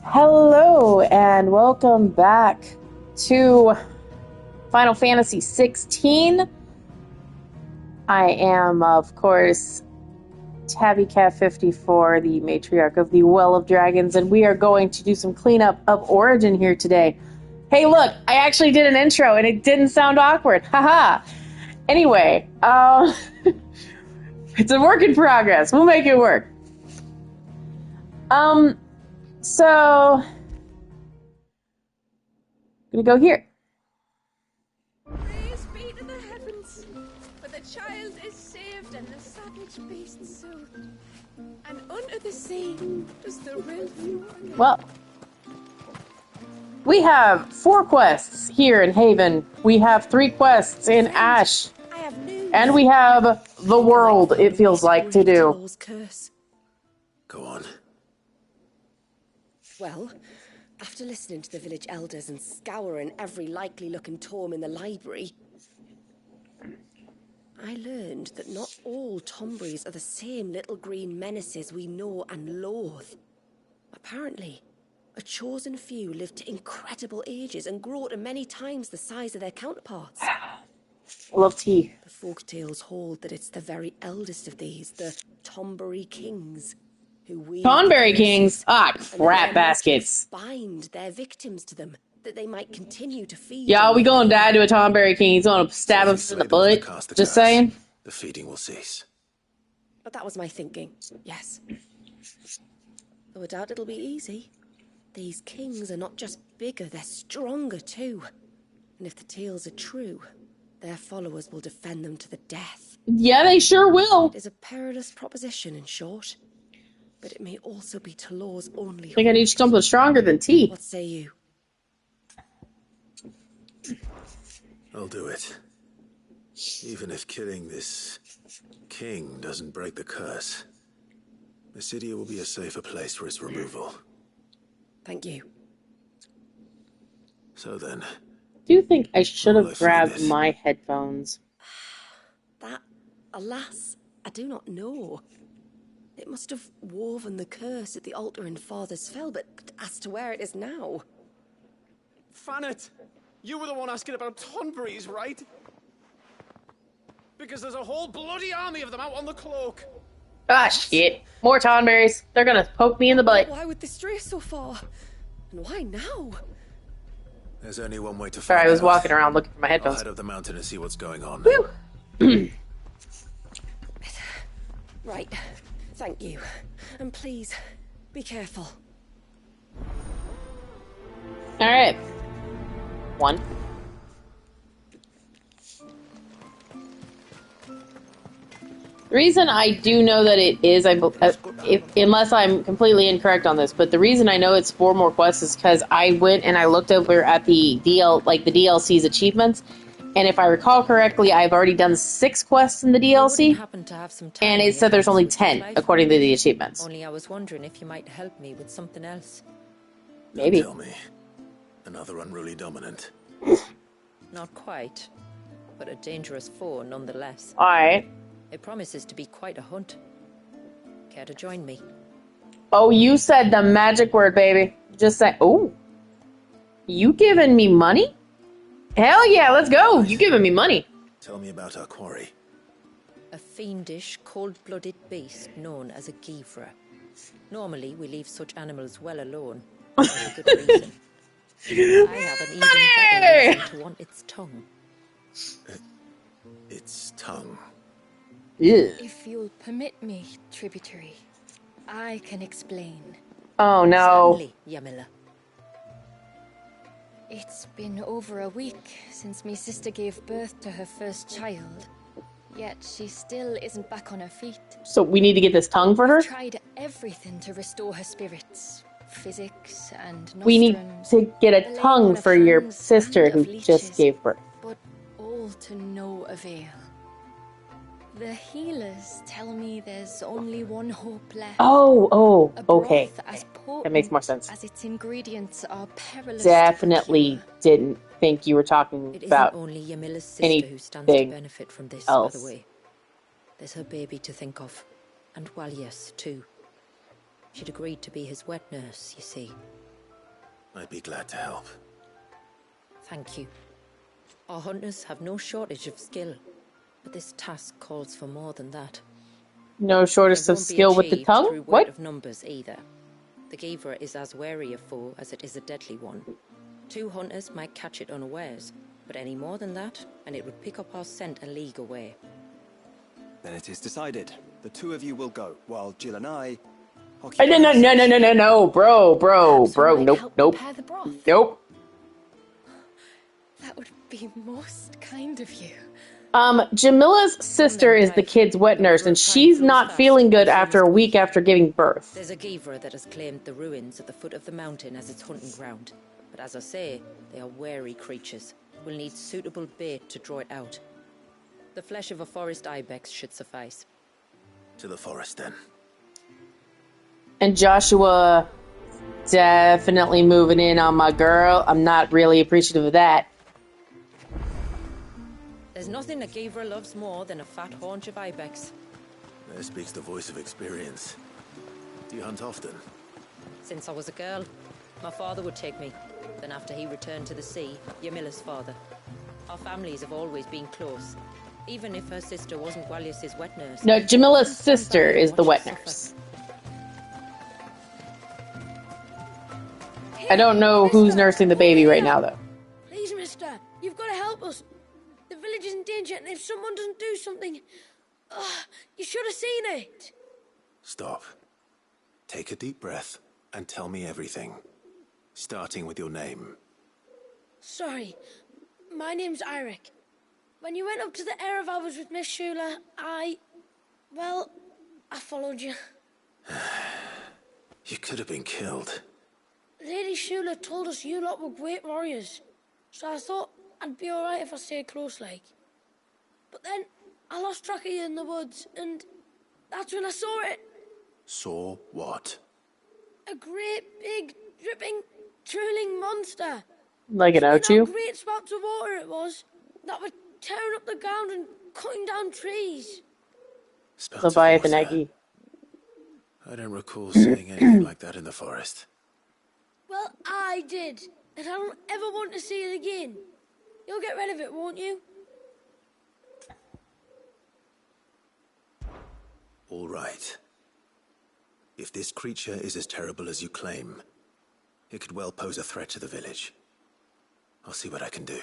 Hello and welcome back to Final Fantasy 16. I am, of course, TabbyCat54, the matriarch of the Well of Dragons, and we are going to do some cleanup of Origin here today. Hey, look, I actually did an intro and it didn't sound awkward. Haha. Anyway, it's a work in progress. We'll make it work. So I'm gonna go here. Praise be to the heavens, for the child is saved and the savage beast soothed. And under the sea does the rill flow again. Well, we have 4 quests here in Haven. We have 3 quests in Ash. I have news. And we have the world, it feels like, to do. Curse. Go on. Well, after listening to the village elders and scouring every likely-looking tome in the library, I learned that not all Tomberries are the same little green menaces we know and loathe. Apparently, a chosen few live to incredible ages and grow to many times the size of their counterparts. I love tea. The folktales hold that it's the very eldest of these, the Tomberry Kings, who we Tonberry Kings. Ah, crap baskets. bind their victims to them, that they might continue to feed. Y'all, we gonna die to a Tonberry King. He's gonna stab him in the butt. Just saying. The feeding will cease. But that was my thinking, yes. Though I doubt it'll be easy. These kings are not just bigger, they're stronger too. And if the tales are true, their followers will defend them to the death. Yeah, they sure will. It is a perilous proposition, in short. But it may also be Talor's only I think I need something stronger than tea. What say you? I'll do it. Even if killing this king doesn't break the curse, Mysidia will be a safer place for its removal. Thank you. So then, Do you think I should Will I have find grabbed this? my headphones? That, alas, I do not know. It must have woven the curse at the altar in Father's Fell, but as to where it is now... Fanet, you were the one asking about Tonberries, right? Because there's a whole bloody army of them out on the cloak. Ah, shit. More Tonberries. They're gonna poke me in the butt. Why would they stray so far? And why now? there's only one way to find Sorry, I was out. walking around looking for my I'll headphones. head up the mountain and see what's going on. Whew. Right. Thank you. And please, be careful. Alright. 1. The reason I do know that it is, unless I'm completely incorrect on this, but the reason I know it's 4 more quests is because I went and I looked over at the DLC's achievements, and if I recall correctly, I've already done 6 quests in the DLC, and it said there's only 10 according to the achievements. Only I was wondering if you might help me with something else. Maybe. Tell me. Another unruly dominant. Not quite, but a dangerous foe nonetheless. Alright. It promises to be quite a hunt. Care to join me? Oh, you said the magic word, baby. Just say, oh. You giving me money? Hell yeah, let's go. You giving me money. Tell me about our quarry. A fiendish, cold-blooded beast known as a Givra. Normally, we leave such animals well alone. For a good reason. I have an even better reason to want its tongue. Its tongue. Ew. If you'll permit me, tributary, I can explain. Oh no. Certainly, Yamila. It's been over a week since my sister gave birth to her first child. Yet she still isn't back on her feet. So we need to get this tongue for her? Tried everything to restore her spirits. Physics and We need nostrums, to get a the tongue laying of for your hands sister and who of just leeches. gave birth. But all to no avail. The healers tell me there's only one hope left. Oh, A okay. broth as potent That makes more sense. as its ingredients are perilous. Definitely didn't think you were talking It about isn't only Yamila's sister who stands to anything benefit from this, else. by the way. There's her baby to think of. And Walias, too. She'd agreed to be his wet nurse, you see. I'd be glad to help. Thank you. Our hunters have no shortage of skill, but this task calls for more than that. No shortage It of won't be skill with the achieved tongue? through weight What? of numbers either. The Gavra is as wary a foe as it is a deadly one. 2 hunters might catch it unawares, but any more than that, and it would pick up our scent a league away. Then it is decided. The 2 of you will go, while Jill and I... No, occupy no, no, ourselves. no, bro, Perhaps we might nope, help nope, prepare the broth. nope. That would be most kind of you. Jamila's sister is the kid's wet nurse, and she's not feeling good after a week after giving birth. There's a Gavra that has claimed the ruins at the foot of the mountain as its hunting ground. But as I say, they are wary creatures. We'll need suitable bait to draw it out. The flesh of a forest ibex should suffice. To the forest, then. And Joshua definitely moving in on my girl. I'm not really appreciative of that. There's nothing a Gavra loves more than a fat haunch of ibex. There speaks the voice of experience. Do you hunt often? Since I was a girl, my father would take me. Then after he returned to the sea, Yamila's father. Our families have always been close, even if her sister wasn't Gwalius's wet nurse. No, Jamila's sister is the wet nurse. I don't know who's nursing the baby right now, though. Please, mister, you've got to help us. The village is in danger, and if someone doesn't do something... you should have seen it. Stop. Take a deep breath and tell me everything. Starting with your name. Sorry, my name's Eirik. When you went up to the Ereval with Miss Shula, I followed you. You could have been killed. Lady Shula told us you lot were great warriors, so I thought I'd be alright if I stayed close like. But then I lost track of you in the woods, and that's when I saw it. Saw what? A great, big, dripping, drooling monster. Like an With Ochu? great spouts of water it was, that were tearing up the ground and cutting down trees. Spells of Leviathan water. Eggy. I don't recall seeing anything like that in the forest. Well, I did, and I don't ever want to see it again. You'll get rid of it, won't you? All right. If this creature is as terrible as you claim, it could well pose a threat to the village. I'll see what I can do.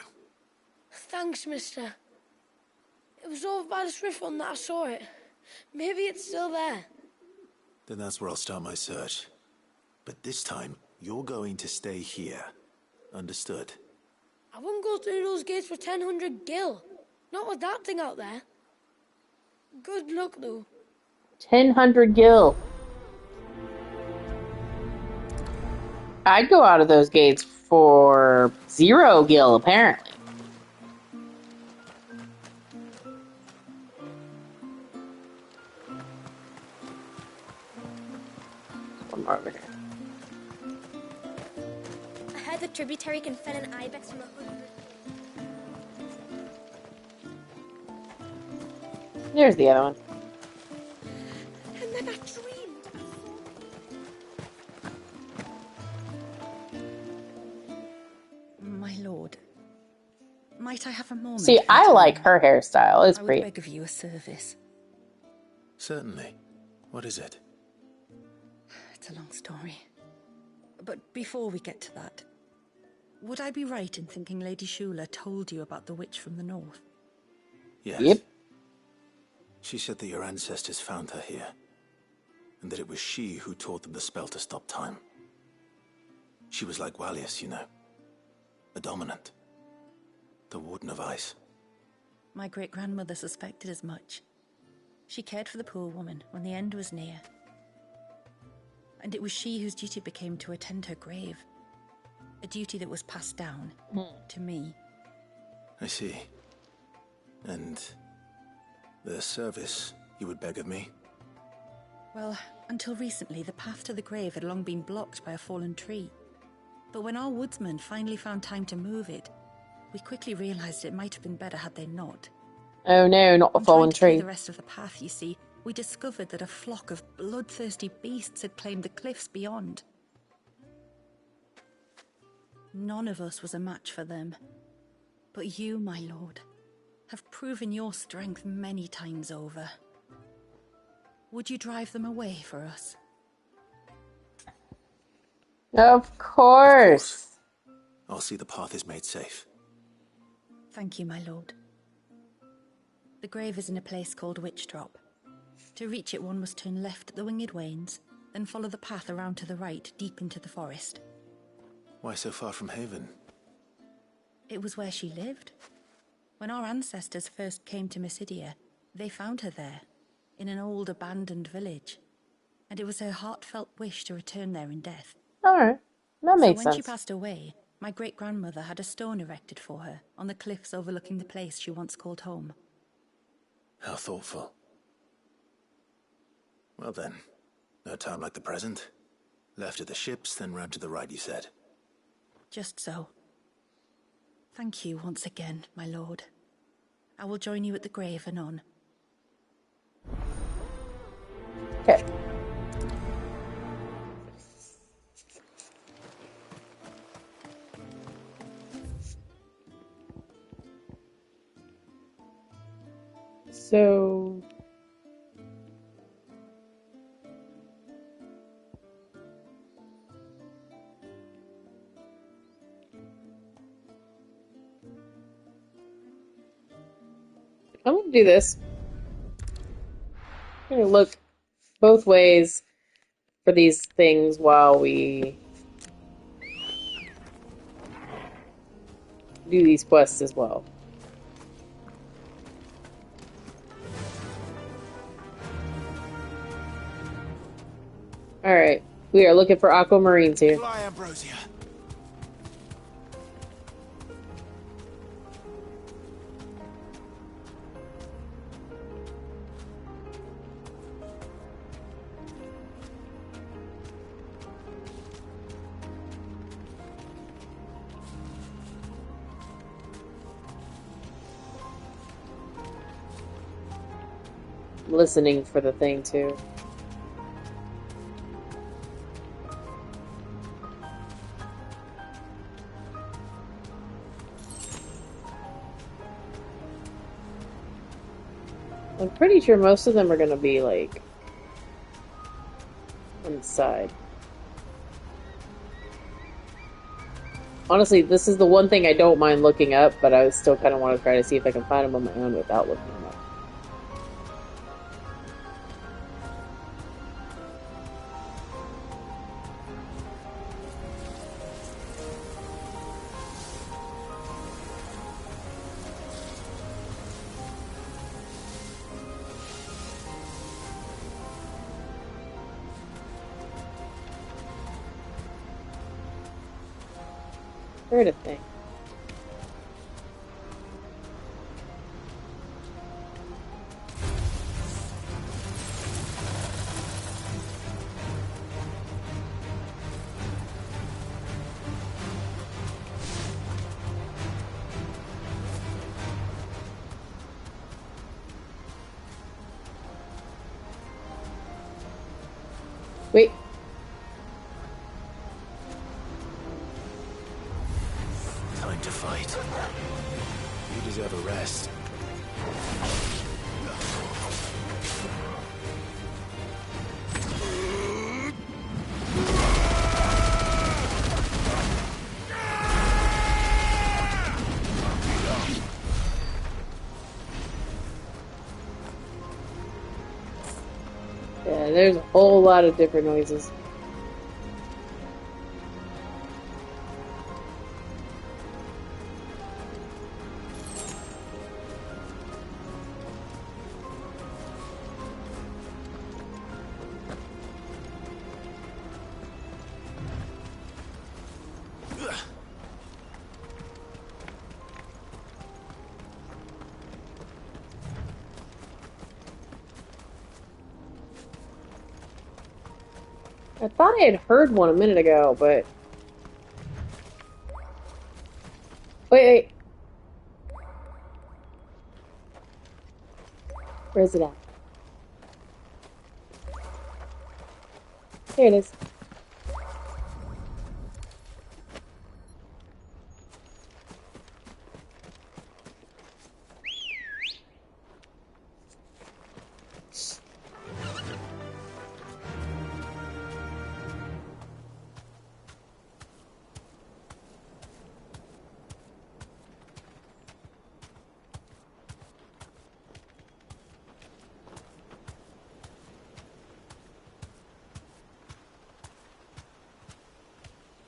Thanks, mister. It was over by the Swift one that I saw it. Maybe it's still there. Then that's where I'll start my search. But this time, you're going to stay here. Understood? I wouldn't go through those gates for 1,000 gil. Not with that thing out there. Good luck, though. 1,000 gil. I'd go out of those gates for 0 gil, apparently. One more over here. I heard the tributary can fell an ibex from 100. There's the other one. And then I dreamed. My lord, might I have a moment? See, I like her hairstyle. It's I would pretty. beg of you a service. Certainly. What is it? It's a long story. But before we get to that, would I be right in thinking Lady Shula told you about the witch from the north? Yes. Yep. She said that your ancestors found her here, and that it was she who taught them the spell to stop time. She was like Gwalius, you know. A dominant. The Warden of Ice. My great-grandmother suspected as much. She cared for the poor woman when the end was near. And it was she whose duty became to attend her grave. A duty that was passed down to me. I see. And the service you would beg of me? Well, until recently, the path to the grave had long been blocked by a fallen tree. But when our woodsmen finally found time to move it, we quickly realized it might have been better had they not. Oh no, not the In fallen trying to clear tree. the rest of the path, you see, we discovered that a flock of bloodthirsty beasts had claimed the cliffs beyond. None of us was a match for them. But you, my lord, have proven your strength many times over. Would you drive them away for us? Of course. I'll see the path is made safe. Thank you, my lord. The grave is in a place called Witchdrop. To reach it, one must turn left at the Winged Wains, then follow the path around to the right, deep into the forest. Why so far from Haven? It was where she lived. When our ancestors first came to Mysidia, they found her there, in an old abandoned village. And it was her heartfelt wish to return there in death. Alright. That makes So when she sense. passed away, my great-grandmother had a stone erected for her on the cliffs overlooking the place she once called home. How thoughtful. Well then, no time like the present. Left at the ships, then round to the right, you said. Just so. Thank you once again, my lord. I will join you at the grave anon. Okay. So... I'm gonna do this. I'm gonna look both ways for these things while we do these quests as well. Alright, we are looking for aquamarines here. Fly, Ambrosia. I'm listening for the thing too. I'm pretty sure most of them are gonna be like on the side. Honestly, this is the one thing I don't mind looking up, but I still kind of want to try to see if I can find them on my own without looking them up. Heard a thing. Wait. Time to fight. You deserve a rest. Yeah, there's a whole lot of different noises. I thought I had heard one a minute ago, but... Wait. Where's it at? Here it is.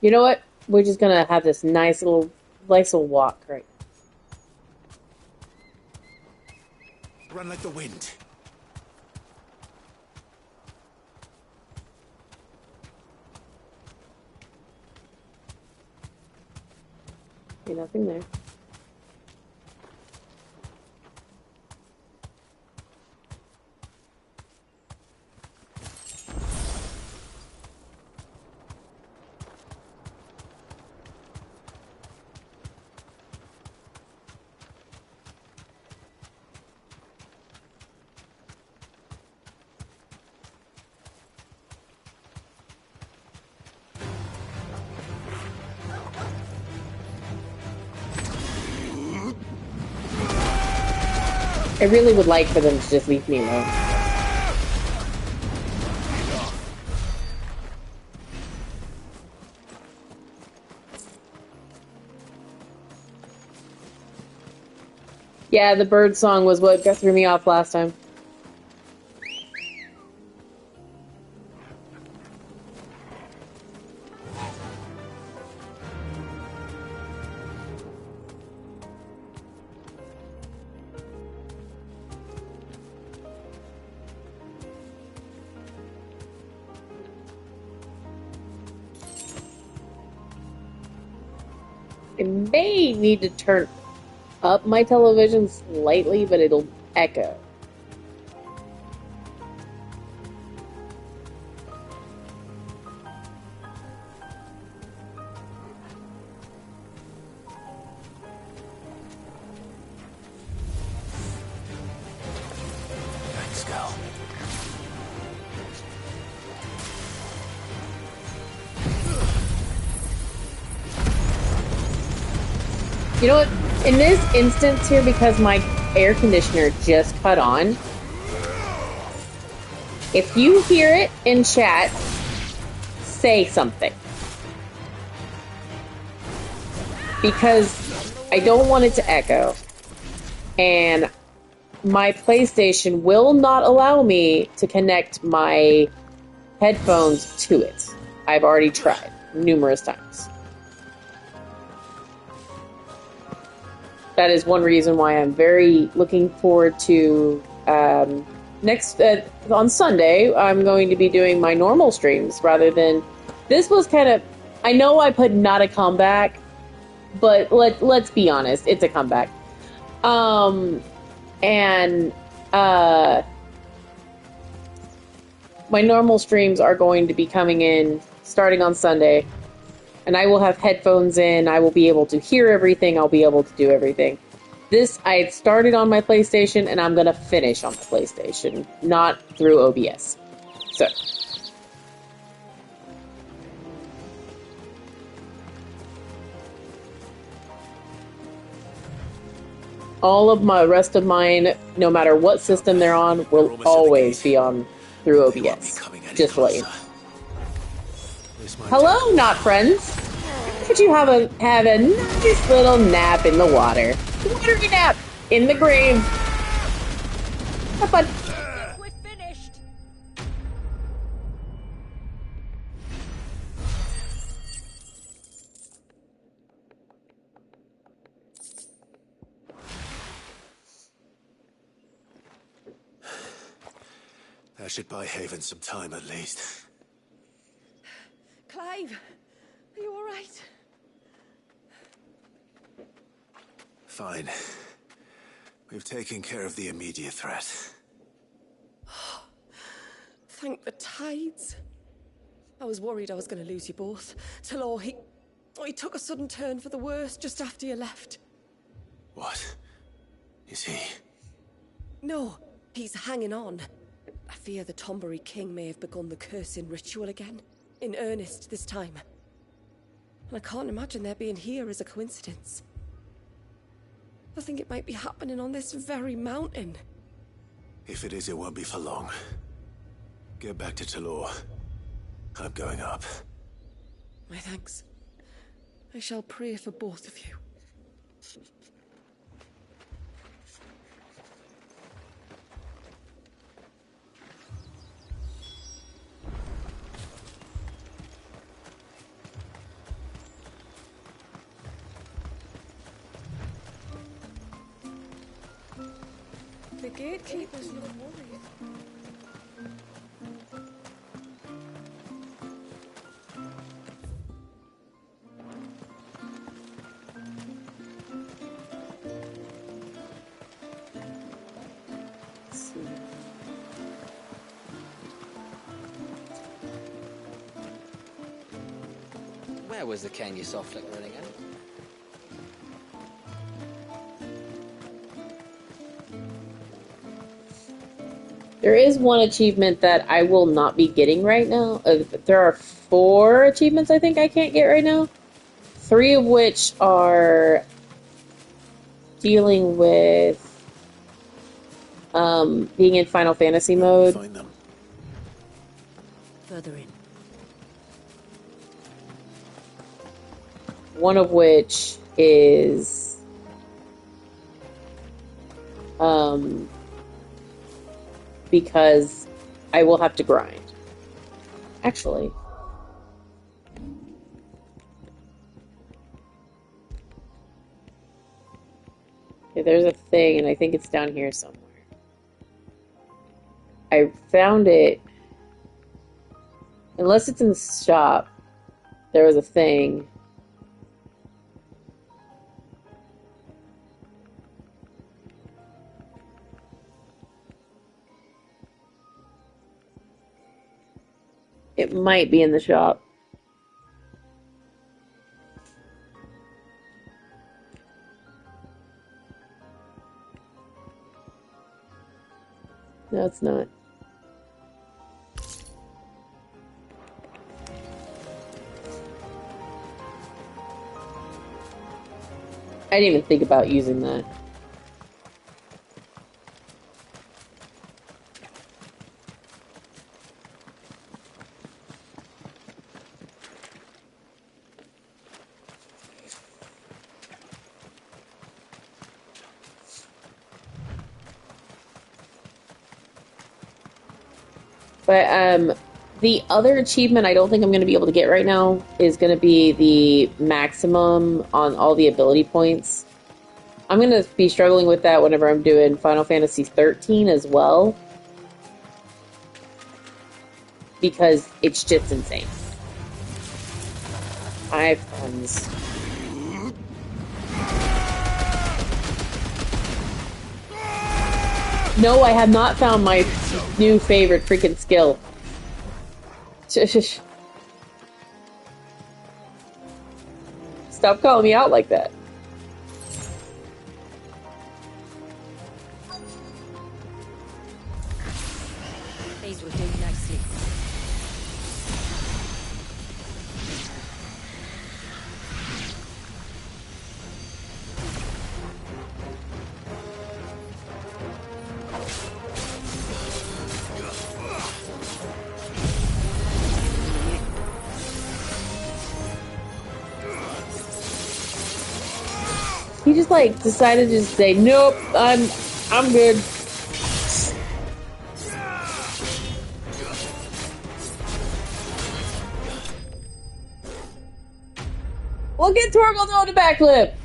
You know what? We're just gonna have this nice little walk, right? Run like the wind. See nothing there. I really would like for them to just leave me alone. Yeah, the bird song was what threw me off last time. I may need to turn up my television slightly, but it'll echo. Thanks, Gal. You know what? In this instance here, because my air conditioner just cut on, if you hear it in chat, say something. Because I don't want it to echo. And my PlayStation will not allow me to connect my headphones to it. I've already tried numerous times. That is one reason why I'm very looking forward to next on Sunday. I'm going to be doing my normal streams rather than this was kind of. I know I put not a comeback, but let's be honest, it's a comeback. And my normal streams are going to be coming in starting on Sunday. And I will have headphones in. I will be able to hear everything. I'll be able to do everything. This, I started on my PlayStation, and I'm going to finish on the PlayStation, not through OBS. So. All of my rest of mine, no matter what system they're on, will always be on through OBS. Just to let you know. Hello, not friends. Could you have a nice little nap in the water? Watery nap in the grave. Have fun. We're finished. That should buy Haven some time at least. Clive, are you all right? Fine. We've taken care of the immediate threat. Thank the tides. I was worried I was going to lose you both. Talor, he took a sudden turn for the worse just after you left. What? Is he? No, he's hanging on. I fear the Tombury King may have begun the cursing ritual again. In earnest this time. And I can't imagine their being here as a coincidence. I think it might be happening on this very mountain. If it is, it won't be for long. Get back to Talor. I'm going up. My thanks. I shall pray for both of you. The gatekeepers look worried. Where was the cane you saw flickering again? There is one achievement that I will not be getting right now. There are 4 achievements I think I can't get right now. 3 of which are dealing with being in Final Fantasy mode. Find them. Further in. One of which is because I will have to grind. Actually. Okay, there's a thing, and I think it's down here somewhere. I found it. Unless it's in the shop, there was a thing. It might be in the shop. No, it's not. I didn't even think about using that. But the other achievement I don't think I'm going to be able to get right now is going to be the maximum on all the ability points. I'm going to be struggling with that whenever I'm doing Final Fantasy 13 as well. Because it's just insane. I have friends. No, I have not found my new favorite freaking skill. Stop calling me out like that. These will do nicely. He just like decided to just say, nope, I'm good. Look at Torgal doing a backflip.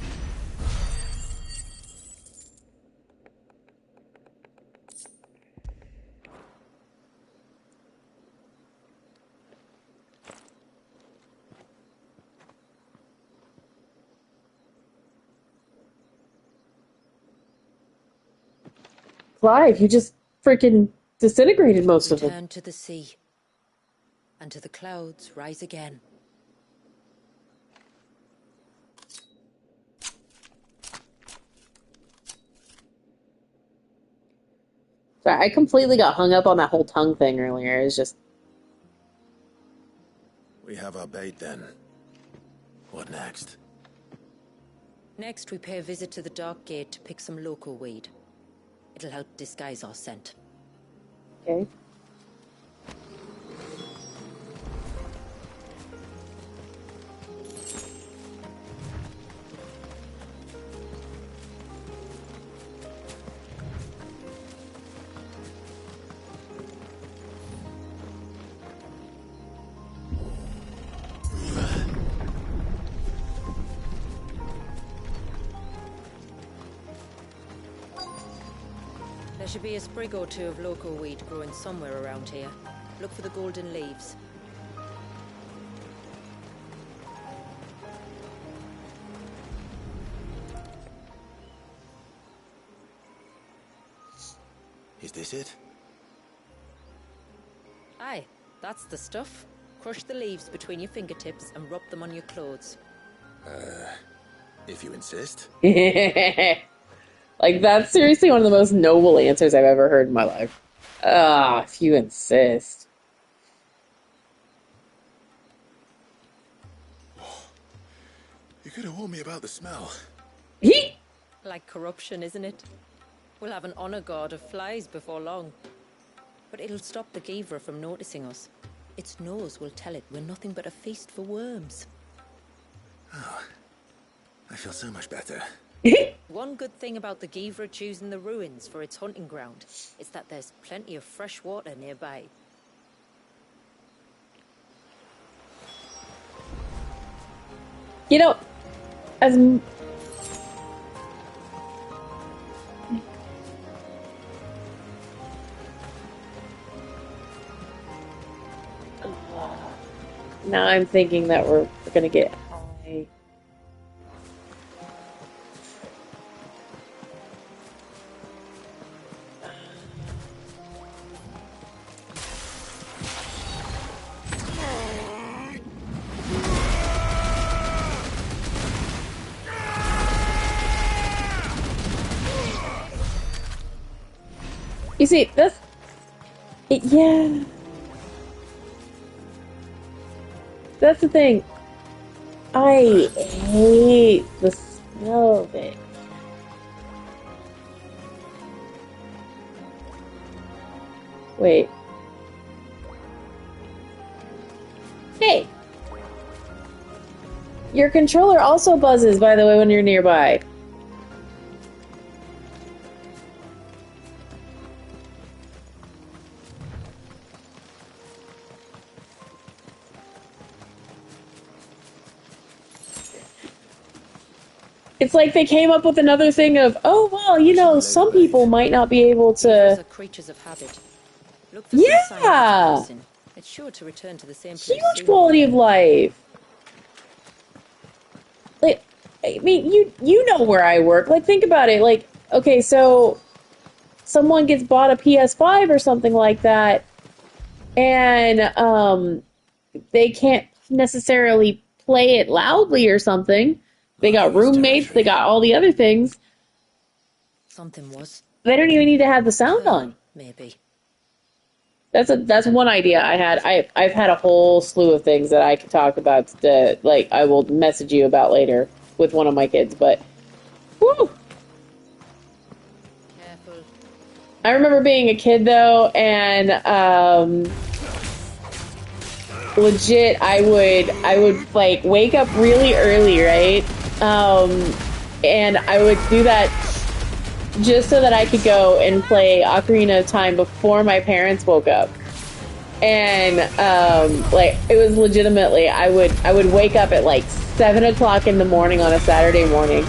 Clive, you just freaking disintegrated most of them. Return to the sea, and to the clouds rise again. Sorry, I completely got hung up on that whole tongue thing earlier. It's just... We have our bait then. What next? Next, we pay a visit to the Dark Gate to pick some local weed. It'll help disguise our scent. Okay. There should be a sprig or two of local weed growing somewhere around here. Look for the golden leaves. Is this it? Aye, that's the stuff. Crush the leaves between your fingertips and rub them on your clothes. If you insist. Like, that's seriously one of the most noble answers I've ever heard in my life. If you insist. You could have warned me about the smell. Like corruption, isn't it? We'll have an honor guard of flies before long. But it'll stop the Givra from noticing us. Its nose will tell it we're nothing but a feast for worms. Oh, I feel so much better. One good thing about the Givra choosing the ruins for its hunting ground is that there's plenty of fresh water nearby. You know, as now I'm thinking that we're gonna get high. You see, that's it, yeah. That's the thing. I hate the smell of it. Wait. Hey! Your controller also buzzes, by the way, when you're nearby. It's like they came up with another thing of, oh, well, you know, some people might not be able to... These are creatures of habit. Look for some sign of its person. It's sure to return to the same place Huge soon. quality of life. Like, I mean, you know where I work. Like, think about it. Like, okay, so someone gets bought a PS5 or something like that, and they can't necessarily play it loudly or something. They got roommates, they got all the other things. Something was. They don't even need to have the sound on. Maybe. That's one idea I had. I've had a whole slew of things that I could talk about that, like, I will message you about later with one of my kids, but whew. Careful. I remember being a kid though, and legit I would like wake up really early, right? And I would do that just so that I could go and play Ocarina of Time before my parents woke up. And like, it was legitimately, I would wake up at like 7 o'clock in the morning on a Saturday morning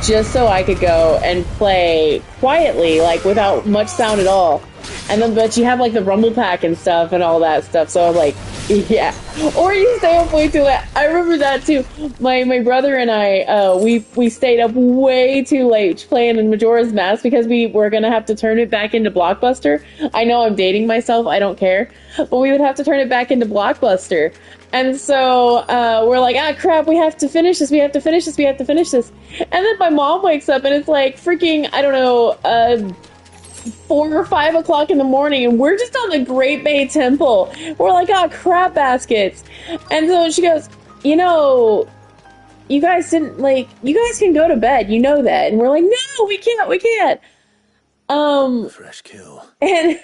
just so I could go and play quietly, like without much sound at all. And then, but you have like the rumble pack and stuff and all that stuff, so I'm like, yeah. Or you stay up way too late. I remember that too. My brother and I, we stayed up way too late playing in Majora's Mask because we were gonna have to turn it back into Blockbuster. I know I'm dating myself, I don't care. But we would have to turn it back into Blockbuster. And so, we're like, ah, crap, we have to finish this, we have to finish this, we have to finish this. And then my mom wakes up and it's like freaking, I don't know, 4 or 5 o'clock in the morning, and we're just on the Great Bay Temple. We're like, oh, crap baskets. And so she goes, you know, you guys didn't, like, you guys can go to bed, you know that. And we're like, no, we can't. Fresh kill. And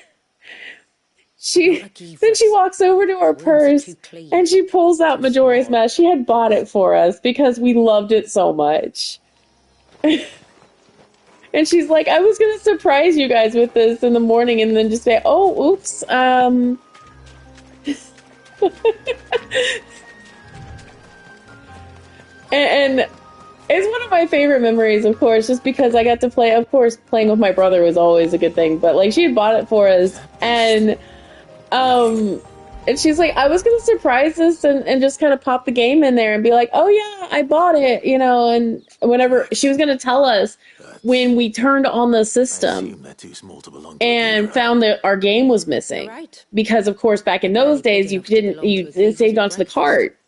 then she walks over to her purse, and she pulls out Majora's Mask. She had bought it for us because we loved it so much. And she's like, I was going to surprise you guys with this in the morning and then just say, oh, oops, and It's one of my favorite memories, of course, just because I got to play. Of course, playing with my brother was always a good thing, but like she had bought it for us, and she's like, I was gonna surprise us and just kind of pop the game in there and be like, oh yeah, I bought it, you know, and whenever she was gonna tell us when we turned on the system and found that our game was missing, because of course back in those days you saved onto the cart.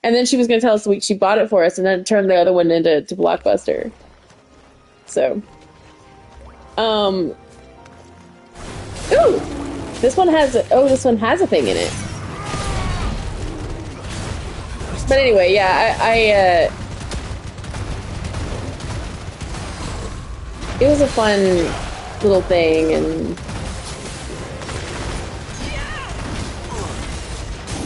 And then she was going to tell us she bought it for us and then turned the other one into Blockbuster. So. Ooh! This one has a thing in it. But anyway, yeah, it was a fun little thing, and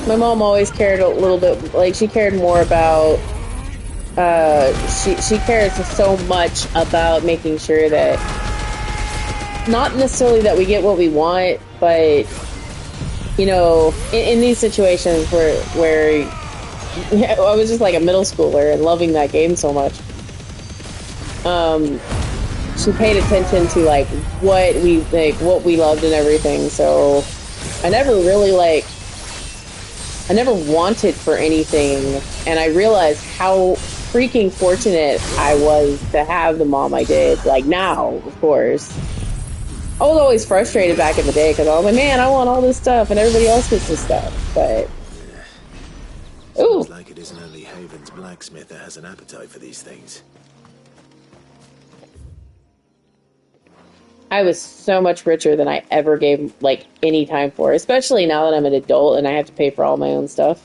my mom always cared a little bit, like, she cared more about, she cares so much about making sure that, not necessarily that we get what we want, but, you know, in these situations where I was just like a middle schooler and loving that game so much, she paid attention to, like, what we loved and everything, so I never really, I never wanted for anything, and I realized how freaking fortunate I was to have the mom I did. Like, now, of course. I was always frustrated back in the day, because I was like, man, I want all this stuff, and everybody else gets this stuff, but... Ooh! Seems like it isn't only Haven's blacksmith that has an appetite for these things. I was so much richer than I ever gave, like, any time for, especially now that I'm an adult and I have to pay for all my own stuff.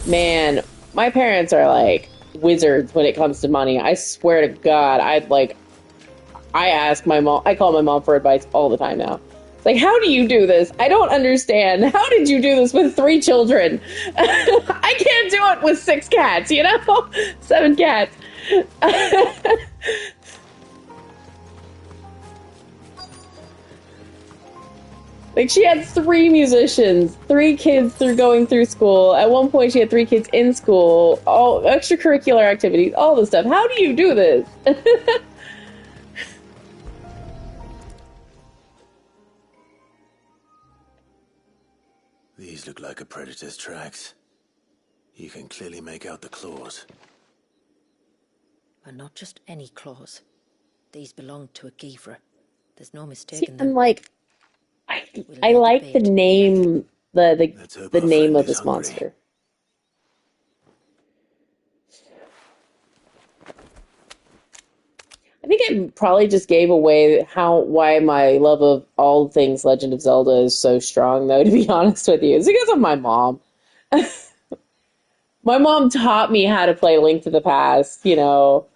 Man, my parents are, like, wizards when it comes to money. I swear to God, I ask my mom, I call my mom for advice all the time now. It's like, how do you do this? I don't understand. How did you do this with 3 children? I can't do it with 6 cats, you know? 7 cats. Like, she had 3 musicians, 3 kids going through school. At one point, she had 3 kids in school, all extracurricular activities, all this stuff. How do you do this? These look like a predator's tracks. You can clearly make out the claws. And not just any claws. These belong to a Givra. There's no See, mistaking them. I'm like... I like the name, the name of this monster. I think I probably just gave away why my love of all things Legend of Zelda is so strong, though, to be honest with you. It's because of my mom. My mom taught me how to play Link to the Past, you know.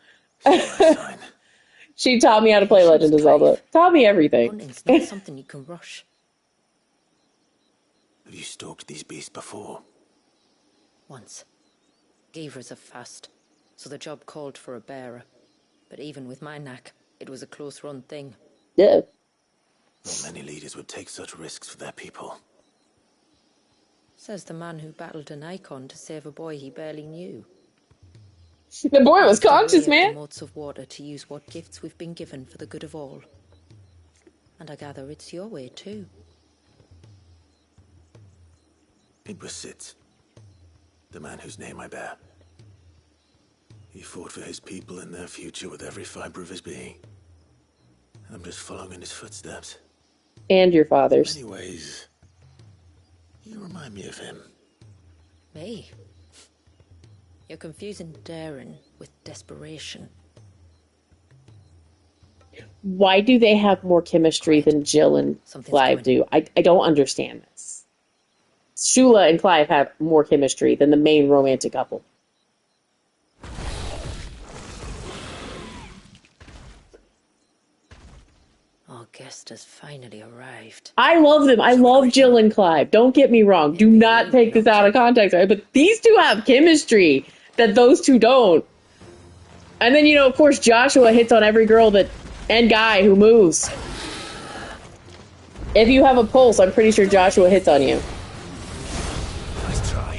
She taught me how to play Legend of Zelda. Taught me everything. Hunting's not something you can rush. Have you stalked these beasts before? Once. Givras are fast, so the job called for a bearer. But even with my knack, it was a close-run thing. Yeah. Not many leaders would take such risks for their people. Says the man who battled an icon to save a boy he barely knew. The boy was conscious, man. Motes of water to use what gifts we've been given for the good of all. And I gather it's your way too. It was Sid, the man whose name I bear. He fought for his people and their future with every fiber of his being. And I'm just following in his footsteps. And your father's. In many ways, you remind me of him. Me? You're confusing daring with desperation. Why do they have more chemistry than Jill and Clive do? I don't understand this. Shula and Clive have more chemistry than the main romantic couple. Our guest has finally arrived. I love them. I love Jill and Clive. Don't get me wrong. Do not take this out of context, right? But these two have chemistry that those two don't. And then, you know, of course, Joshua hits on every girl and guy who moves. If you have a pulse, I'm pretty sure Joshua hits on you. Nice try.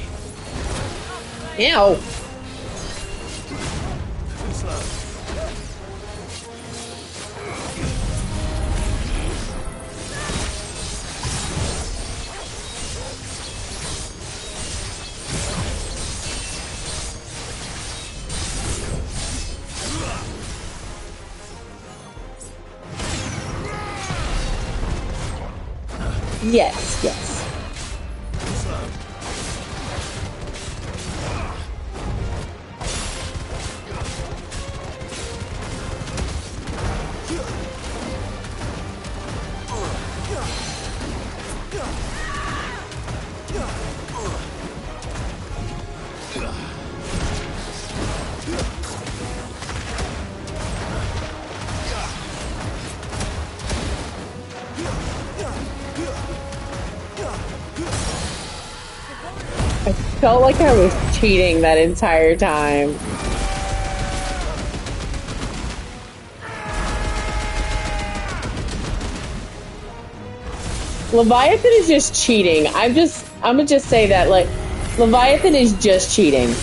Ew. Yes, yes. I felt like I was cheating that entire time. Leviathan is just cheating. I'm gonna just say that, like, Leviathan is just cheating.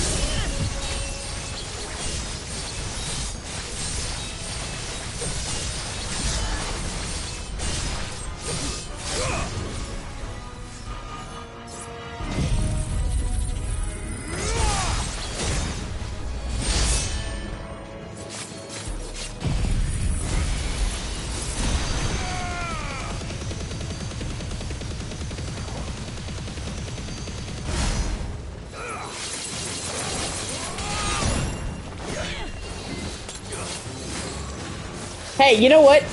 Hey, you know what?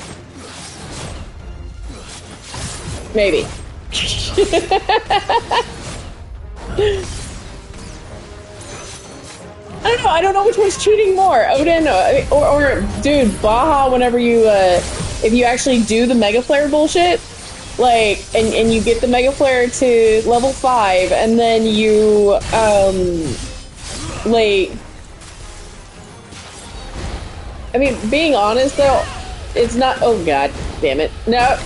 Maybe. I don't know which one's cheating more, Odin or dude, Baja. Whenever you if you actually do the Mega Flare bullshit, like, and you get the Mega Flare to level 5, and then you like, I mean, being honest though, it's not. Oh god, damn it! No,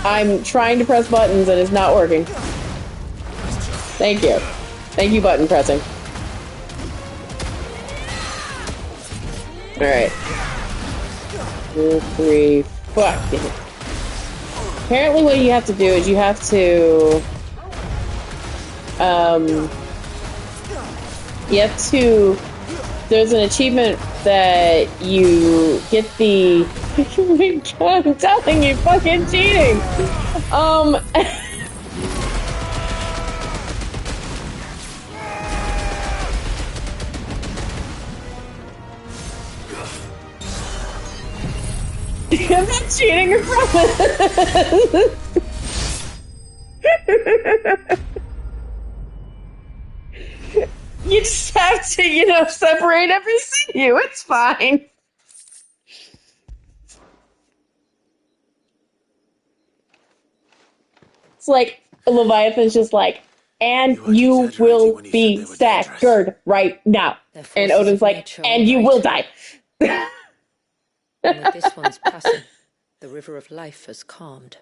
I'm trying to press buttons and it's not working. Thank you, button pressing. All right. 2, 3. Fuck. Apparently, what you have to do is you have to. You have to. There's an achievement that you get the. Oh my god, I'm telling you, fucking cheating. I'm not cheating, I promise. You just have to, separate every sinew. It's fine. It's like Leviathan's just like, and you will be staggered right now. And Odin's like, and you will die. And with this one's passing, the river of life has calmed.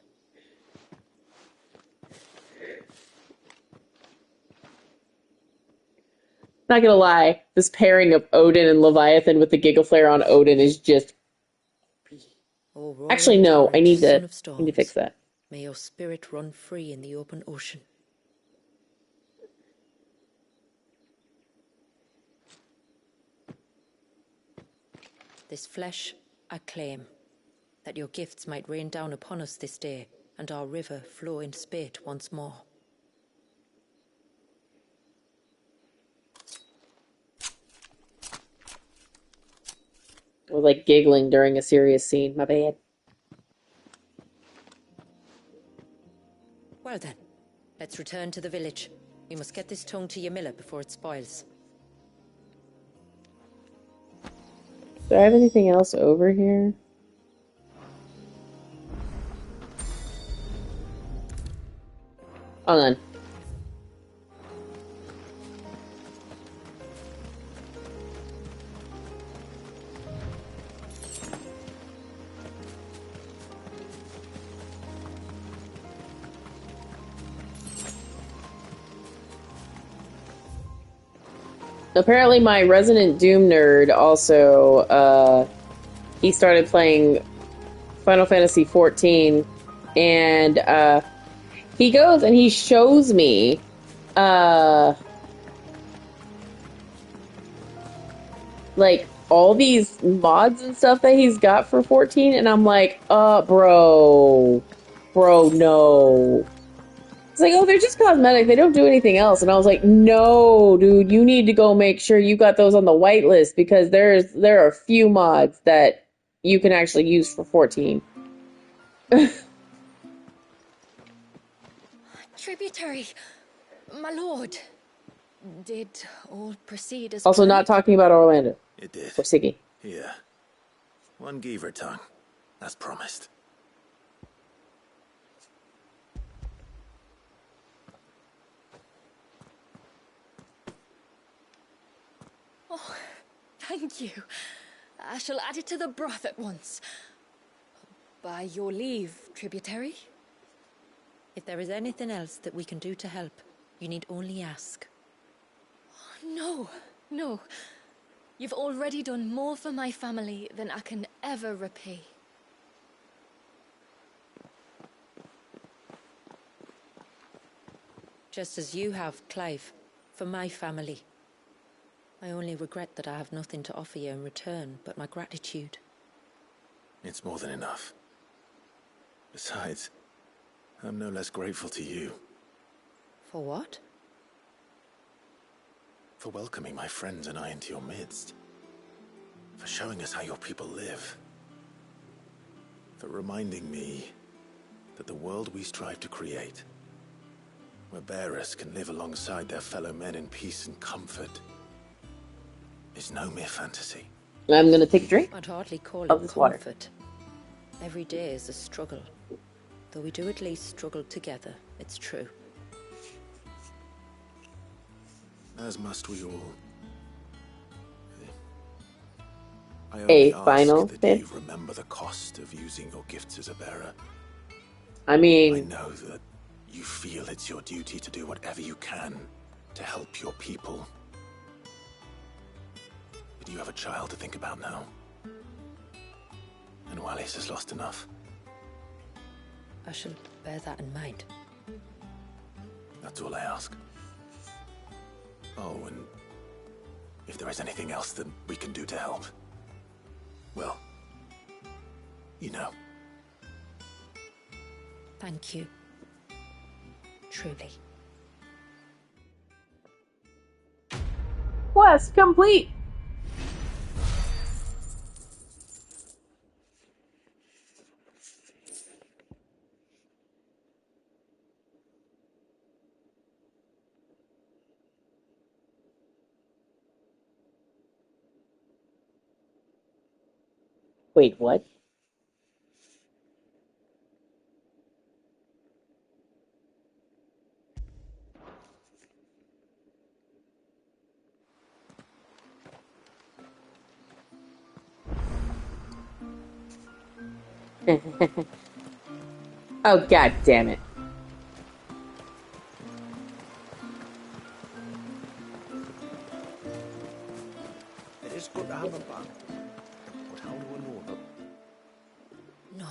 Not gonna lie, this pairing of Odin and Leviathan with the Giga Flare on Odin is just. Actually, no, I need to fix that. May your spirit run free in the open ocean. This flesh I claim, that your gifts might rain down upon us this day, and our river flow in spate once more. I was like giggling during a serious scene, my bad. Well then, let's return to the village. We must get this tongue to Ymilla before it spoils. Do I have anything else over here? Hold on. Apparently my Resident Doom nerd also, he started playing Final Fantasy XIV, and, he goes and he shows me, like, all these mods and stuff that he's got for 14, and I'm like, bro, no. It's like, oh, they're just cosmetic. They don't do anything else. And I was like, no, dude, you need to go make sure you got those on the whitelist because there are a few mods that you can actually use for 14. Tributary, my lord. Did all proceed as Also, not talking about Orlando. It did. Or Siggy. Here. One Geever tongue. As promised. Oh, thank you. I shall add it to the broth at once. By your leave, Tributary. If there is anything else that we can do to help, you need only ask. No, no. You've already done more for my family than I can ever repay. Just as you have, Clive, for my family. I only regret that I have nothing to offer you in return but my gratitude. It's more than enough. Besides, I'm no less grateful to you. For what? For welcoming my friends and I into your midst. For showing us how your people live. For reminding me that the world we strive to create, where bearers can live alongside their fellow men in peace and comfort, is no mere fantasy. I'm gonna take a drink. I'd hardly call it this water. comfort. Every day is a struggle. Though we do at least struggle together, it's true. As must we all. I A only ask final that bit. you remember the cost of using your gifts as a bearer. I mean, I know that you feel it's your duty to do whatever you can to help your people. But you have a child to think about now. And Wallis has lost enough. I shall bear that in mind. That's all I ask. Oh, and if there is anything else that we can do to help, well, you know. Thank you. Truly. quest complete. Wait, what? Oh, god damn it. It is good to have him back. But how do I know that? No,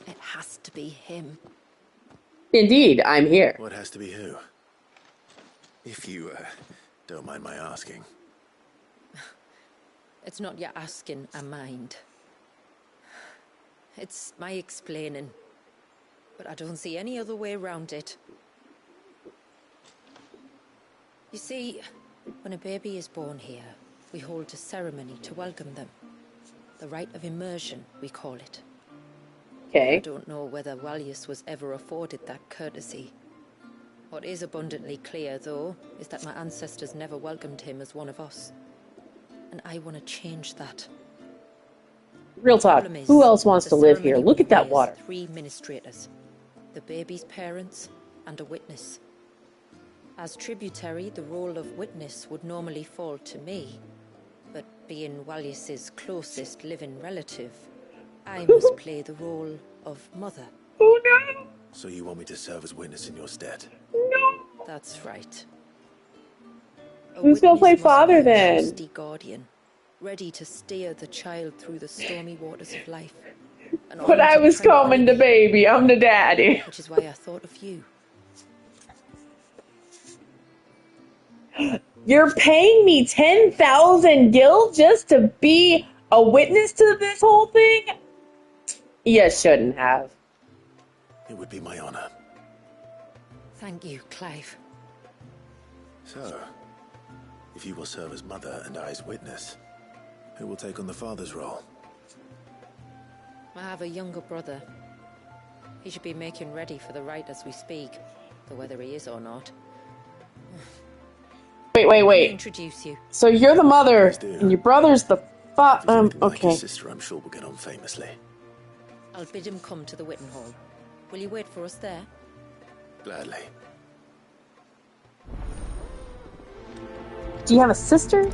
it has to be him. Indeed, I'm here. What has to be who? If you, don't mind my asking. It's not your asking, I mind. It's my explaining. But I don't see any other way around it. You see, when a baby is born here, we hold a ceremony to welcome them. The rite of immersion, we call it. Okay. I don't know whether Wallius was ever afforded that courtesy. What is abundantly clear, though, is that my ancestors never welcomed him as one of us. And I want to change that. Real talk. Problem is, Who else wants the to live here? ceremony Look at that requires water. 3 ministrators. The baby's parents and a witness. As tributary, the role of witness would normally fall to me. But being Wallius's closest living relative, I must play the role of mother. Oh no! So you want me to serve as witness in your stead? No! That's right. A Who's gonna witness play must father be a then? trusty guardian, ready to steer the child through the stormy waters of life. And But on I to was coming the tranquility, baby. I'm the daddy. which is why I thought of you. You're paying me 10,000 gil just to be a witness to this whole thing? You shouldn't have. It would be my honor. Thank you, Clive. So, if you will serve as mother and I as witness, who will take on the father's role? I have a younger brother. He should be making ready for the rite as we speak, though whether he is or not. Wait. Let me introduce you. So you're the mother, and your brother's the Like okay. his sister, I'm sure we'll get on famously. I'll bid him come to the Witten Hall. Will you wait for us there? Gladly. Do you have a sister?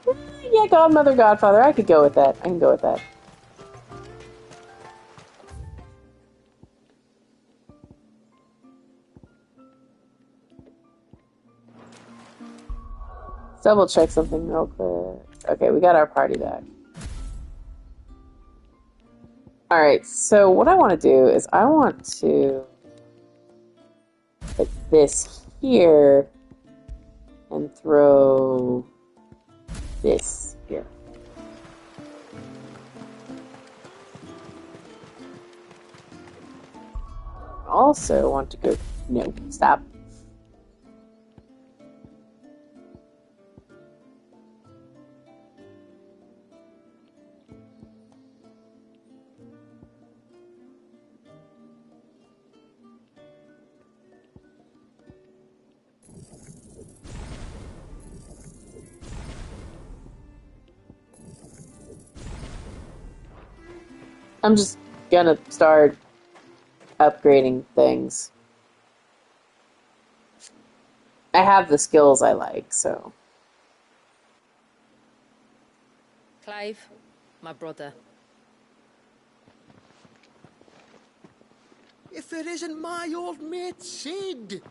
Yeah, godmother, godfather. I could go with that. I can go with that. Double check something real quick. Okay, we got our party back. Alright, so what I want to do is I want to put this here and throw this here. Also want to go... No, stop. I'm just gonna start upgrading things. I have the skills I like, so. Clive, my brother. If it isn't my old mate Sid.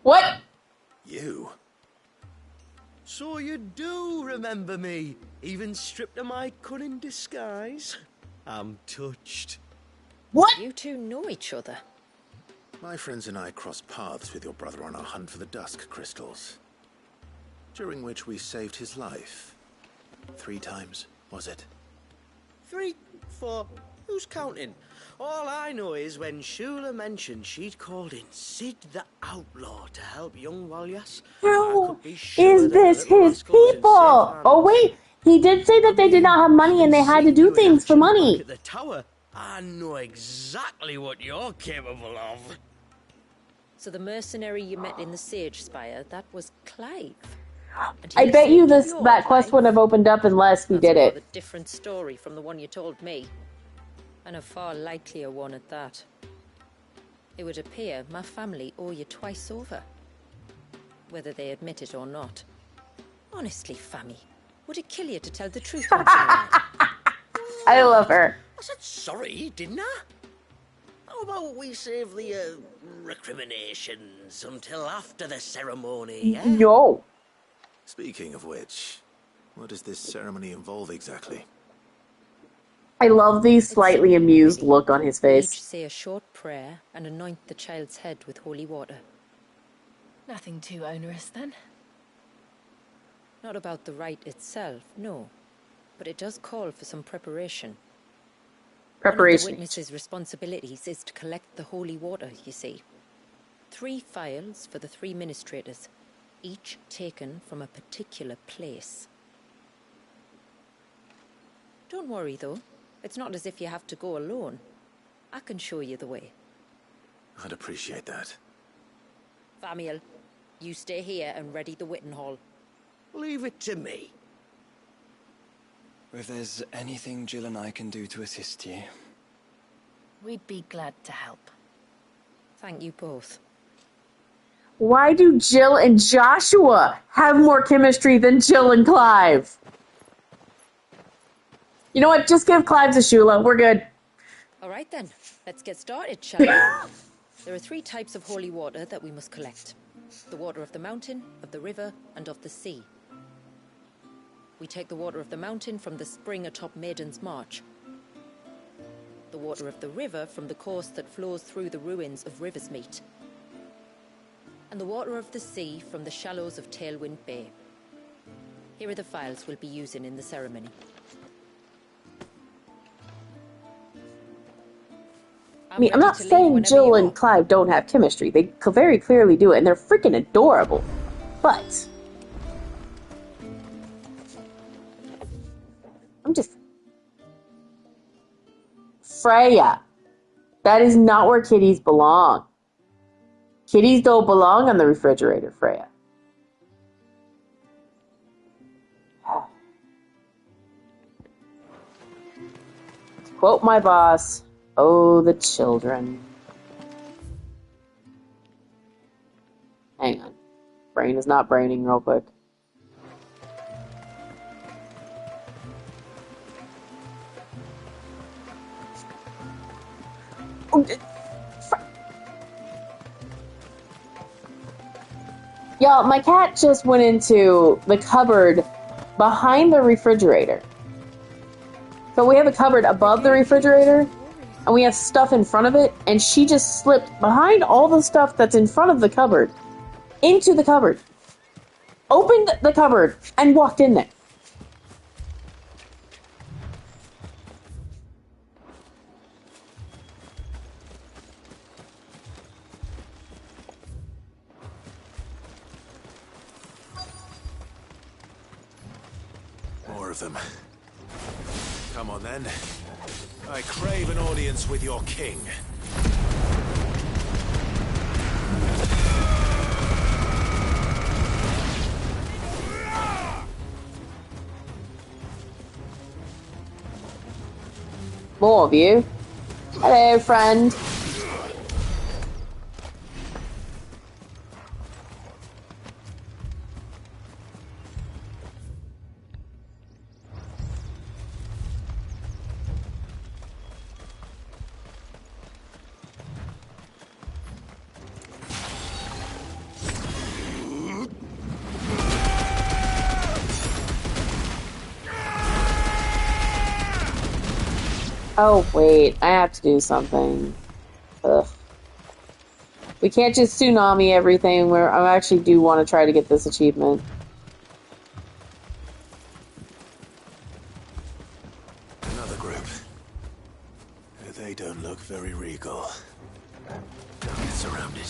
What? You? So you do remember me, even stripped of my cunning disguise? I'm touched. What? You two know each other. My friends and I crossed paths with your brother on our hunt for the Dusk Crystals, during which we saved his life. 3 times, was it? 3, 4, who's counting? All I know is when Shula mentioned she'd called in Sid the Outlaw to help young Walyas. How is this his people? Oh wait, he did say that they did not have money and they had to do things for money. At the tower, I know exactly what you're capable of. So the mercenary you met in the Sage Spire, that was Clive. And I he bet you saved your that quest life. wouldn't have opened up unless we did That's a it. rather different story from the one you told me. And a far likelier one at that. It would appear my family owe you twice over. Whether they admit it or not. Honestly, Fammy, would it kill you to tell the truth once in a while? I love her. I said sorry, didn't I? How about we save the recriminations until after the ceremony, eh? No. Speaking of which, what does this ceremony involve exactly? I love the slightly amused look on his Each face. say a short prayer and anoint the child's head with holy water. Nothing too onerous then. Not about the rite itself, no. But it does call for some preparation. Preparation. One of the witness's responsibilities is to collect the holy water, you see. 3 phials for the 3 ministrators, each taken from a particular place. Don't worry, though. It's not as if you have to go alone. I can show you the way. I'd appreciate that. Famiel, you stay here and ready the Witten Hall. Leave it to me. If there's anything Jill and I can do to assist you. We'd be glad to help. Thank you both. Why do Jill and Joshua have more chemistry than Jill and Clive? You know what? Just give Clive to Shula. We're good. All right then, let's get started, shall we? There are 3 types of holy water that we must collect. The water of the mountain, of the river, and of the sea. We take the water of the mountain from the spring atop Maiden's March. The water of the river from the course that flows through the ruins of Riversmeet. And the water of the sea from the shallows of Tailwind Bay. Here are the phials we'll be using in the ceremony. I mean, I'm not saying Jill and Clive don't have chemistry. They very clearly do it, and they're freaking adorable. But I'm just... Freya. That is not where kitties belong. Kitties don't belong on the refrigerator, Freya. To quote my boss, oh, the children. Hang on. Brain is not braining real quick. Y'all, my cat just went into the cupboard behind the refrigerator. So we have a cupboard above the refrigerator, and we have stuff in front of it, and she just slipped behind all the stuff that's in front of the cupboard into the cupboard, opened the cupboard, and walked in there. More of them. Come on then. I crave an audience with your king. More of you. Hello, friend. Oh, wait. I have to do something. Ugh. We can't just tsunami everything. I actually do want to try to get this achievement. Another group. They don't look very regal. Don't get surrounded.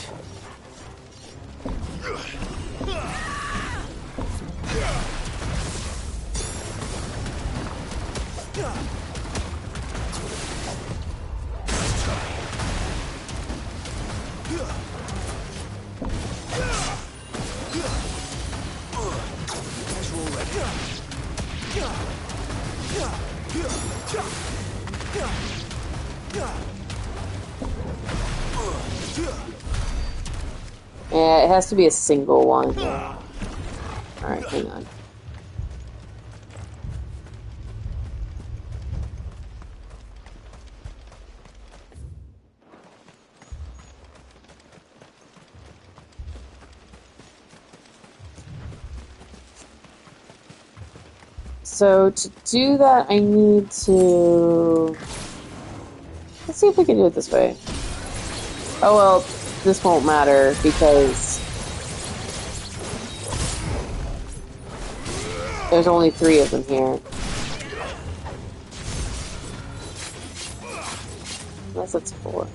Yeah, it has to be a single one. Alright, hang on. So to do that, I need to... Let's see if we can do it this way. Oh well, this won't matter because there's only 3 of them here. Unless it's 4.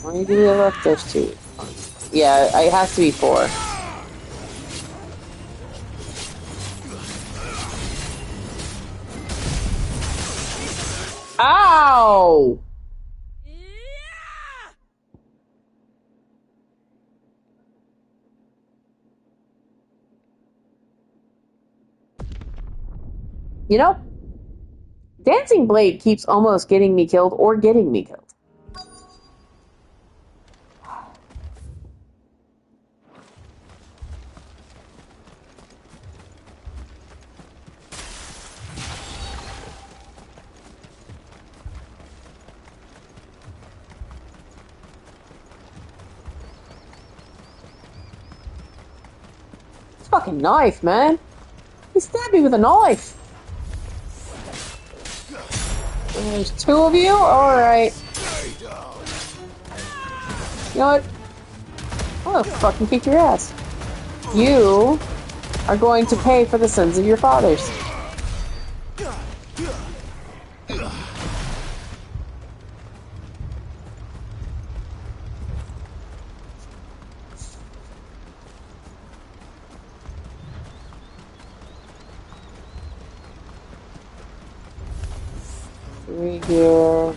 How many do we have left? There's 2. Yeah, it has to be 4. Ow! You know, Dancing Blade keeps almost getting me killed or getting me killed. Fucking knife, man. He stabbed me with a knife. There's 2 of you? Alright. You know what? I'm gonna fucking kick your ass. You are going to pay for the sins of your fathers. 3 here.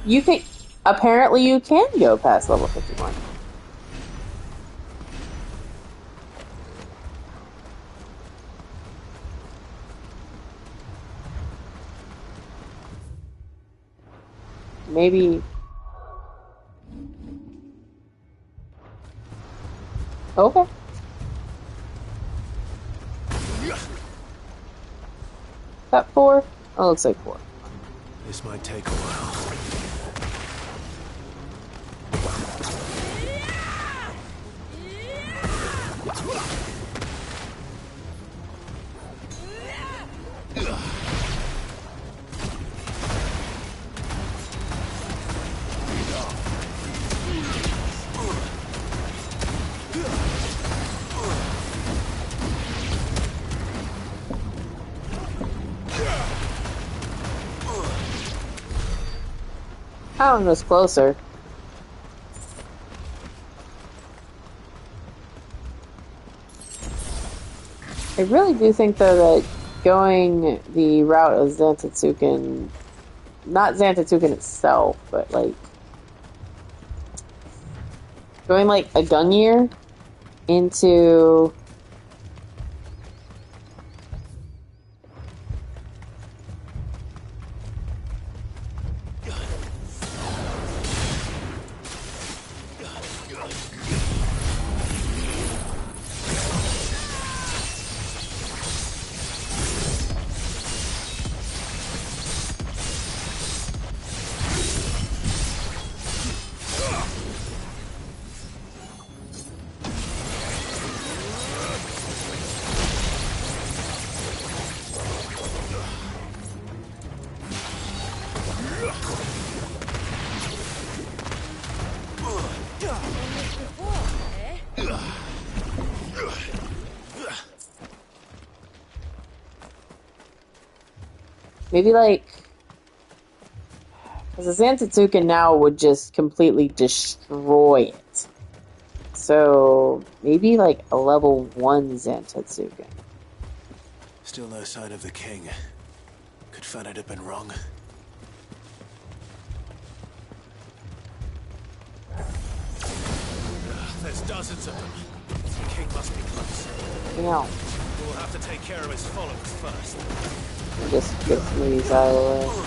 You can, apparently you can go past level 51. Maybe. Okay. That 4? Oh, looks like 4. This might take a while. That one was closer. I really do think, though, that going the route of Zantetsuken, not Zantetsuken itself, but, like, going, like, a Gungnir into... Maybe, like... Because the Zantetsuken now would just completely destroy it. So, maybe, like, a level 1 Zantetsuken. Still no sign of the king. Could Fanit have been wrong? There's dozens of them. The king must be close. Yeah. We'll have to take care of his followers first. Just get some of these out of the way.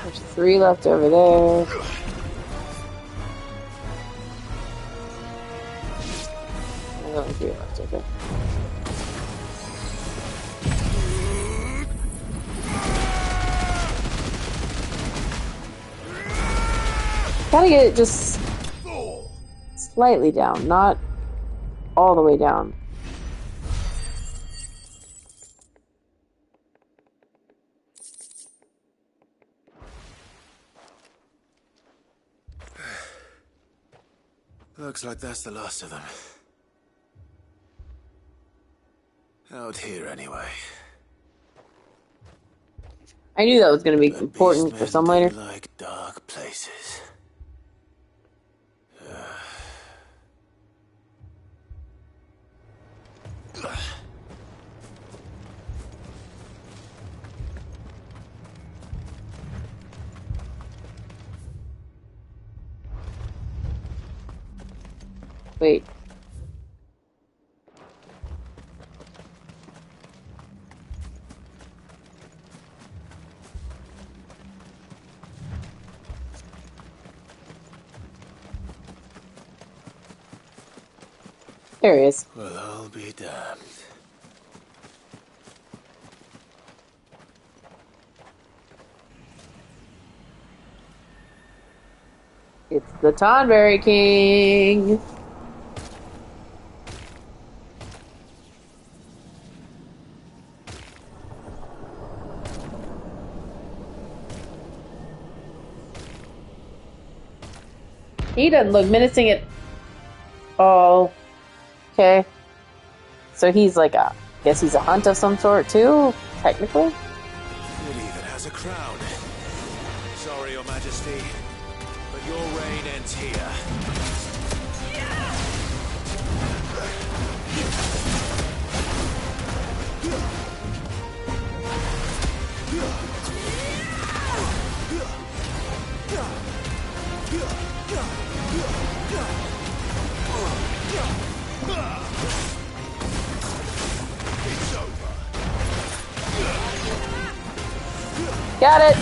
There's 3 left over there. There's only 3 left, okay. Gotta get it just slightly down, not all the way down. Looks like that's the last of them. Out here, anyway. I knew that was going to be important for some later. Like dark places. Wait. There he is. Well, I'll be damned. It's the Tonberry King. He doesn't look menacing at all. Okay. So he's like a, guess he's a hunt of some sort too, technically? It even has a crown. Sorry, Your Majesty, but your reign ends here. Got it.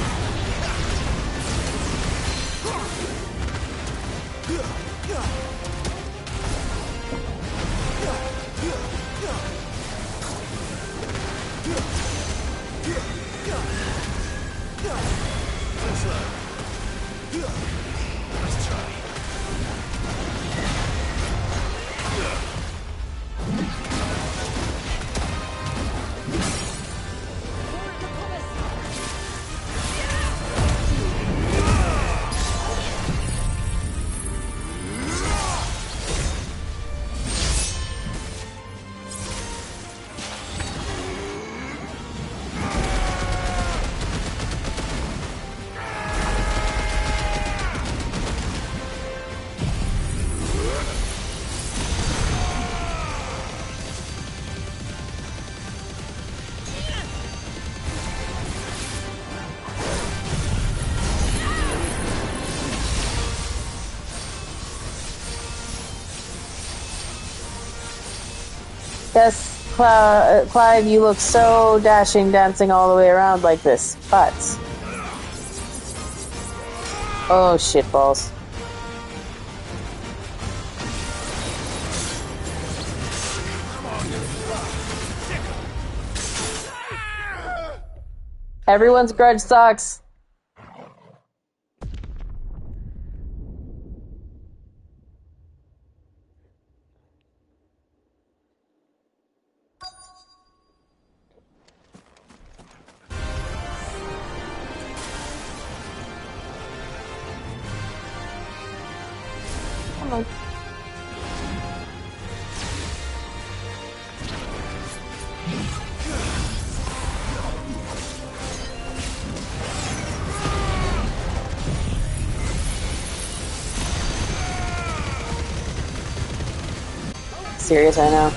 Yes, Clive, you look so dashing dancing all the way around like this, but... Oh, shitballs. Everyone's grudge sucks. Come on. Serious right now.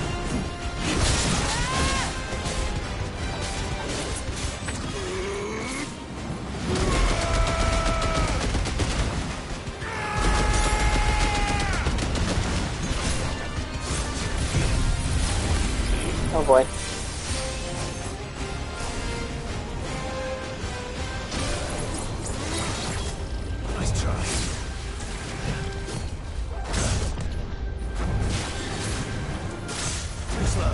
Oh boy. Nice try. Too slow.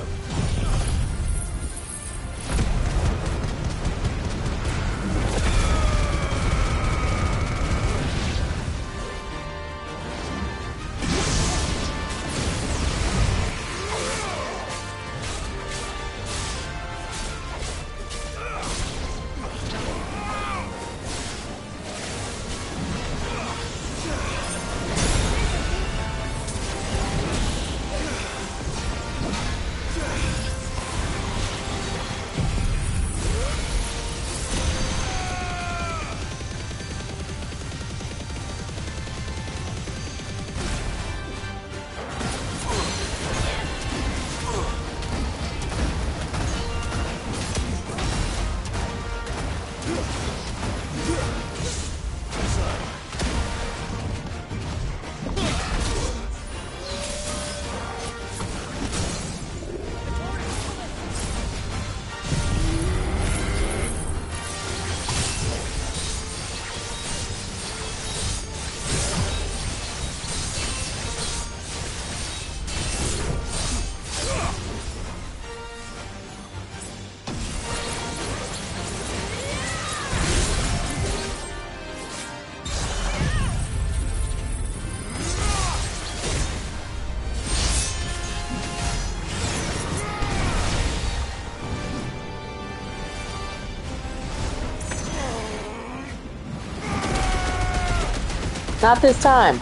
Not this time.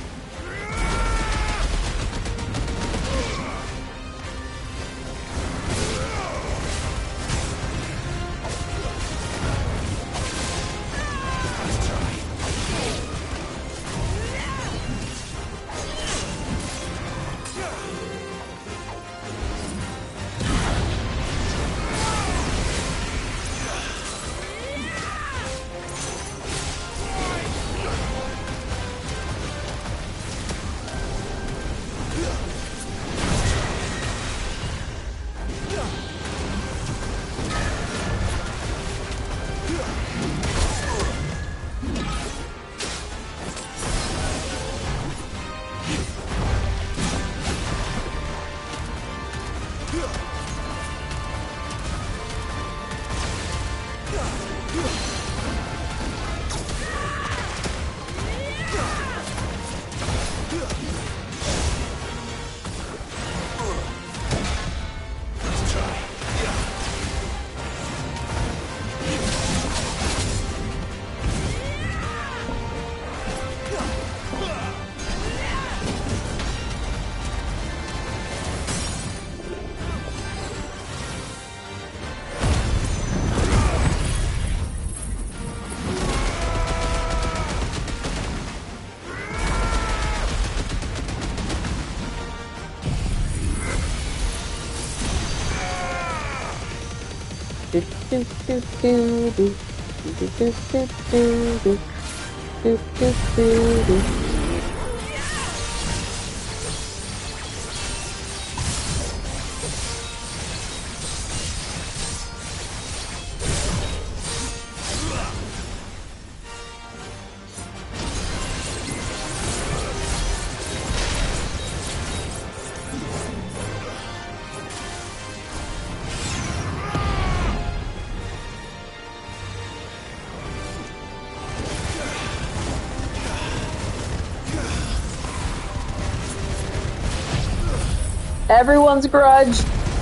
Everyone's grudge.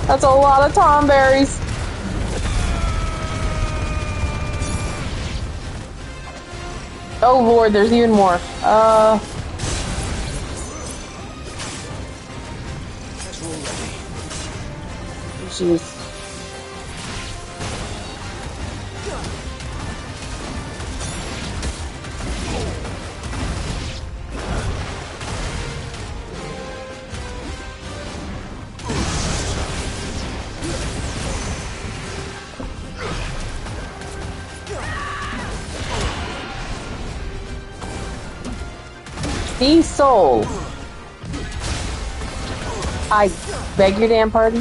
That's a lot of tomberries. Oh lord, there's even more. Jeez. These souls. I beg your damn pardon?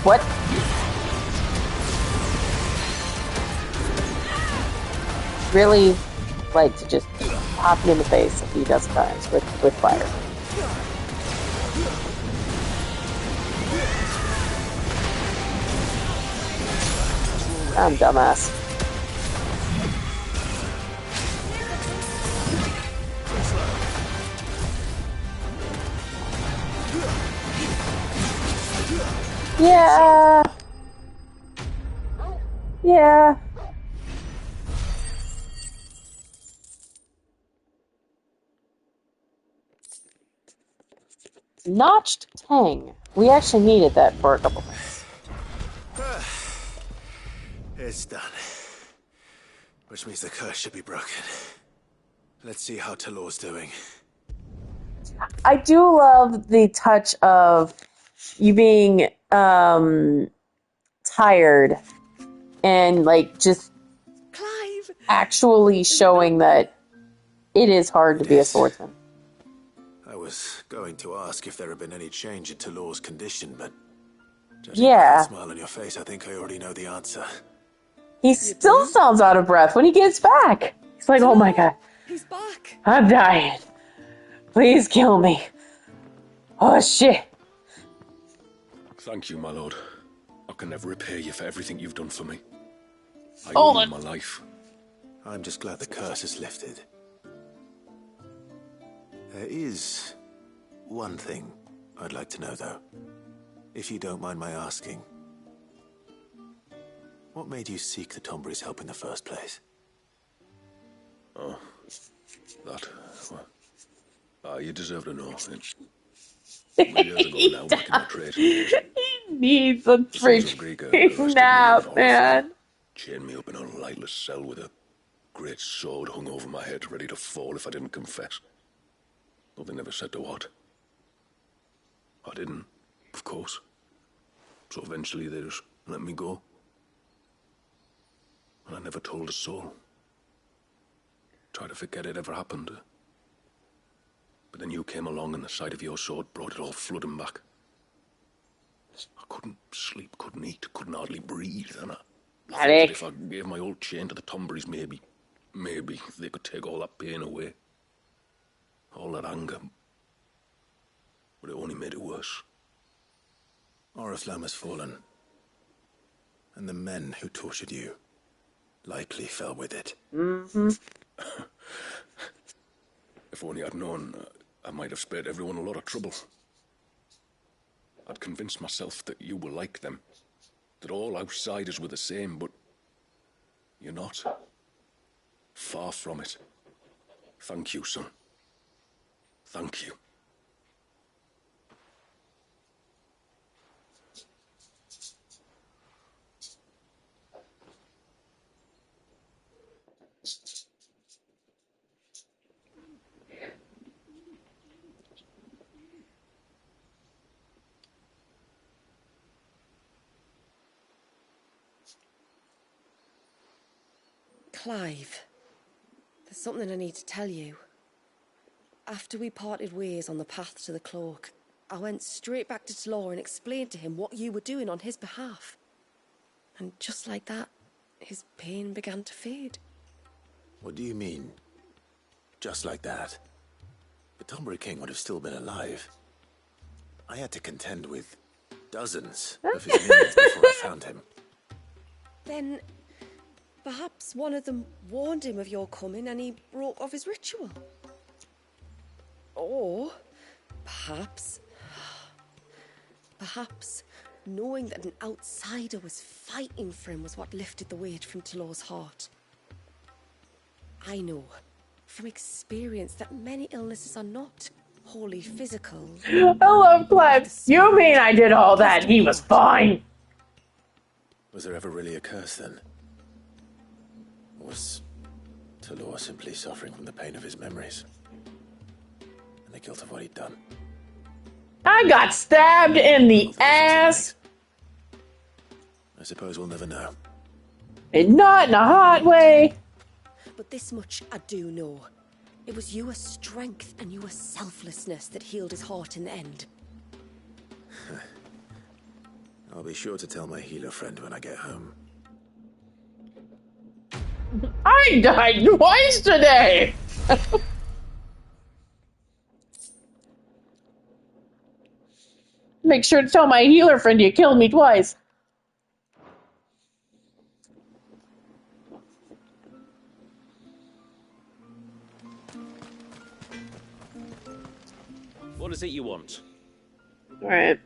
What? Really like to just pop him in the face a few dozen times with fire. I'm dumbass. Yeah. Yeah. Notched Tang. We actually needed that for a couple things. It's done. Which means the curse should be broken. Let's see how Talor's doing. I do love the touch of you being tired and like just Clive actually showing that it is hard to be a swordsman. I was going to ask if there had been any change in Talor's condition, but yeah, the smile on your face, I think I already know the answer. He still sounds out of breath when he gets back. He's like, "Oh my god, he's back. I'm dying. Please kill me." Oh shit. Thank you, my lord. I can never repay you for everything you've done for me. I owe you my life. I'm just glad the curse is lifted. There is one thing I'd like to know, though. If you don't mind my asking. What made you seek the Tombury's help in the first place? That. Well, you deserve to know. Years ago now, back in the trade. He needs a The sons of Greek freaking arrested nap, me in man. chained me up in a lightless cell with a great sword hung over my head, ready to fall if I didn't confess. Though they never said to what. I didn't, of course. So eventually they just let me go. And I never told a soul. Tried to forget it ever happened. But then you came along and the sight of your sword brought it all flooding back. I couldn't sleep, couldn't eat, couldn't hardly breathe, and I thought that if I gave my old chain to the Tomburys, maybe they could take all that pain away. All that anger. But it only made it worse. Oriflamme has fallen. And the men who tortured you likely fell with it. Mm-hmm. If only I'd known, I might have spared everyone a lot of trouble. I'd convinced myself that you were like them. That all outsiders were the same, but you're not. Far from it. Thank you, son. Thank you. Clive, there's something I need to tell you. After we parted ways on the path to the cloak, I went straight back to Tlor and explained to him what you were doing on his behalf. And just like that, his pain began to fade. What do you mean? Just like that? The Tonbury King would have still been alive. I had to contend with dozens of his minions before I found him. Then perhaps one of them warned him of your coming and he broke off his ritual. Or perhaps knowing that an outsider was fighting for him was what lifted the weight from Tlor's heart. I know from experience that many illnesses are not wholly physical. I love Clive. You mean I did all that and he was fine? Was there ever really a curse then? Or was Tlor simply suffering from the pain of his memories? And the guilt of what he'd done? I got stabbed in the ass. I suppose we'll never know. And not in a hot way. But this much I do know. It was your strength and your selflessness that healed his heart in the end. I'll be sure to tell my healer friend when I get home. I died twice today. Make sure to tell my healer friend you killed me twice. What is it you want? All right.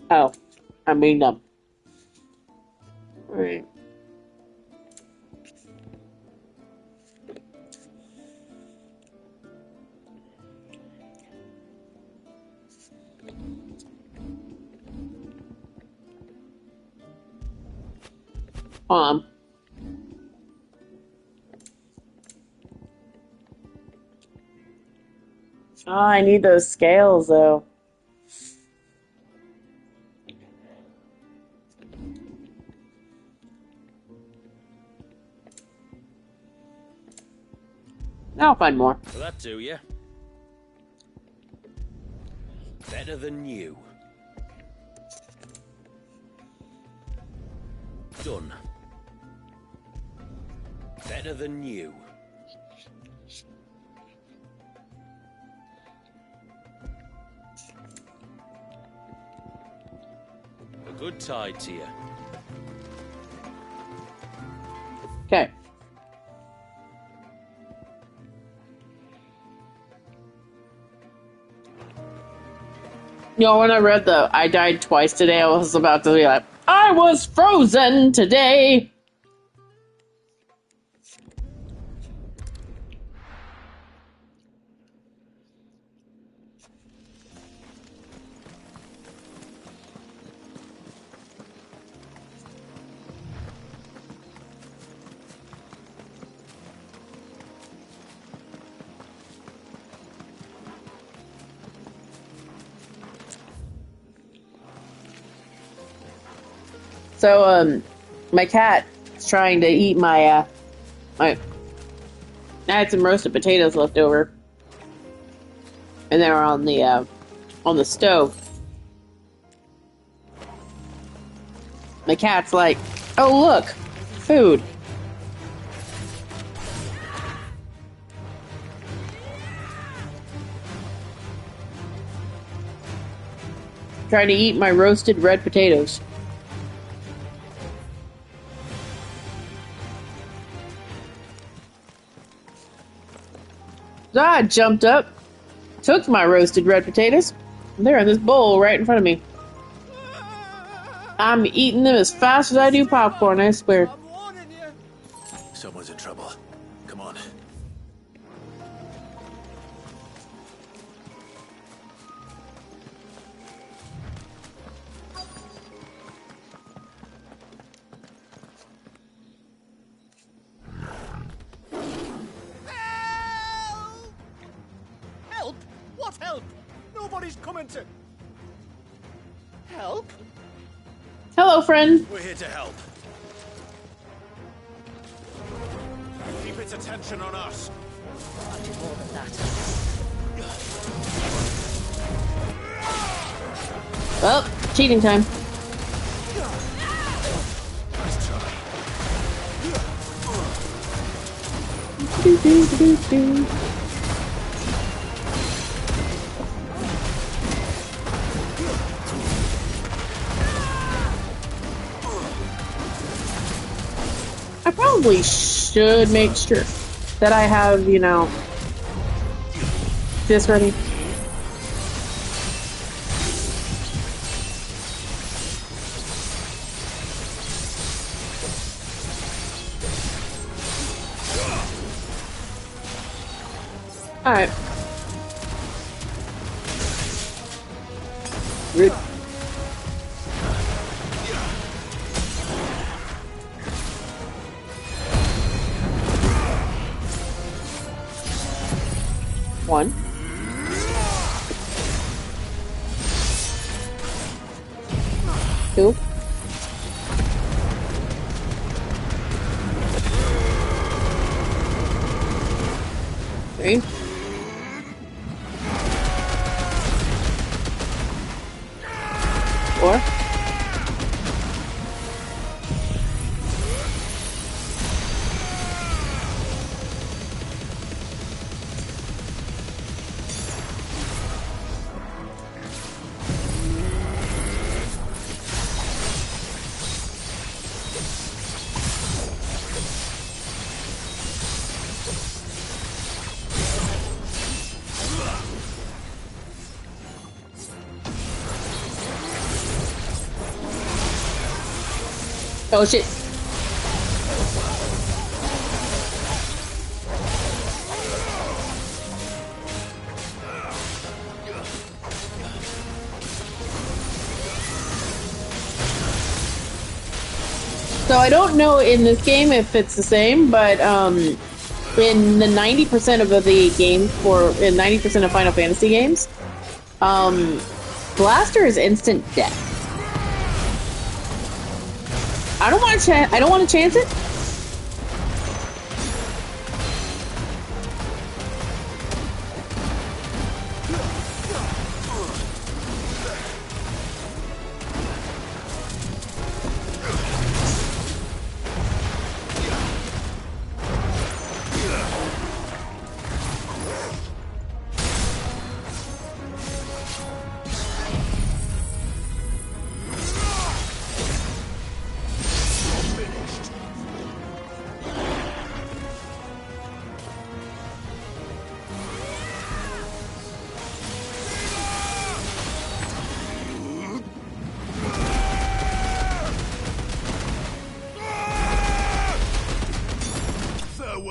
Oh, I mean them. All right. Oh, I need those scales, though. I'll find more. Will that do you? Better than you. Done. Better than you. A good tide to you. Okay. You know, when I read the I died twice today, I was about to be like, I was frozen today! So, my cat is trying to eat my, I had some roasted potatoes left over. And they were on the stove. My cat's like, oh look, food. Trying to eat my roasted red potatoes. So I jumped up, took my roasted red potatoes. They're in this bowl right in front of me. I'm eating them as fast as I do popcorn, I swear. Someone's in trouble. Come on. Help? What help? Nobody's coming to... Help? Hello, friend. We're here to help. Keep its attention on us. I'll do more than that. Well, cheating time. I probably should make sure that I have, you know, this ready. Alright. Rude. One. Two. Three. Four. Oh shit. So I don't know in this game if it's the same, but in the 90% of the games in 90% of Final Fantasy games, Blaster is instant death. I don't want to chance it.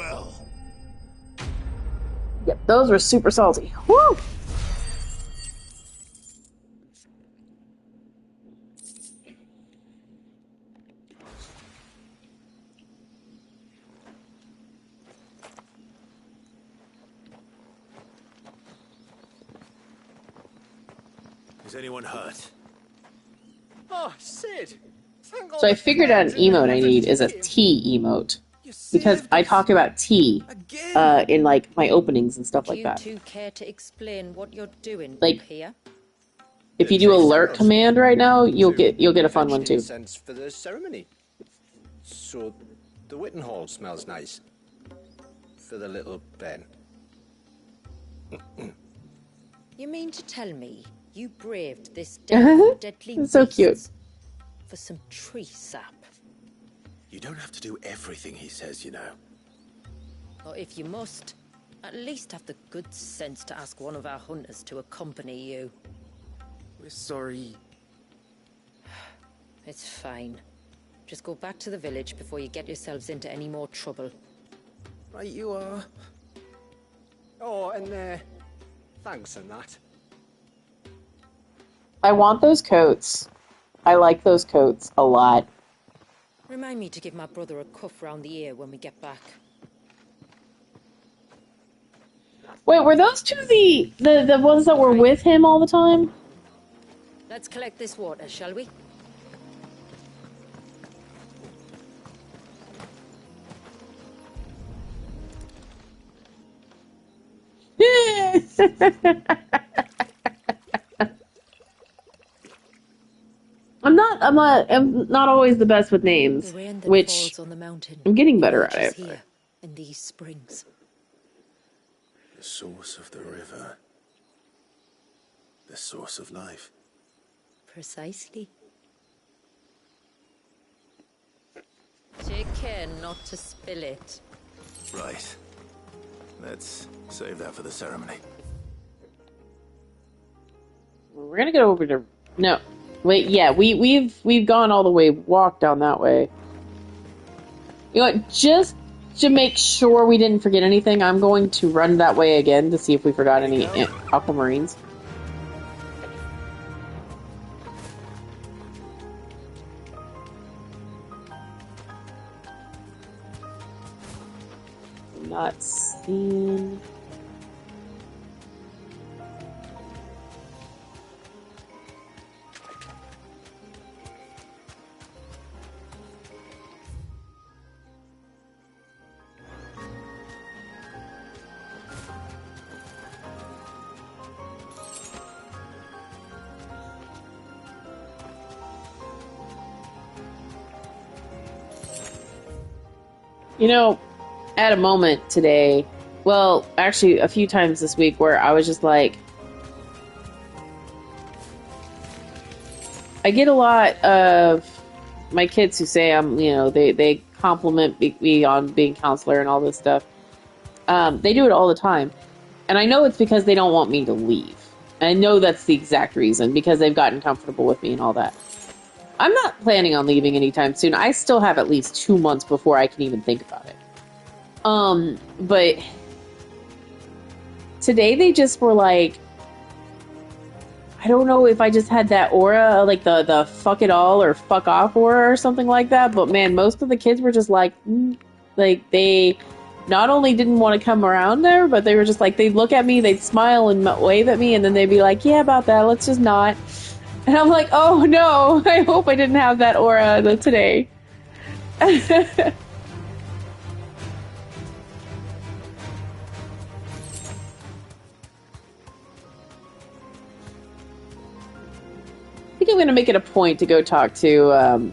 well. Yep, those were super salty. Woo! Is anyone hurt? Oh, Sid! Thank all So I the figured out an fans and emote I need is a everything. tea emote. Because I talk about tea in like my openings and stuff Do like you that. two care to explain what you're doing Like- up here? If you do alert command right now, you'll get a fun one Fetched too. incense for the ceremony. So the Witten Hall smells nice. For the little Ben. You mean to tell me you braved this deadly It's so cute. beasts for some tree sap? You don't have to do everything he says, you know. Or if you must, at least have the good sense to ask one of our hunters to accompany you. We're sorry. It's fine. Just go back to the village before you get yourselves into any more trouble. Right you are. Oh, and thanks and that. I want those coats. I like those coats a lot. Remind me to give my brother a cuff round the ear when we get back. Wait, were those two the ones that were with him all the time? Let's collect this water, shall we? I'm not always the best with names, The rain that which falls on the mountain I'm getting better at emerges it. here in these springs. The source of the river. The source of life. Precisely. Take care not to spill it. Right. Let's save that for the ceremony. We're gonna go over to no. Wait, yeah, we've gone all the way, walked down that way. You know what, just to make sure we didn't forget anything, I'm going to run that way again to see if we forgot any aquamarines. Not seen. You know, at a moment today, well, actually a few times this week where I was just like, I get a lot of my kids who say I'm, you know, they compliment me on being counselor and all this stuff. They do it all the time. And I know it's because they don't want me to leave. And I know that's the exact reason, because they've gotten comfortable with me and all that. I'm not planning on leaving anytime soon. I still have at least 2 months before I can even think about it. But today they just were like, I don't know if I just had that aura, like the fuck it all or fuck off aura or something like that, but man, most of the kids were just like they not only didn't want to come around there, but they were just like, they'd look at me, they'd smile and wave at me, and then they'd be like, yeah, about that, let's just not. And I'm like, oh no, I hope I didn't have that aura today. I think I'm going to make it a point to go talk to,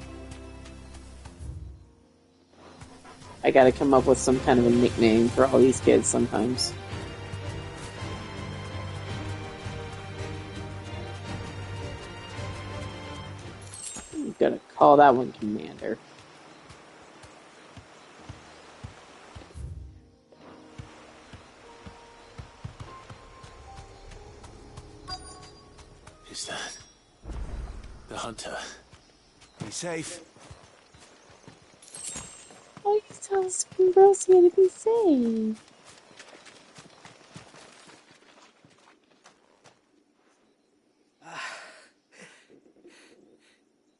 I got to come up with some kind of a nickname for all these kids sometimes. I'm going to call that one Commander. Who's that? The hunter. Be safe. Oh, he's tells Ambrosia to be safe.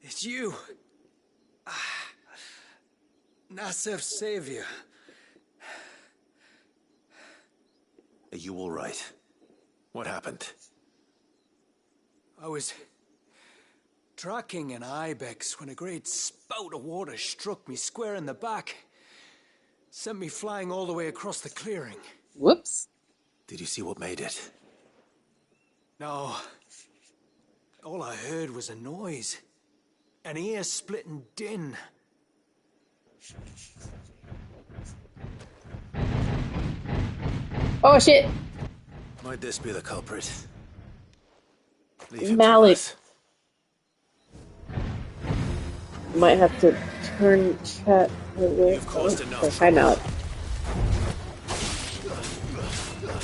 It's you. Nasser's savior. Are you all right? What happened? I was tracking an ibex when a great spout of water struck me square in the back. Sent me flying all the way across the clearing. Whoops. Did you see what made it? No. All I heard was a noise. An ear-splitting din. Oh shit! Might this be the culprit? Leave him Malik. to us. Might have to turn chat away. Hi, Malik.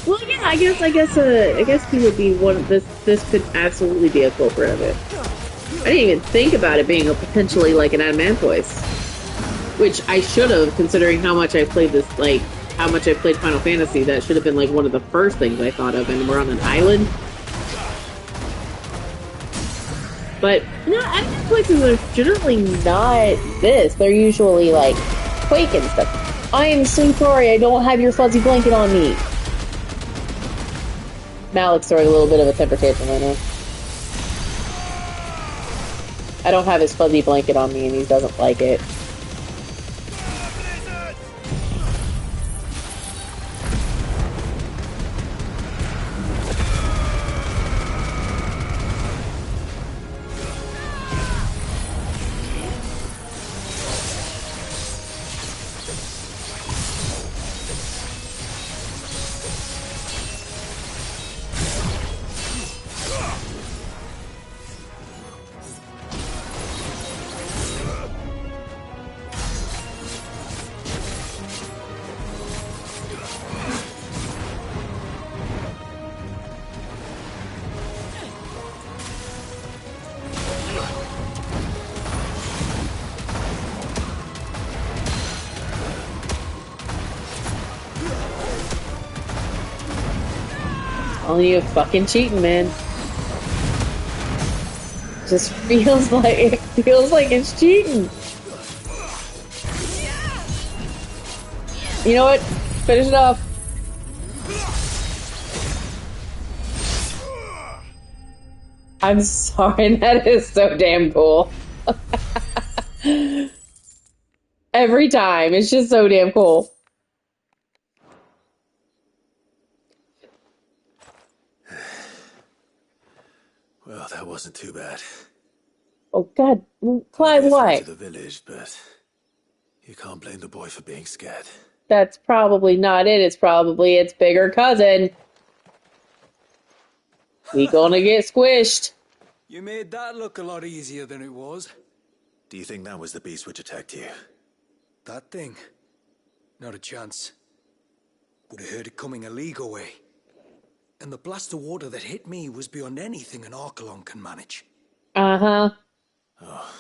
Well, yeah, I guess he would be one of this. This could absolutely be a culprit of it. I didn't even think about it being a potentially like an Adamantoise, which I should have, considering how much I played this, like how much I played Final Fantasy. That should have been like one of the first things I thought of, and we're on an island. But no, Adamantoises are generally not this. They're usually like Quake and stuff. I am so sorry, I don't have your fuzzy blanket on me. Malik's throwing a little bit of a temper tantrum right now. I don't have his fuzzy blanket on me and he doesn't like it. Only you fucking cheating, man. Just feels like it's cheating. You know what? Finish it off. I'm sorry, that is so damn cool. Every time, it's just so damn cool. Well, that wasn't too bad. Oh God, Clyde, why? To the village, but you can't blame the boy for being scared. That's probably not it. It's probably its bigger cousin. We gonna get squished. You made that look a lot easier than it was. Do you think that was the beast which attacked you? That thing? Not a chance. Would have heard it coming a league away. And the blast of water that hit me was beyond anything an Archelon can manage. Uh-huh. Oh.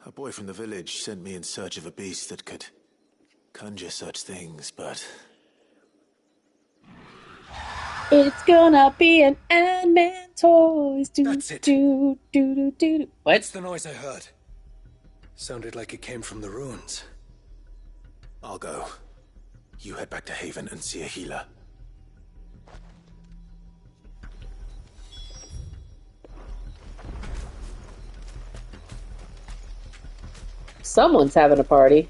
A boy from the village sent me in search of a beast that could conjure such things, but... It's gonna be an Ant-Man toys. That's it. What? What's the noise I heard? Sounded like it came from the ruins. I'll go. You head back to Haven and see a healer. Someone's having a party.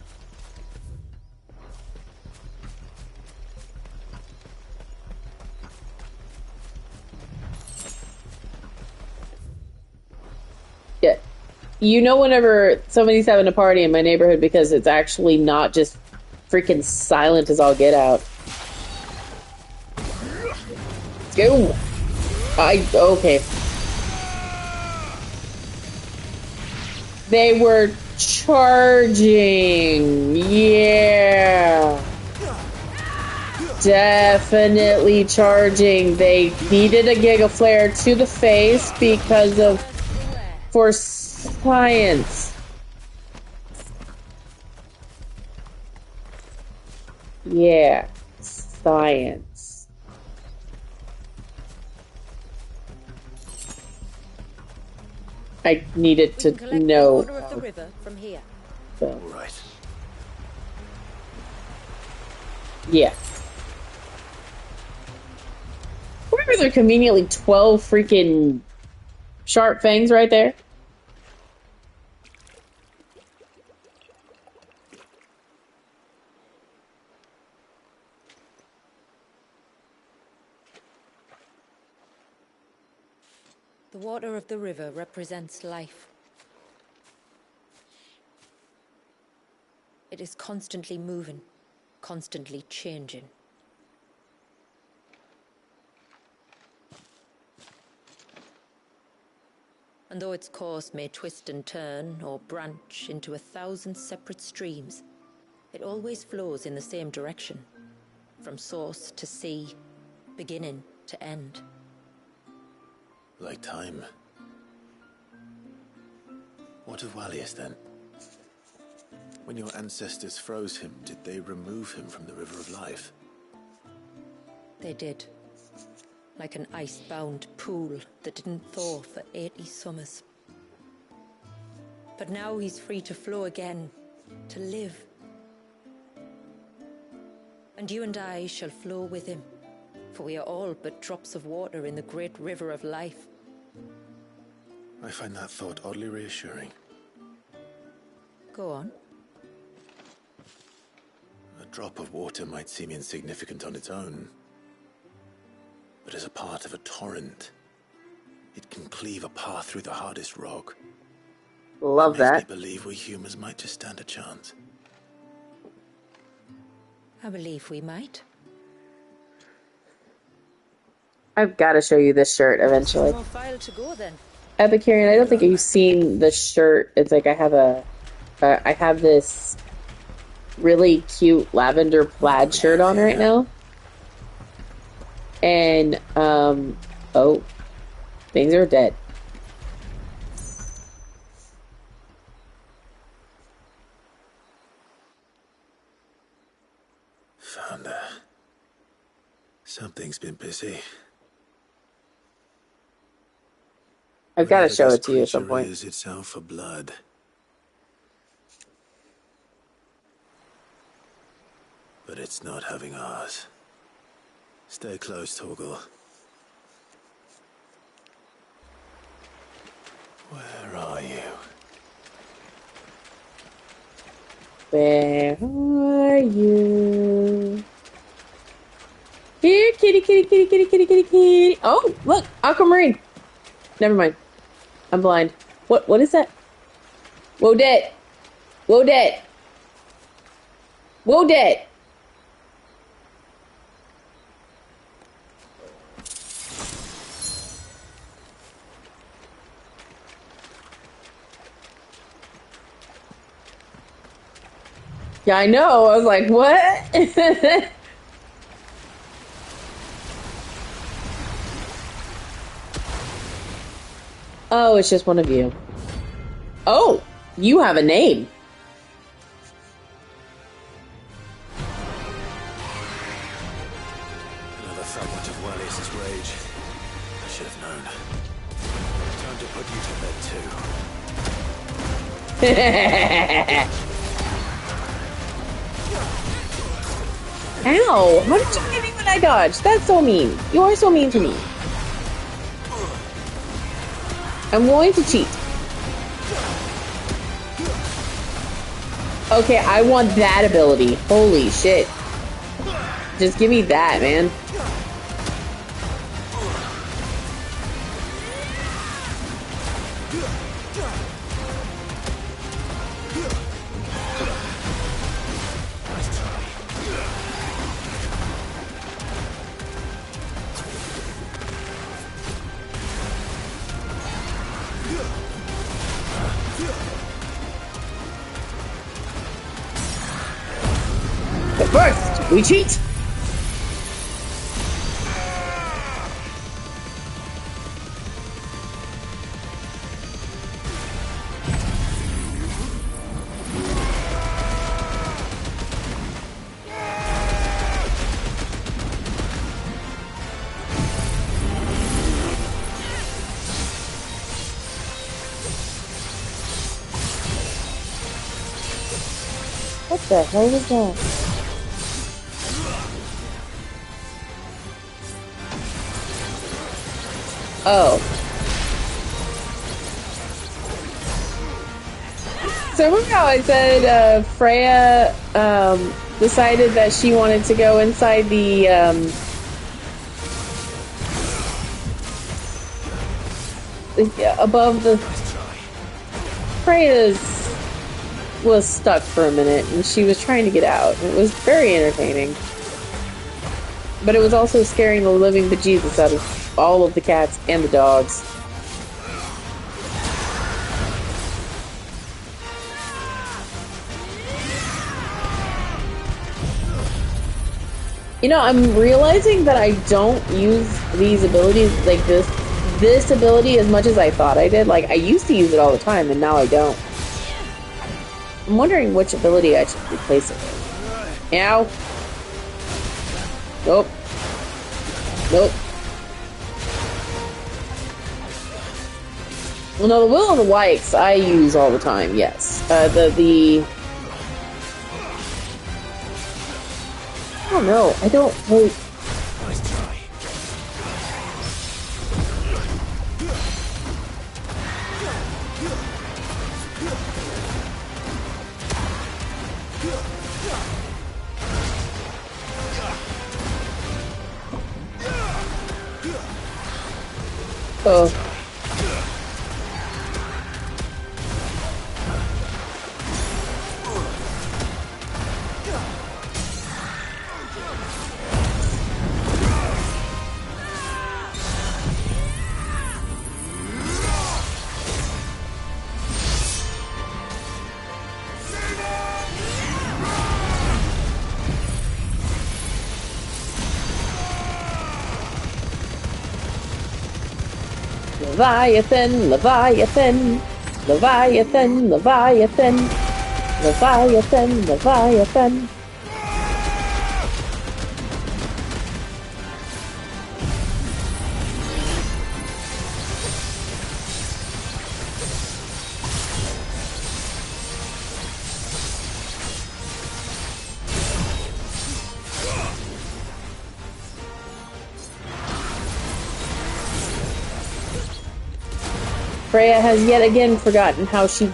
Yeah. You know, whenever somebody's having a party in my neighborhood, because it's actually not just freaking silent as all get out. Let's go. Okay. They were charging. Yeah. Definitely charging. They needed a Giga Flare to the face because of... for science. Yeah. Science. I needed We to can collect know. the water of the river from here. So, All right. yeah. Where there conveniently 12 freaking sharp fangs right there? The water of the river represents life. It is constantly moving, constantly changing. And though its course may twist and turn or branch into 1,000 separate streams, it always flows in the same direction, from source to sea, beginning to end. Like time. What of Wallius then? When your ancestors froze him, did they remove him from the River of Life? They did. Like an ice-bound pool that didn't thaw for 80 summers. But now he's free to flow again, to live. And you and I shall flow with him, for we are all but drops of water in the great river of life. I find that thought oddly reassuring. Go on. A drop of water might seem insignificant on its own, but as a part of a torrent, it can cleave a path through the hardest rock. Love that. Makes me believe we humans might just stand a chance. I believe we might. I've got to show you this shirt eventually. More file to go then. Epicurean, I don't think you've seen the shirt. It's like I have this really cute lavender plaid shirt on right now. And, oh, things are dead. Found her. Something's been busy. I've got to Whatever show this it to you at some creature point. is, it's out for blood. But it's not having ours. Stay close, Torgal. Where are you? Where are you? Here, kitty, kitty, kitty, kitty, kitty, kitty, kitty. Oh, look, aquamarine. Never mind. I'm blind. What is that? Wodet. Wodet. Wodet. Yeah, I know. I was like, what? Oh, it's just one of you. Oh, you have a name. Another fragment of Wallius's rage. I should have known. Time to put you to bed too. Ow! How did you hit me when I dodged? That's so mean. You are so mean to me. I'm going to cheat. Okay, I want that ability. Holy shit. Just give me that, man. But first, we cheat. the hell was that? Oh. So remember how I said Freya decided that she wanted to go inside the above the Freya's was stuck for a minute and she was trying to get out. It was very entertaining. But it was also scaring the living bejesus out of all of the cats and the dogs. You know, I'm realizing that I don't use these abilities, like this ability as much as I thought I did. Like, I used to use it all the time, and now I don't. I'm wondering which ability I should replace it with. Ow. Nope. Nope. Well, no, the Will of the Wikes I use all the time, yes. Oh no, I don't. Wait. Oh. Leviathan, Leviathan, Leviathan, Leviathan, Leviathan, Leviathan. Freya has yet again forgotten how she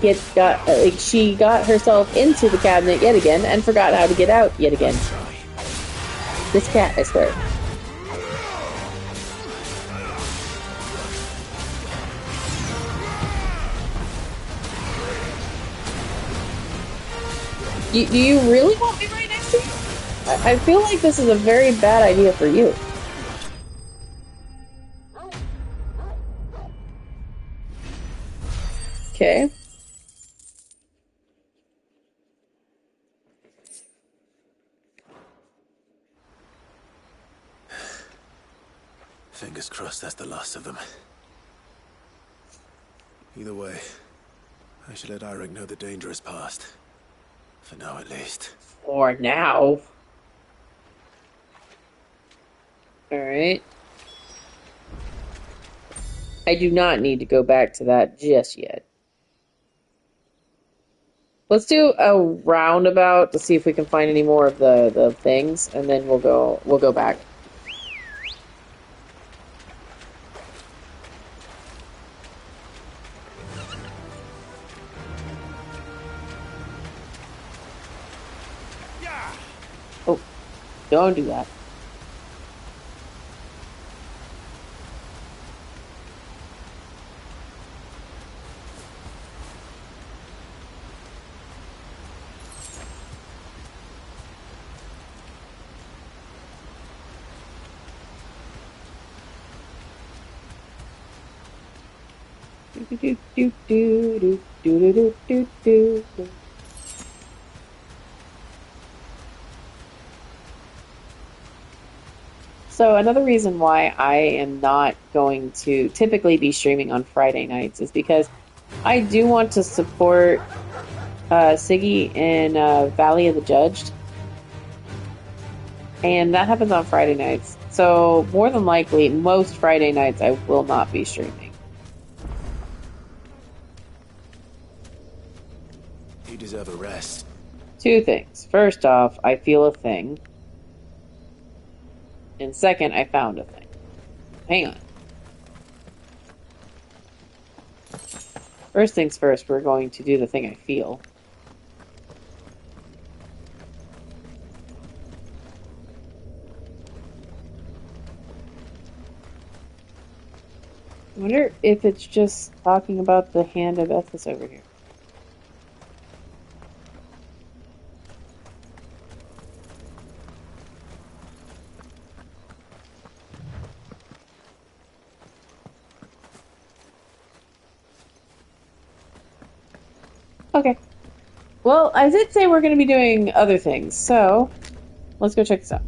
got herself into the cabinet yet again and forgot how to get out yet again. This cat, I swear. Do you really want me right next to you? I feel like this is a very bad idea for you. Okay. Fingers crossed that's the last of them. Either way, I should let Eirik know the danger is past. For now, at least. For now. Alright. I do not need to go back to that just yet. Let's do a roundabout to see if we can find any more of the things, and then we'll go back. Oh, don't do that. So another reason why I am not going to typically be streaming on Friday nights is because I do want to support Siggy in Valley of the Judged, and that happens on Friday nights. So more than likely, most Friday nights I will not be streaming. You deserve a rest. Two things. First off, I feel a thing. And second, I found a thing. Hang on. First things first, we're going to do the thing I feel. I wonder if it's just talking about the hand of Ethis over here. Okay. Well, I did say we're going to be doing other things, so let's go check this out.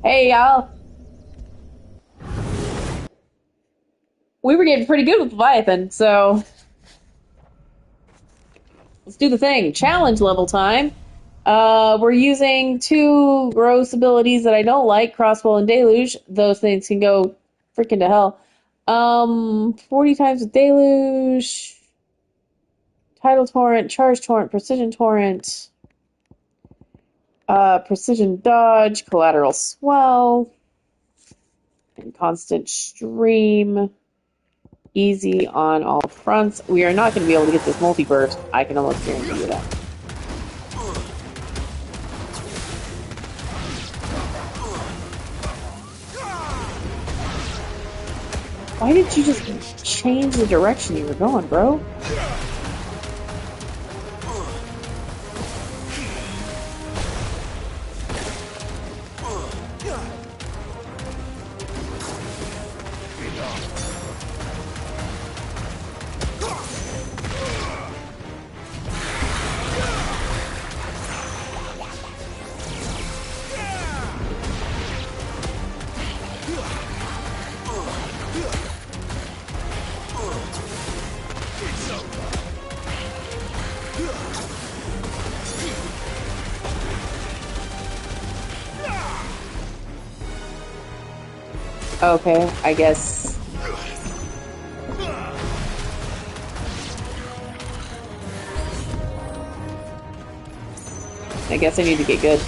Hey, y'all. We were getting pretty good with Leviathan, so let's do the thing. Challenge level time. We're using two gross abilities that I don't like, Crossbow and Deluge. Those things can go freaking to hell. 40 times with Deluge. Tidal Torrent, Charge Torrent, Precision Torrent, Precision Dodge, Collateral Swell, and Constant Stream. Easy on all fronts. We are not going to be able to get this multi-burst. I can almost guarantee you that. Why did you just change the direction you were going, bro? Okay, I guess. I guess I need to get good.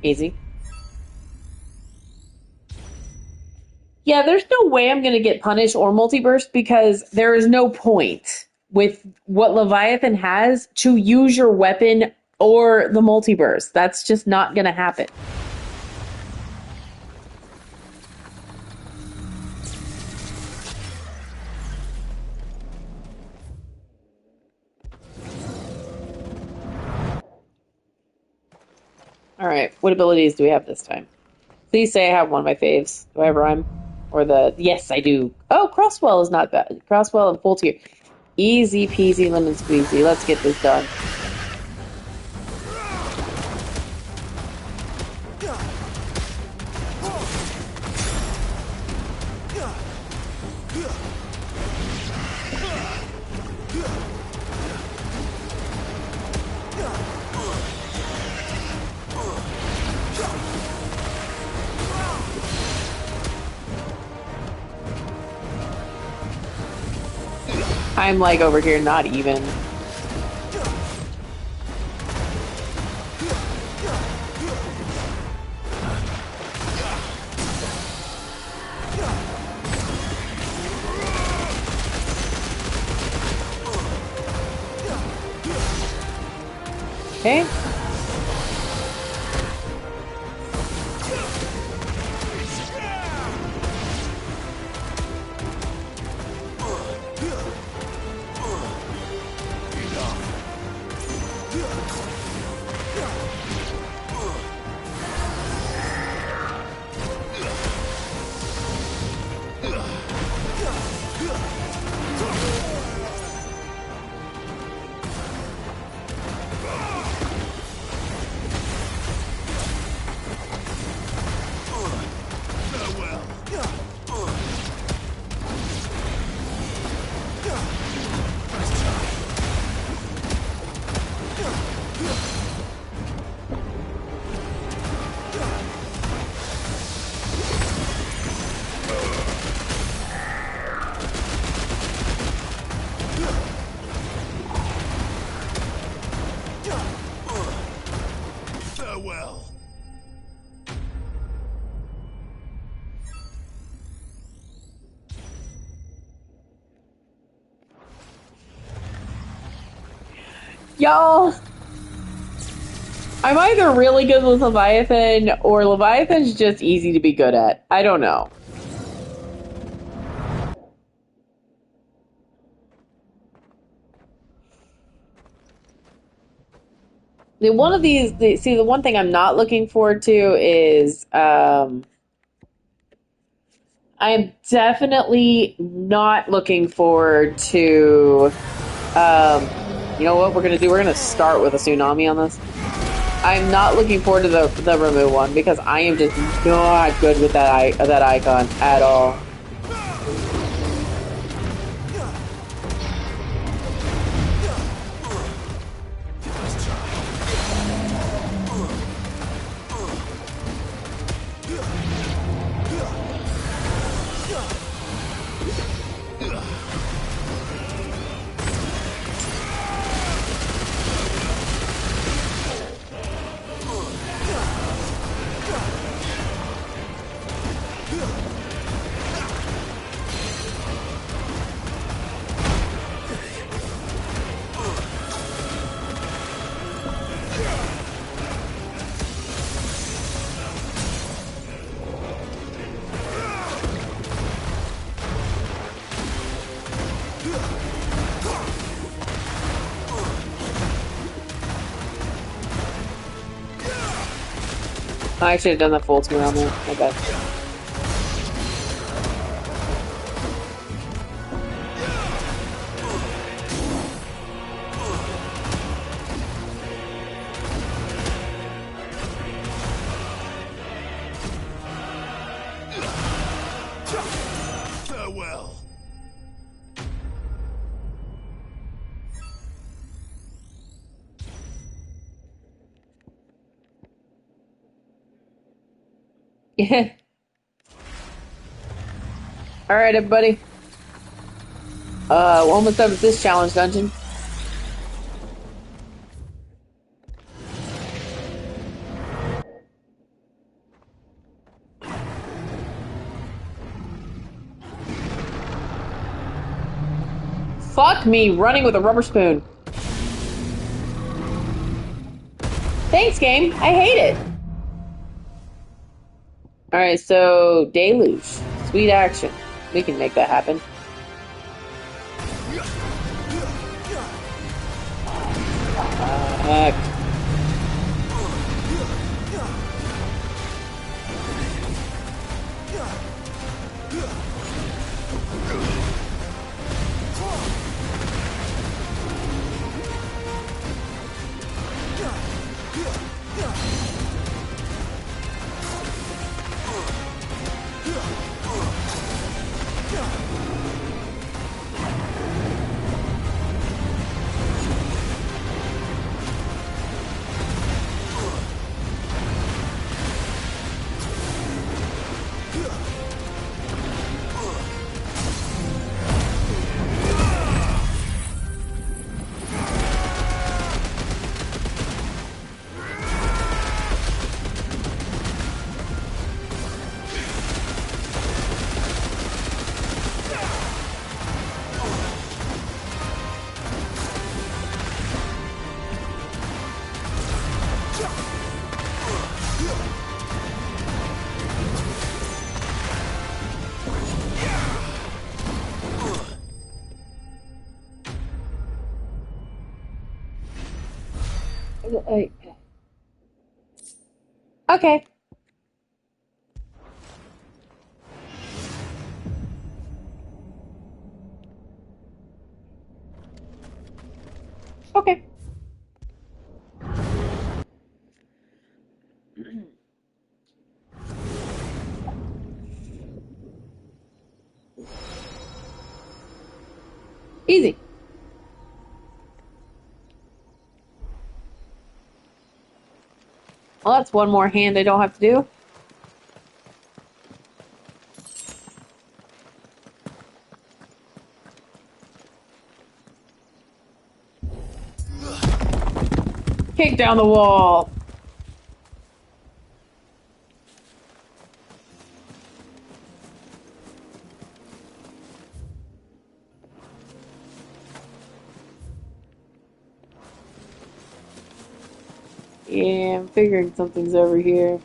Easy. Yeah, there's no way I'm going to get punished or multiburst because there is no point with what Leviathan has to use your weapon or the multiburst. That's just not going to happen. Alright, what abilities do we have this time? Please say I have one of my faves. Do I have Rhyme? Or the... Yes, I do. Oh, Crosswell is not bad. Crosswell and full tier. Easy peasy lemon squeezy. Let's get this done. I'm like over here not even. Okay. Y'all, I'm either really good with Leviathan or Leviathan's just easy to be good at. I don't know. The one thing I'm not looking forward to is I am definitely not looking forward to you know what we're gonna do? We're gonna start with a tsunami on this. I'm not looking forward to the remove one because I am just not good with that icon at all. I should have done the full screen on there. My bad. Farewell. Yeah. Alright, everybody. We're almost done with this challenge dungeon. Fuck me, running with a rubber spoon. Thanks, game. I hate it. Alright, so Deluge. Sweet action. We can make that happen. Fuck. Okay. Okay. Easy. Well, that's one more hand I don't have to do. Kick down the wall. Yeah, I'm figuring something's over here.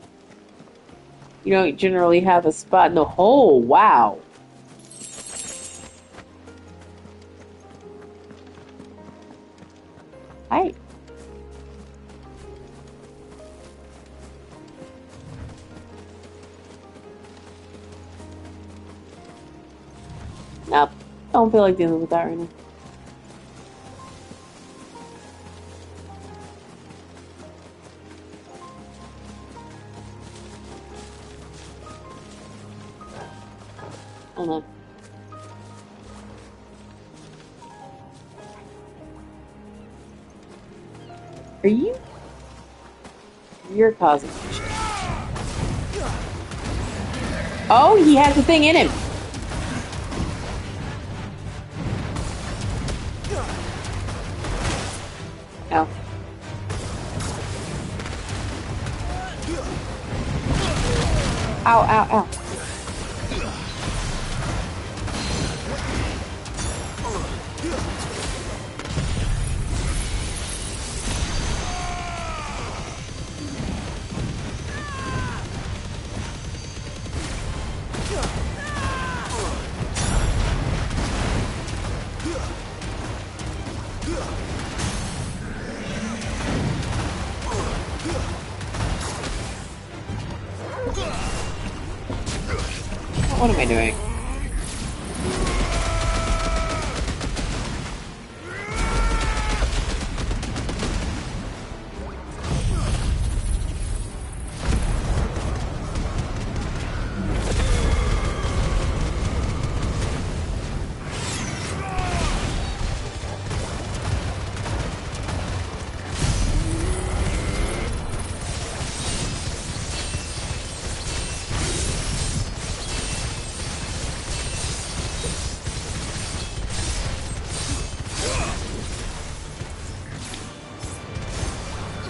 You don't generally have a spot in the hole. Wow. Hi. Nope. Don't feel like dealing with that right now. Hold on. Are you? You're causing shit. Oh, he has the thing in him. Ow. Ow, ow, ow. What am I doing?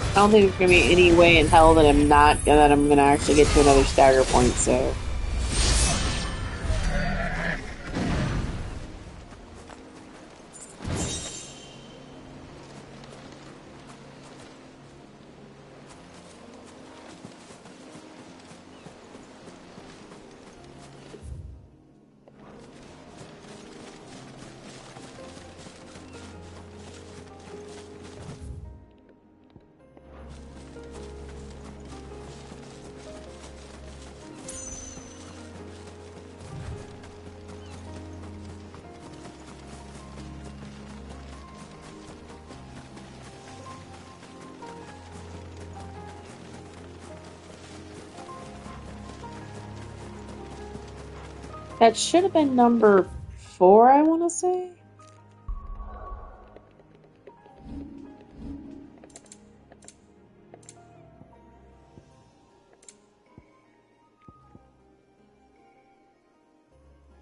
I don't think there's gonna be any way in hell that I'm gonna actually get to another stagger point, so. That should have been number 4, I want to say.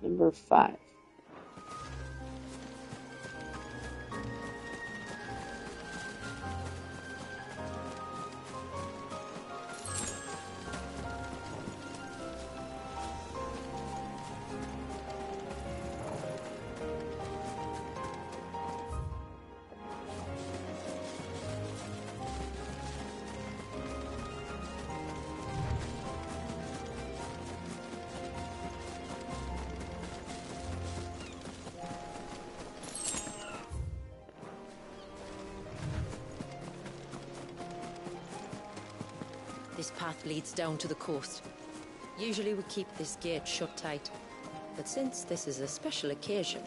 Number 5. This path leads down to the coast. Usually we keep this gate shut tight, but since this is a special occasion...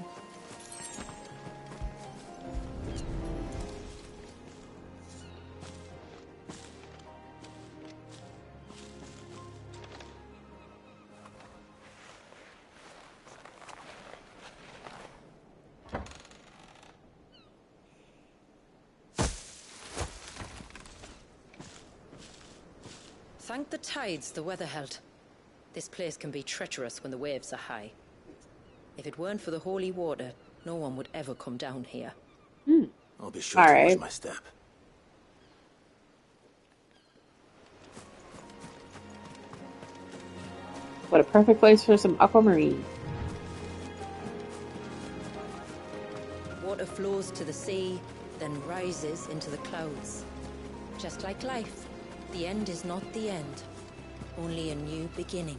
Thank the tides the weather held. This place can be treacherous when the waves are high. If it weren't for the holy water, no one would ever come down here. I'll be sure to watch my step. What a perfect place for some aquamarine. Water flows to the sea, then rises into the clouds. Just like life, the end is not the end, only a new beginning.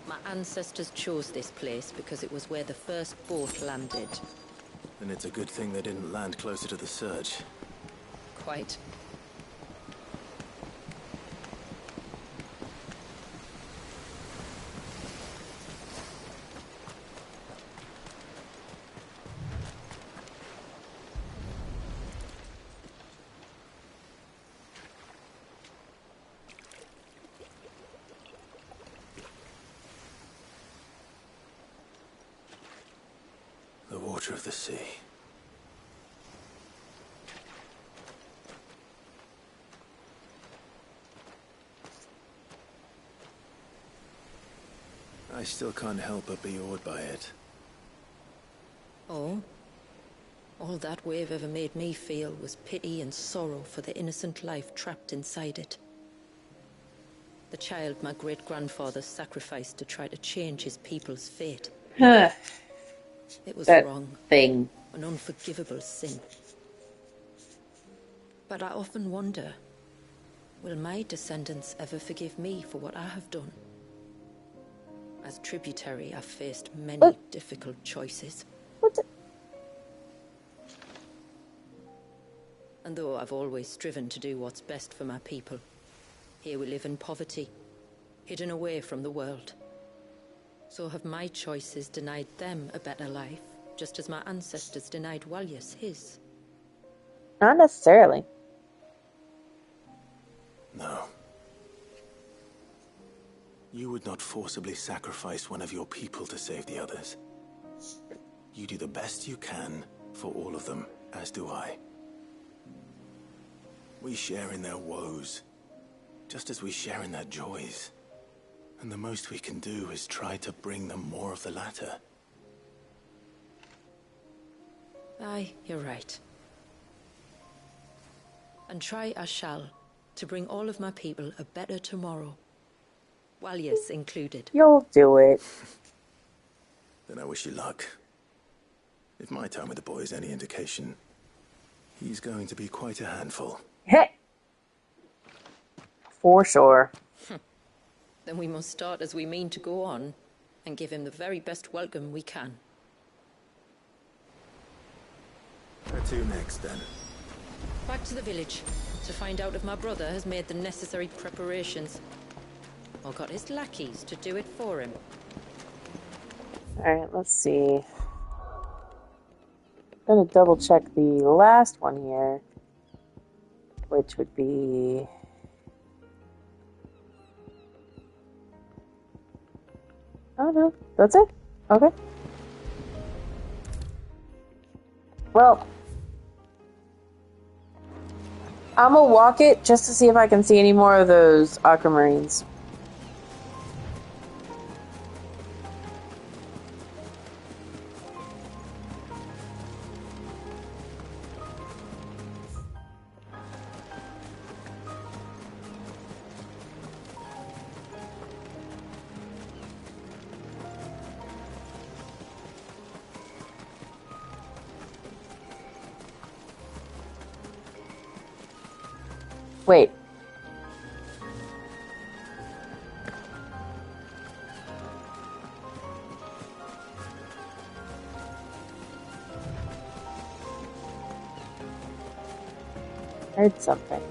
My ancestors chose this place because it was where the first boat landed. Then it's a good thing they didn't land closer to the surge. Quite. The water of the sea. I still can't help but be awed by it. Oh? All that wave ever made me feel was pity and sorrow for the innocent life trapped inside it. The child my great-grandfather sacrificed to try to change his people's fate. It was That wrong. thing. An unforgivable sin. But I often wonder, will my descendants ever forgive me for what I have done? As tributary, I've faced many difficult choices. And though I've always striven to do what's best for my people, here we live in poverty, hidden away from the world. So have my choices denied them a better life, just as my ancestors denied Walyas his? Not necessarily. No. You would not forcibly sacrifice one of your people to save the others. You do the best you can for all of them, as do I. We share in their woes, just as we share in their joys. And the most we can do is try to bring them more of the latter. Aye, you're right. And try I shall, to bring all of my people a better tomorrow. Walyas included. You'll do it. Then I wish you luck. If my time with the boy is any indication, he's going to be quite a handful. Hey! For sure. Then we must start as we mean to go on, and give him the very best welcome we can. Where to next, then? Back to the village, to find out if my brother has made the necessary preparations. Or got his lackeys to do it for him. Alright, let's see. I'm gonna double check the last one here, which would be... Oh no, that's it? Okay. Well, I'm gonna walk it just to see if I can see any more of those aquamarines. Wait. Heard something.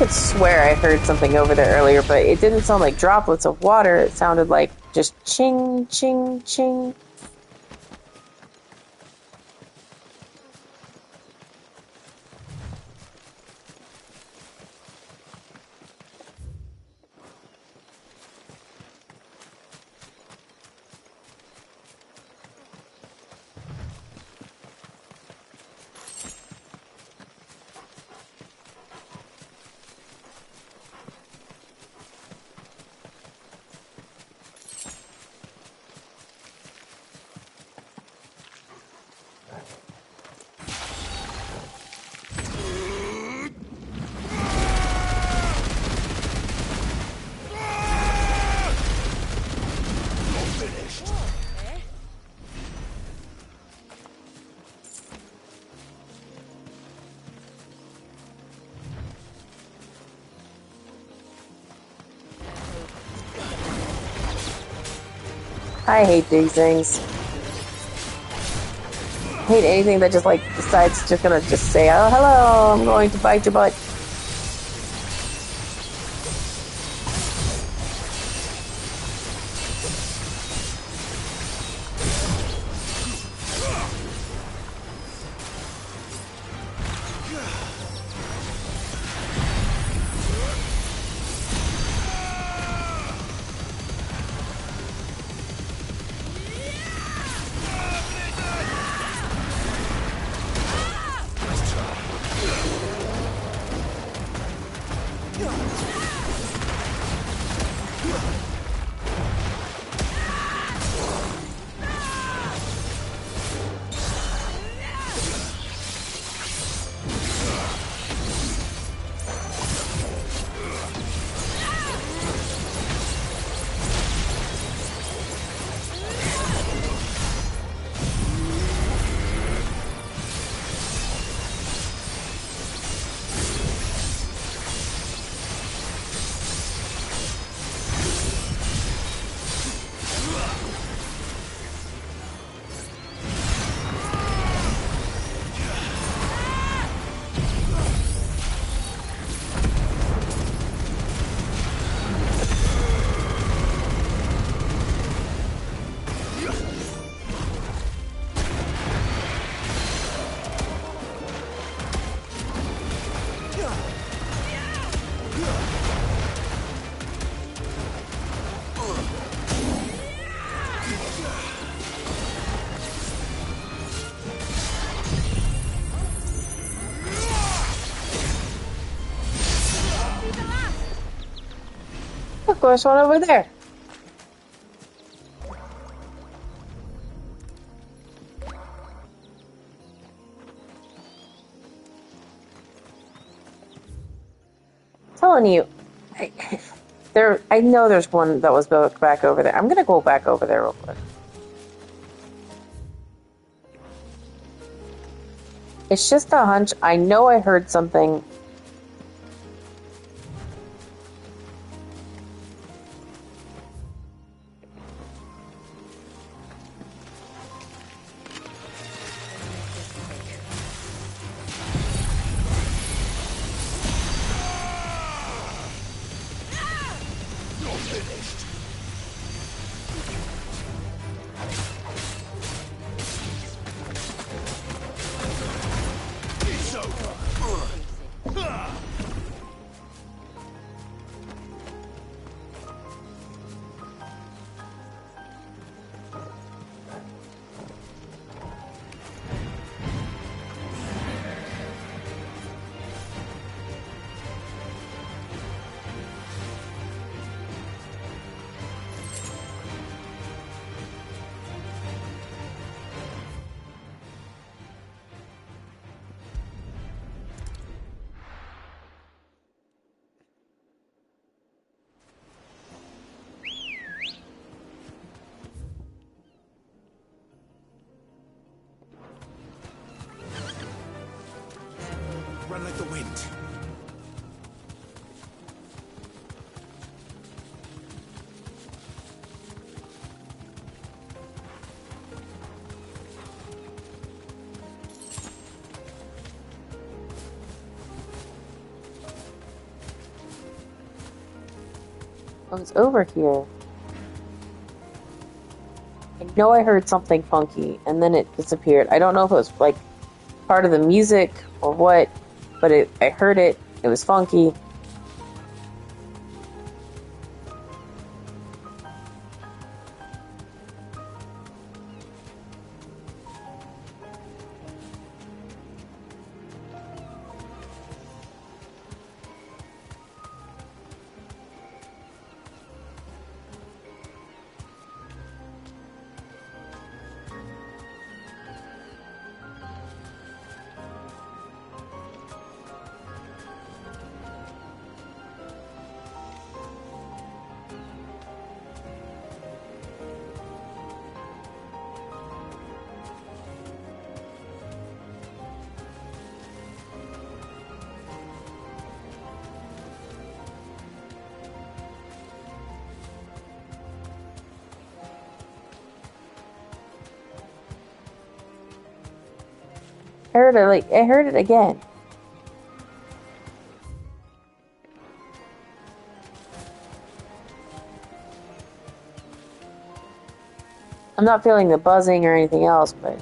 could swear I heard something over there earlier, but it didn't sound like droplets of water. It sounded like just ching, ching, ching. I hate these things. I hate anything that just like decides just gonna just say, oh hello, I'm going to bite your butt. Of course, one over there. Telling you, I know there's one that was built back over there. I'm gonna go back over there real quick. It's just a hunch. I know I heard something. Oh, it's over here. I know I heard something funky, and then it disappeared. I don't know if it was, like, part of the music or what, but I heard it. It was funky. I heard it again. I'm not feeling the buzzing or anything else, but...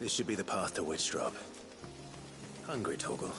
This should be the path to Witchdrop. Hungry, Torgal.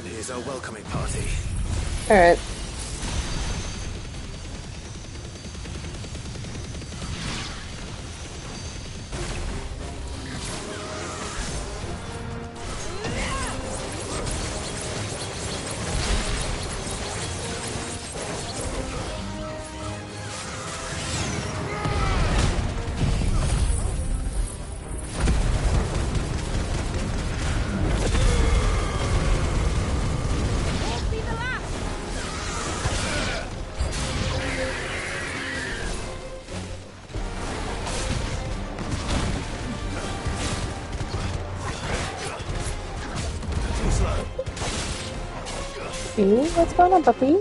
Here's our welcoming party. Alright. What's going on, puppy?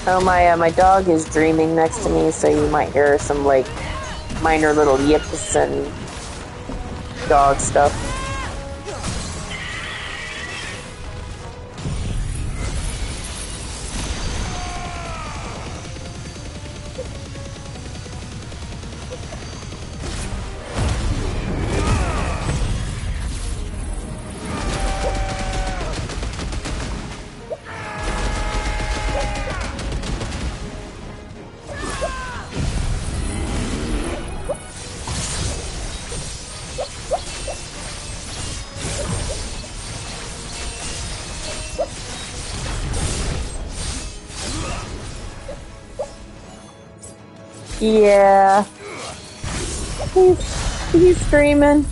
Oh, my dog is dreaming next to me, so you might hear some, like, minor little yips and dog stuff. Yeah. He's screaming.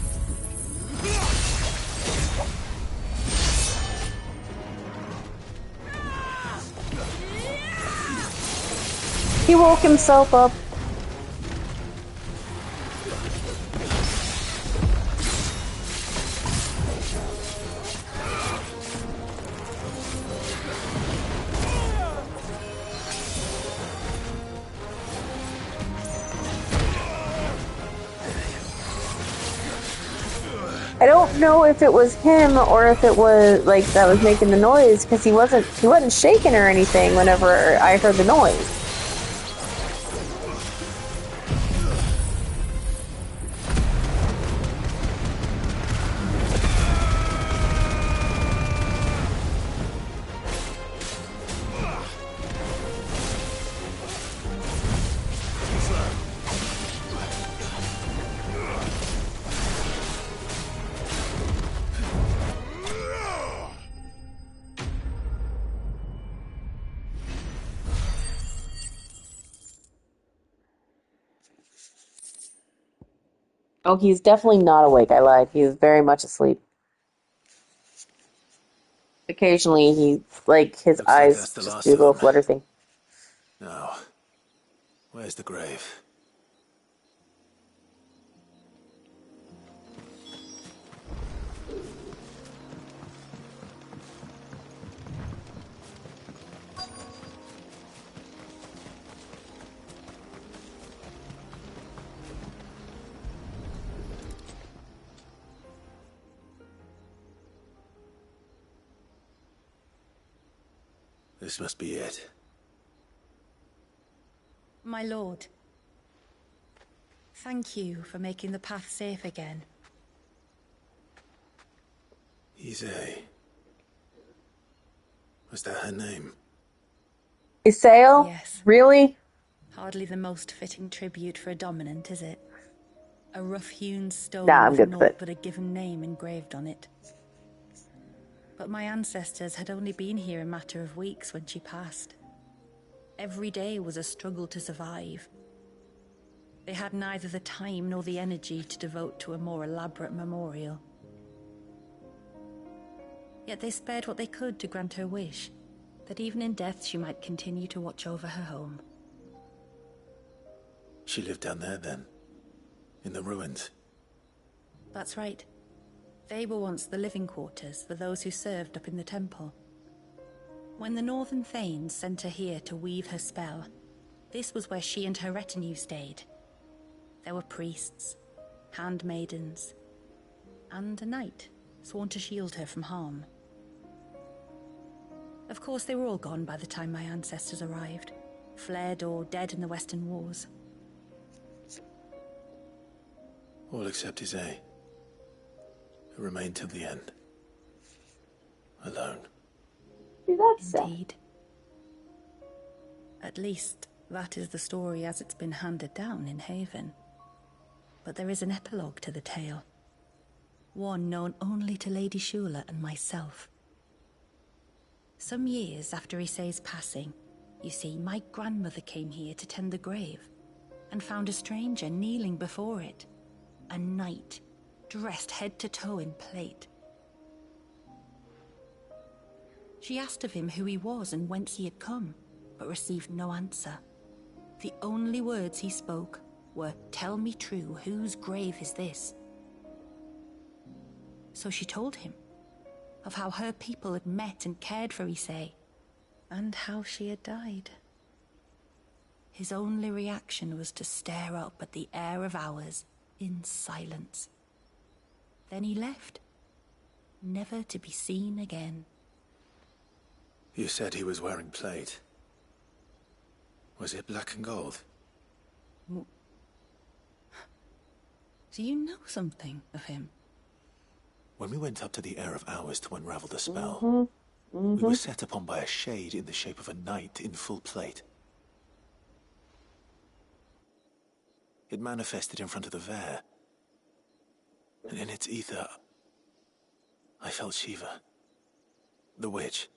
He woke himself up. I don't know if it was him or if it was like that was making the noise, because he wasn't shaking or anything whenever I heard the noise. Oh, he's definitely not awake. I lied. He's very much asleep. Occasionally, his Looks like eyes that's the just last do a of little them. flutter thing. Now, where's the grave? This must be it. My lord, thank you for making the path safe again. Isay. Was that her name? Isael? Yes. Really? Hardly the most fitting tribute for a dominant, is it? A rough-hewn stone Nah, I'm with good with naught it. but a given name engraved on it. But my ancestors had only been here a matter of weeks when she passed. Every day was a struggle to survive. They had neither the time nor the energy to devote to a more elaborate memorial. Yet they spared what they could to grant her wish, that even in death she might continue to watch over her home. She lived down there then? In the ruins? That's right. They were once the living quarters for those who served up in the temple. When the Northern Thanes sent her here to weave her spell, this was where she and her retinue stayed. There were priests, handmaidens, and a knight sworn to shield her from harm. Of course, they were all gone by the time my ancestors arrived, fled or dead in the Western Wars. All except Isay, who remained till the end. Alone. Indeed. At least, that is the story as it's been handed down in Haven. But there is an epilogue to the tale. One known only to Lady Shula and myself. Some years after Isay's passing, you see, my grandmother came here to tend the grave, and found a stranger kneeling before it. A knight, dressed head to toe in plate. She asked of him who he was and whence he had come, but received no answer. The only words he spoke were, "Tell me true, whose grave is this?" So she told him of how her people had met and cared for Isay, and how she had died. His only reaction was to stare up at the air of hours in silence. Then he left, never to be seen again. You said he was wearing plate. Was it black and gold? Do you know something of him? When we went up to the Air of Hours to unravel the spell, we were set upon by a shade in the shape of a knight in full plate. It manifested in front of the Vare, and in its ether, I felt Shiva, the witch.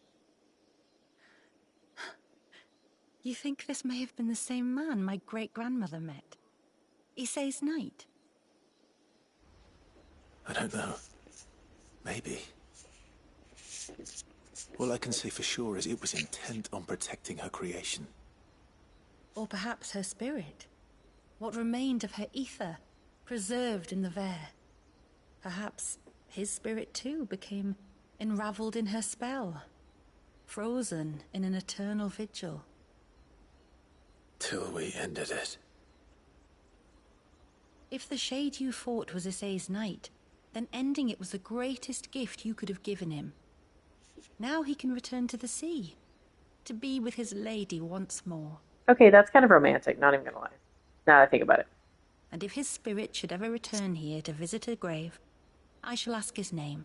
You think this may have been the same man my great-grandmother met? Isay's knight? I don't know. Maybe. All I can say for sure is it was intent on protecting her creation. Or perhaps her spirit? What remained of her ether, preserved in the Vare? Perhaps his spirit too became enravelled in her spell, frozen in an eternal vigil. Till we ended it. If the shade you fought was Issei's knight, then ending it was the greatest gift you could have given him. Now he can return to the sea, to be with his lady once more. Okay, that's kind of romantic, not even gonna lie. Now that I think about it. And if his spirit should ever return here to visit her grave, I shall ask his name,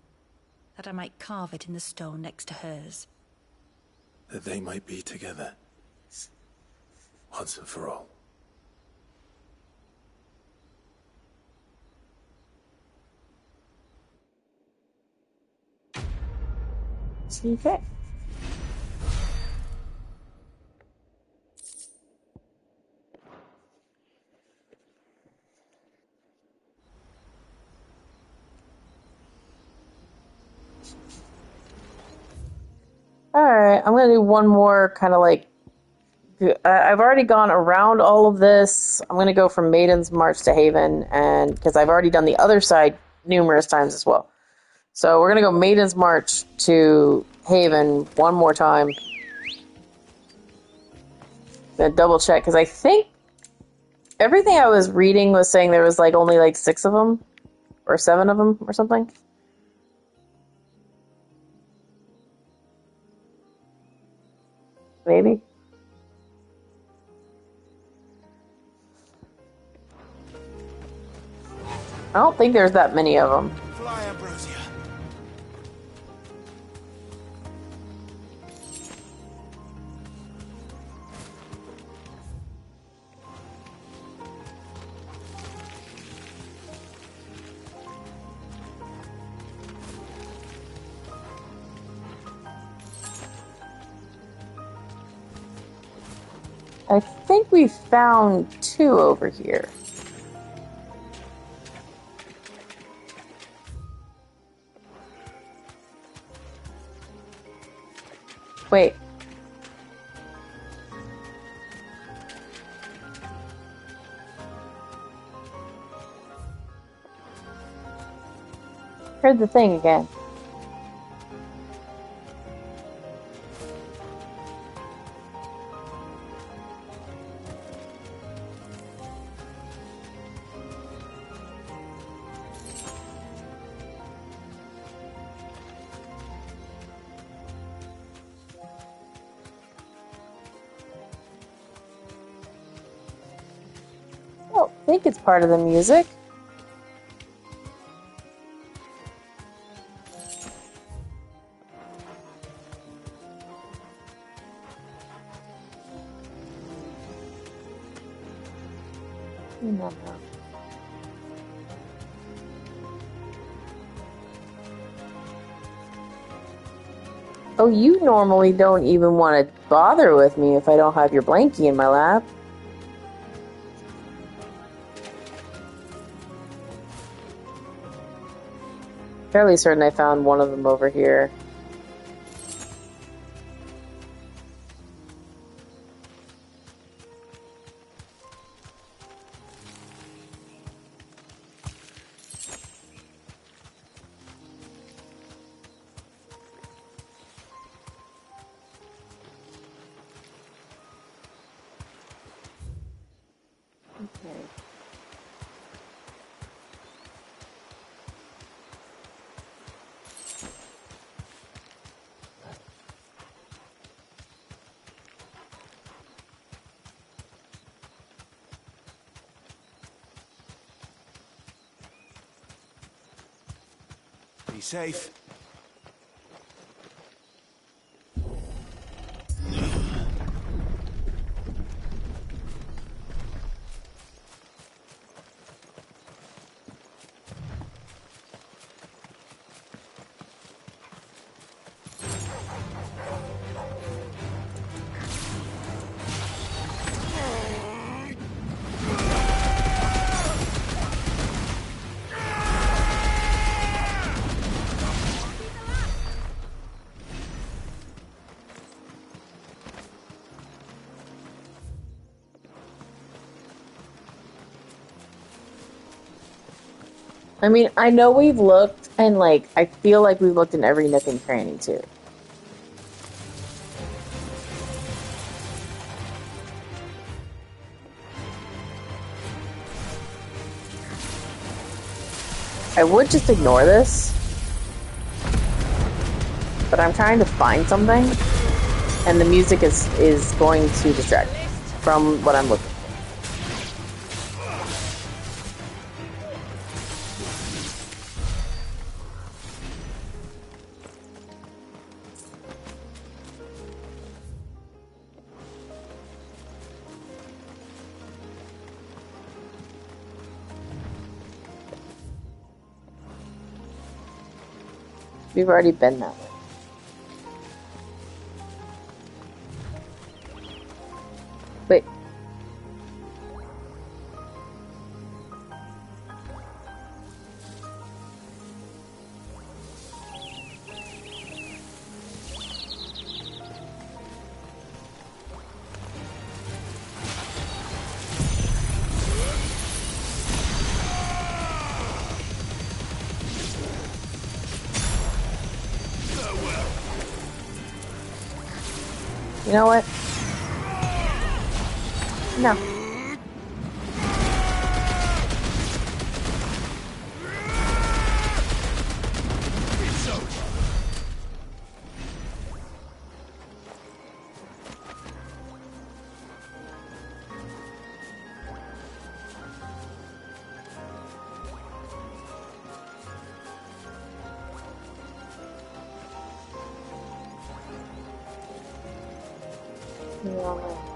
that I might carve it in the stone next to hers. That they might be together. Once and for all. Okay. Alright, I'm gonna do one more kind of like... I've already gone around all of this. I'm gonna go from Maiden's March to Haven, and because I've already done the other side numerous times as well. So we're gonna go Maiden's March to Haven one more time. Gonna double check, because I think everything I was reading was saying there was like only like 6 of them, or 7 of them, or something. Maybe. I don't think there's that many of them. Fly, Ambrosia. I think we found 2 over here. Wait. Heard the thing again. I think it's part of the music. No. Oh, you normally don't even want to bother with me if I don't have your blankie in my lap. Fairly certain I found one of them over here. Okay. Be safe. I mean, I know we've looked, and like, I feel like we've looked in every nook and cranny too. I would just ignore this, but I'm trying to find something, and the music is going to distract me from what I'm looking for. We've already been that way. Wait. You know what? No. No.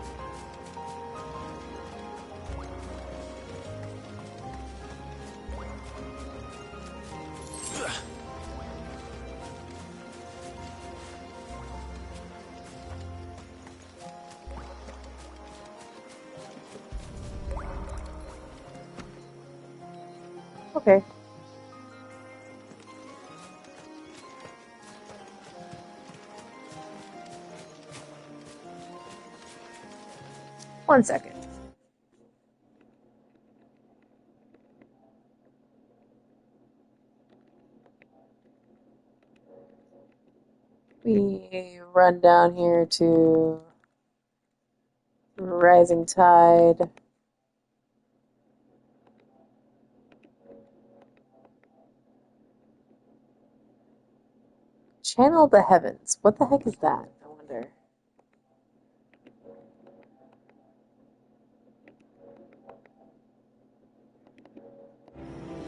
Okay. One second. We run down here to Rising Tide. Channel the Heavens. What the heck is that? I wonder.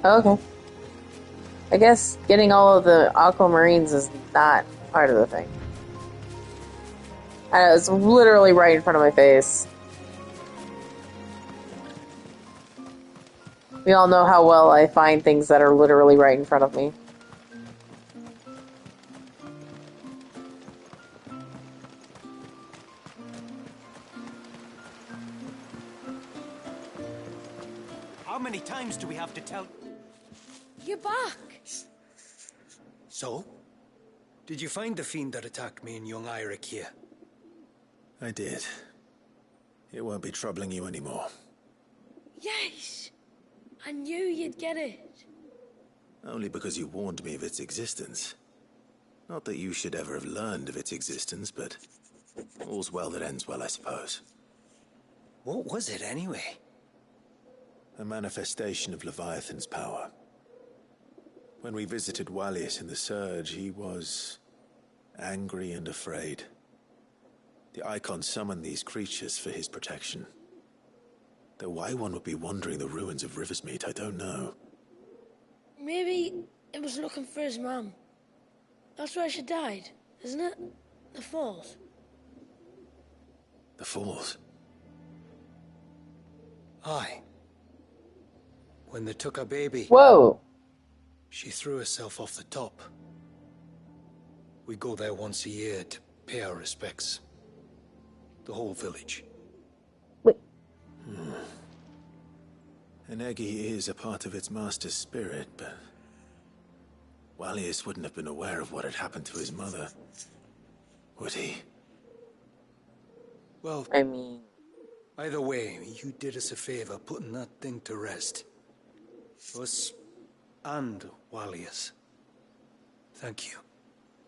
Okay. I guess getting all of the aquamarines is not part of the thing. I know, it's literally right in front of my face. We all know how well I find things that are literally right in front of me. How many times do we have to tell... You're back. So? Did you find the fiend that attacked me and young Eirik here? I did. It won't be troubling you anymore. Yes. I knew you'd get it. Only because you warned me of its existence. Not that you should ever have learned of its existence, but all's well that ends well, I suppose. What was it, anyway? A manifestation of Leviathan's power. When we visited Wallius in the Surge, he was angry and afraid. The Icon summoned these creatures for his protection. Though why one would be wandering the ruins of Riversmeet, I don't know. Maybe it was looking for his mum. That's where she died, isn't it? The Falls. The Falls? Aye. When they took her baby. Whoa! She threw herself off the top. We go there once a year to pay our respects. The whole village. Wait. Enegi is a part of its master's spirit, but Wallius wouldn't have been aware of what had happened to his mother, would he? Well, I mean... either way, you did us a favor putting that thing to rest. Us and Wallius. Thank you.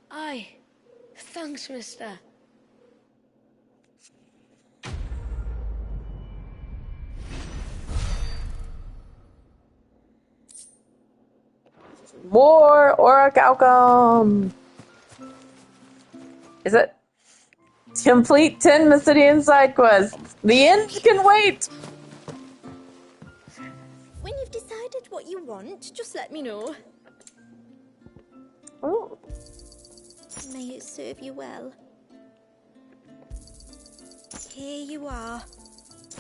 Aye. Thanks, mister. More orichalcum. Is it? Complete 10 Mysidian side quests. The end can wait. When you've decided what you want, just let me know. Oh. May it serve you well. Here you are.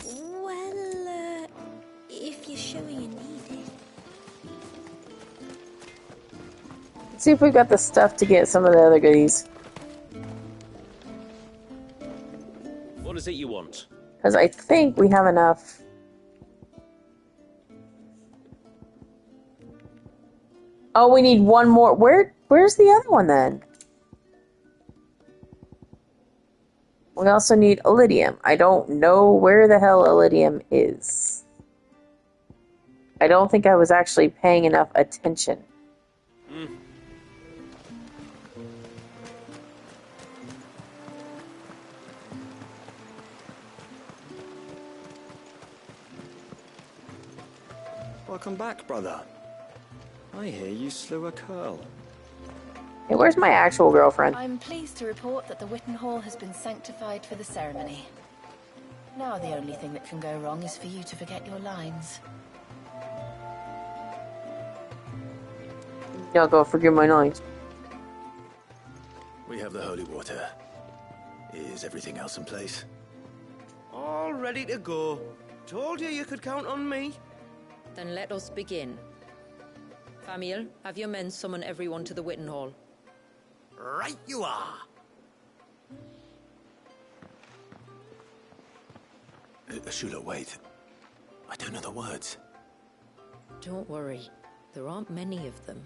Well, if you're sure you need it. Let's see if we've got the stuff to get some of the other goodies. What is it you want? Because I think we have enough. Oh, we need one more. Where's the other one then? We also need Iridium. I don't know where the hell Iridium is. I don't think I was actually paying enough attention. Welcome back, brother. I hear you slew a curl. Hey, where's my actual girlfriend? I'm pleased to report that the Witten Hall has been sanctified for the ceremony. Now the only thing that can go wrong is for you to forget your lines. Y'all go forgive my lines. We have the holy water. Is everything else in place? All ready to go. Told you could count on me. Then let us begin. Famiel, have your men summon everyone to the Witten Hall. Right you are. Ashula, wait. I don't know the words. Don't worry. There aren't many of them.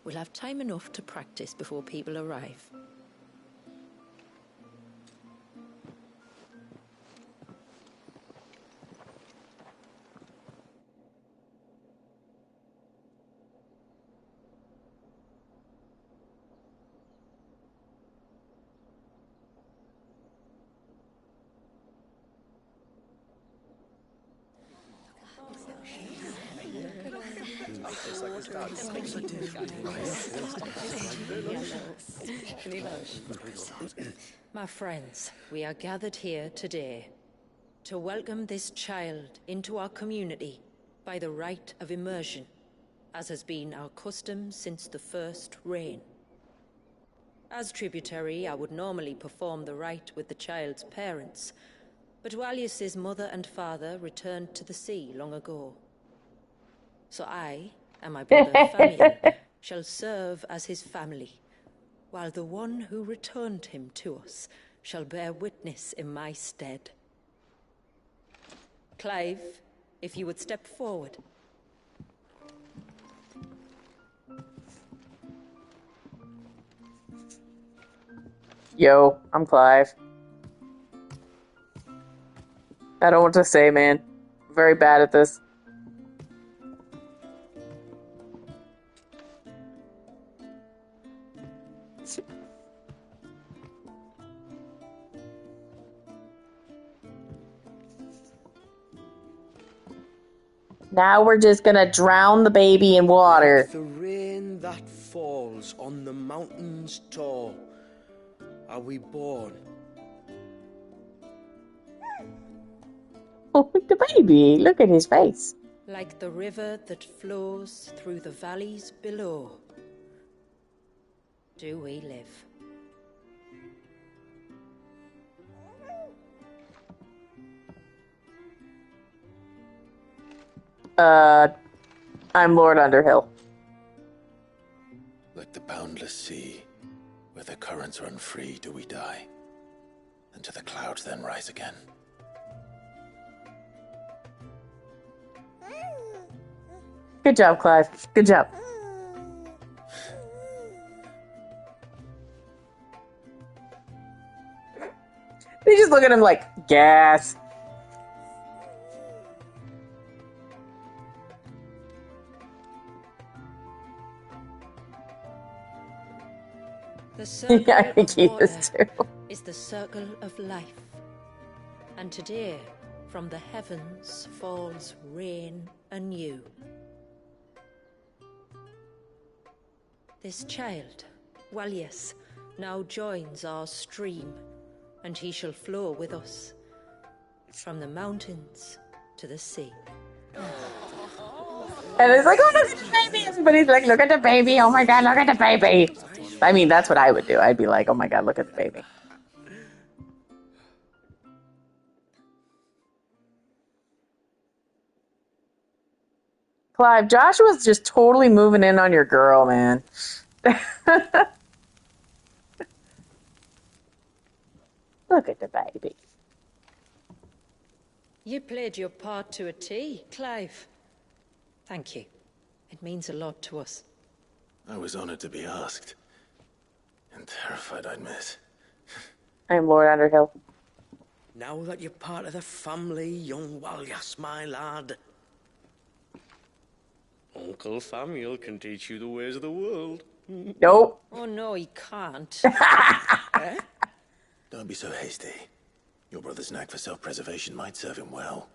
We'll have time enough to practice before people arrive. My friends, we are gathered here today to welcome this child into our community by the rite of immersion, as has been our custom since the first reign. As tributary, I would normally perform the rite with the child's parents, but Wallius's mother and father returned to the sea long ago. So I and my brother Famiel shall serve as his family, while the one who returned him to us shall bear witness in my stead. Clive, if you would step forward. Yo, I'm Clive. I don't know what to say, man. I'm very bad at this. Now we're just gonna drown the baby in water. The rain that falls on the mountains tall, are we born? Oh, the baby. Look at his face. Like the river that flows through the valleys below, do we live. I'm Lord Underhill. Like the boundless sea, where the currents run free, do we die, and to the clouds then rise again. Good job, Clive. Good job. They just look at him like, gas. The circle Yeah, I think of he water is too. is the circle of life. And today, from the heavens falls rain anew. This child, Walius, now joins our stream, and he shall flow with us from the mountains to the sea. And it's like, oh, look at the baby. Everybody's like, look at the baby. Oh my God, look at the baby. I mean, that's what I would do. I'd be like, oh my God, look at the baby. Clive, Joshua's just totally moving in on your girl, man. Look at the baby. You played your part to a T, Clive. Thank you. It means a lot to us. I was honored to be asked. And terrified, I admit. I am Lord Underhill. Now that you're part of the family, young Walyas, my lad. Uncle Samuel can teach you the ways of the world. Nope. Oh no, he can't. Eh? Don't be so hasty. Your brother's knack for self-preservation might serve him well.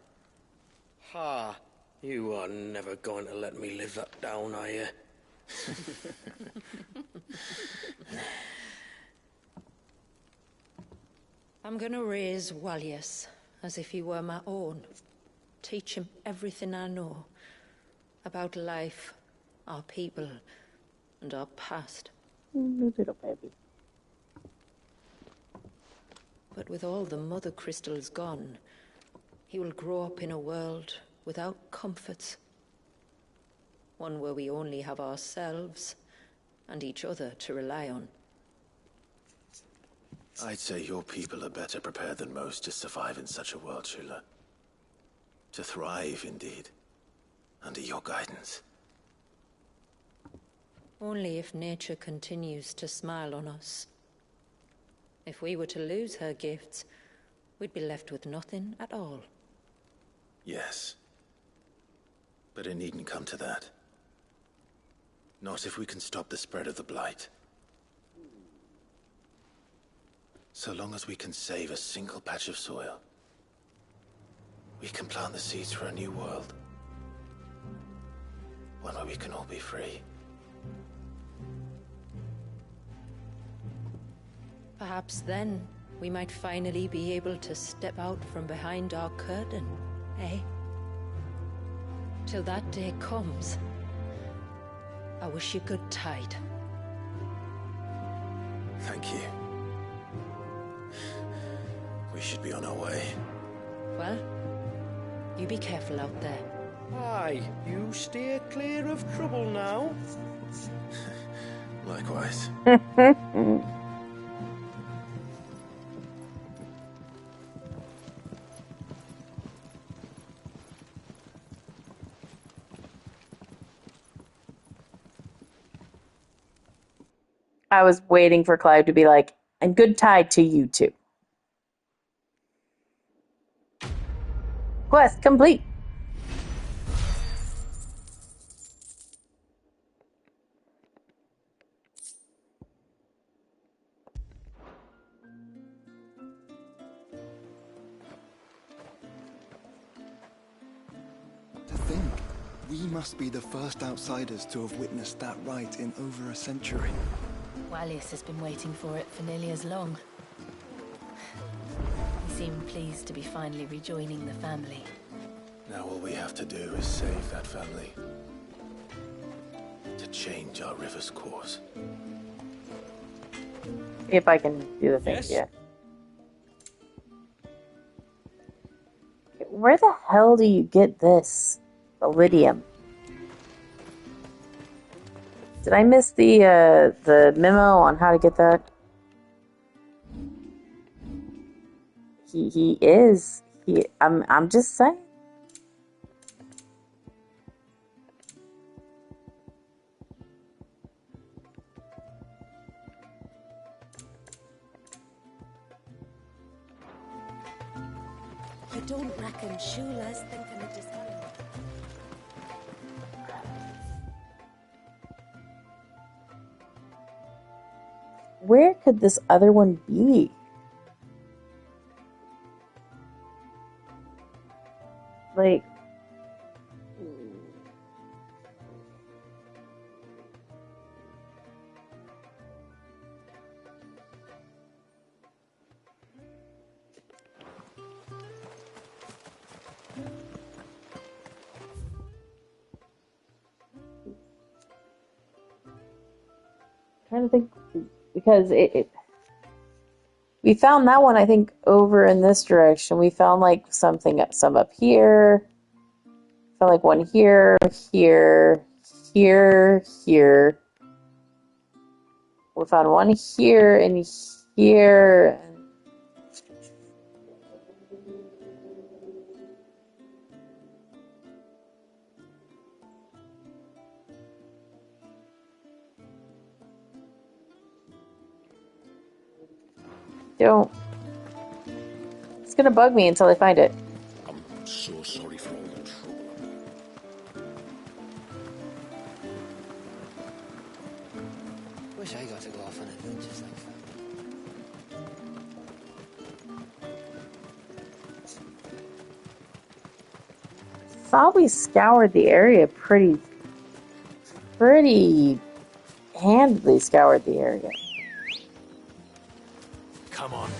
Ha! You are never going to let me live that down, are you? I'm gonna raise Walius as if he were my own. Teach him everything I know about life, our people, and our past. Little baby. But with all the mother crystals gone, he will grow up in a world without comforts. One where we only have ourselves and each other to rely on. I'd say your people are better prepared than most to survive in such a world, Shula. To thrive, indeed, under your guidance. Only if nature continues to smile on us. If we were to lose her gifts, we'd be left with nothing at all. Yes. But it needn't come to that. Not if we can stop the spread of the Blight. So long as we can save a single patch of soil, we can plant the seeds for a new world. One where we can all be free. Perhaps then we might finally be able to step out from behind our curtain, eh? Till that day comes, I wish you good tide. Thank you. We should be on our way. Well, you be careful out there. Aye, you steer clear of trouble now. Likewise. I was waiting for Clive to be like, and good tide to you too. Quest complete. To think, we must be the first outsiders to have witnessed that rite in over a century. Walius has been waiting for it for nearly as long. He seemed pleased to be finally rejoining the family. Now all we have to do is save that family. To change our river's course. If I can do the thing, Yes. yeah. Where the hell do you get this? Iridium. Did I miss the memo on how to get that? He is. I'm just saying. I don't reckon Shula's thinking of just having it. where could this other one be? Like, trying to think, because we found that one, I think, over in this direction. We found like some up here. Found like one here, here, here, here. We found one here and here. Don't. It's gonna bug me until I find it. I'm so sorry for all the trouble. Wish I got to go off on adventures like that. Thought we scoured the area pretty handily scoured the area. Come on.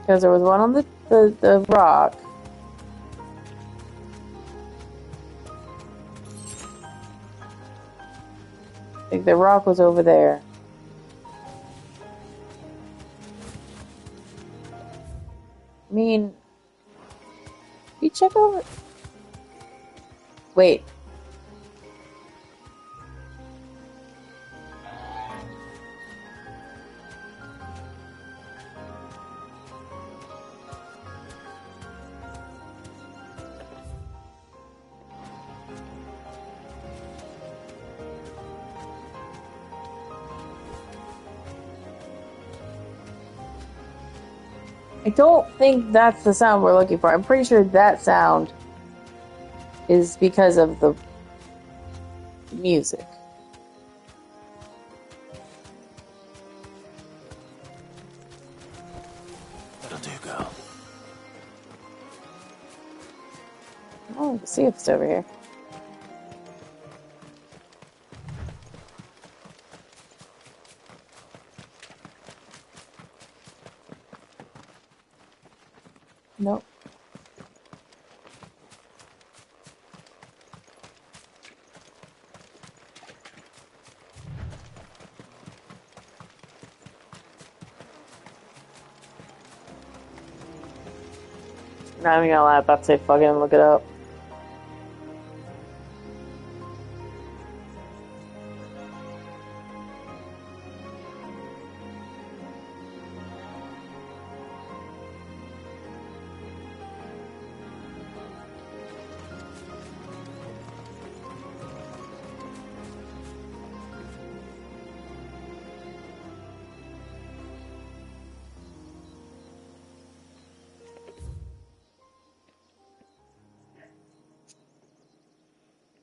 Because there was one on the rock. I think the rock was over there. I mean, you check over. Wait. I don't think that's the sound we're looking for. I'm pretty sure that sound is because of the music. That'll do, girl. Oh, let's see if it's over here. Nope. Not even gonna lie, I'm about to say fucking look it up.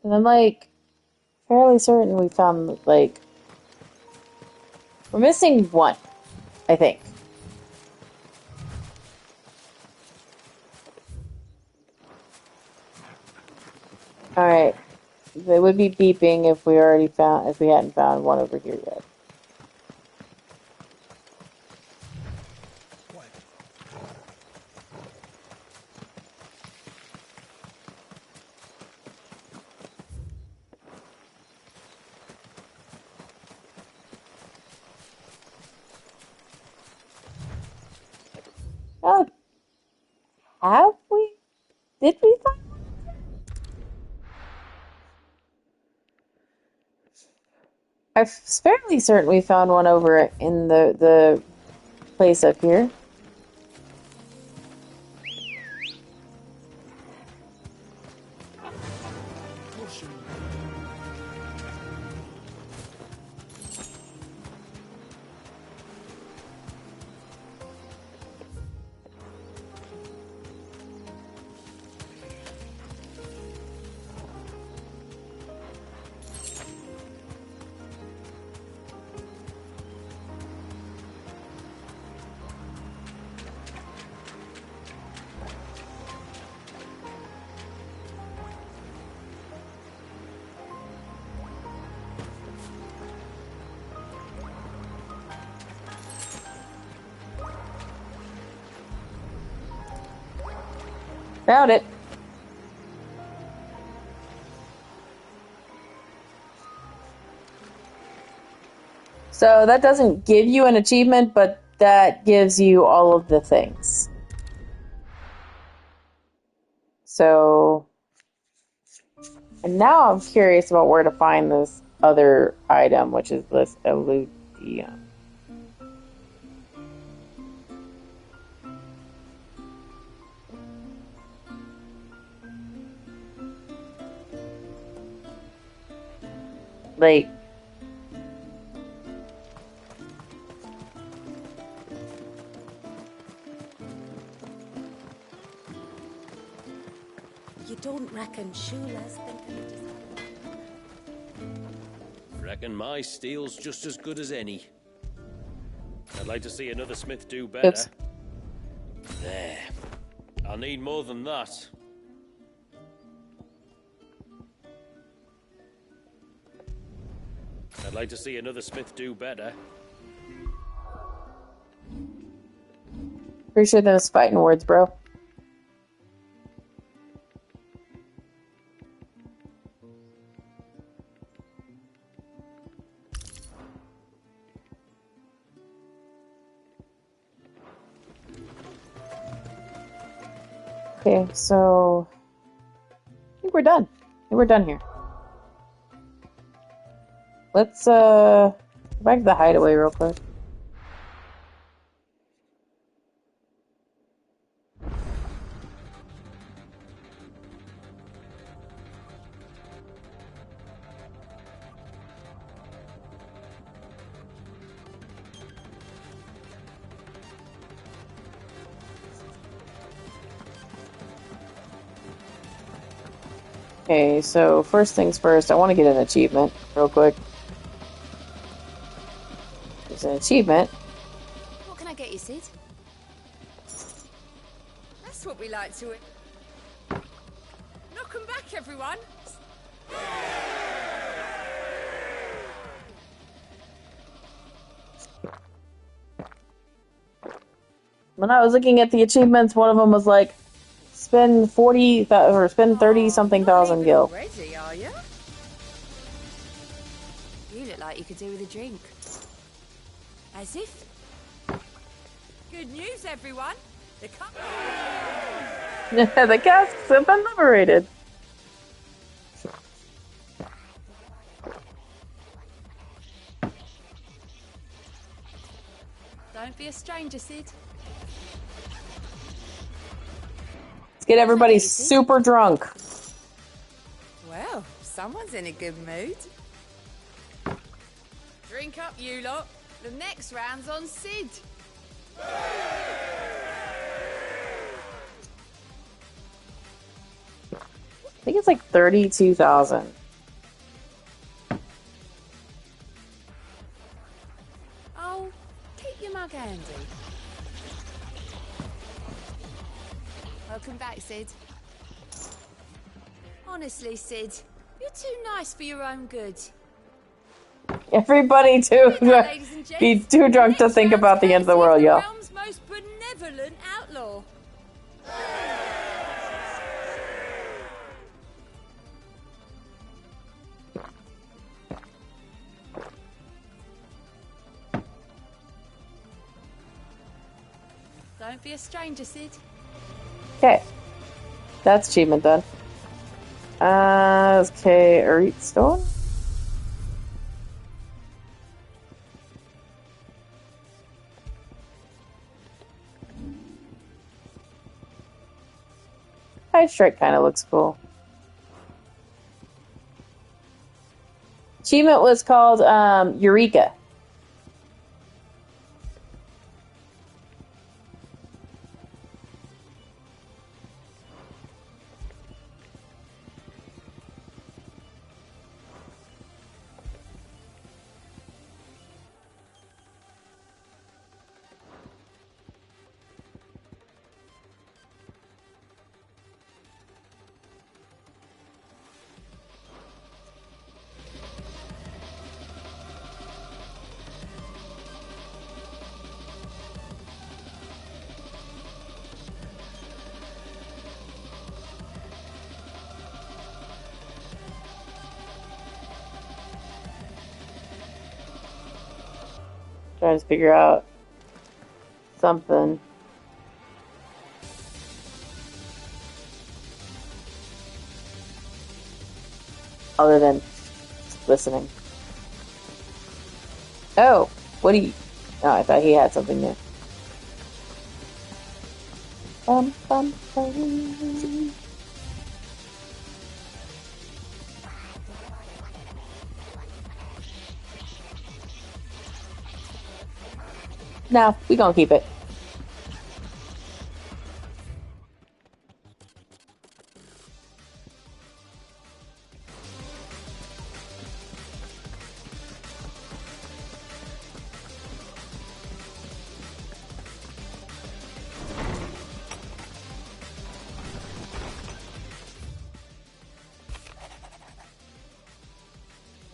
And I'm like fairly certain we found like we're missing one, I think. Alright. They would be beeping if we hadn't found one over here yet. Oh, have we? Did we find one? I'm fairly certain we found one over in the place up here. Found it. So that doesn't give you an achievement, but that gives you all of the things. So, and now I'm curious about where to find this other item, which is this Eludium. Like, You don't reckon Shula's thinking of just... Reckon my steel's just as good as any. I'd like to see another smith do better. Oops. There. I'll need more than that. I'd like to see another smith do better. Pretty sure those fighting words, bro. Okay, so I think we're done. I think we're done here. Let's go back to the hideaway real quick. Okay, so first things first, I want to get an achievement real quick. There's an achievement. What can I get you, Sid? That's what we like to... Knock 'em back, everyone! When I was looking at the achievements, one of them was like, spend 40 or spend 30 something thousand gil. Ready, are you? You look like you could do with a drink. As if. Good news, everyone. The The casks have been liberated. Don't be a stranger, Sid. Let's get everybody super drunk. Well, someone's in a good mood. Drink up, you lot. The next round's on Sid. I think it's like 32,000. Oh, keep your mug handy. Welcome back, Sid. Honestly, Sid, you're too nice for your own good. Everybody to be too drunk to think about the end of the world, y'all. Realm's most benevolent outlaw. Don't be a stranger, Sid. Okay. That's achievement done. Okay, Earth Stone. Tide Strike kind of looks cool. Achievement was called Eureka. Trying to figure out something. Other than listening. Oh, what do you... Oh, I thought he had something new. Bum, bum, bum. No, we gonna keep it.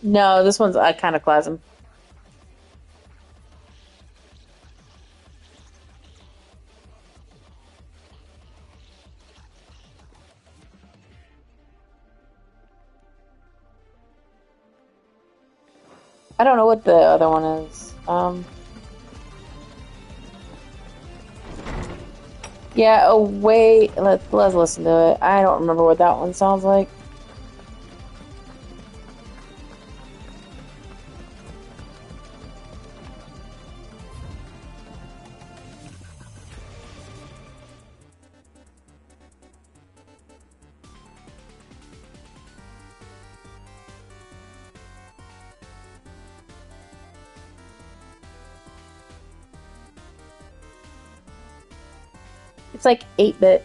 No, this one's Iconoclasm. I don't know what the other one is. Yeah, oh wait, let's listen to it. I don't remember what that one sounds like. It's like 8-bit.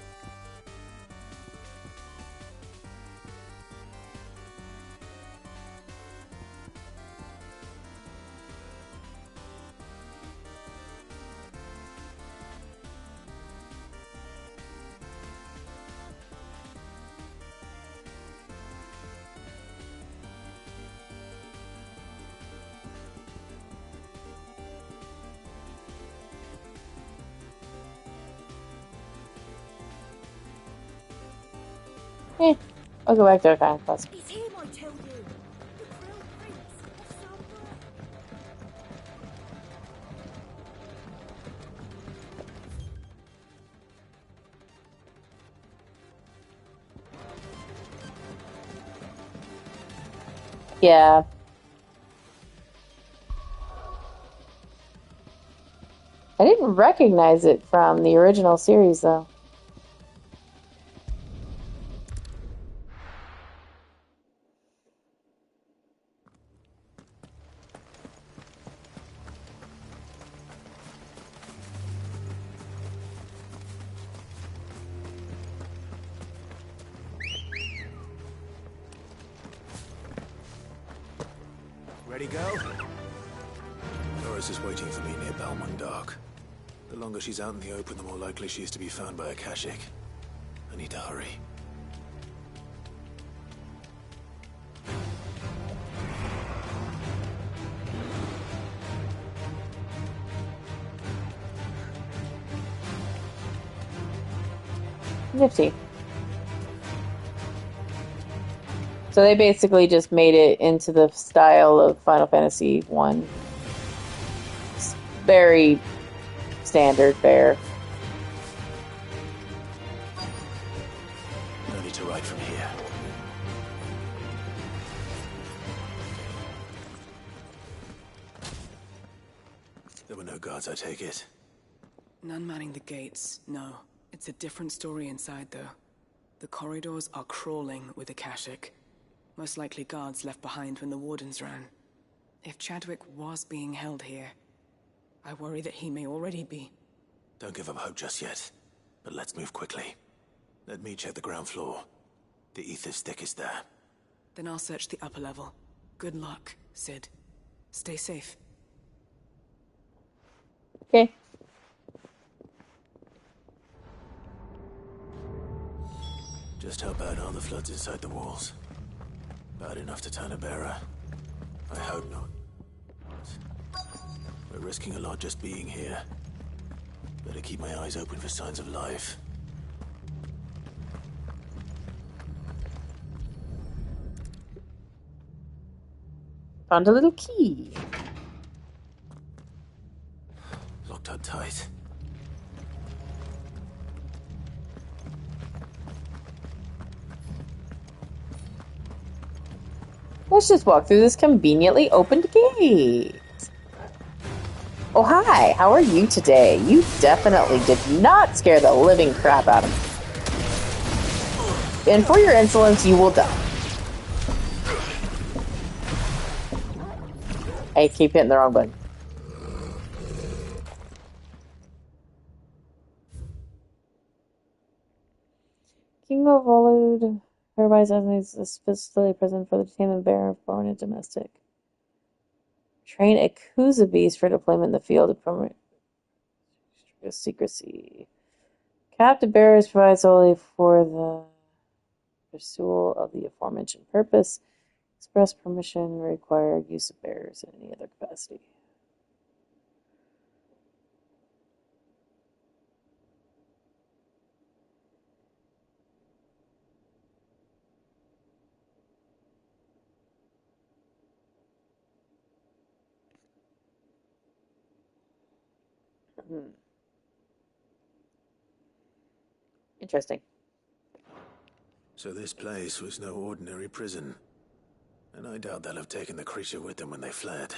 I'll go back to Iconoclasm. He's here, I tell you. The Krill Prince of Sombra. Yeah. I didn't recognize it from the original series, though. Ready, go? Doris is waiting for me near Balmung Dark. The longer she's out in the open, the more likely she is to be found by Akashic. I need to hurry. Nifty. So they basically just made it into the style of Final Fantasy 1. It's very standard fare. No need to ride from here. There were no guards, I take it. None manning the gates, no. It's a different story inside, though. The corridors are crawling with Akashic. Most likely guards left behind when the Wardens ran. If Chadwick was being held here, I worry that he may already be. Don't give up hope just yet, but let's move quickly. Let me check the ground floor. The ether stick is there. Then I'll search the upper level. Good luck, Sid. Stay safe. Okay. Just how bad are the floods inside the walls? Bad enough to turn a bearer? I hope not. We're risking a lot just being here. Better keep my eyes open for signs of life. Found a little key. Locked up tight. Let's just walk through this conveniently opened gate. Oh, hi. How are you today? You definitely did not scare the living crap out of me. And for your insolence, you will die. I keep hitting the wrong button. King of Volud hereby designates this facility present for the detainment bearer, foreign and domestic. Train a Kuza beast for deployment in the field of permanent secrecy. Captive bearers provide solely for the pursuit of the aforementioned purpose. Express permission required use of bearers in any other capacity. Interesting. So this place was no ordinary prison. And I doubt they'll have taken the creature with them when they fled.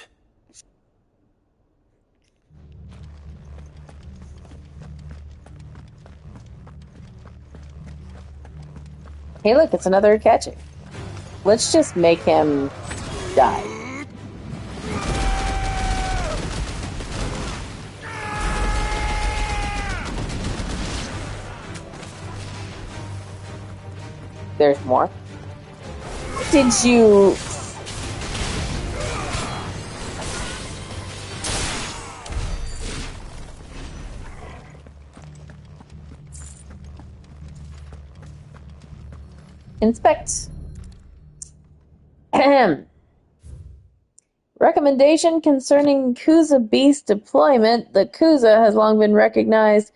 Hey, look, it's another Akashic. Let's just make him die. There's more. Did you... Inspect. Recommendation concerning Kuza beast deployment. The Kuza has long been recognized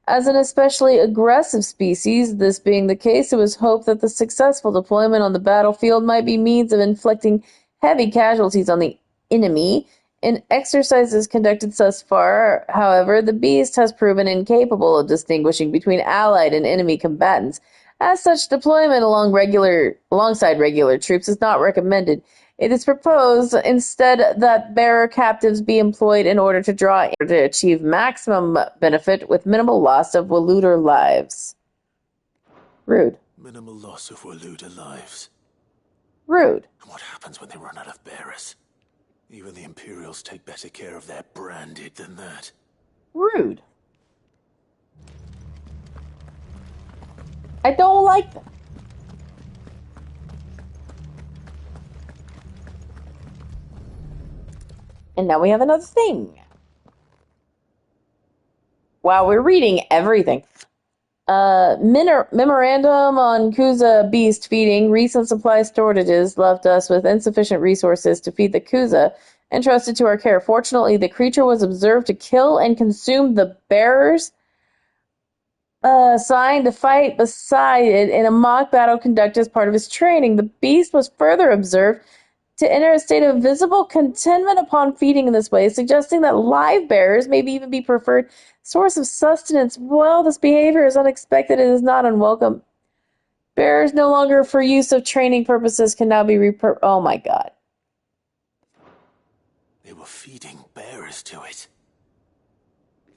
as an especially aggressive species. This being the case, it was hoped that the successful deployment on the battlefield might be means of inflicting heavy casualties on the enemy. In exercises conducted thus far, however, the beast has proven incapable of distinguishing between allied and enemy combatants. As such, deployment alongside regular troops is not recommended. It is proposed instead that bearer captives be employed in order to achieve maximum benefit with minimal loss of Waluder lives. Rude. Minimal loss of Waluder lives. Rude. And what happens when they run out of bearers? Even the Imperials take better care of their branded than that. Rude. I don't like them. And now we have another thing. Wow, we're reading everything. Memorandum on Kuza beast feeding. Recent supply storages left us with insufficient resources to feed the Kuza entrusted to our care. Fortunately, the creature was observed to kill and consume the bearers assigned to fight beside it in a mock battle conducted as part of his training. The beast was further observed to enter a state of visible contentment upon feeding in this way, suggesting that live bearers may even be preferred source of sustenance. While this behavior is unexpected, it is not unwelcome. Bearers no longer for use of training purposes can now be oh my god. They were feeding bearers to it.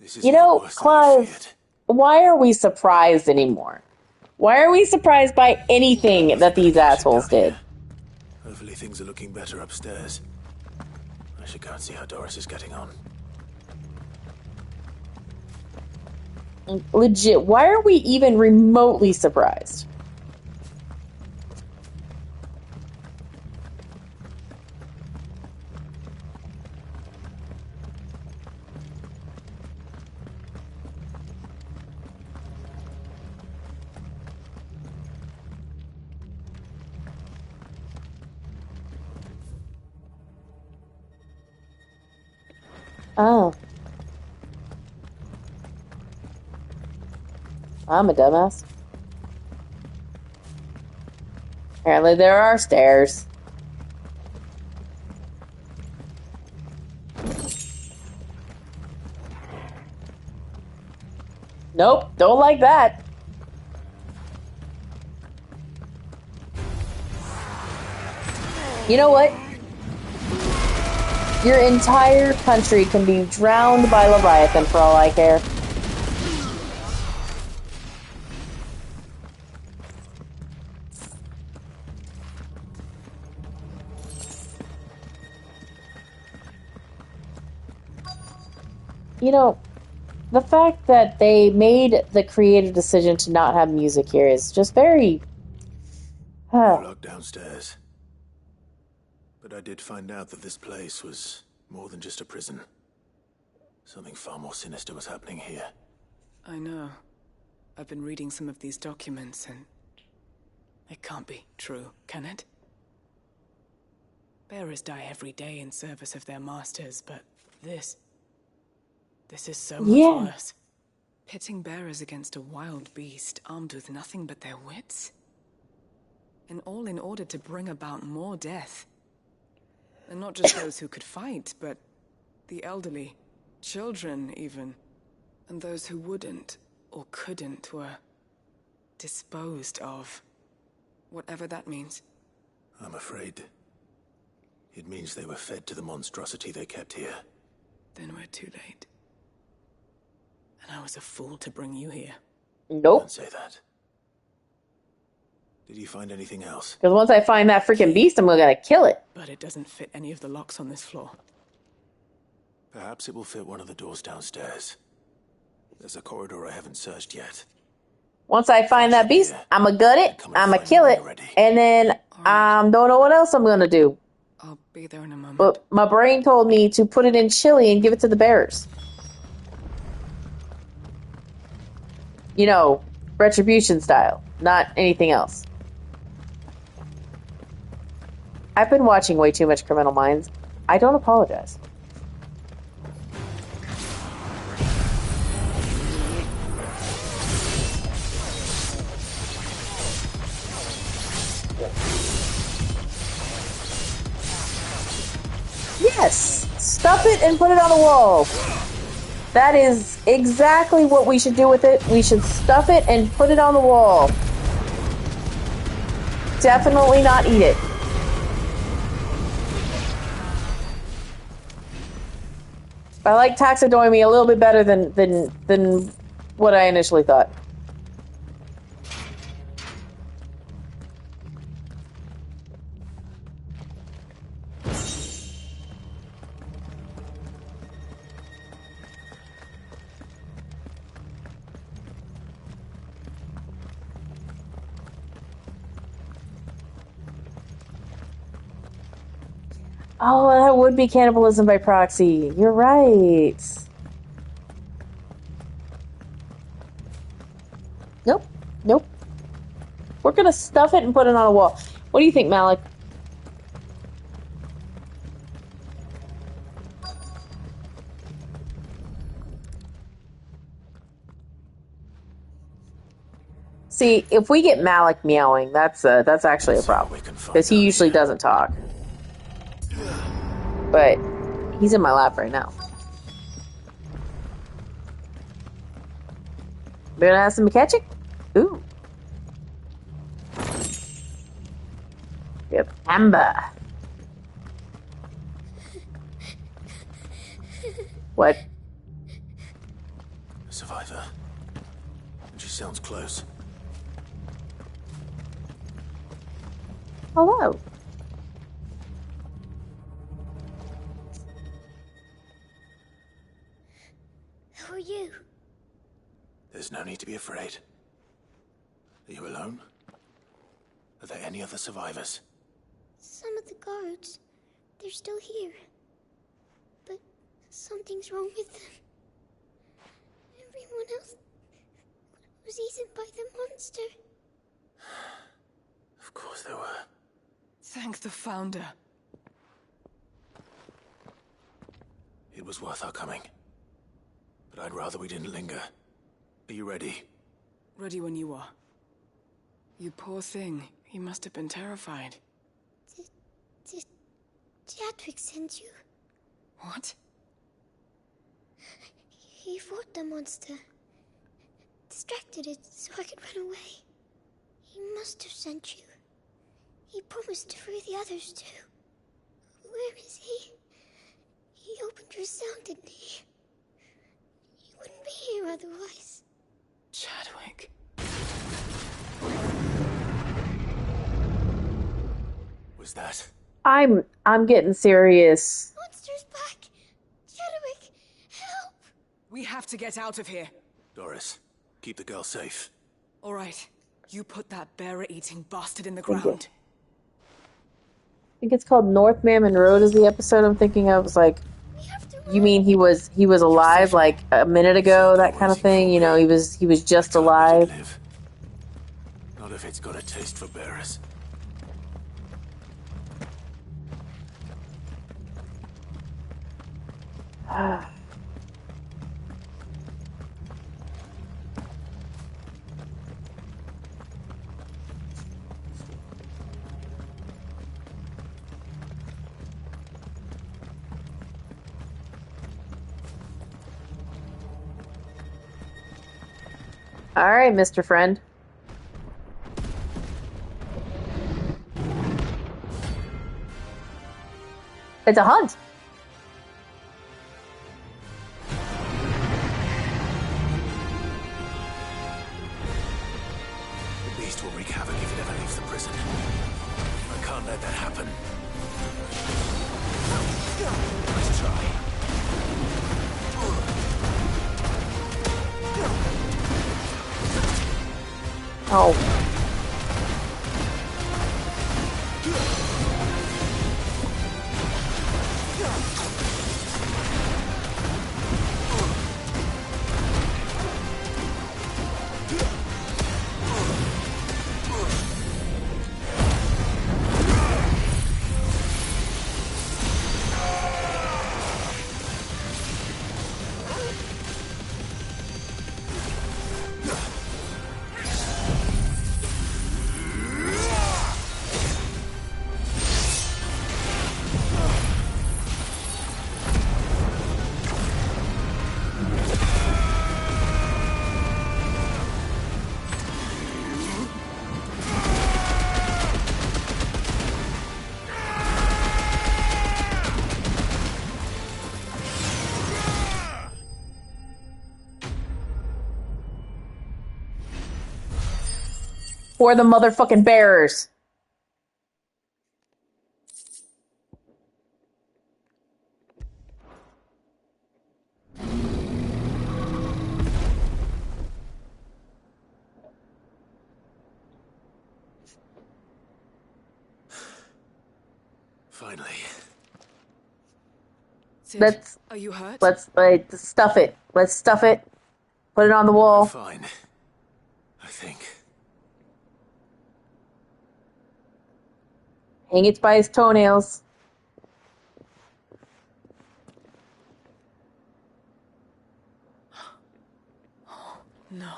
This is You know, worse than I Clive, feared. why are we surprised anymore? Why are we surprised by anything that these assholes did? Hopefully things are looking better upstairs. I should go and see how Doris is getting on. Legit, why are we even remotely surprised? Oh. I'm a dumbass. Apparently there are stairs. Nope, don't like that. You know what? Your entire country can be drowned by Leviathan for all I care. You know, the fact that they made the creative decision to not have music here is just very... We're locked downstairs. But I did find out that this place was more than just a prison. Something far more sinister was happening here. I know. I've been reading some of these documents, and it can't be true, can it? Bearers die every day in service of their masters, but this is so much worse. Pitting bearers against a wild beast armed with nothing but their wits? And all in order to bring about more death. And not just those who could fight, but the elderly, children even. And those who wouldn't or couldn't were disposed of. Whatever that means. I'm afraid it means they were fed to the monstrosity they kept here. Then we're too late. And I was a fool to bring you here. Nope. Don't say that. Did you find anything else? Because once I find that freaking beast, I'm gonna kill it. But it doesn't fit any of the locks on this floor. Perhaps it will fit one of the doors downstairs. There's a corridor I haven't searched yet. Once I find that beast, I'ma gut it, I'ma kill it, and then don't know what else I'm gonna do. I'll be there in a moment. But my brain told me to put it in chili and give it to the bearers. You know, retribution style, not anything else. I've been watching way too much Criminal Minds. I don't apologize. Yes! Stuff it and put it on the wall. That is exactly what we should do with it. We should stuff it and put it on the wall. Definitely not eat it. I like taxidermy a little bit better than what I initially thought. Oh, that would be cannibalism by proxy. You're right. Nope. Nope. We're gonna stuff it and put it on a wall. What do you think, Malik? See, if we get Malik meowing, that's actually a problem. Because he usually doesn't talk. But he's in my lap right now. We're gonna have some Maketchik? Ooh. We have Amber. What? A survivor. And she sounds close. Hello. Who are you? There's no need to be afraid. Are you alone? Are there any other survivors? Some of the guards. They're still here. But something's wrong with them. Everyone else was eaten by the monster. Of course there were. Thank the Founder. It was worth our coming. But I'd rather we didn't linger. Are you ready? Ready when you are. You poor thing. He must have been terrified. Did Chadwick send you? What? He fought the monster. Distracted it so I could run away. He must have sent you. He promised to free the others too. Where is he? He opened your cell, didn't he? He wouldn't be here otherwise. Chadwick. Was that? I'm getting serious. Monster's back! Chadwick, help! We have to get out of here. Doris, keep the girl safe. All right. You put that bearer-eating bastard in the Thank ground. I think it's called North Mammon Road is the episode I'm thinking of. It's like, you mean he was alive like a minute ago, that kind of thing? You know, he was just alive. Not if it's got a taste for bearers. All right, Mr. Friend. It's a hunt. The beast will wreak havoc if it ever leaves the prison. I can't let that happen. Nice try. Oh. For the motherfucking bearers. Finally. Sid, are you hurt? Let's stuff it. Let's stuff it. Put it on the wall. I'm fine. I think. Hang it by his toenails. No.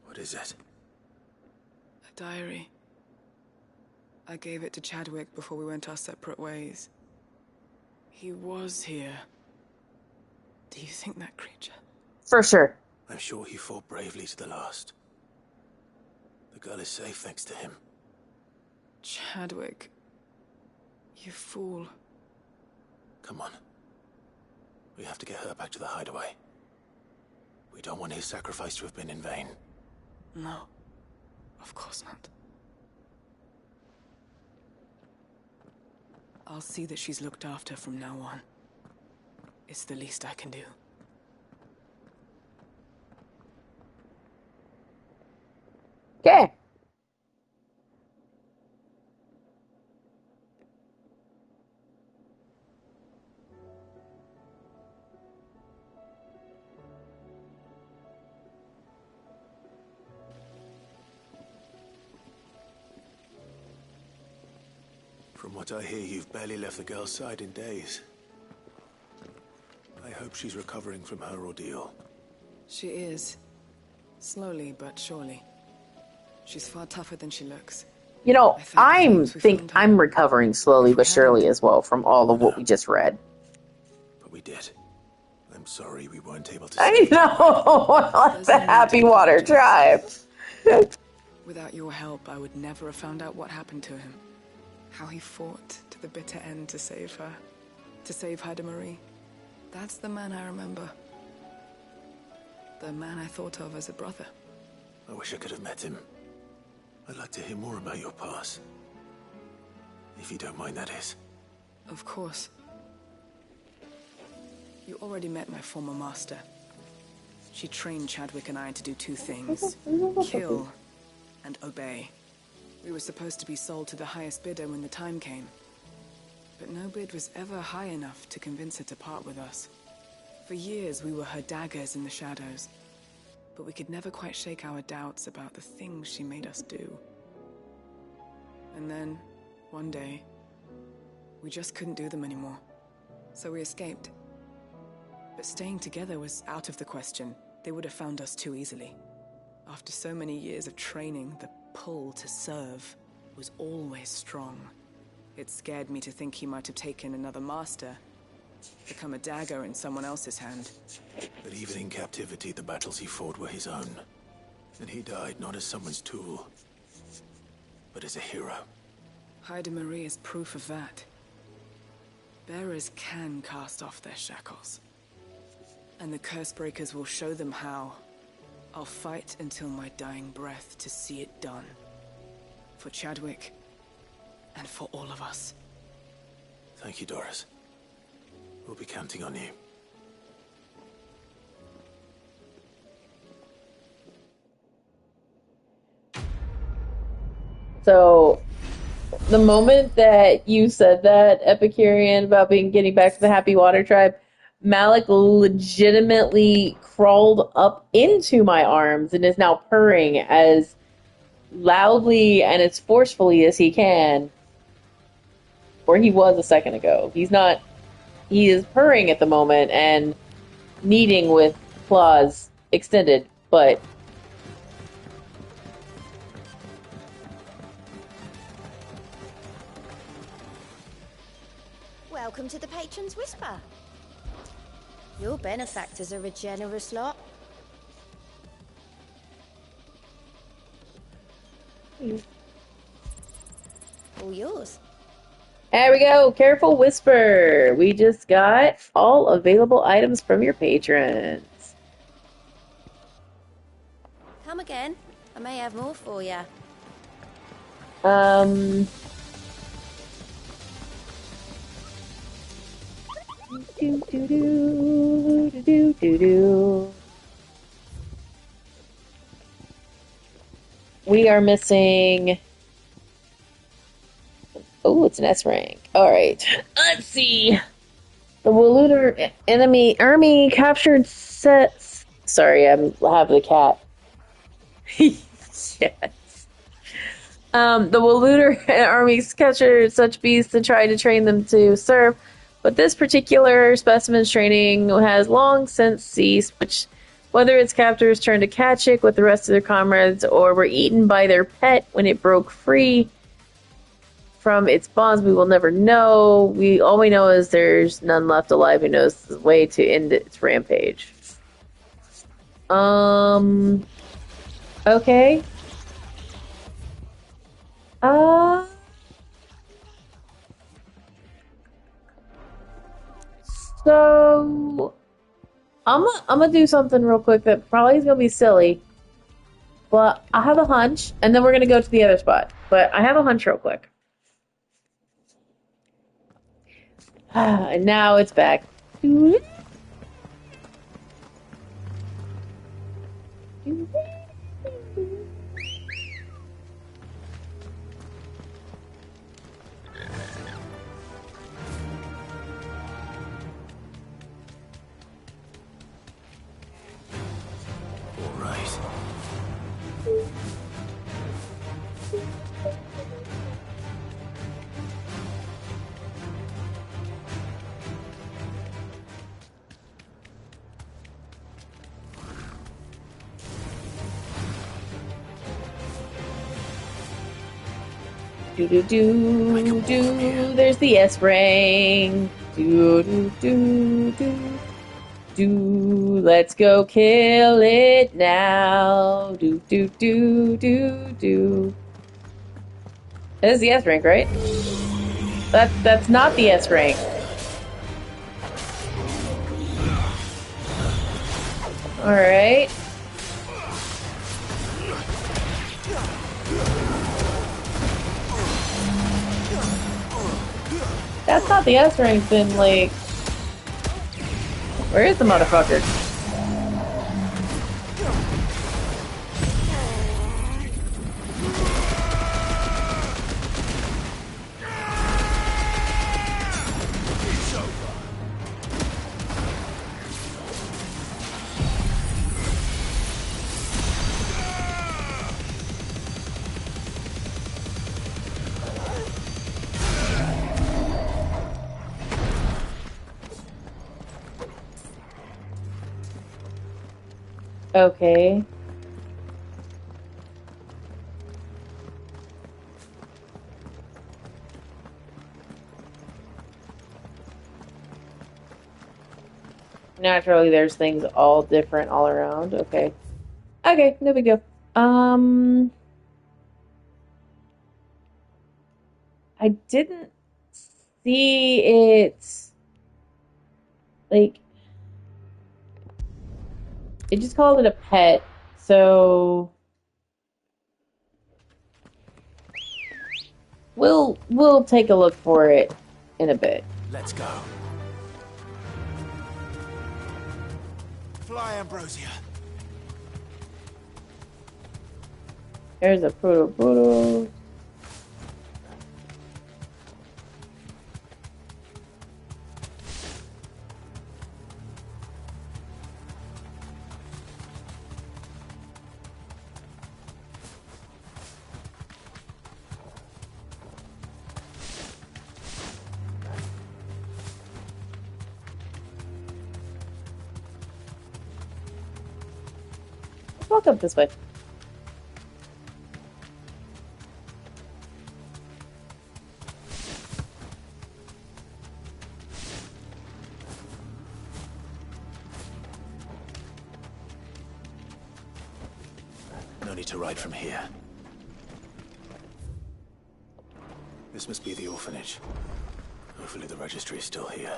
What is it? A diary. I gave it to Chadwick before we went our separate ways. He was here. Do you think that creature? For sure. I'm sure he fought bravely to the last. The girl is safe thanks to him. Chadwick. You fool. Come on. We have to get her back to the hideaway. We don't want his sacrifice to have been in vain. No. Of course not. I'll see that she's looked after from now on. It's the least I can do. Okay. From what I hear, you've barely left the girl's side in days. I hope she's recovering from her ordeal. She is. Slowly but surely. She's far tougher than she looks. You know, I'm recovering slowly but surely as well from all of what we just read. But we did. I'm sorry we weren't able to. I know. The Happy Water Tribe. Without your help, I would never have found out what happened to him. How he fought to the bitter end to save her. To save Haida Marie. That's the man I remember. The man I thought of as a brother. I wish I could have met him. I'd like to hear more about your past. If you don't mind, that is. Of course. You already met my former master. She trained Chadwick and I to do two things. Kill and obey. We were supposed to be sold to the highest bidder when the time came. But no bid was ever high enough to convince her to part with us. For years we were her daggers in the shadows. But we could never quite shake our doubts about the things she made us do. And then, one day, we just couldn't do them anymore. So we escaped. But staying together was out of the question. They would have found us too easily. After so many years of training, the pull to serve was always strong. It scared me to think he might have taken another master, become a dagger in someone else's hand. But even in captivity, the battles he fought were his own. And he died not as someone's tool, but as a hero. Haida Marie is proof of that. Bearers can cast off their shackles. And the Cursebreakers will show them how. I'll fight until my dying breath to see it done. For Chadwick, and for all of us. Thank you, Doris. We'll be counting on you. So, the moment that you said that, Epicurean, about getting back to the Happy Water Tribe, Malik legitimately crawled up into my arms and is now purring as loudly and as forcefully as he can. Where he was a second ago. He is purring at the moment and kneading with claws extended, but Welcome to the Patron's Whisper. Your benefactors are a generous lot. All yours. there we go. Careful Whisper. We just got all available items from your patrons. Come again. I may have more for you. We are missing. Oh, it's an S rank. All right. Let's see. The Waluder enemy army captured sets. Sorry, I have the cat. Yes. The Waluder armies captured such beasts and tried to train them to serve, but this particular specimen's training has long since ceased, which, whether its captors turned to Kachik with the rest of their comrades or were eaten by their pet when it broke free from its bonds, we will never know. All we know is there's none left alive who knows the way to end its rampage. Okay. So I'm gonna do something real quick that probably is gonna be silly, but I have a hunch, and then we're gonna go to the other spot. But I have a hunch real quick. And now it's back. Do do do do. There's the S ring. Do do do do do. Let's go kill it now. Do do do do do. That is the S rank, right? That's not the S rank. All right. That's not the S rank, then, like... Where is the motherfucker? Okay. Naturally, there's things all different all around. Okay. Okay, no big deal. I didn't see it, like... It just called it a pet, so we'll take a look for it in a bit. Let's go. Fly, Ambrosia. There's a Proto. Walk up this way. No need to ride from here. This must be the orphanage. Hopefully the registry is still here.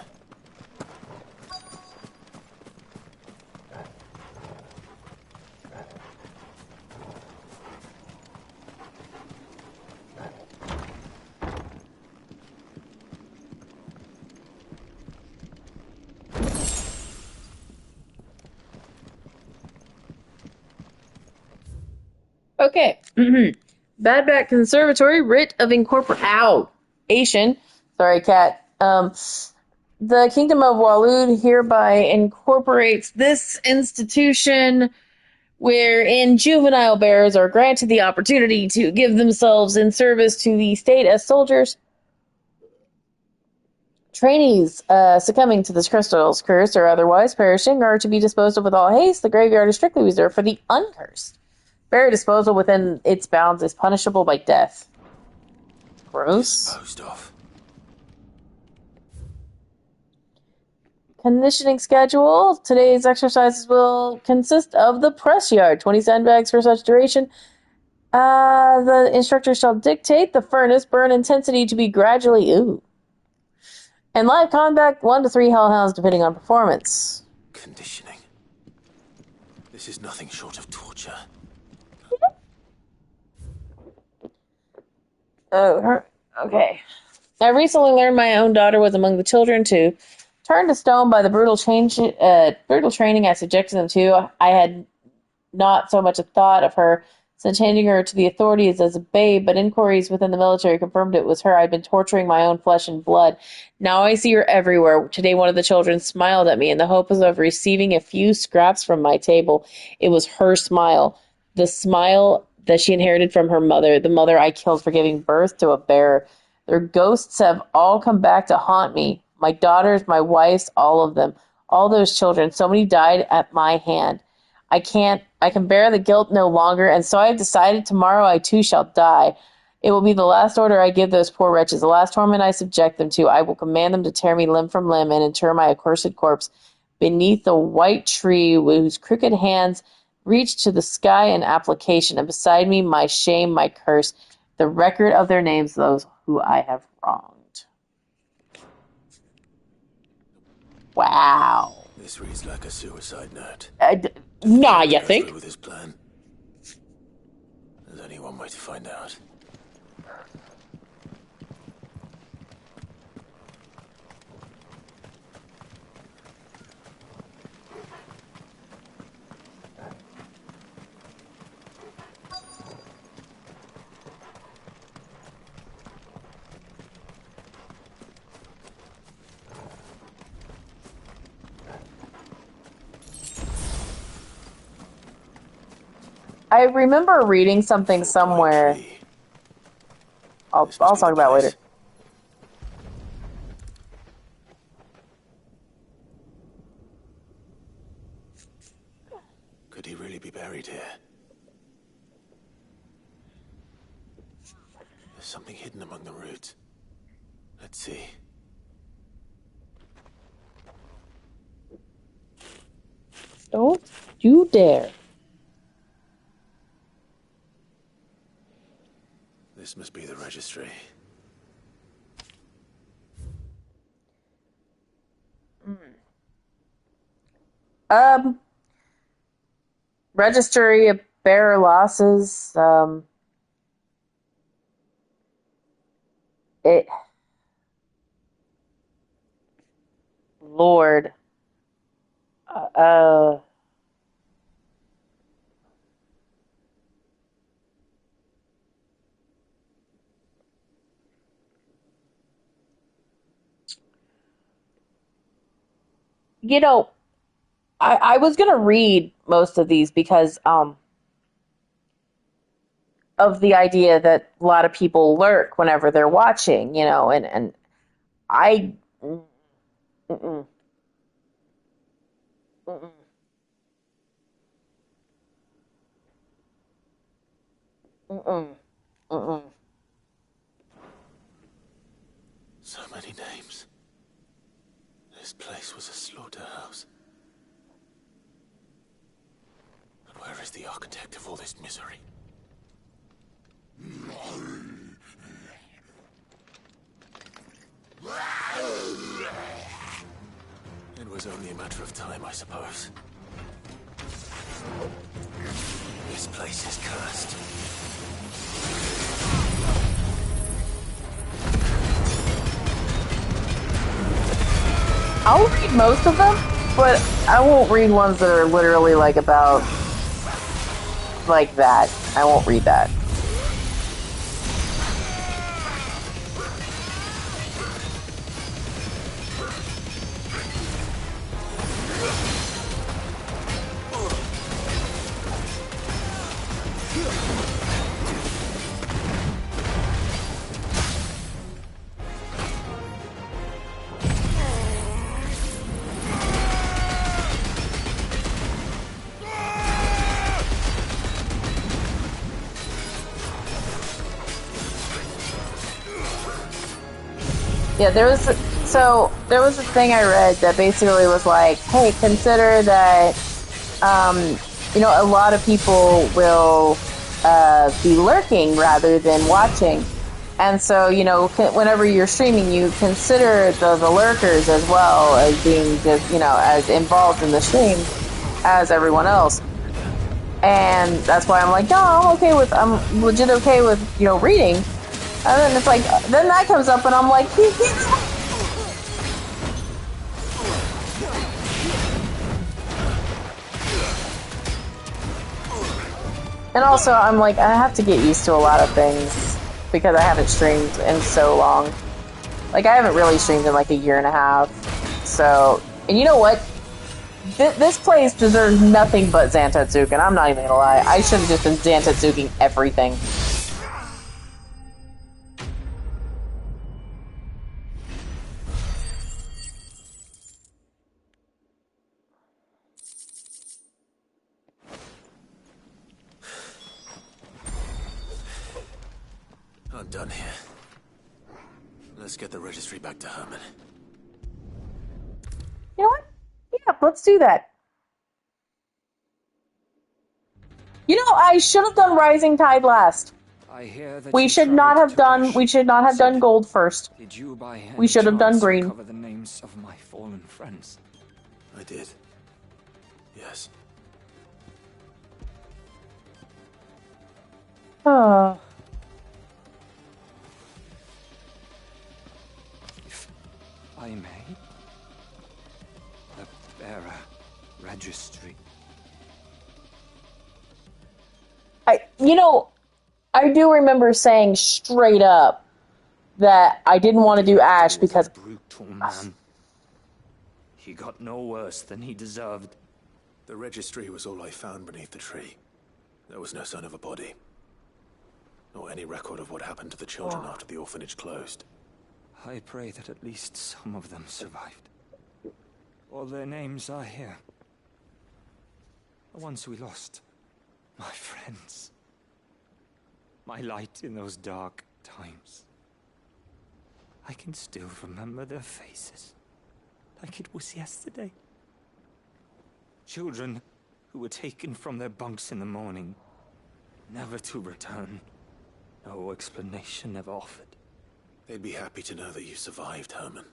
Okay. Bad Bat Conservatory, writ of incorporation. Sorry, cat. The Kingdom of Waloed hereby incorporates this institution wherein juvenile bearers are granted the opportunity to give themselves in service to the state as soldiers. Trainees succumbing to this crystal's curse or otherwise perishing are to be disposed of with all haste. The graveyard is strictly reserved for the uncursed. Bearer disposal within its bounds is punishable by death. Gross. Disposed of. Conditioning schedule. Today's exercises will consist of the press yard. 20 sandbags for such duration. The instructor shall dictate the furnace burn intensity to be gradually... Ooh. And live combat, 1 to 3 hellhounds depending on performance. Conditioning. This is nothing short of torture. Oh, okay. I recently learned my own daughter was among the children to turn to stone by the brutal training I subjected them to. I had not so much a thought of her since handing her to the authorities as a babe, but inquiries within the military confirmed it was her I'd been torturing my own flesh and blood. Now I see her everywhere. Today one of the children smiled at me in the hope of receiving a few scraps from my table. It was her smile, the smile that she inherited from her mother, the mother I killed for giving birth to a bear. Their ghosts have all come back to haunt me. My daughters, my wives, all of them. All those children. So many died at my hand. I can bear the guilt no longer, and so I have decided tomorrow I too shall die. It will be the last order I give those poor wretches, the last torment I subject them to. I will command them to tear me limb from limb and inter my accursed corpse beneath the white tree whose crooked hands reach to the sky in application, and beside me my shame, my curse, the record of their names, those who I have wronged. Wow. This reads like a suicide note. Nah, you think? With his plan. There's only one way to find out. I remember reading something somewhere. I'll talk about it later. Could he really be buried here? There's something hidden among the roots. Let's see. Don't you dare. This must be the registry. Registry of bearer losses. Lord. You know, I was going to read most of these because of the idea that a lot of people lurk whenever they're watching, you know, and I... Mm-mm. Mm-mm. Mm-mm. Mm-mm. So many names. This place was a slaughterhouse. But where is the architect of all this misery? It was only a matter of time, I suppose. This place is cursed. I'll read most of them, but I won't read ones that are literally like about like that. I won't read that. Yeah, there was a thing I read that basically was like, hey, consider that, you know, a lot of people will be lurking rather than watching. And so, you know, whenever you're streaming, you consider the lurkers as well as being just, you know, as involved in the stream as everyone else. And that's why I'm like, no, I'm legit okay with, you know, reading. And then it's like, then that comes up and I'm like, And also, I'm like, I have to get used to a lot of things because I haven't streamed in so long. Like, I haven't really streamed in like a year and a half. So, and you know what? This place deserves nothing but Zantetsuken. I'm not even gonna lie. I should have just been Zantetsuking everything. I'm done here. Let's get the registry back to Herman. You know what? Yeah, let's do that. You know, I should have done Rising Tide last. I hear that We should not have done gold first. Did you by any We should have done chance green. recover the names of my fallen friends? I did. Yes. Oh. I may. The bearer registry. I do remember saying straight up that I didn't want to do Ash because Brutal man. He got no worse than he deserved. The registry was all I found beneath the tree. There was no sign of a body. Or any record of what happened to the children after the orphanage closed. I pray that at least some of them survived. All their names are here. The ones we lost. My friends. My light in those dark times. I can still remember their faces. Like it was yesterday. Children who were taken from their bunks in the morning. Never to return. No explanation ever offered. They'd be happy to know that you survived, Herman.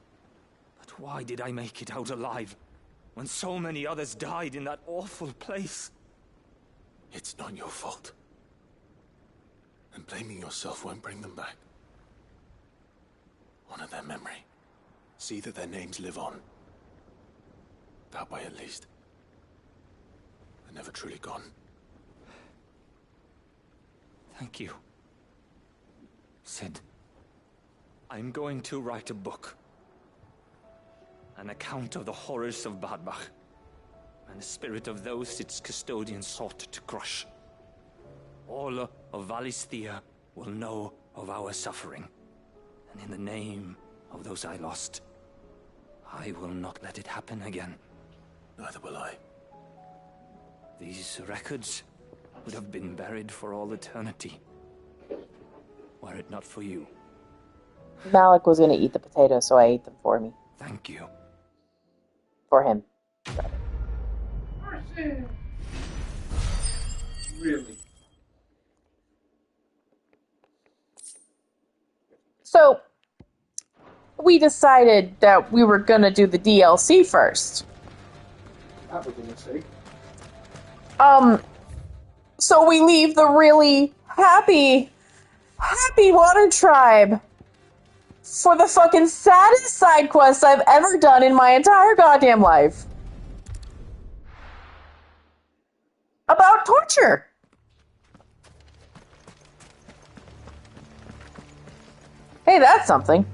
But why did I make it out alive? When so many others died in that awful place? It's not your fault. And blaming yourself won't bring them back. Honor their memory. See that their names live on. That way, at least. They're never truly gone. Thank you. Sid, I'm going to write a book. An account of the horrors of Badbach, and the spirit of those its custodians sought to crush. All of Valisthea will know of our suffering, and in the name of those I lost, I will not let it happen again. Neither will I. These records would have been buried for all eternity, were it not for you. Malik was going to eat the potatoes, so I ate them for me. Thank you. For him. Really? So, we decided that we were going to do the DLC first. That was a mistake. So we leave the really happy Water Tribe for the fucking saddest side quest I've ever done in my entire goddamn life. About torture. Hey, that's something.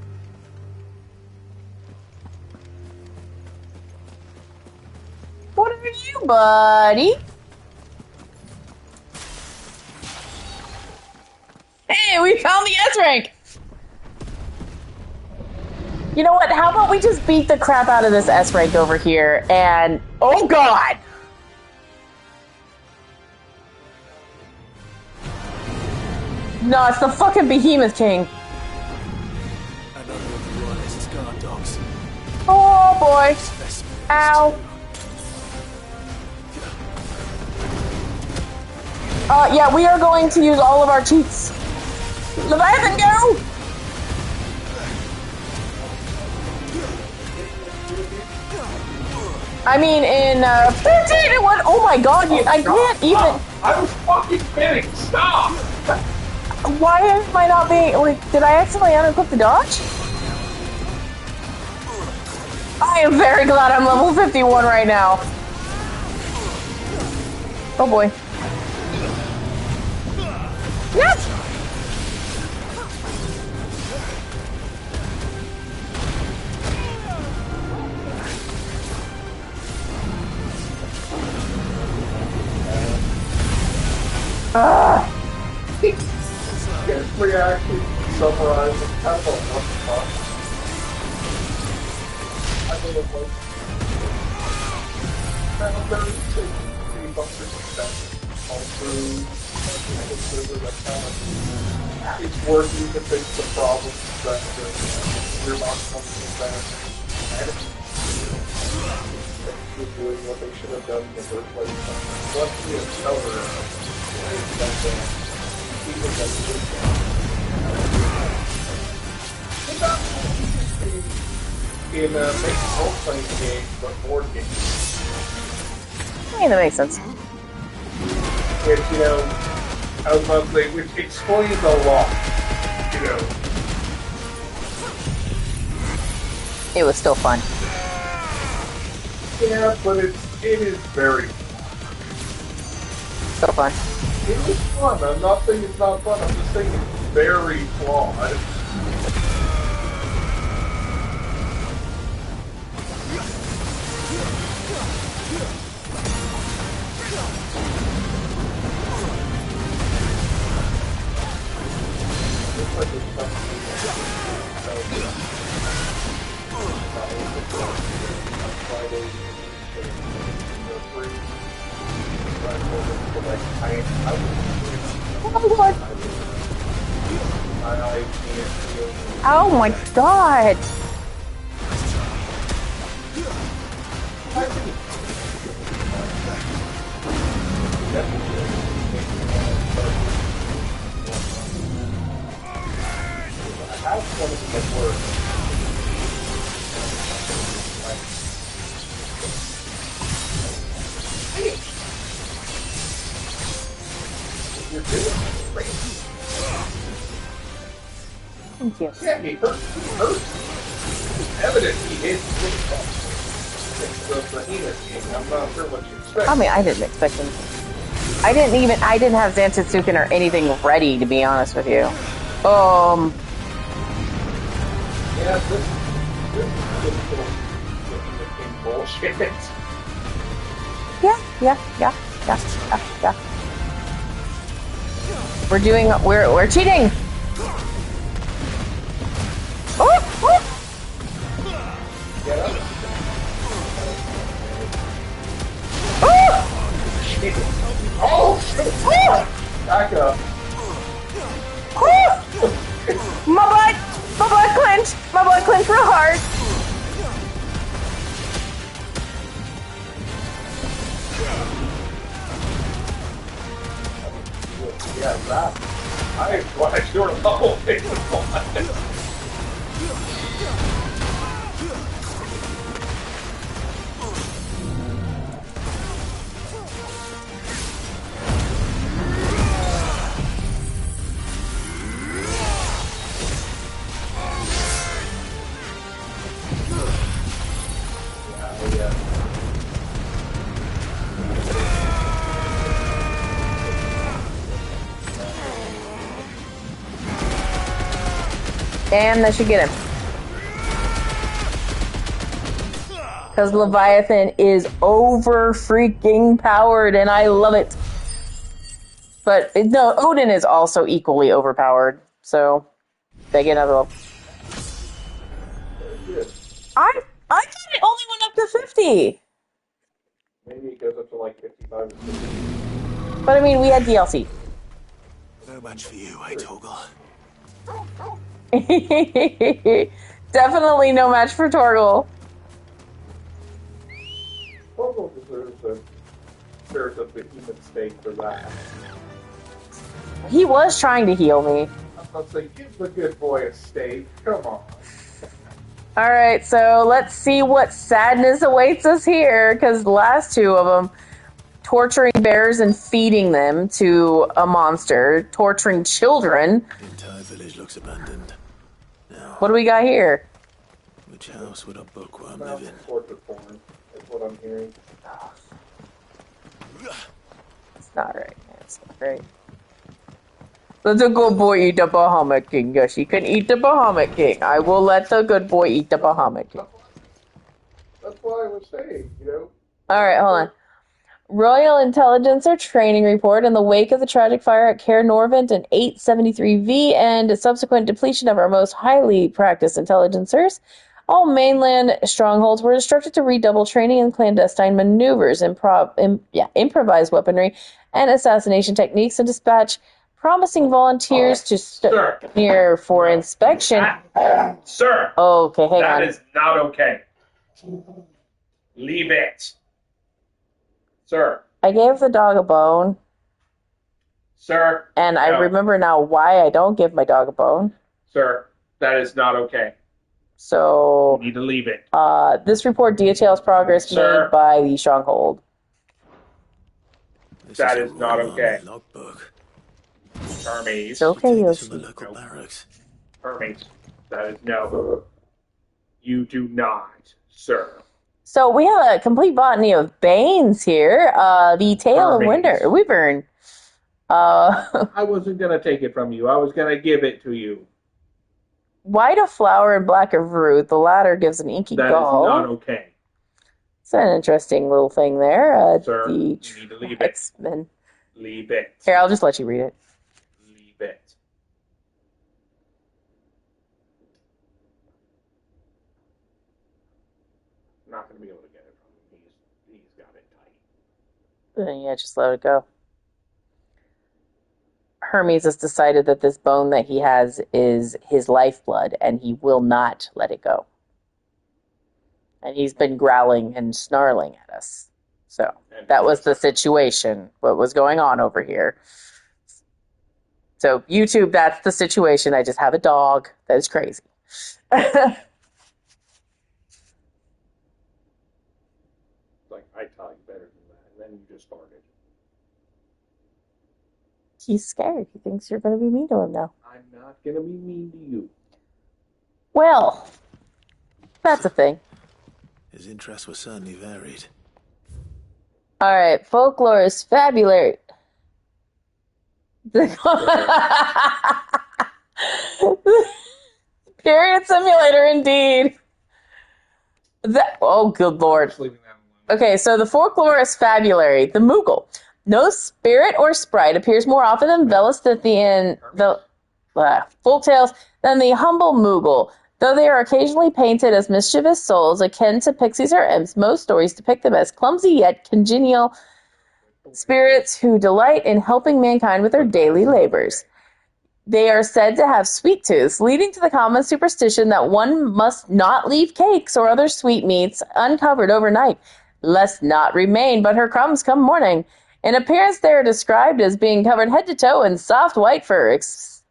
What are you, buddy? Hey, we found the S rank! You know what? How about we just beat the crap out of this S rank over here and... Oh, God! No, it's the fucking Behemoth King. Oh, boy. Ow. Yeah, we are going to use all of our cheats. Leviathan, go! I mean, in 13 it was. Oh my god, I can't even. I was fucking kidding. Stop! Why am I not being... Like, did I accidentally unequip the dodge? I am very glad I'm level 51 right now. Oh boy. Yes! His reaction summarizes kind of a what the fuck. I mean, it was kind of very three buffers expensive. Also, it's working to fix the problems that you're not coming to that. And doing what they should have done in the first place. Once you discover in making role-playing games, but board games. I mean, that makes sense. Which, you know, I was about to say, which explains a lot, you know. It was still fun. Yeah, but it is very so fun. It is fun. I'm not saying it's not fun. I'm just saying it's very flawed. Oh my god! Thank you. Yeah, he hurt. It's evident he hit the behemoth game. I'm not sure what you expect. I mean, I didn't expect him. I didn't have Zantetsuken or anything ready, to be honest with you. Yeah, this is bullshit. Yeah. We're cheating! Oh! Get up. Oh! Shit! Back up. My butt clenched! My butt clenched real hard! Yeah, that. I'm glad you're level 51. And that should get him. Because Leviathan is over freaking powered and I love it. But no, Odin is also equally overpowered. So they get another level. I thought it only went up to 50. Maybe it goes up to like 55 or 60. But I mean, we had DLC. No match for you, eh, Torgal? Definitely no match for Torgal. Torgal deserves a behemoth stake for that. He was trying to heal me. I'm not saying give the good boy a stake. Come on. Alright, so let's see what sadness awaits us here, because the last two of them, torturing bears and feeding them to a monster, torturing children. The entire village looks abandoned. Now, What do we got here? which house would a bookworm live Mountain in? torture porn. That's what I'm hearing. It's not right. It's not right. Let the good boy eat the Bahamut King. Yes, he can eat the Bahamut King. I will let the good boy eat the Bahamut King. That's what I was saying, you know? Alright, hold on. Royal Intelligencer Training Report. In the wake of the tragic fire at Cair Norvent in 873V and a subsequent depletion of our most highly practiced intelligencers, all mainland strongholds were instructed to redouble training in clandestine maneuvers, improvised weaponry, and assassination techniques, and dispatch promising volunteers to near for inspection. Sir! Okay, hang on. That is not okay. Leave it. Sir. I gave the dog a bone. Sir. And I remember now why I don't give my dog a bone. Sir, that is not okay. So You need to leave it. This report details progress Sir. made by the stronghold. That is not okay. Hermes. It's okay, Yoshi. Hermes. That is no. You do not, sir. So we have a complete botany of Banes here. The Tale of Wyvern. I wasn't going to take it from you. I was going to give it to you. White of flower and black of root. The latter gives an inky That is gall. not okay. It's an interesting little thing there. Sir, the you need to leave it. X-Men. Leave it. Here, I'll just let you read it. Leave it. I'm not going to be able to get it from him. He's got it tight. Then yeah, just let it go. Hermes has decided that this bone that he has is his lifeblood, and he will not let it go. And he's been growling and snarling at us. So that was the situation, what was going on over here. So YouTube, that's the situation. I just have a dog that is crazy. Like, I taught you better than that, and then you just started. He's scared. He thinks you're going to be mean to him now. I'm not going to be mean to you. Well, that's a thing. His interests were certainly varied. All right, folklore is fabulous. Period simulator, indeed. Oh, good lord. Okay, so the folklore is fabulary. The Moogle. No spirit or sprite appears more often than Velasthian folktales than the humble Moogle. Though they are occasionally painted as mischievous souls akin to pixies or imps, most stories depict them as clumsy yet congenial spirits who delight in helping mankind with their daily labors. They are said to have sweet tooths, leading to the common superstition that one must not leave cakes or other sweetmeats uncovered overnight, lest naught remain but her crumbs come morning. In appearance, they are described as being covered head to toe in soft white fur,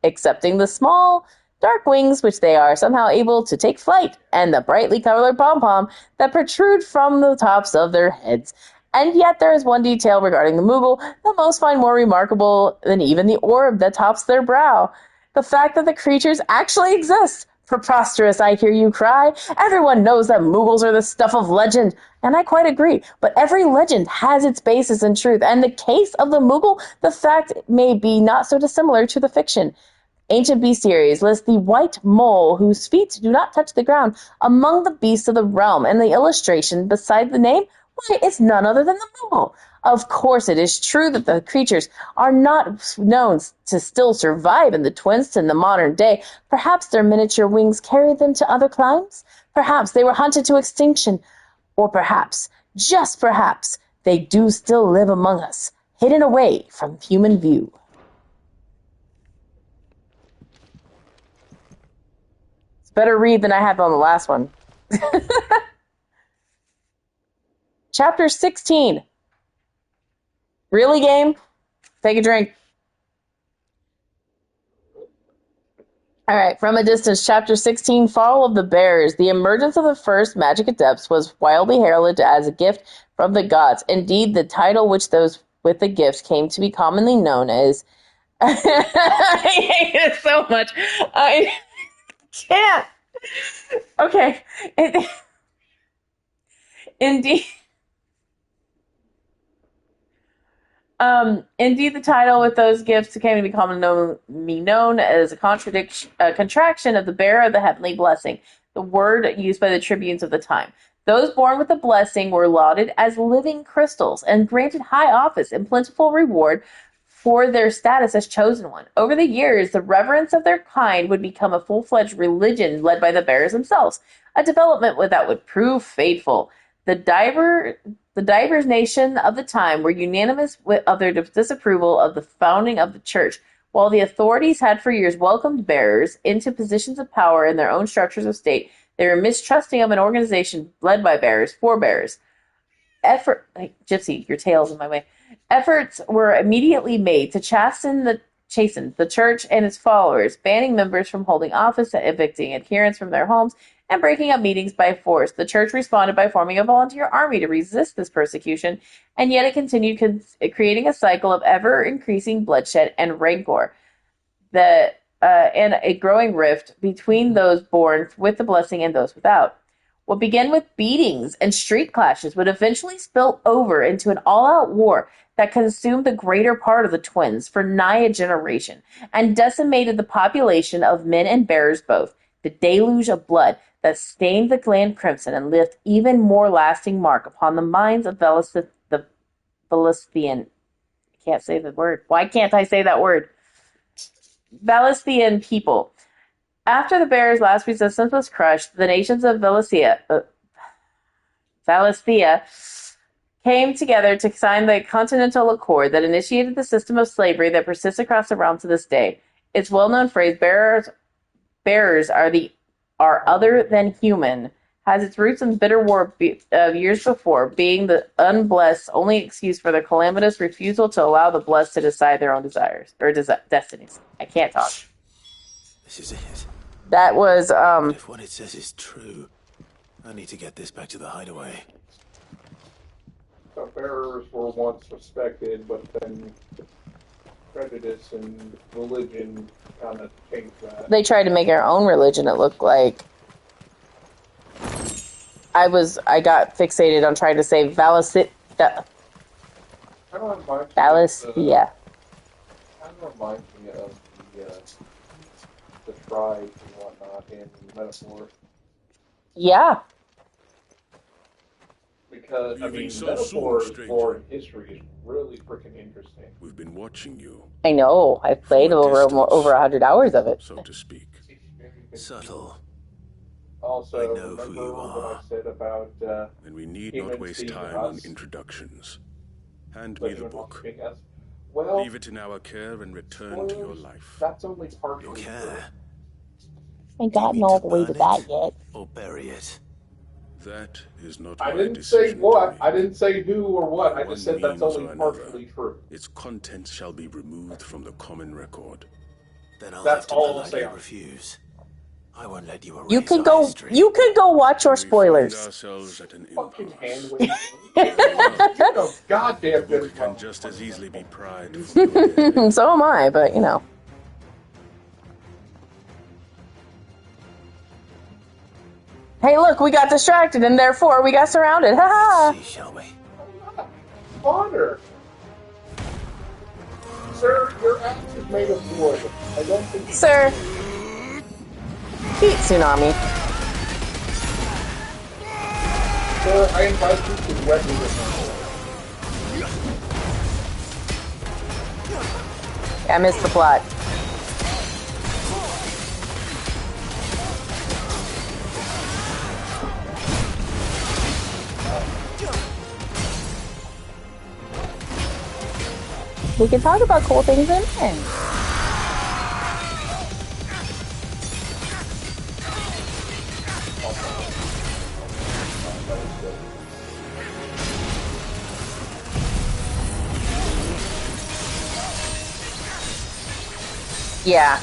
excepting the small, dark wings, which they are somehow able to take flight, and the brightly colored pom-pom that protrude from the tops of their heads. And yet there is one detail regarding the Moogle that most find more remarkable than even the orb that tops their brow. The fact that the creatures actually exist. Preposterous, I hear you cry. Everyone knows that Moogles are the stuff of legend, and I quite agree. But every legend has its basis in truth, and the case of the Moogle, the fact may be not so dissimilar to the fiction. Ancient Bestiaries lists the white mole whose feet do not touch the ground among the beasts of the realm, and the illustration beside the name, why, it's none other than the Moogle. Of course, it is true that the creatures are not known to still survive in the Twins in the modern day. Perhaps their miniature wings carried them to other climes. Perhaps they were hunted to extinction. Or perhaps, just perhaps, they do still live among us, hidden away from human view. It's better read than I had on the last one. Chapter 16. Really, game? Take a drink. All right, from a distance, Chapter 16, Fall of the Bears. The emergence of the first magic adepts was wildly heralded as a gift from the gods. Indeed, the title which those with the gifts came to be commonly known as... I hate it so much. I can't. Okay. Indeed... Indeed, the title with those gifts came to be commonly known as a contraction of the bearer of the heavenly blessing, the word used by the tribunes of the time. Those born with the blessing were lauded as living crystals and granted high office and plentiful reward for their status as chosen one. Over the years, the reverence of their kind would become a full-fledged religion led by the bearers themselves, a development that would prove fateful. The divers nation of the time were unanimous of their disapproval of the founding of the church. While the authorities had for years welcomed bearers into positions of power in their own structures of state, they were mistrusting of an organization led by bearers for bearers. Gypsy, your tail's in my way. Efforts were immediately made to chasten the church and its followers, banning members from holding office, evicting adherents from their homes, and breaking up meetings by force. The church responded by forming a volunteer army to resist this persecution, and yet it continued creating a cycle of ever-increasing bloodshed and rancor, and a growing rift between those born with the blessing and those without. What began with beatings and street clashes would eventually spill over into an all-out war that consumed the greater part of the twins for nigh a generation, and decimated the population of men and bearers both. The deluge of blood that stained the land crimson and left even more lasting mark upon the minds of the Valisthian. I can't say the word. Why can't I say that word? Valisthian people. After the bearers' last resistance was crushed, the nations of Valisthea came together to sign the Continental Accord that initiated the system of slavery that persists across the realm to this day. Its well-known phrase, bearers are other than human, has its roots in the bitter war of years before, being the unblessed only excuse for their calamitous refusal to allow the blessed to decide their own desires, or destinies. I can't talk. This is it. That was, If what it says is true, I need to get this back to the hideaway. So bearers were once respected, but then prejudice and religion kind of changed that. They tried to make our own religion, it looked like. I got fixated on trying to say Valisthea. Kind of reminds me of the tribes and whatnot in metaphor. Yeah. Because, Leaving so metaphor soon, lore and history is really freaking interesting. We've been watching you, I know. I've played over 100 hours of it. so to speak. Subtle. Also, I know who remember you what I are. said about And we need humans not waste seeing time on us? introductions. Hand But me the humans book. seeing us? Well, Leave it in our care and return to your life. that's only partially true. I ain't gotten all the way to that yet. Or bury it. That is not I my didn't say decision. what. I didn't say who or what. I One just said that's means only or another, partially true. its contents shall be removed from the common record. Then I'll That's have to all I'll politely say. refuse. I won't let you erase You could our go. history. You could go watch your We find spoilers. ourselves at an Fucking impasse. hand waving. You know goddamn The good book well. can just as easily be pried from your head. So am I, but you know. Hey, look, we got distracted, and therefore we got surrounded. Ha ha! See, shall we? Honor. Sir, your axe is made of wood. I don't think you... Sir, beat Tsunami. Sir, I invite you to wet me with I missed the plot. We can talk about cool things in there. Yeah.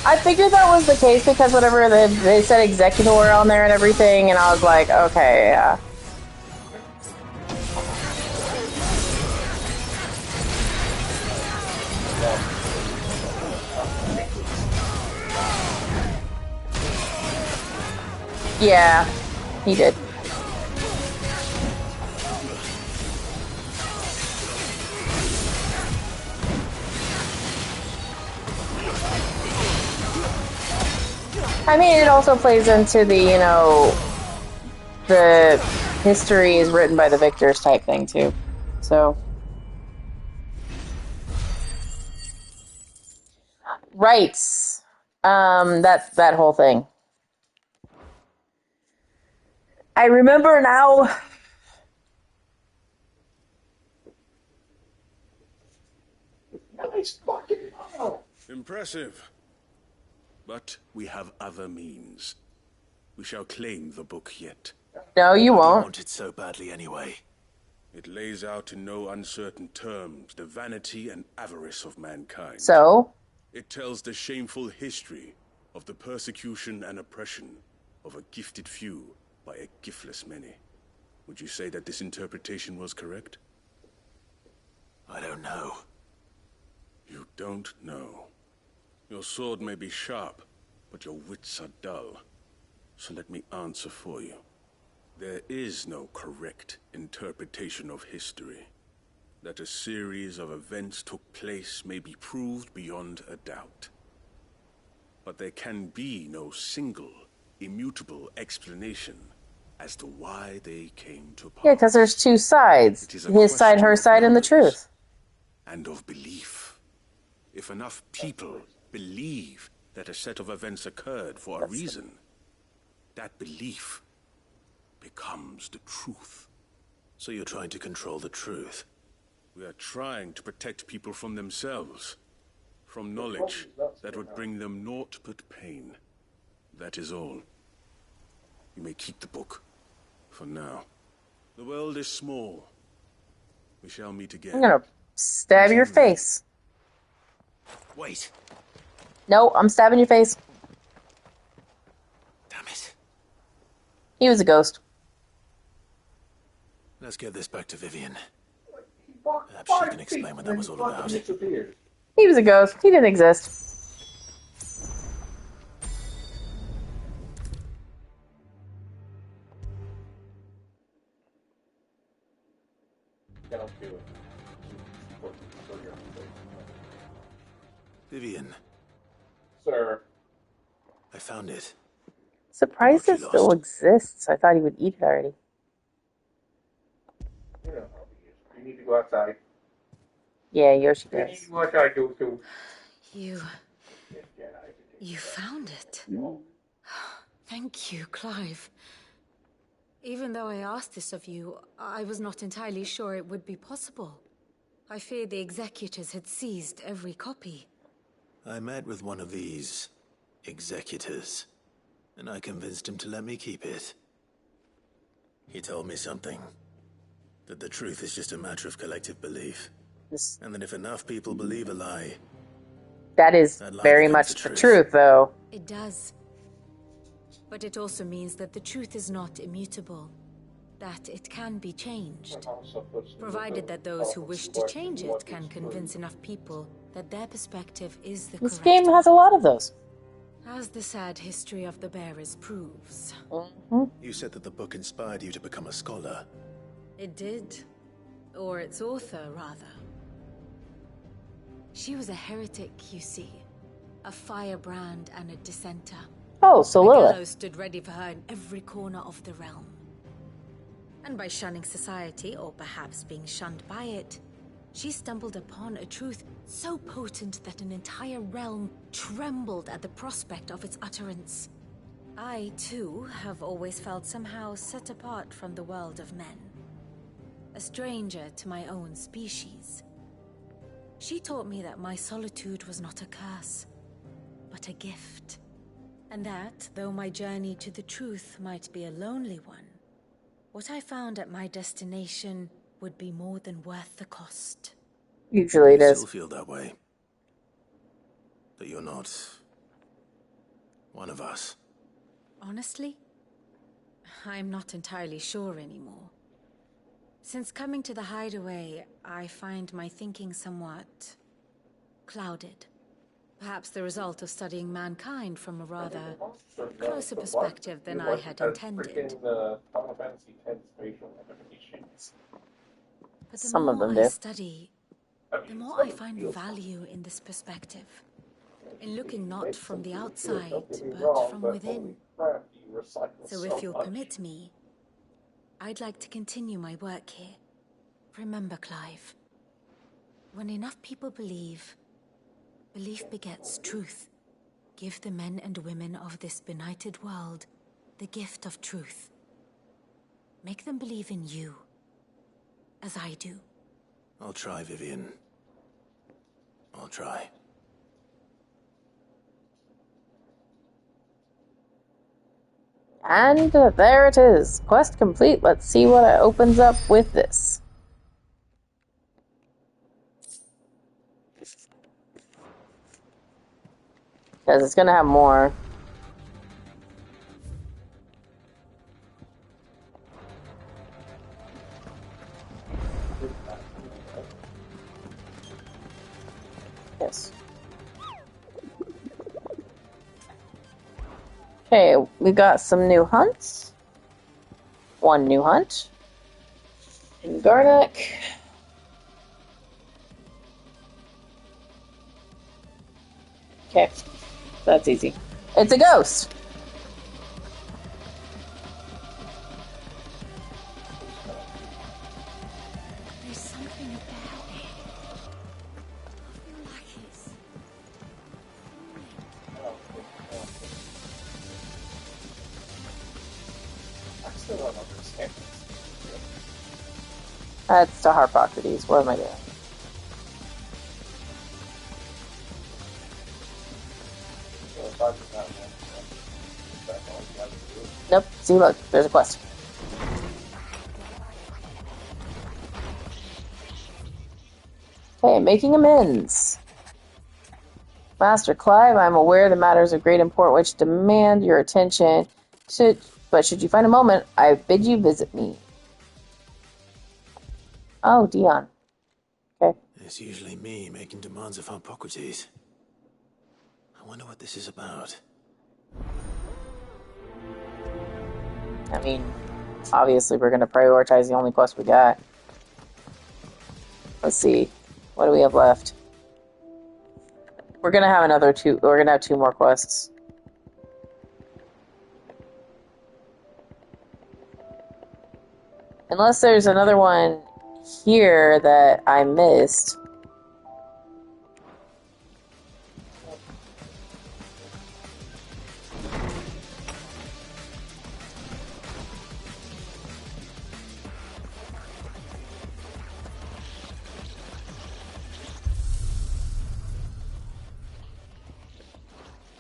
I figured that was the case because whatever they said executor on there and everything, and I was like, okay, yeah. Yeah, he did. I mean, it also plays into the, you know, the history is written by the victors type thing, too. So. Rights. That whole thing. I remember now. Nice fucking model. Impressive. But we have other means. We shall claim the book yet. No, you I won't. want it so badly anyway. It lays out in no uncertain terms the vanity and avarice of mankind. So? It tells the shameful history of the persecution and oppression of a gifted few by a giftless many. Would you say that this interpretation was correct? I don't know. You don't know. Your sword may be sharp, but your wits are dull. So let me answer for you. There is no correct interpretation of history. That a series of events took place may be proved beyond a doubt. But there can be no single, immutable explanation as to why they came to pass. Yeah, because there's two sides. His side, her side, and the truth. And of belief. If enough people believe that a set of events occurred for a reason, that belief becomes the truth. So you're trying to control the truth? We are trying to protect people from themselves, from knowledge that would bring them naught but pain. That is all. You may keep the book, for now. The world is small. We shall meet again. I'm gonna stab your face. Wait. No, I'm stabbing your face. Damn it. He was a ghost. Let's get this back to Vivian. Perhaps she can explain what that was all about. He was a ghost. He didn't exist. Vivian. Sir. I found it. Surprised it still exists. I thought he would eat it already. You know how he is. You need to go outside. Yeah, Yoshi You need does. to go outside, go too. You found it. Thank you, Clive. Even though I asked this of you, I was not entirely sure it would be possible. I feared the executors had seized every copy. I met with one of these executors, and I convinced him to let me keep it. He told me something. That the truth is just a matter of collective belief. And that if enough people believe a lie... That is very much the truth, though. It does. But it also means that the truth is not immutable. That it can be changed. Provided that those who wish to change it can convince enough people that their perspective is the This correct game has a lot of those. As the sad history of the bearers proves. You said that the book inspired you to become a scholar. It did. Or its author, rather. She was a heretic, you see. A firebrand and a dissenter. Oh, so The Lilith. gallows stood ready for her in every corner of the realm. And by shunning society, or perhaps being shunned by it, she stumbled upon a truth so potent that an entire realm trembled at the prospect of its utterance. I, too, have always felt somehow set apart from the world of men. A stranger to my own species. She taught me that my solitude was not a curse, but a gift. And that, though my journey to the truth might be a lonely one, what I found at my destination would be more than worth the cost. Usually it I is. still feel that way. That you're not... one of us. Honestly, I'm not entirely sure anymore. Since coming to the hideaway, I find my thinking somewhat clouded. Perhaps the result of studying mankind from a rather closer perspective than I had intended. But the Some of them more I do. study, the more I find value in this perspective. In looking not from the outside, but from within. So if you'll permit me, I'd like to continue my work here. Remember, Clive, when enough people believe, belief begets truth. Give the men and women of this benighted world the gift of truth. Make them believe in you, as I do. I'll try, Vivian. I'll try. And there it is. Quest complete. Let's see what it opens up with this. Because it's going to have more. Yes. Okay, we got some new hunts. One new hunt. In Garnock. Okay, that's easy. It's a ghost! There's something about it. I feel like it's... I still don't understand this. That's the Harpocrates. What am I doing? Nope. See, look. There's a quest. Okay, making amends. Master Clive, I am aware the matters of great import which demand your attention. But should you find a moment, I bid you visit me. Oh, Dion. Okay. It's usually me making demands of Harpocrates. I wonder what this is about. I mean, obviously we're going to prioritize the only quest we got. Let's see. What do we have left? We're going to have we're going to have 2 more quests. Unless there's another one here that I missed.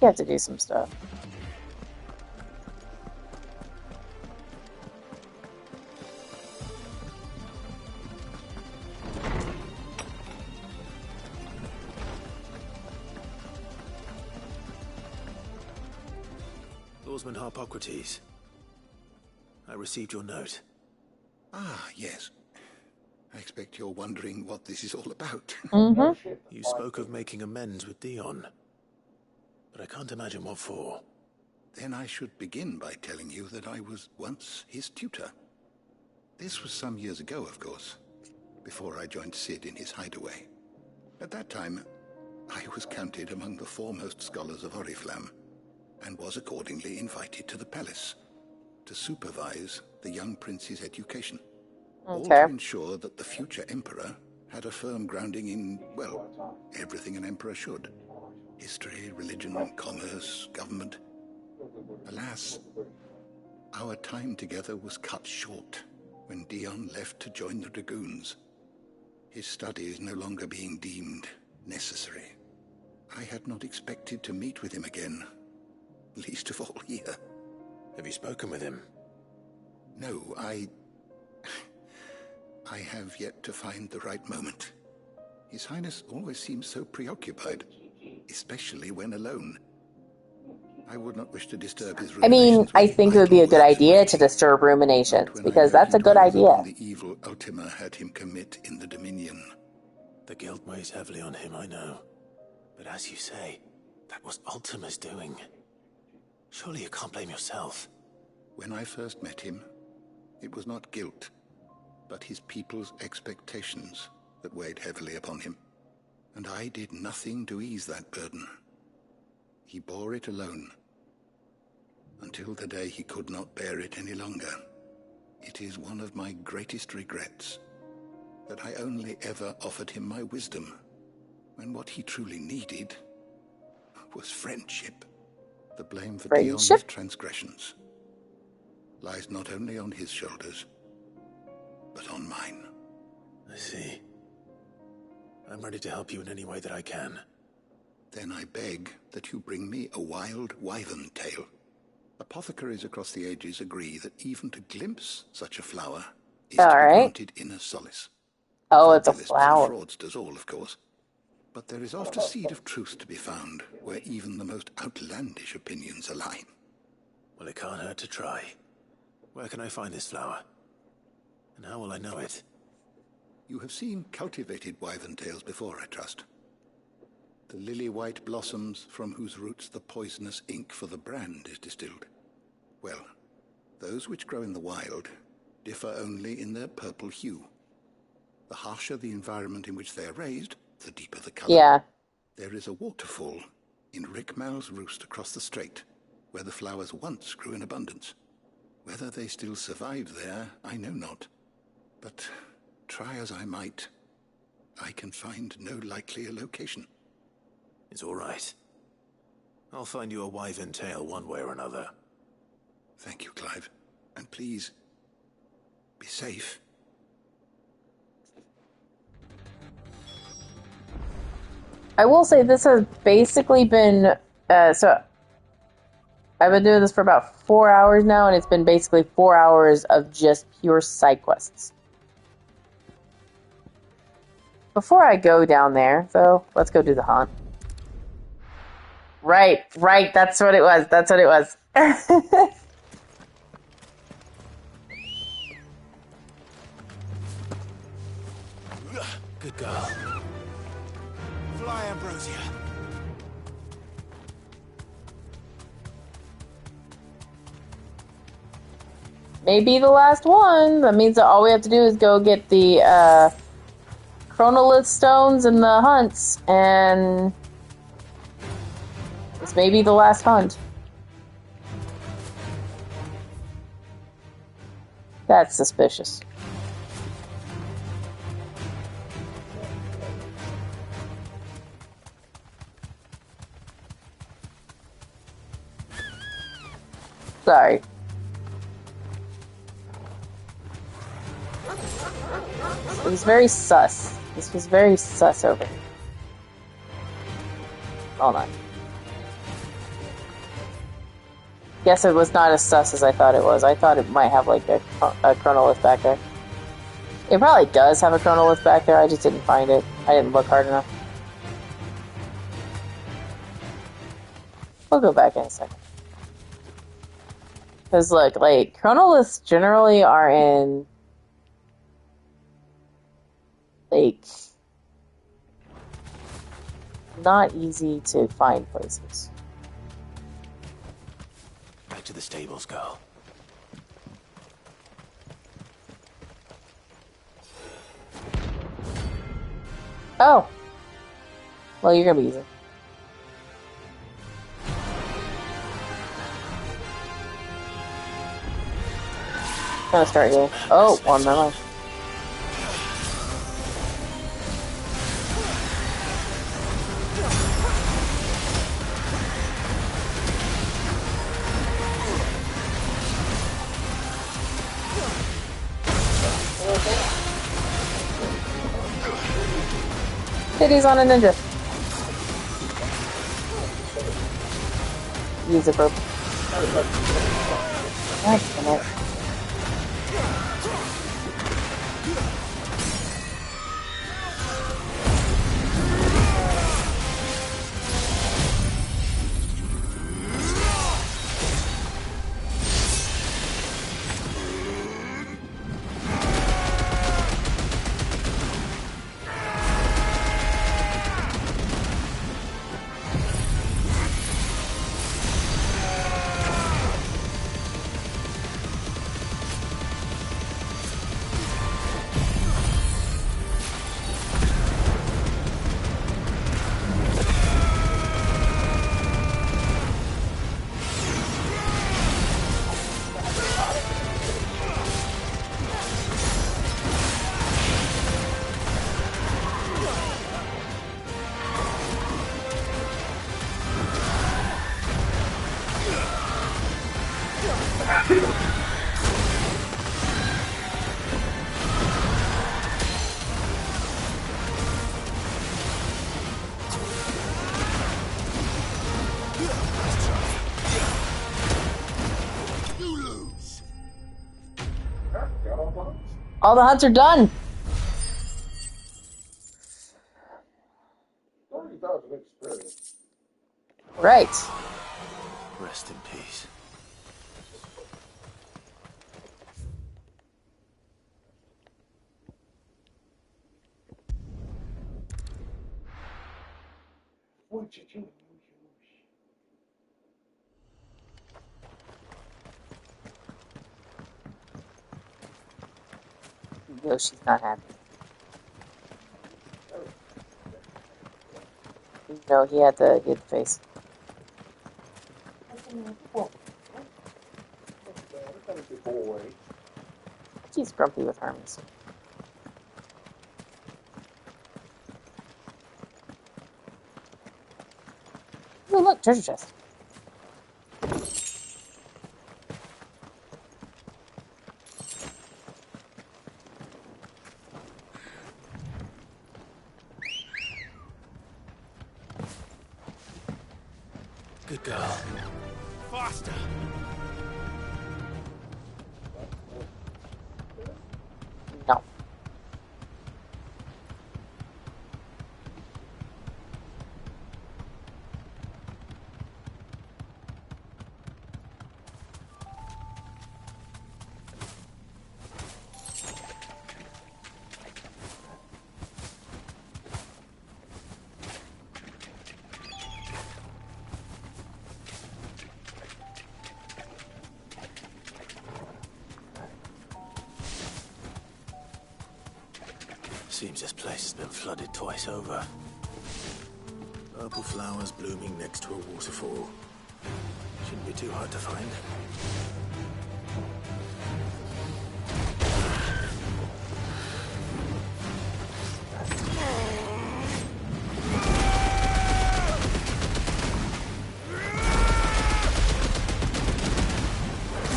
You have to do some stuff. Lawsman Harpocrates. I received your note. Ah, yes. I expect you're wondering what this is all about. Mm-hmm. You spoke of making amends with Dion. But I can't imagine what for. Then I should begin by telling you that I was once his tutor. This was some years ago, of course, before I joined Cid in his hideaway. At that time, I was counted among the foremost scholars of Oriflamme, and was accordingly invited to the palace to supervise the young prince's education. All to ensure that the future emperor had a firm grounding in, well, everything an emperor should. History, religion, commerce, government. Alas, our time together was cut short when Dion left to join the Dragoons, his studies no longer being deemed necessary. I had not expected to meet with him again, least of all here. Have you spoken with him? No, I have yet to find the right moment. His Highness always seems so preoccupied, especially when alone. I would not wish to disturb his ruminations. I mean, I think it would be a good idea to disturb ruminations, because that's a good idea. The evil Ultima had him commit in the Dominion. The guilt weighs heavily on him, I know. But as you say, That was Ultima's doing. Surely you can't blame yourself. When I first met him, it was not guilt, but his people's expectations that weighed heavily upon him. And I did nothing to ease that burden. He bore it alone, until the day he could not bear it any longer. It is one of my greatest regrets that I only ever offered him my wisdom, when what he truly needed was friendship. The blame for Dion's transgressions lies not only on his shoulders, but on mine. I see. I'm ready to help you in any way that I can. Then I beg that you bring me a wild wyvern tail. Apothecaries across the ages agree that even to glimpse such a flower is to be granted inner solace. Oh, it's a Fabulous flower. frauds does all, of course. But there is oft a seed of truth to be found where even the most outlandish opinions align. Well, it can't hurt to try. Where can I find this flower? And how will I know it? You have seen cultivated wyvern tails before, I trust. The lily-white blossoms from whose roots the poisonous ink for the brand is distilled. Well, those which grow in the wild differ only in their purple hue. The harsher the environment in which they are raised, the deeper the color. Yeah. There is a waterfall in Rickmal's Roost across the strait, where the flowers once grew in abundance. Whether they still survive there, I know not. But try as I might, I can find no likelier location. It's all right. I'll find you a wyvern tail one way or another. Thank you, Clive. And please, be safe. I will say this has basically been, so I've been doing this for about 4 hours now, and it's been basically 4 hours of just pure side quests. Before I go down there, though, let's go do the hunt. Right, that's what it was, Good girl. Fly, Ambrosia. Maybe the last one. That means that all we have to do is go get the chronolith stones and the hunts, and this may be the last hunt. That's suspicious. Sorry. It was very sus. This was very sus over here. Hold on. Guess it was not as sus as I thought it was. I thought it might have like a chronolith back there. It probably does have a chronolith back there. I just didn't find it. I didn't look hard enough. We'll go back in a second. Because look, like, chronoliths generally are in, like, not easy to find places. Back to the stables, girl. Oh. Well, you're gonna be easy. Gonna start here. Oh, one more. Titties on a ninja. Use it, bro. God damn it. All the hunts are done. 30,000 experience. Right. Rest in peace. What did you use? Yoshi's not happy. No, he had the face. He's grumpy with Hermes. Oh, look, treasure chest. Good girl. Faster! No. Seems this place has been flooded twice over. Purple flowers blooming next to a waterfall. Shouldn't be too hard to find.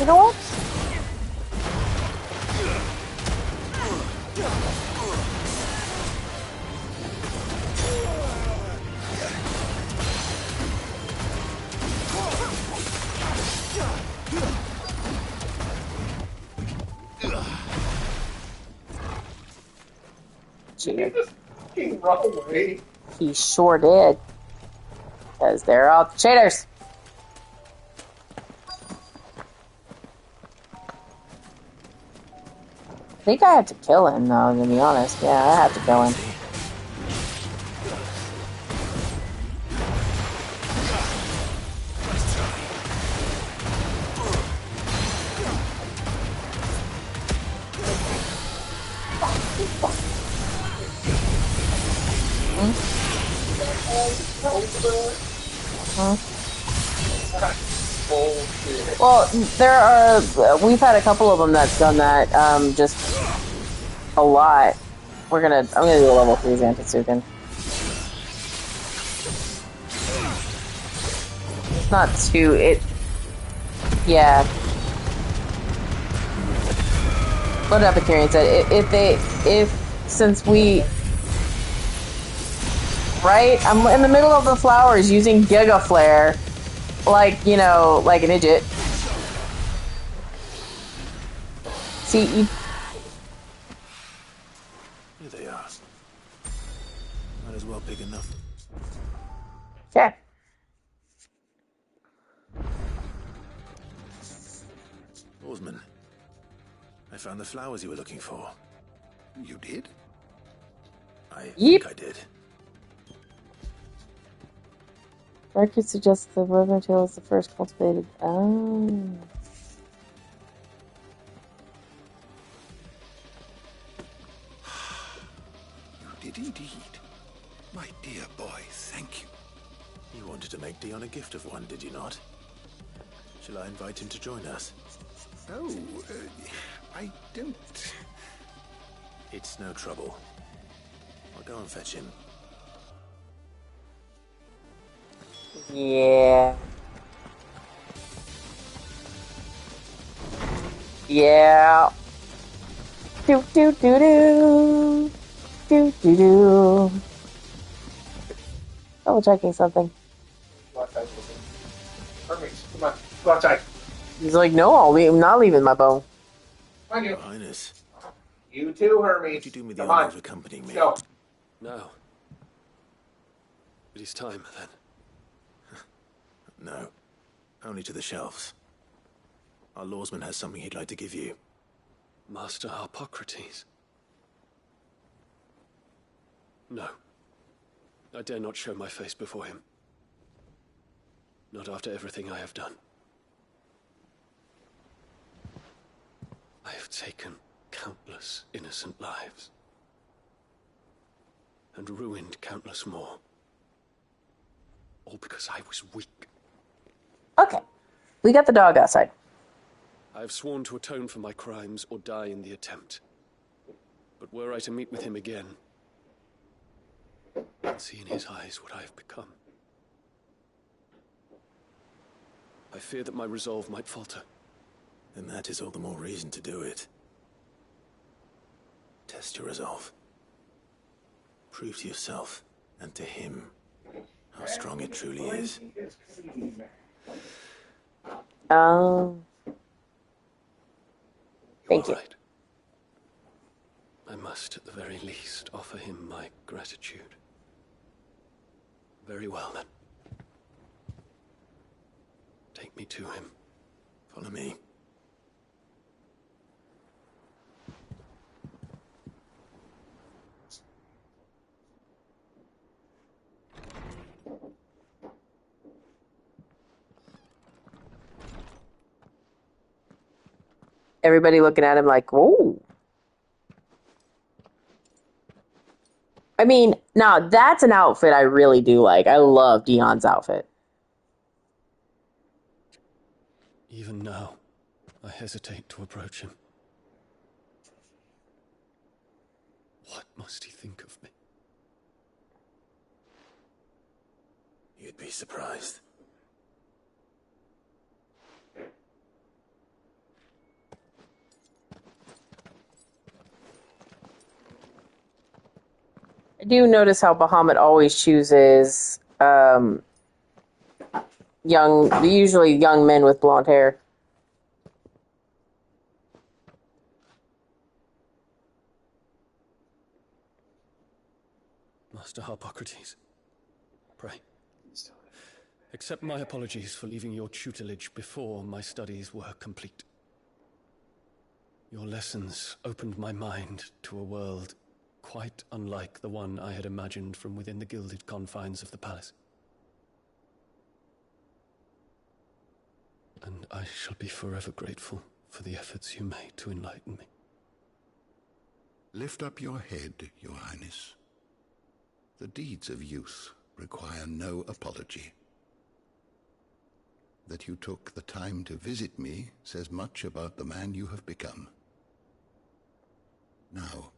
You know what? Run away. He sure did. Because they're all cheaters. I think I have to kill him, though, to be honest. Yeah, I have to kill him. Well, there are. We've had a couple of them that's done that. Just a lot. I'm gonna do a level 3 Zantetsuken. It's not too. Yeah. What Epicurean said. Since we. Right? I'm in the middle of the flowers using Giga Flare. Like, you know, like an idiot. See, Here they are. Might as well pick enough. Yeah. Oarsman, I found the flowers you were looking for. You did? I Yep. think I did. Record suggests the Reverend Tail is the first cultivated. Oh. You did indeed. My dear boy, thank you. You wanted to make Dion a gift of one, did you not? Shall I invite him to join us? Oh, I don't... It's no trouble. I'll go and fetch him. Yeah. Yeah. Do do do do. Do do do. Double checking something. Hermes, come on, go outside. He's like, no, I'm not leaving my bow. Thank you. Highness, You too, Hermes. Would you do me the Come honor on. of accompanying me? Go. No. It is time, then. No. Only to the shelves. Our lawsman has something he'd like to give you. Master Harpocrates. No. I dare not show my face before him. Not after everything I have done. I have taken countless innocent lives. And ruined countless more. All because I was weak. Okay. We got the dog outside. I have sworn to atone for my crimes or die in the attempt. But were I to meet with him again, and see in his eyes what I have become, I fear that my resolve might falter. Then that is all the more reason to do it. Test your resolve. Prove to yourself, and to him, how strong it truly is. Thank you. Right. I must, at the very least, offer him my gratitude. Very well, then. Take me to him. Follow me. Everybody looking at him like, whoa. I mean, now that's an outfit I really do like. I love Dion's outfit. Even now, I hesitate to approach him. What must he think of me? You'd be surprised. I do notice how Bahamut always chooses usually young men with blonde hair. Master Harpocrates, pray. Accept my apologies for leaving your tutelage before my studies were complete. Your lessons opened my mind to a world quite unlike the one I had imagined from within the gilded confines of the palace. And I shall be forever grateful for the efforts you made to enlighten me. Lift up your head, Your Highness. The deeds of youth require no apology. That you took the time to visit me says much about the man you have become. Now,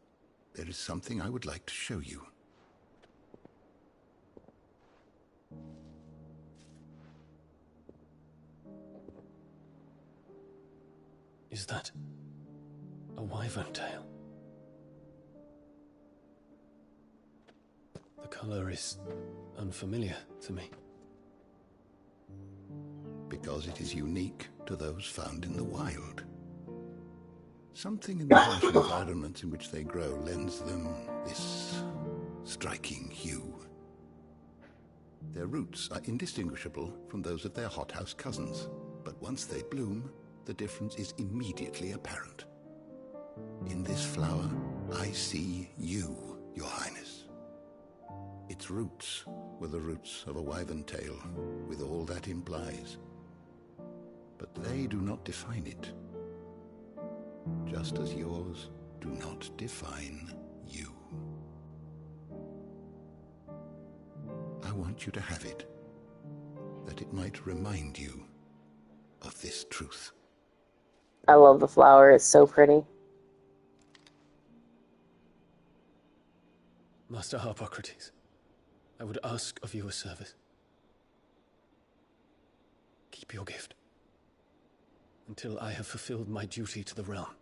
there is something I would like to show you. Is that a wyvern tail? The color is unfamiliar to me. Because it is unique to those found in the wild. Something in the harsh environments in which they grow lends them this striking hue. Their roots are indistinguishable from those of their hothouse cousins, but once they bloom, the difference is immediately apparent. In this flower, I see you, Your Highness. Its roots were the roots of a wyvern tail, with all that implies. But they do not define it. Just as yours do not define you. I want you to have it, that it might remind you of this truth. I love the flower. It's so pretty. Master Harpocrates, I would ask of you a service. Keep your gift until I have fulfilled my duty to the realm.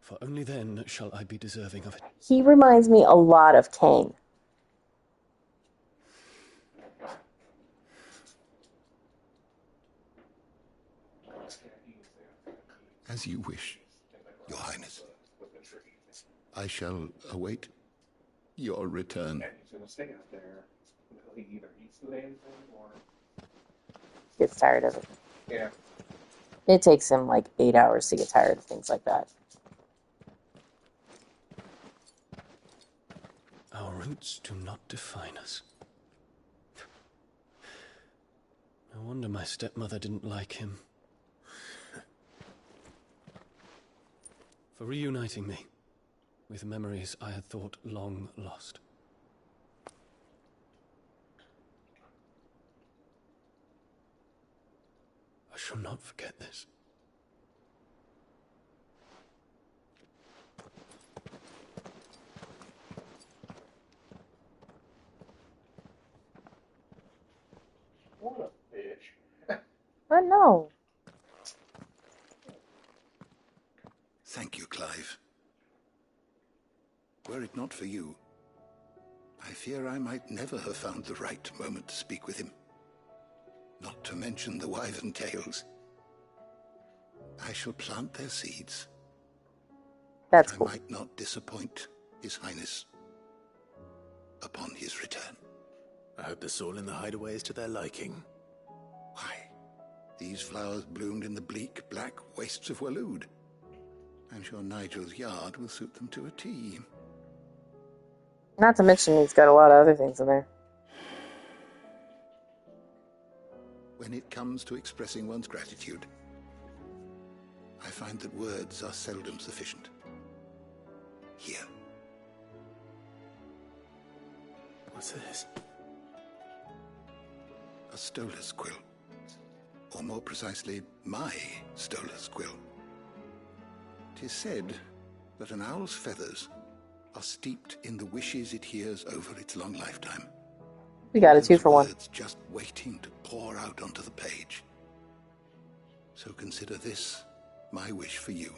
For only then shall I be deserving of it. He reminds me a lot of Kane. As you wish, Your Highness. I shall await your return. And he's gonna stay out there until he either eats the damn thing or Gets tired of it. yeah. It takes him like 8 hours to get tired of things like that. Our roots do not define us. No wonder my stepmother didn't like him. For reuniting me with memories I had thought long lost. I shall not forget this. What a bitch. But no. Thank you, Clive. Were it not for you, I fear I might never have found the right moment to speak with him. Not to mention the Wyvern tales. I shall plant their seeds. That's cool. I might not disappoint His Highness upon his return. I hope the soul in the hideaway is to their liking. Why, these flowers bloomed in the bleak, black wastes of Waloed. I'm sure Nigel's yard will suit them to a T. Not to mention he's got a lot of other things in there. When it comes to expressing one's gratitude, I find that words are seldom sufficient. Here. What's this? A Stolas quill. Or more precisely, my Stolas quill. 'Tis said that an owl's feathers are steeped in the wishes it hears over its long lifetime. We got a 2-for-1. Words just waiting to pour out onto the page. So consider this my wish for you.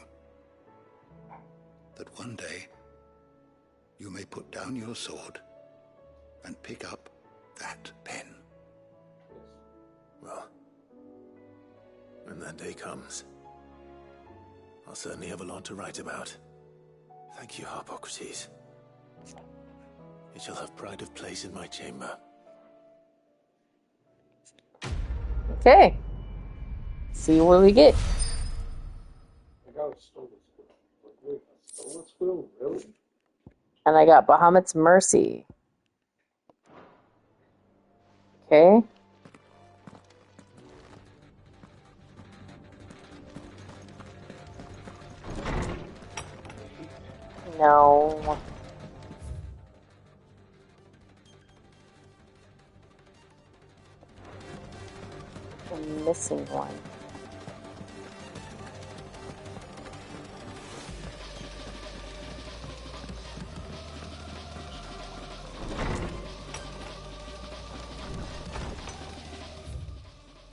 That one day you may put down your sword and pick up that pen. Well, when that day comes, I'll certainly have a lot to write about. Thank you, Harpocrates. It shall have pride of place in my chamber. Okay. See what we get. I got a Stolas quill. Wait, a Stolas quill? Really? And I got Bahamut's Mercy. Okay. No. I'm missing one.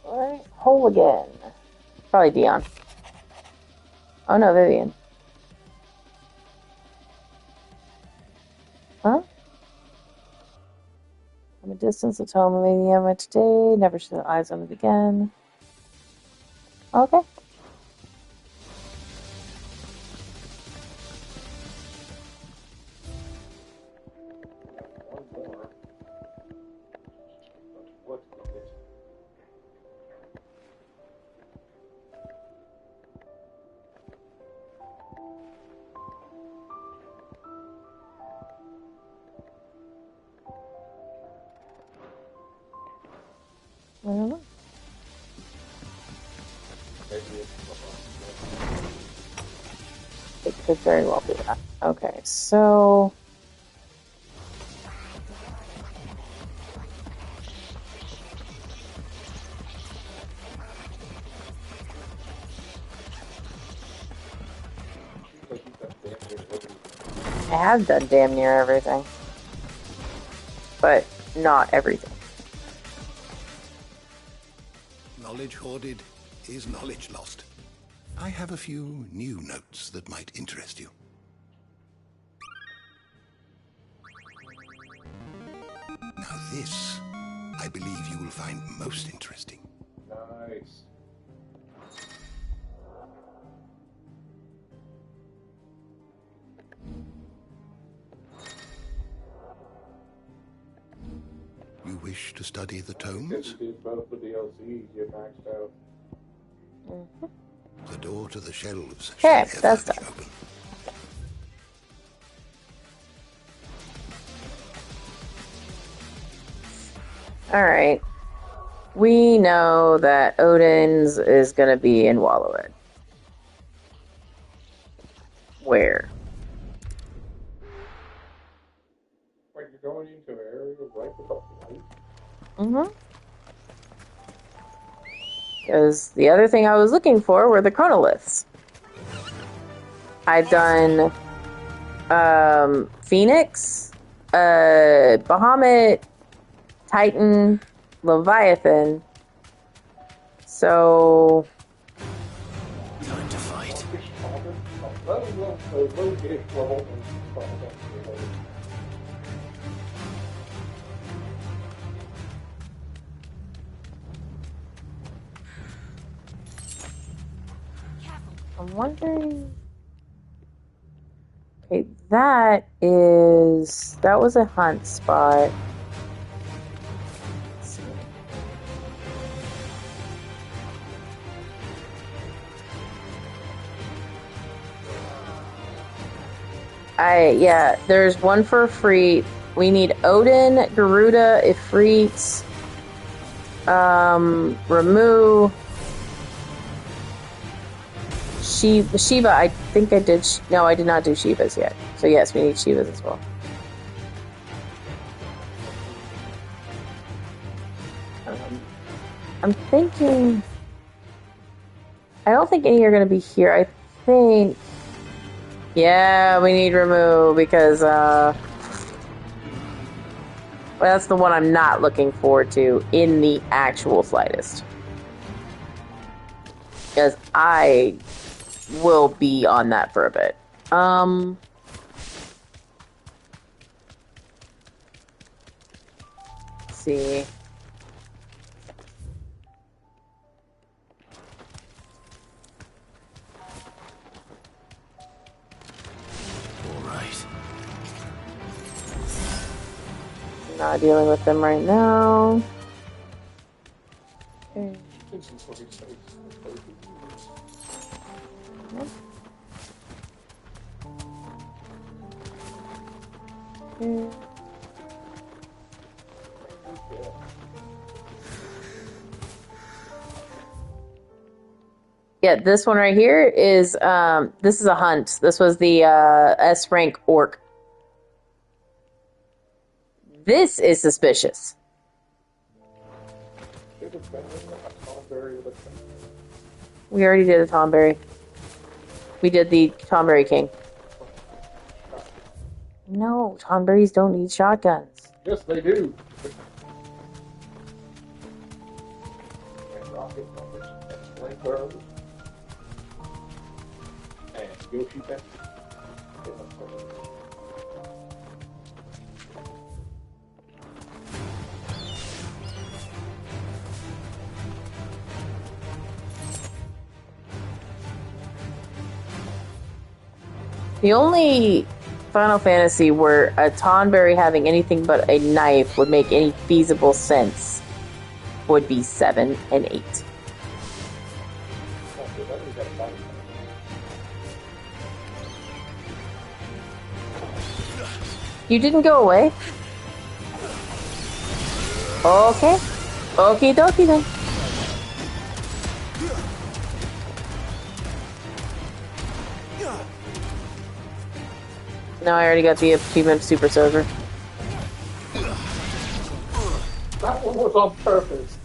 Alright, hole again. Probably Dion. Oh no, Vivian. Huh? From a distance, the tone of the Emma today. Never set eyes on it again. Okay. One more. What is it? I don't know. It could very well be that. Okay, so... I have done damn near everything. But not everything. Knowledge hoarded is knowledge lost. I have a few new notes that might interest you. Now this, I believe you will find most interesting. Nice. You wish to study the tomes? Yes, it is both the DLCs you maxed out. The door to the shelves Okay, shall that's ever be done. open. Alright. We know that Odin's is gonna be in Wallowed. Where? Wait, you're going into an area right with the light? Mm-hmm. Because the other thing I was looking for were the chronoliths. I've done Phoenix, Bahamut, Titan, Leviathan. So Time to fight. I'm wondering. Okay, that was a hunt spot. Let's see. Yeah, there's one for Ifrit. We need Odin, Garuda, Ifrit, Ramu, Shiva. I think I did. No, I did not do Shivas yet. So yes, we need Shivas as well. I'm thinking. I don't think any are going to be here. I think. Yeah, we need Ramu because well, that's the one I'm not looking forward to in the actual slightest. Because I will be on that for a bit. Let's see. Not dealing with them right now. Okay. Yeah, this one right here is this is a hunt. This was the S rank orc. This is suspicious. We already did a Tomberry. We did the Tomberry King. No, Tomberries don't need shotguns. Yes, they do. And rocket numbers and flamethrowers. And Yoshi pets. The only Final Fantasy where a Tonberry having anything but a knife would make any feasible sense would be 7 and 8. You didn't go away? Okay. Okie dokie then. Now I already got the achievement Super Soldier. That one was on purpose.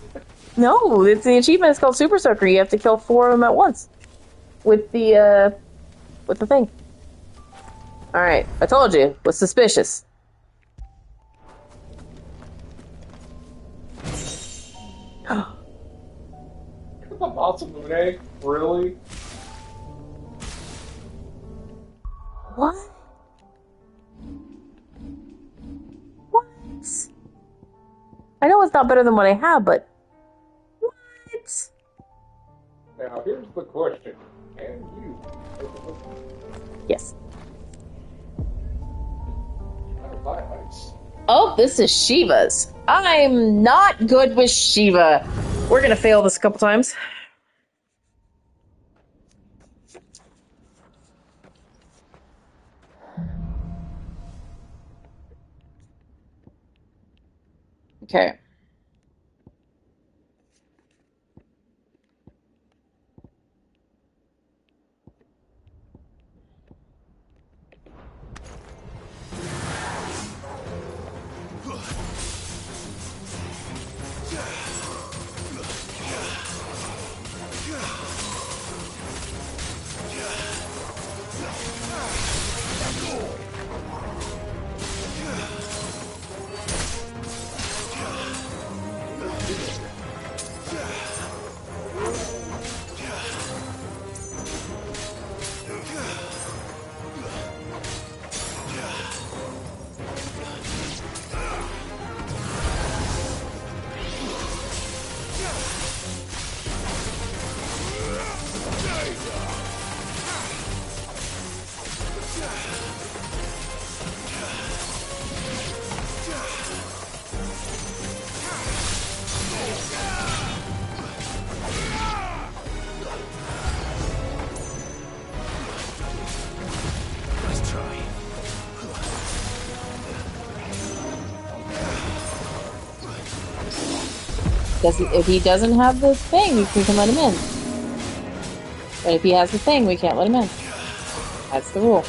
No, it's the achievement is called Super Soaker. You have to kill 4 of them at once. With the thing. Alright, I told you. It was suspicious. The boss of an egg? Really? What? What? I know it's not better than what I have, but... What? Now, here's the question. Can you... Yes. Nice. Oh, this is Shiva's. I'm not good with Shiva. We're gonna fail this a couple times. Okay. If he doesn't have the thing, we can let him in. But if he has the thing, we can't let him in. That's the rule.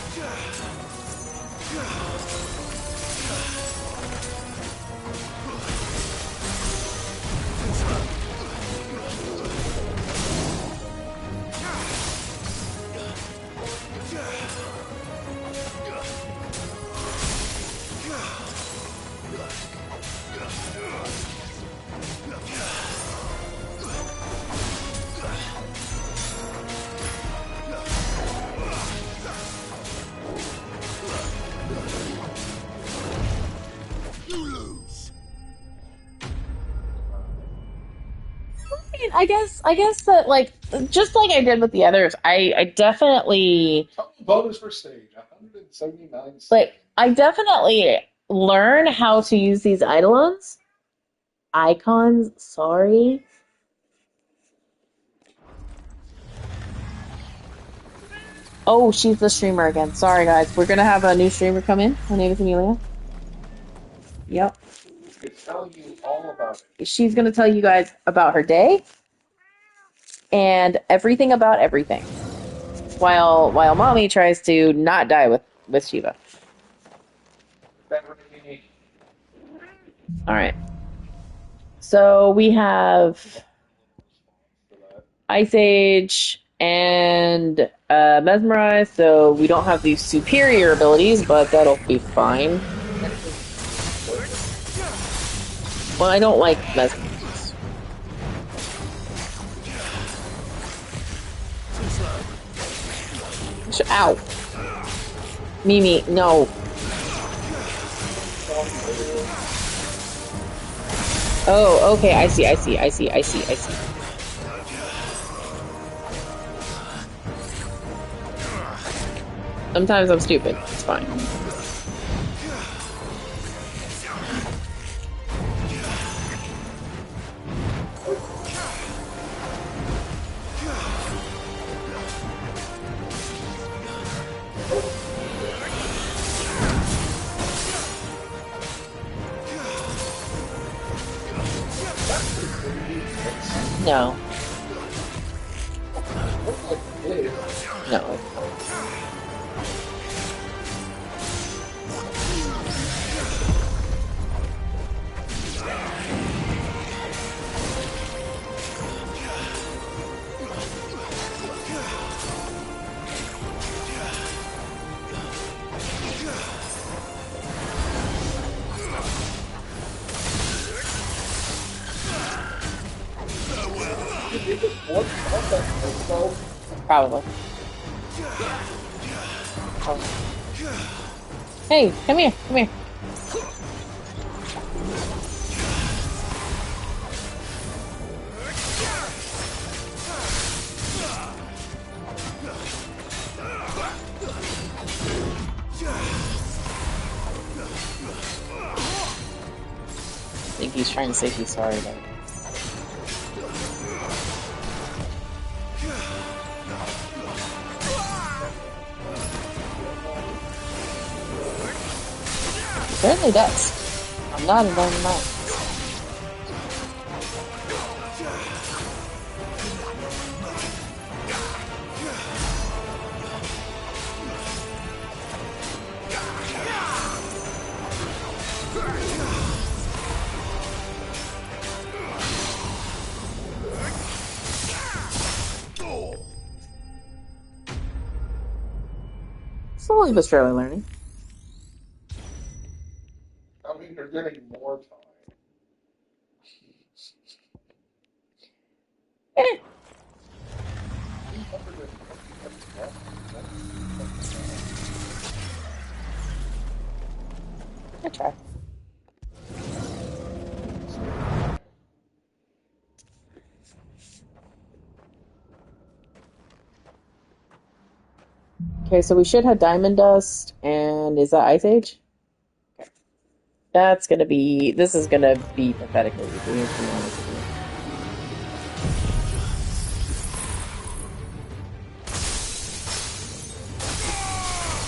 I guess that, like, just like I did with the others, I definitely... Bonus for stage, 179. Like, I definitely learn how to use these eidolons. Icons, sorry. Oh, she's the streamer again. Sorry, guys. We're gonna have a new streamer come in. Her name is Amelia. Yep. It's telling you all about it. She's gonna tell you guys about her day and everything about everything, while Mommy tries to not die with Shiva. All right. So we have Ice Age and Mesmerize. So we don't have these superior abilities, but that'll be fine. Well, I don't like Mesmerize. Ow. Mimi, no. Oh, okay, I see. Sometimes I'm stupid. It's fine. No. No. Probably. Hey, come here, come here. think he's trying to say he's sorry about it. Apparently does. I'm not a dynamite. Slowly but surely learning. I mean, you're getting more time. I try. Okay, so we should have Diamond Dust, and is that Ice Age? Okay. That's gonna be, this is gonna be pathetically easy, to be honest with you.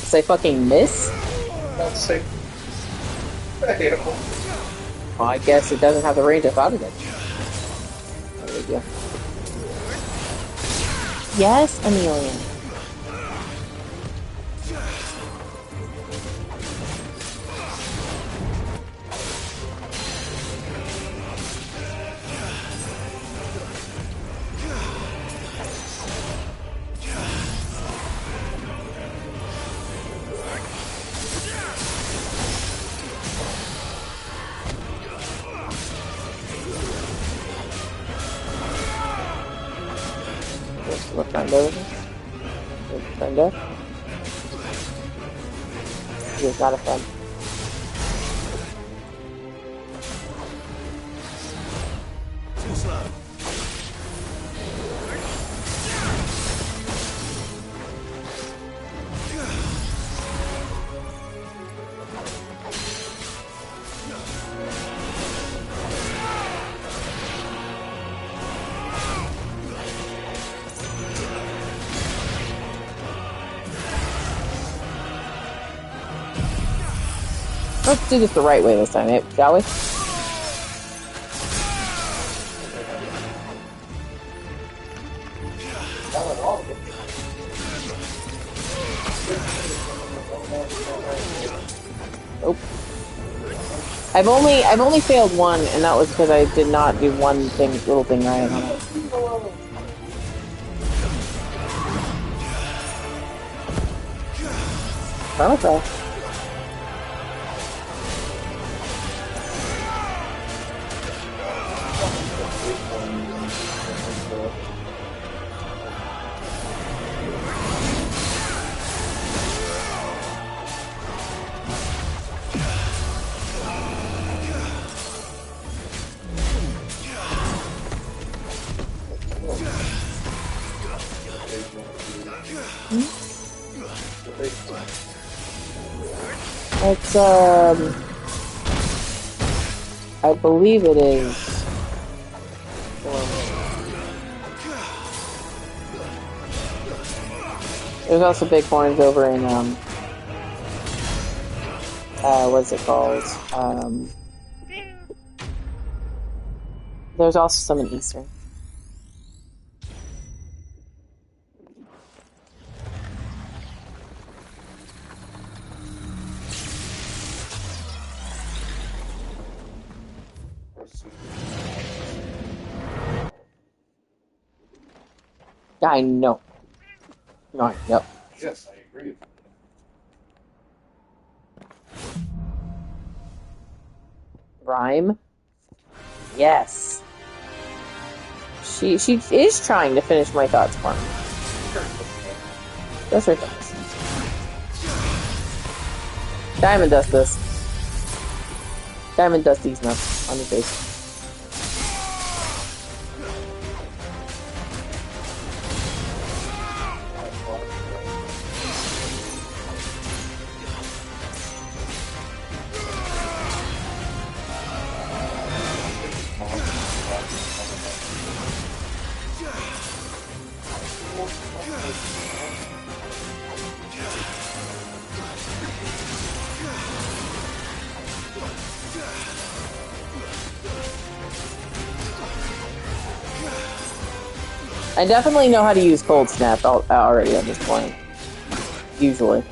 Say fucking miss? Let's say fail. Well, I guess it doesn't have the range I thought it did. No big deal. Yes, Amelia. Let's find everything. Let's find out. He is not a friend. Too slow. Let's do this the right way this time, shall we? Nope. I've only failed one, and that was because I did not do one little thing right on it. Okay. It's, I believe it is. There's also big horns over in, what's it called? There's also some in Eastern. I know. No, yep. Yes, I agree. Rhyme? Yes. She is trying to finish my thoughts for me. That's her thoughts. Diamond Dust this. Diamond Dust these nuts on your face. I definitely know how to use Cold Snap already at this point. Usually.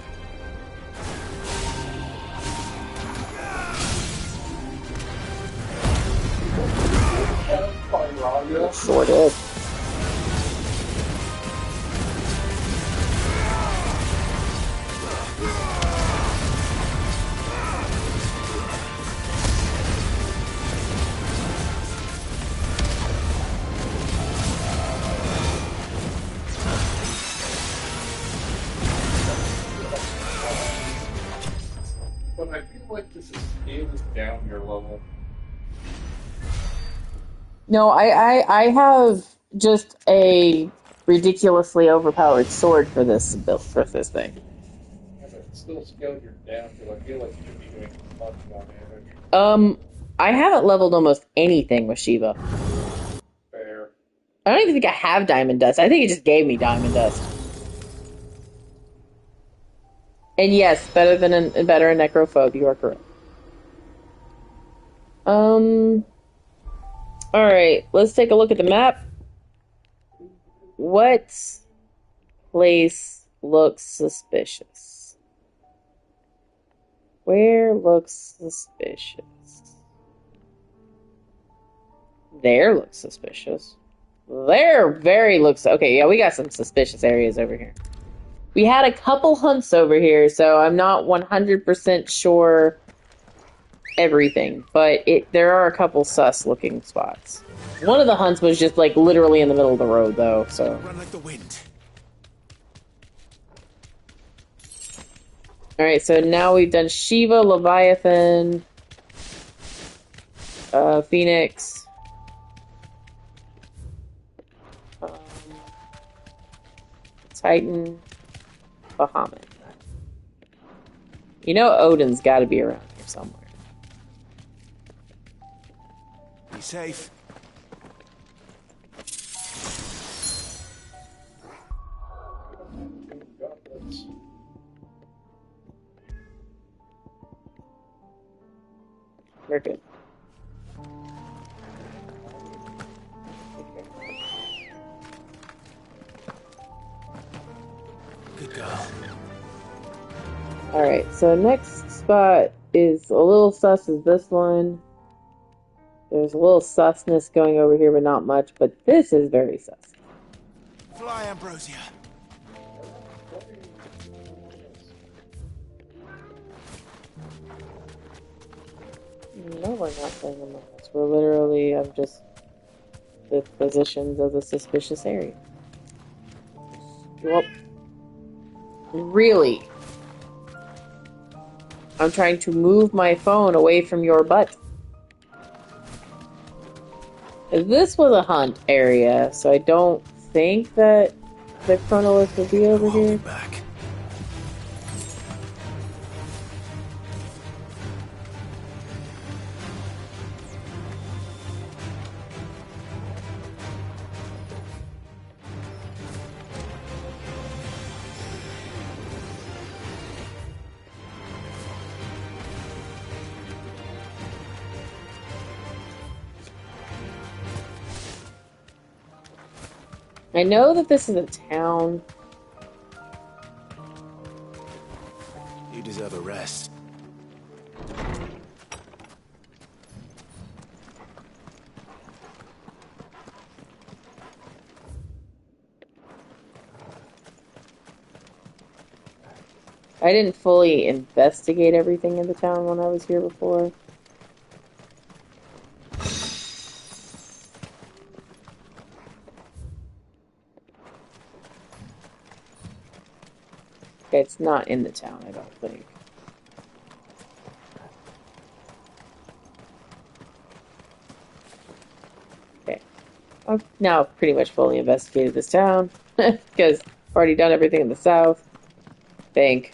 Sure did. But I feel like this is scales down your level. No, I have just a ridiculously overpowered sword for this build for this thing. Yeah, but it still scales you down because I feel like you should be doing much more damage. I haven't leveled almost anything with Shiva. Fair. I don't even think I have Diamond Dust. I think it just gave me Diamond Dust. And yes, better a Necrophobe. You are correct. Alright, let's take a look at the map. What place looks suspicious? Where looks suspicious? There looks suspicious. There very looks... Okay, yeah, we got some suspicious areas over here. We had a couple hunts over here, so I'm not 100% sure everything, but there are a couple sus-looking spots. One of the hunts was just, like, literally in the middle of the road, though, so... Run like the wind. Alright, so now we've done Shiva, Leviathan, Phoenix, Titan, Bahamut. You know Odin's gotta be around here somewhere. Be safe. We're good. Good girl. Alright, so next spot is a little sus as this one. There's a little susness going over here, but not much. But this is very sus. Fly, Ambrosia. No, we're not playing the moments. We're literally just the positions of the suspicious area. Well, really? I'm trying to move my phone away from your butt. This was a hunt area, so I don't think that the Chronolith would be over here. Back. I know that this is a town. You deserve a rest. I didn't fully investigate everything in the town when I was here before. Okay, it's not in the town, I don't think. Okay. I've now pretty much fully investigated this town, because I've already done everything in the south. Think.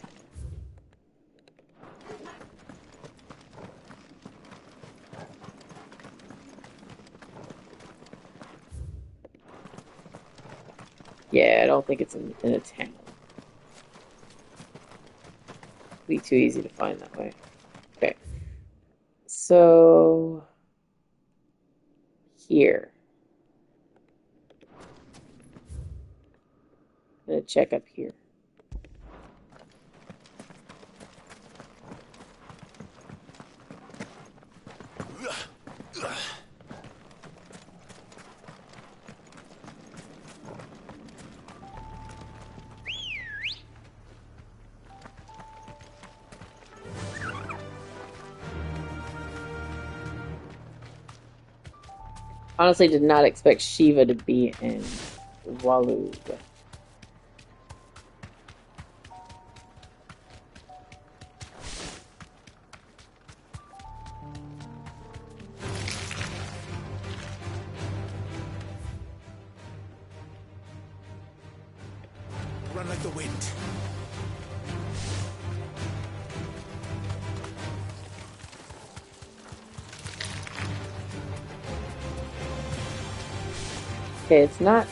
Yeah, I don't think it's in a town. Be too easy to find that way. Okay. So here. I'm gonna check up here. Honestly, did not expect Shiva to be in Waloed. Run like the wind. Okay, it's not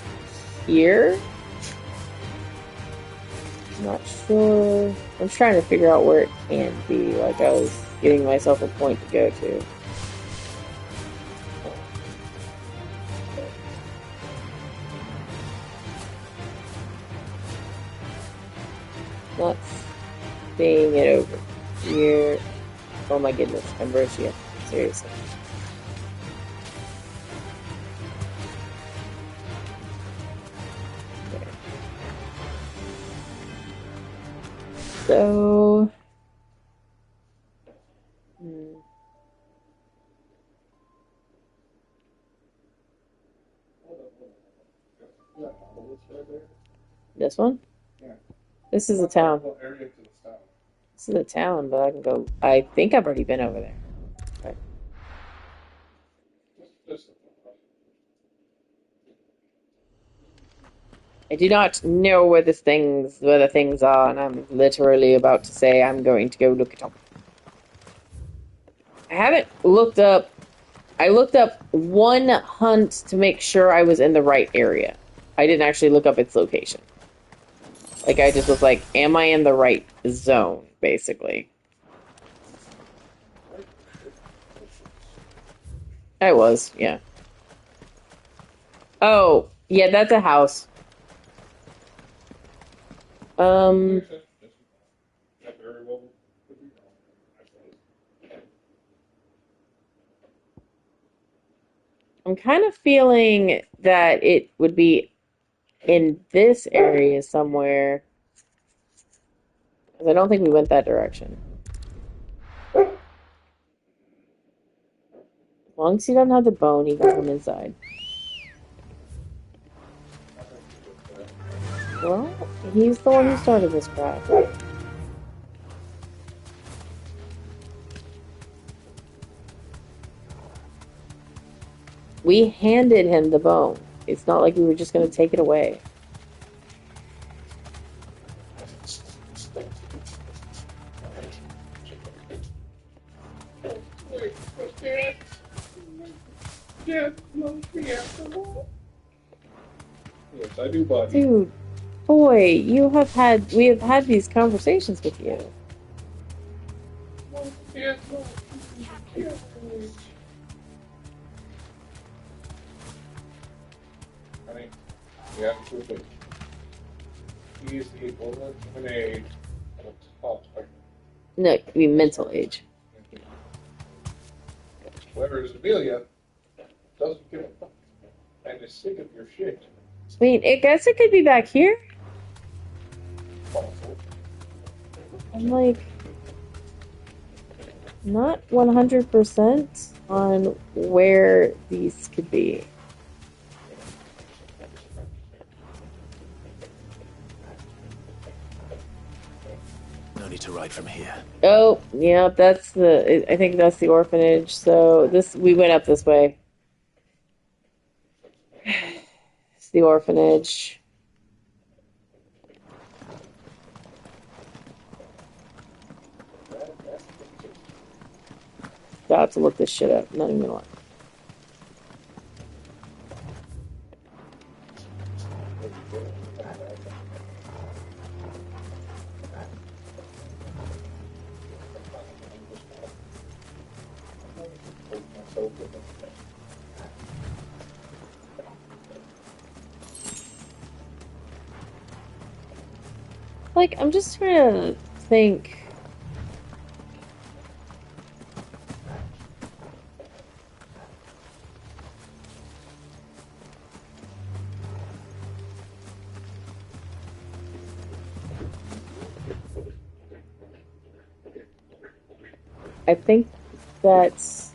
here. Not sure. I'm just trying to figure out where it can be. Like I was giving myself a point to go to. Not seeing it over here. Oh my goodness, Ambrosia. Seriously. Okay. So... This one? Yeah. This is a town. What area to the south? This is a town, but I can go... I think I've already been over there. Right. I do not know where the things are, and I'm literally about to say I'm going to go look it up. I haven't looked up... I looked up one hunt to make sure I was in the right area. I didn't actually look up its location. Like, I just was like, am I in the right zone, basically? I was, yeah. Oh, yeah, that's a house. I'm kind of feeling that it would be in this area somewhere. Because I don't think we went that direction. As long as he doesn't have the bone, he can come inside. Well, he's the one who started this crap. We handed him the bone. It's not like we were just going to take it away. Yes, I do, buddy. Dude, boy, we have had these conversations with you. Yes, honey, yeah, absolutely. He is the equivalent of an age of a toddler. No, I mean mental age. Whereas Amelia doesn't give a fuck and is sick of your shit. I mean, I guess it could be back here. I'm like, not 100% on where these could be. No need to ride from here. Oh, yeah, I think that's the orphanage. So we went up this way. It's the orphanage. Got to look this shit up. Not even gonna lie. so good. Like, I'm just trying to think. I think that's...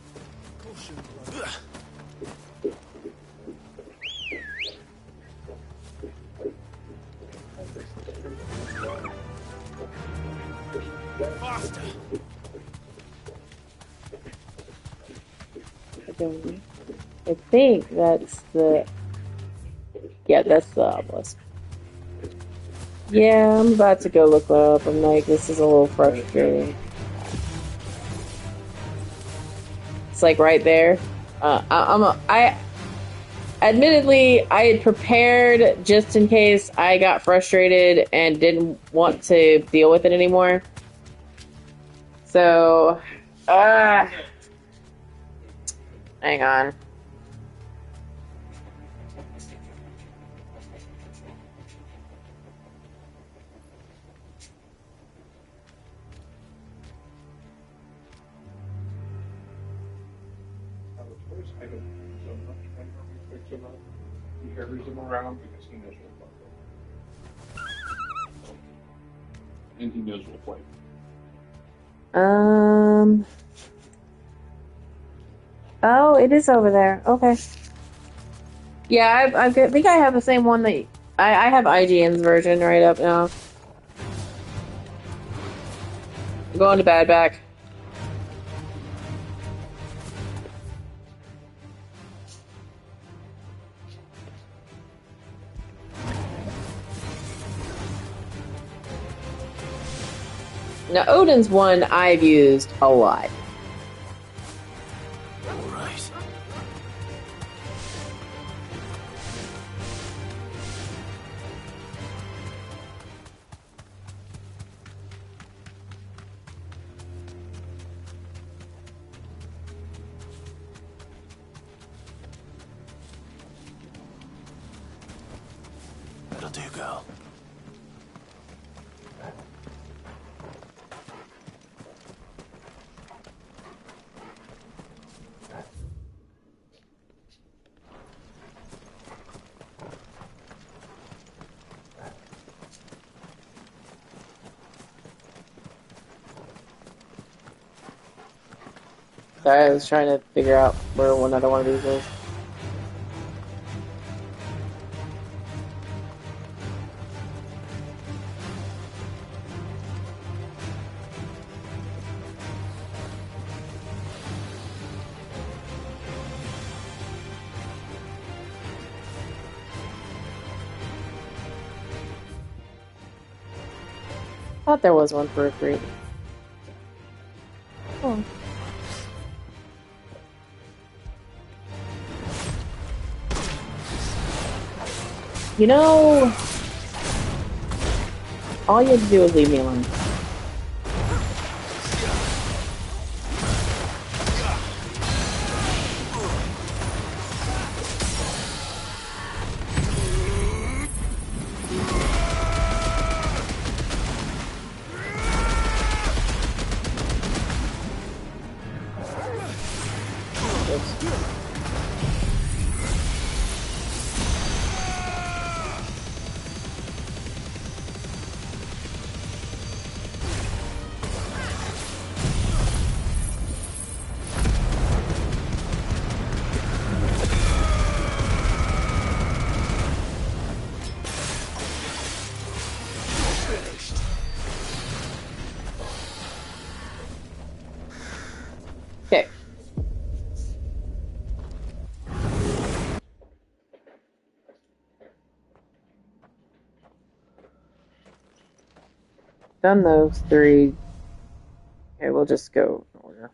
Faster. I think that's the... Yeah, that's the obelisk. Yeah, I'm about to go look up. I'm like, this is a little frustrating. It's like right there. Admittedly, I had prepared just in case I got frustrated and didn't want to deal with it anymore. So, hang on. He carries them around because he knows what and he knows what play. Oh, it is over there. Okay. Yeah, I think I have the same one that I have IGN's version right up now. I'm going to bad back. Now, Odin's one I've used a lot. Alright. That'll do, girl. Sorry, I was trying to figure out where another one of these is. Thought there was one for a free. Oh. You know, all you have to do is leave me alone. Okay. Done those three. Okay, we'll just go in order.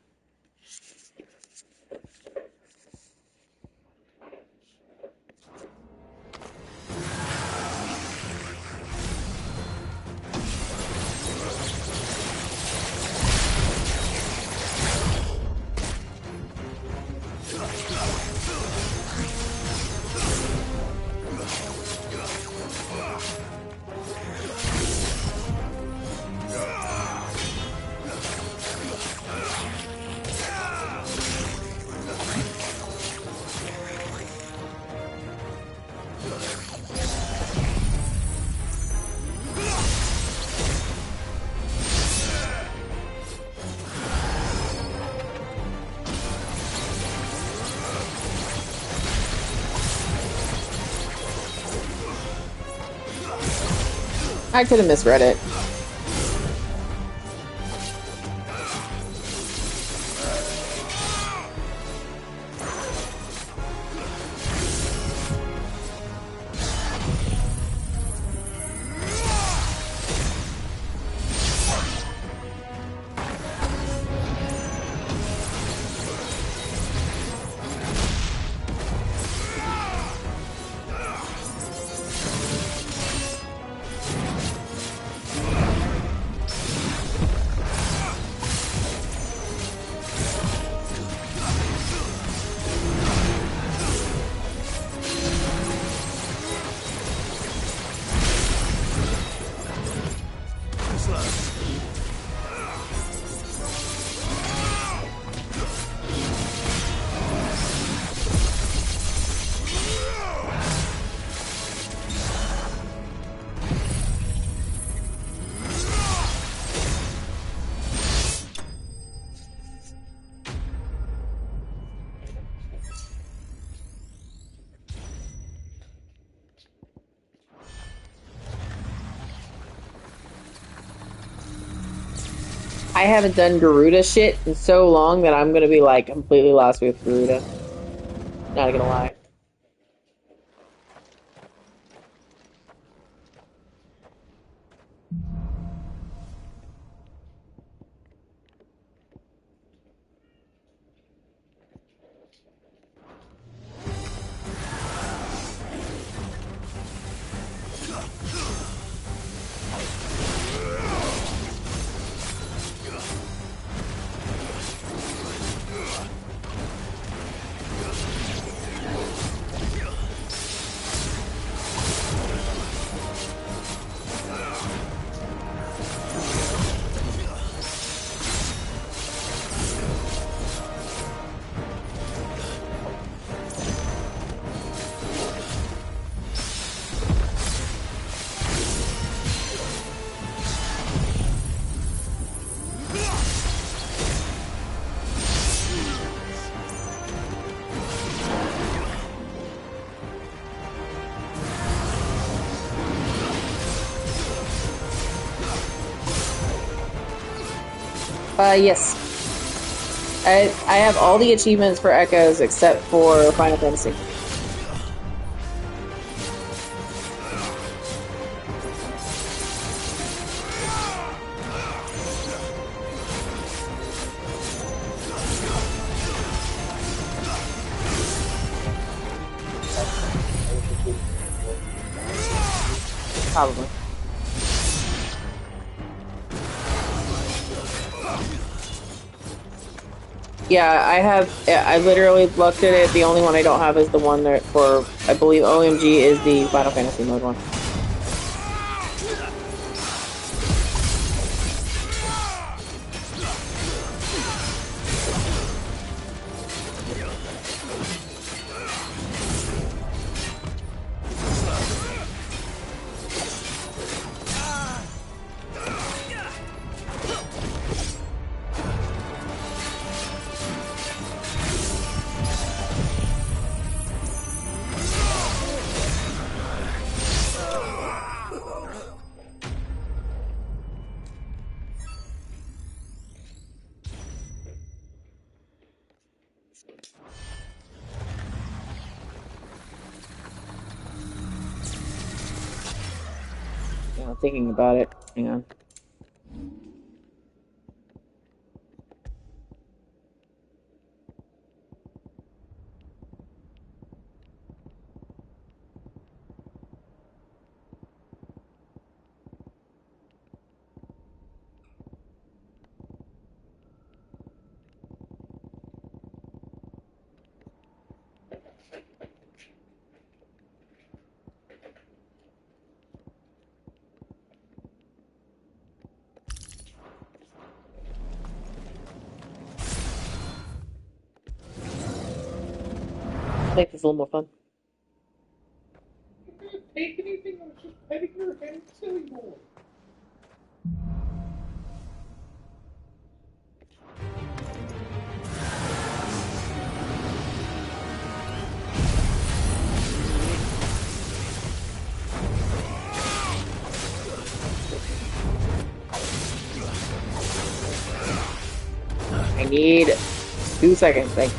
I could have misread it. I haven't done Garuda shit in so long that I'm gonna be like completely lost with Garuda. Not gonna lie. Yes. I have all the achievements for Echoes except for Final Fantasy. Probably. Yeah, I literally looked at it. The only one I don't have is the one that for, I believe OMG is the Final Fantasy mode one. Yeah, thinking about it. Hang on. make this a little more fun. Take anything, I was just petting your head, silly boy. I need 2 seconds, thank you.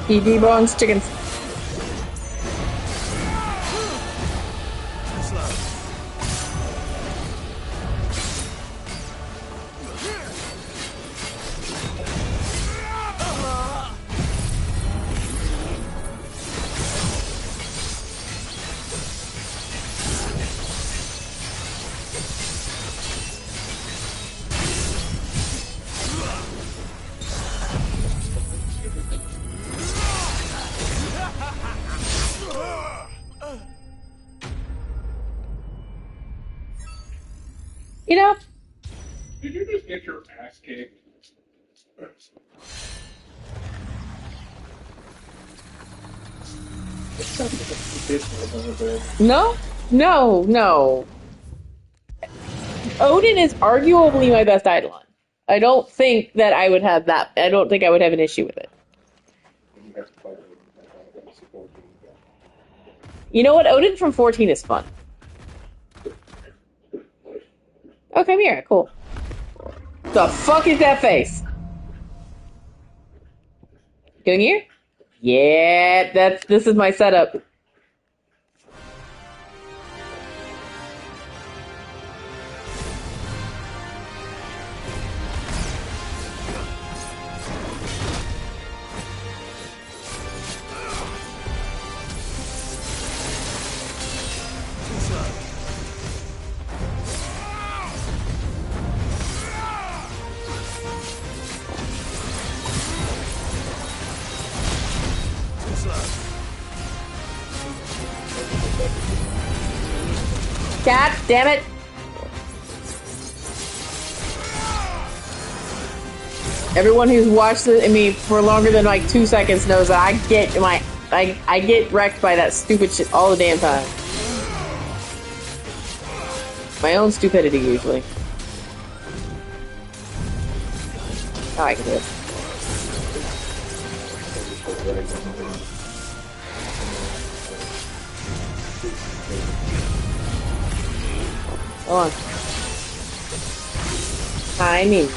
He debongs chickens. You know? Did you just get your ass kicked? No? No, no. Odin is arguably my best Eidolon. I don't think that I would have that. I don't think I would have an issue with it. You know what? Odin from 14 is fun. Oh, come here. Cool. The fuck is that face? Going here? Yeah, this is my setup. God damn it! Everyone who's watched me for longer than like 2 seconds knows that I get wrecked by that stupid shit all the damn time. My own stupidity usually. Oh, I can do it. Hold on. Timing.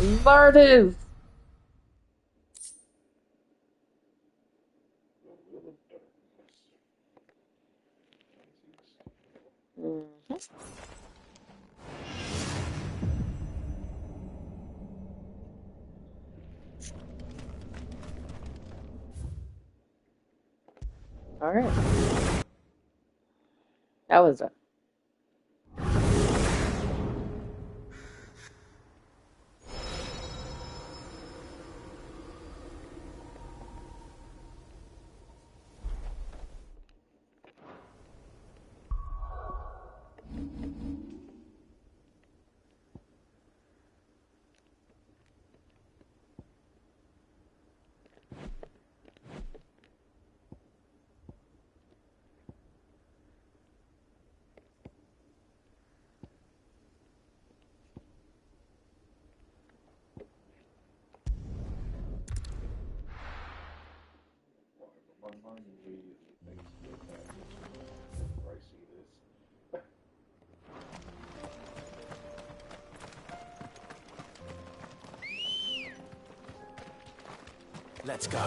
Martis! Alright. That was it. Let's go.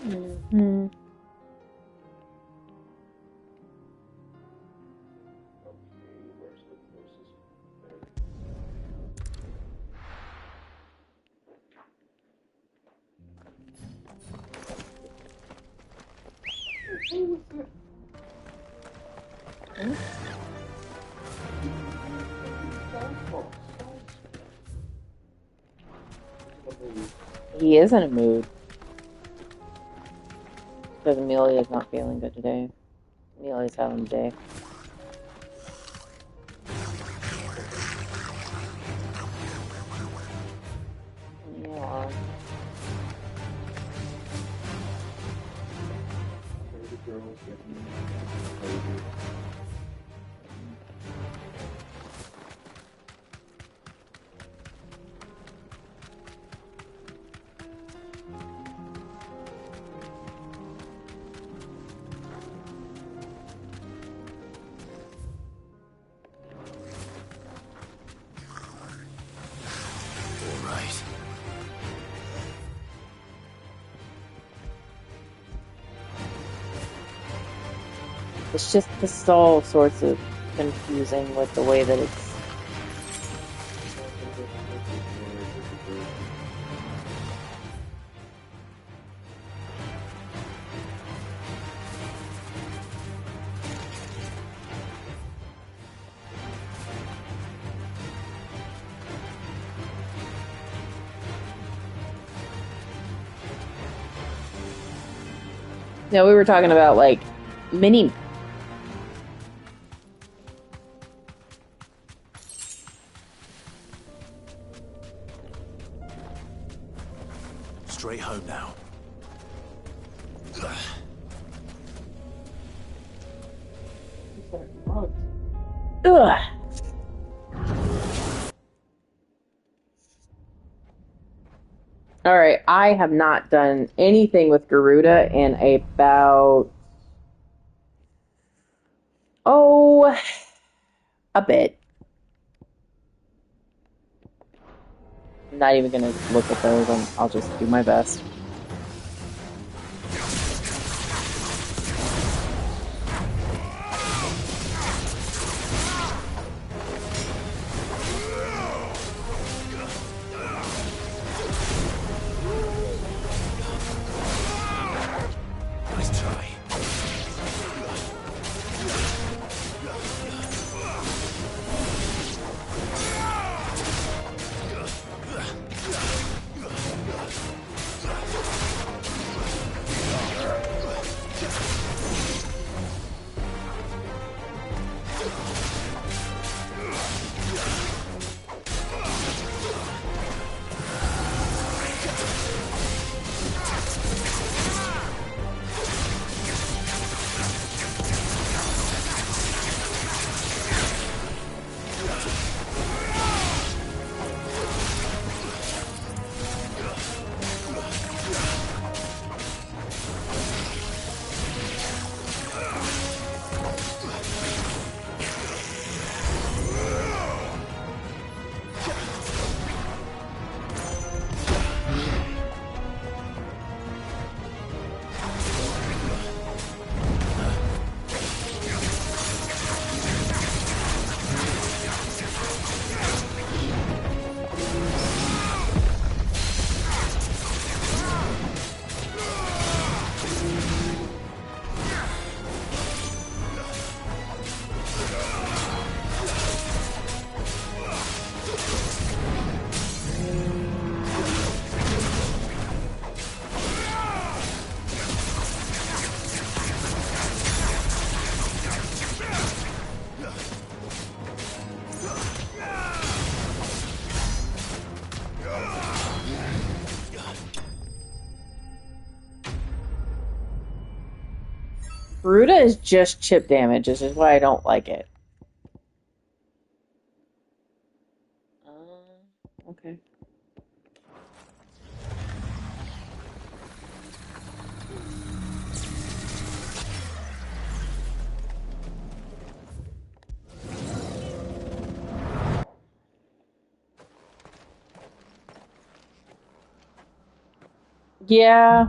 Mm-hmm. He is in a mood. Because Amelia's not feeling good today. Amelia's having a day. Yeah. It's just this all sorts of confusing with the way that it's. Yeah, we were talking about like mini. Straight home now. Ugh. All right, I have not done anything with Garuda in about a bit. I'm not even gonna look at those. I'll just do my best. Nice try. Garuda is just chip damage, which is why I don't like it. Okay. Yeah.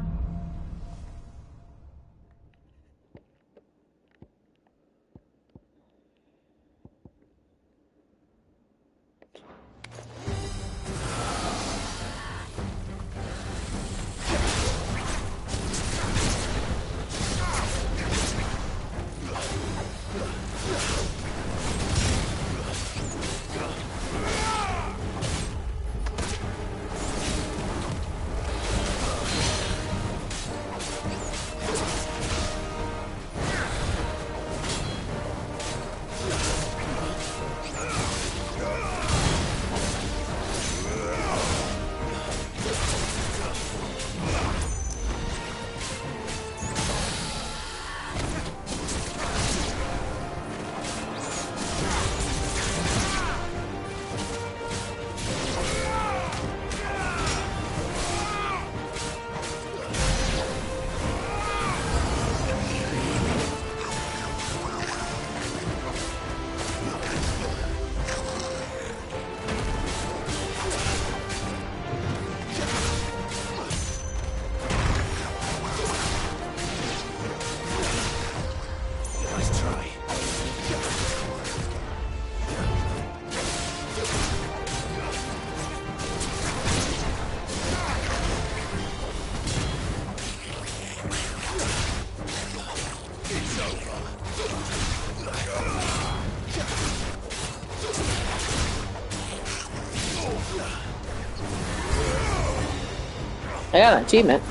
I got an achievement.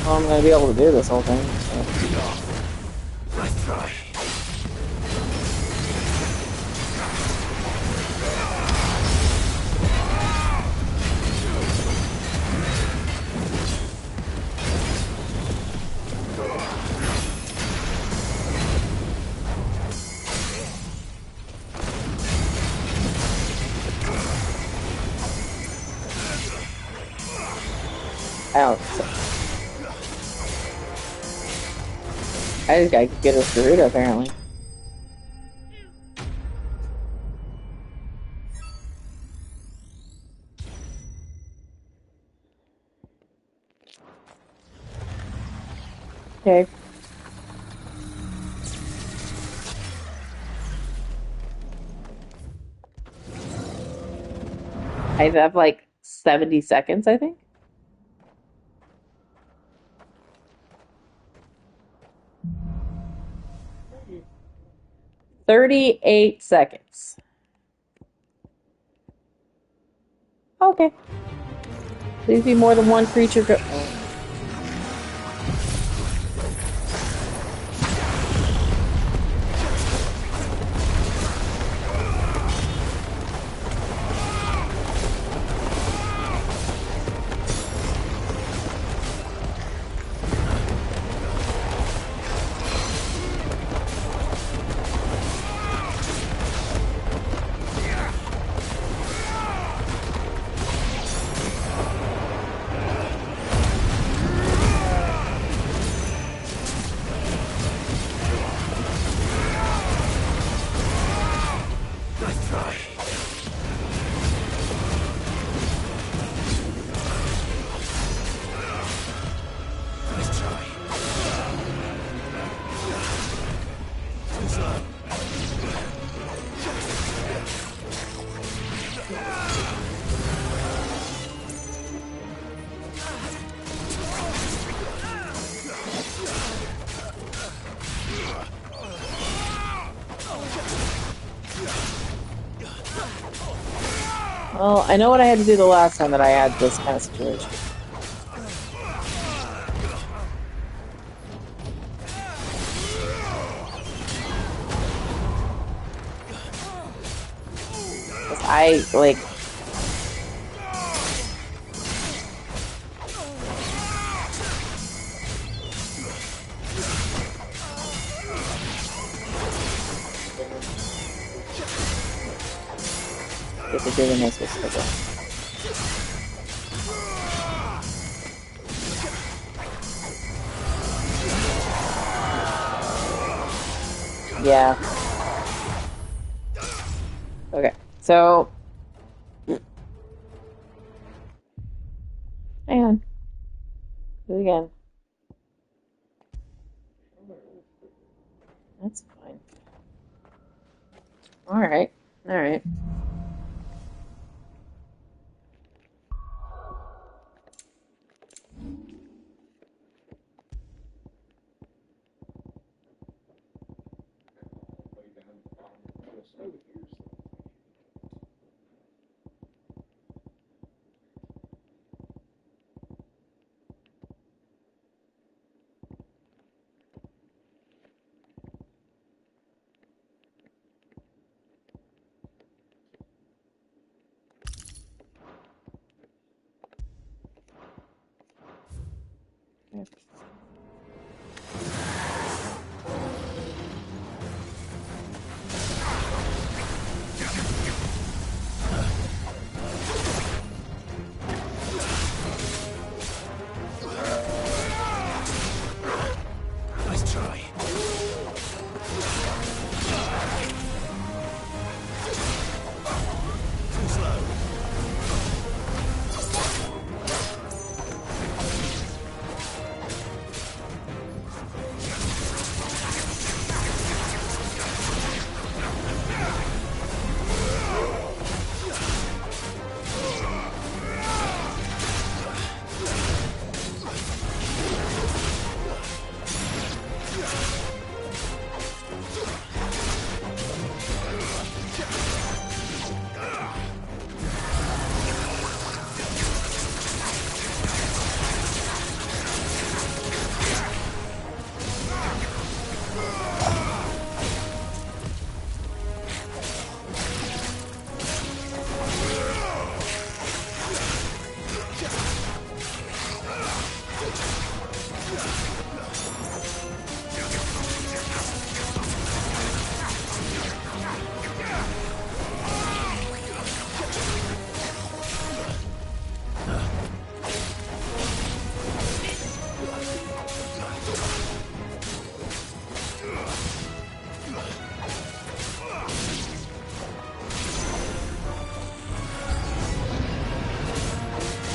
I'm gonna be able to do this whole thing. So. Let's try. Ouch. I just gotta get us Garuda, apparently. Okay. I have like 70 seconds, I think. $38 seconds. Okay. Please be more than one creature go. Oh. Well, I know what I had to do the last time that I had this kind of situation. I, like... Get the good nice with Yeah. Okay, so... Hang on. Do it again. That's fine. Alright. Alright. Nice try. Too slow.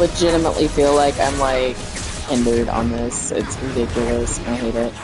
Legitimately feel like I'm like hindered on this. It's ridiculous. I hate it.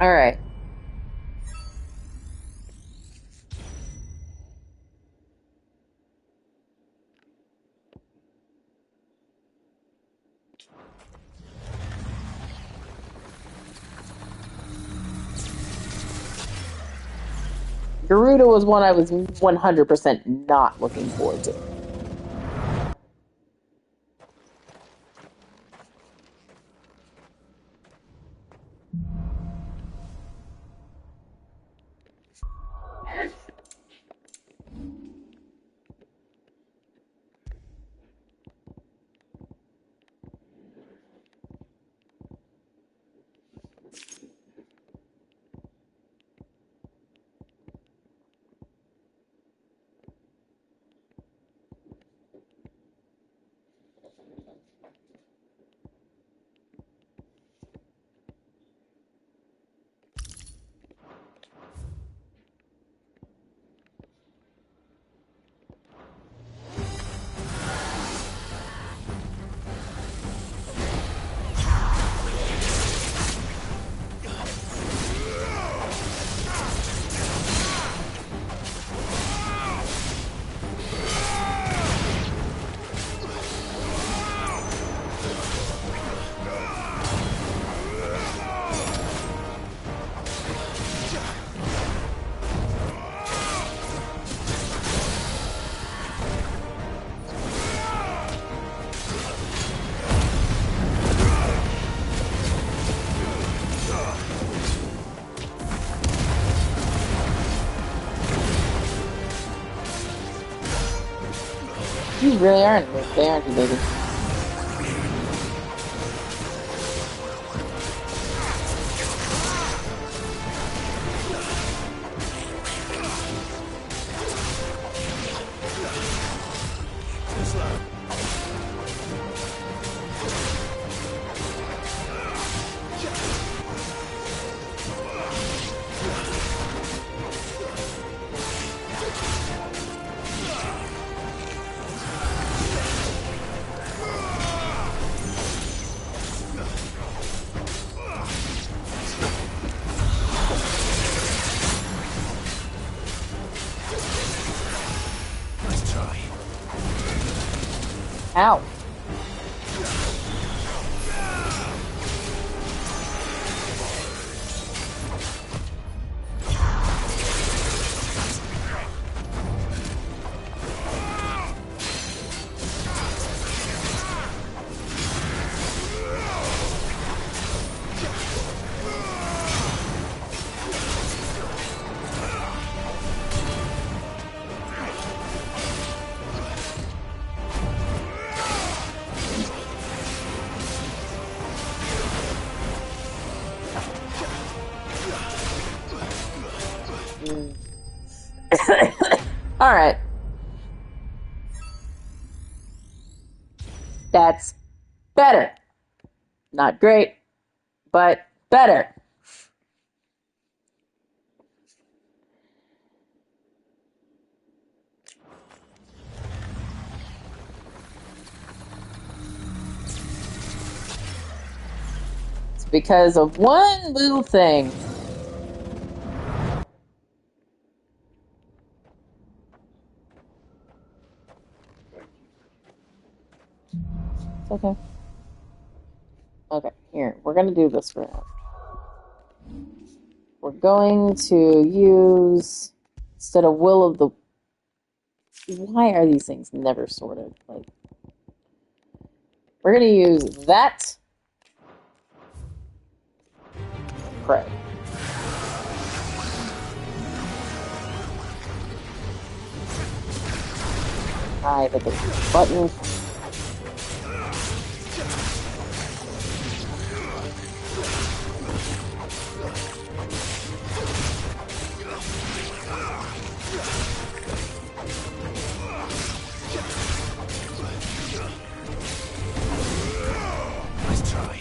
All right. Garuda was one I was 100% not looking forward to. You really aren't. They aren't, baby. Ow. All right. That's better. Not great, but better. It's because of one little thing. It's okay. Okay, here. We're going to do this right now. We're going to use, instead of Will of the... Why are these things never sorted? Like, we're going to use that. Pray. I hit the button. Nice try.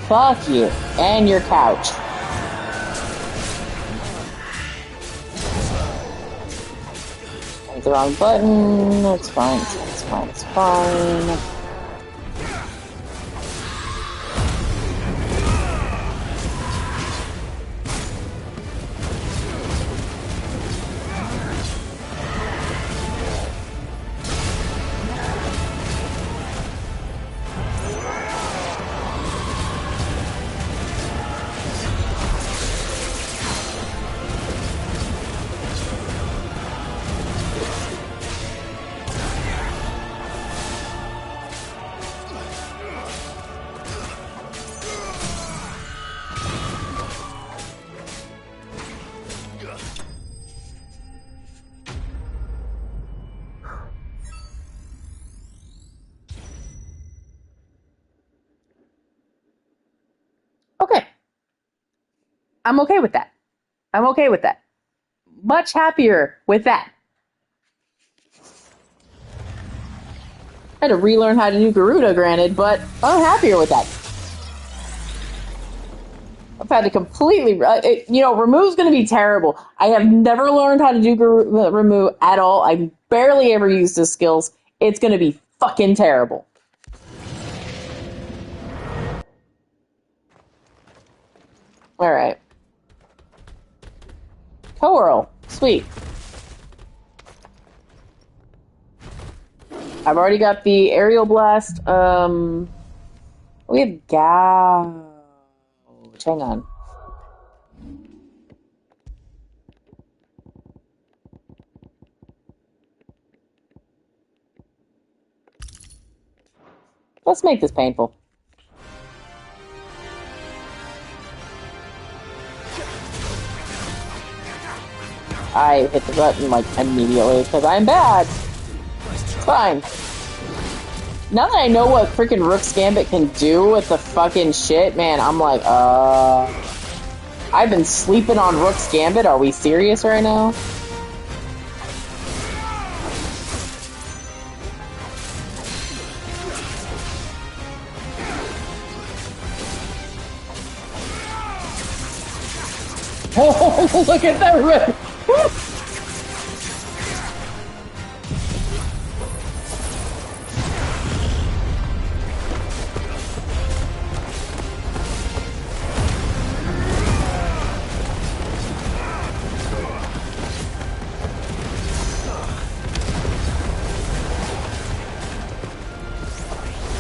Fuck you. And your couch. Hit the wrong button. It's fine. It's fine. It's fine. Okay. I'm okay with that. I'm okay with that. Much happier with that. I had to relearn how to do Garuda, granted, but I'm happier with that. I've had to completely... Remu's going to be terrible. I have never learned how to do Remu at all. I barely ever used his skills. It's going to be fucking terrible. Alright. Coral. Sweet. I've already got the aerial blast. We have gouge. Hang on. Let's make this painful. I hit the button like immediately because I'm bad. It's fine. Now that I know what freaking Rook's Gambit can do with the fucking shit, man, I'm like, I've been sleeping on Rook's Gambit. Are we serious right now? Oh, look at that rip!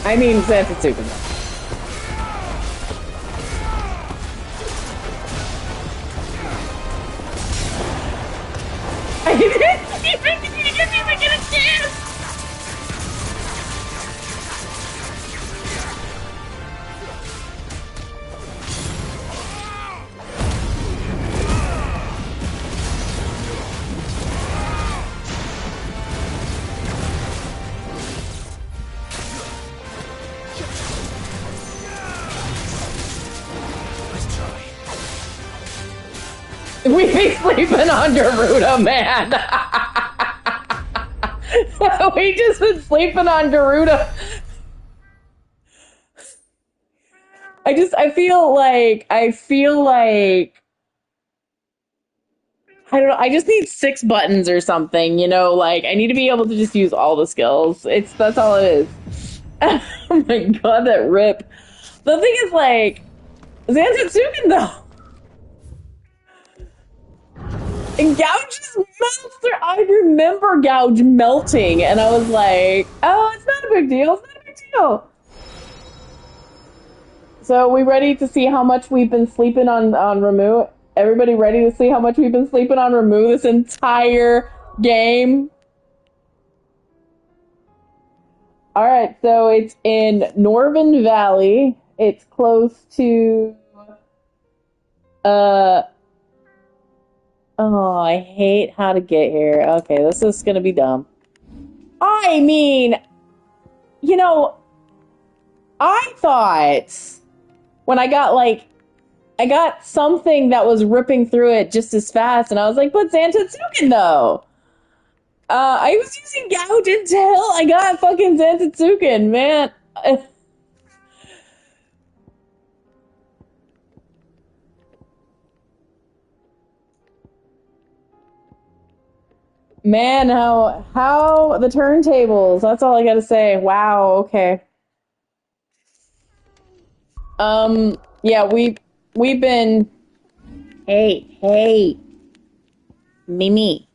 I mean, Zantetsuken. I didn't even get a chance! We be sleeping on Garuda, man. We just been sleeping on Garuda. I feel like I don't know, I just need 6 buttons or something, you know, like I need to be able to just use all the skills. That's all it is. Oh my god, that rip. The thing is, like, Zantetsuken though. And Gouge just melts there. I remember Gouge melting, and I was like, oh, it's not a big deal. It's not a big deal. So, we ready to see how much we've been sleeping on Ramuh? Everybody ready to see how much we've been sleeping on Ramuh this entire game? Alright, so it's in Norvin Valley. It's close to... Oh, I hate how to get here. Okay, this is gonna be dumb. I mean, you know, I thought when I got something that was ripping through it just as fast, and I was like, but Zantetsuken though. I was using Gouge until I got fucking Zantetsuken, man. Man, how the turntables. That's all I gotta say. Wow, okay. Yeah, we've been... Hey. Mimi.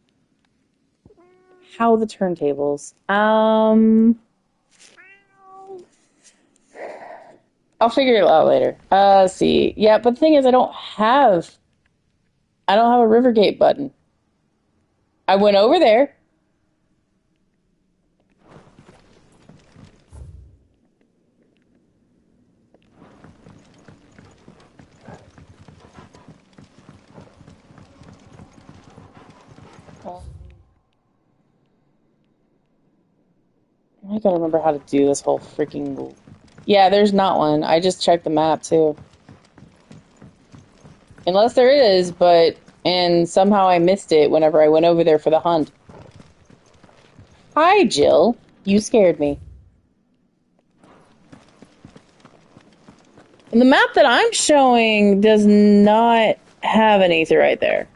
How the turntables? I'll figure it out later. See. Yeah, but the thing is, I don't have a Rivergate button. I went over there. I gotta remember how to do this whole freaking... Yeah, there's not one. I just checked the map, too. Unless there is, but... And somehow I missed it whenever I went over there for the hunt. Hi, Jill. You scared me. The map that I'm showing does not have an aetheryte there.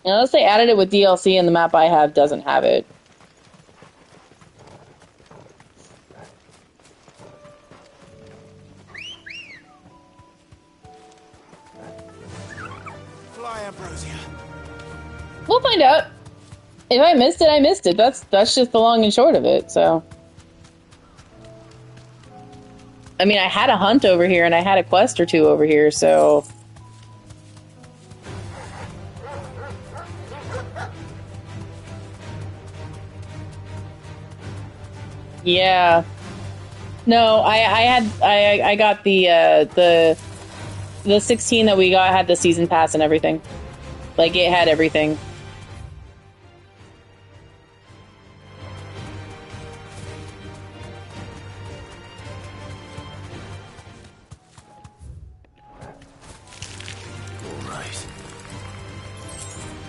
Unless they added it with DLC and the map I have doesn't have it. Fly, Ambrosia. We'll find out. If I missed it, I missed it. That's just the long and short of it, so. I mean, I had a hunt over here and I had a quest or two over here, so. Yeah. No, I got the 16 that we got had the season pass and everything. Like, it had everything.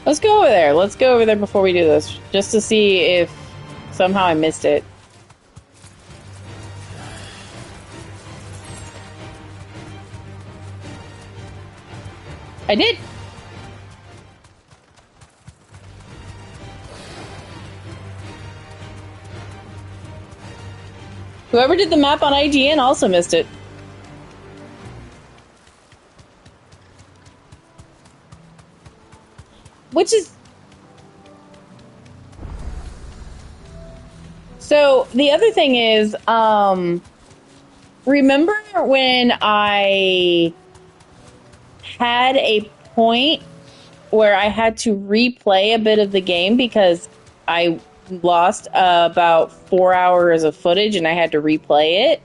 Let's go over there. Let's go over there before we do this. Just to see if somehow I missed it. I did. Whoever did the map on IGN also missed it. Which is... So, the other thing is, remember when I had a point where I had to replay a bit of the game because I lost about 4 hours of footage and I had to replay it?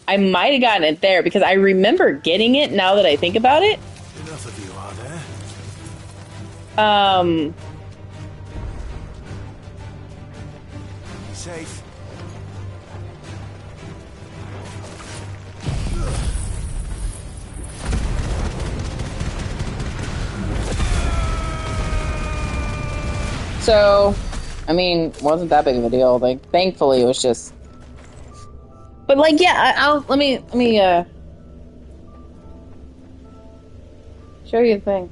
I might have gotten it there because I remember getting it now that I think about it. Enough of you, are there? Safe. So, I mean, wasn't that big of a deal. Like, thankfully, it was just. But like, yeah, let me show you the thing.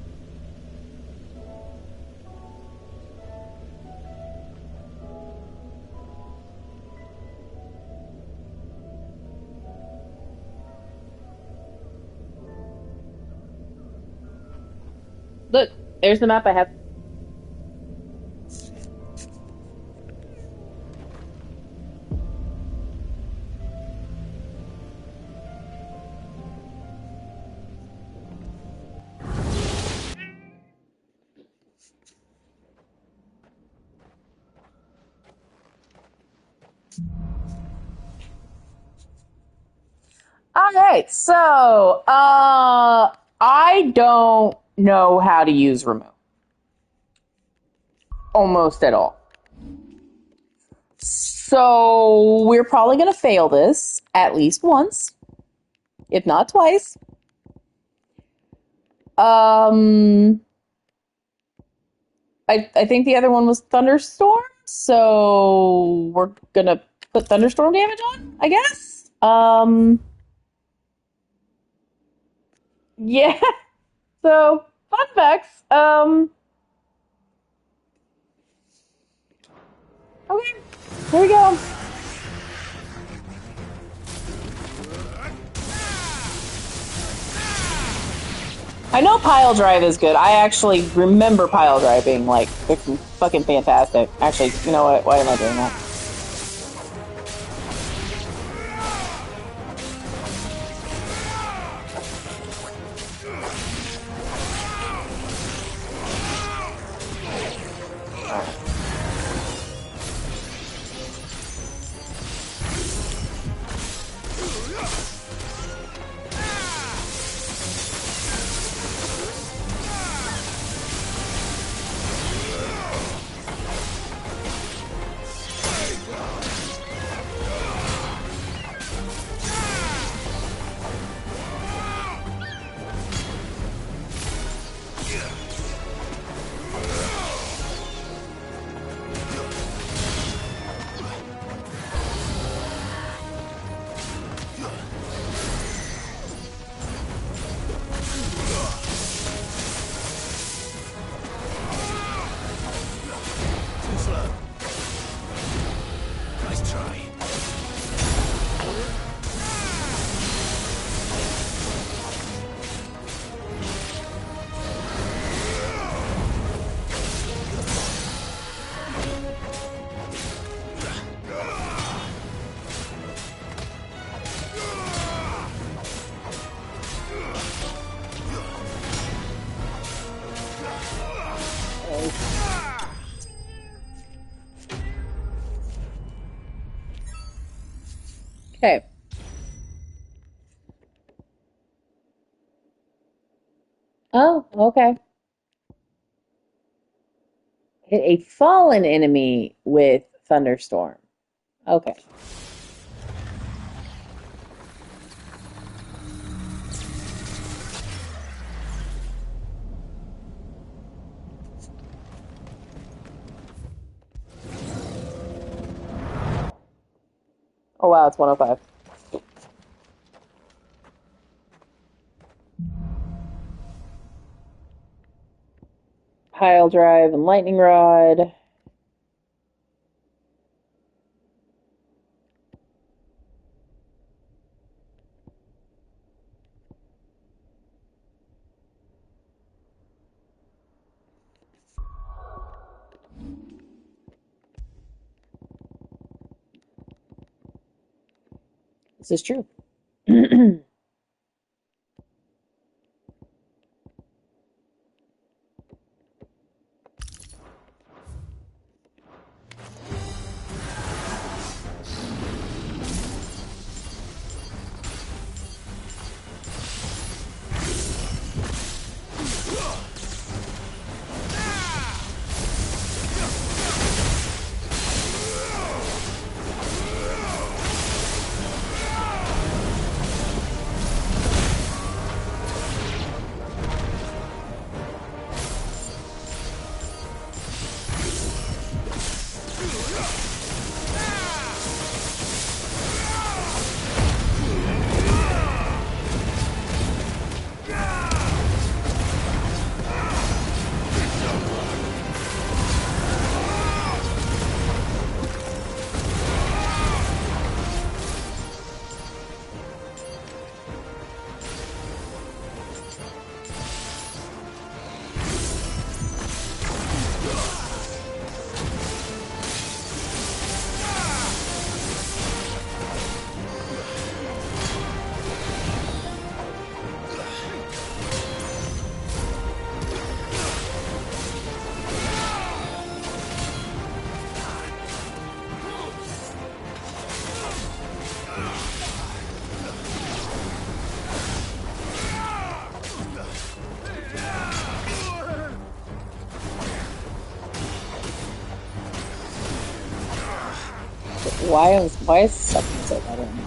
Look, there's the map I have. Alright, so, I don't know how to use remove. Almost at all. So, we're probably going to fail this at least once, if not twice. I think the other one was Thunderstorm, so we're going to put Thunderstorm damage on, I guess? Yeah. So, fun facts. Okay, here we go. I know pile drive is good. I actually remember pile drive being, like, fucking fantastic. Actually, you know what? Why am I doing that? Okay. Oh, okay. Hit a fallen enemy with Thunderstorm. Okay. Oh wow, it's 105. Pile drive and lightning rod. This is true. Why is something so bad on me?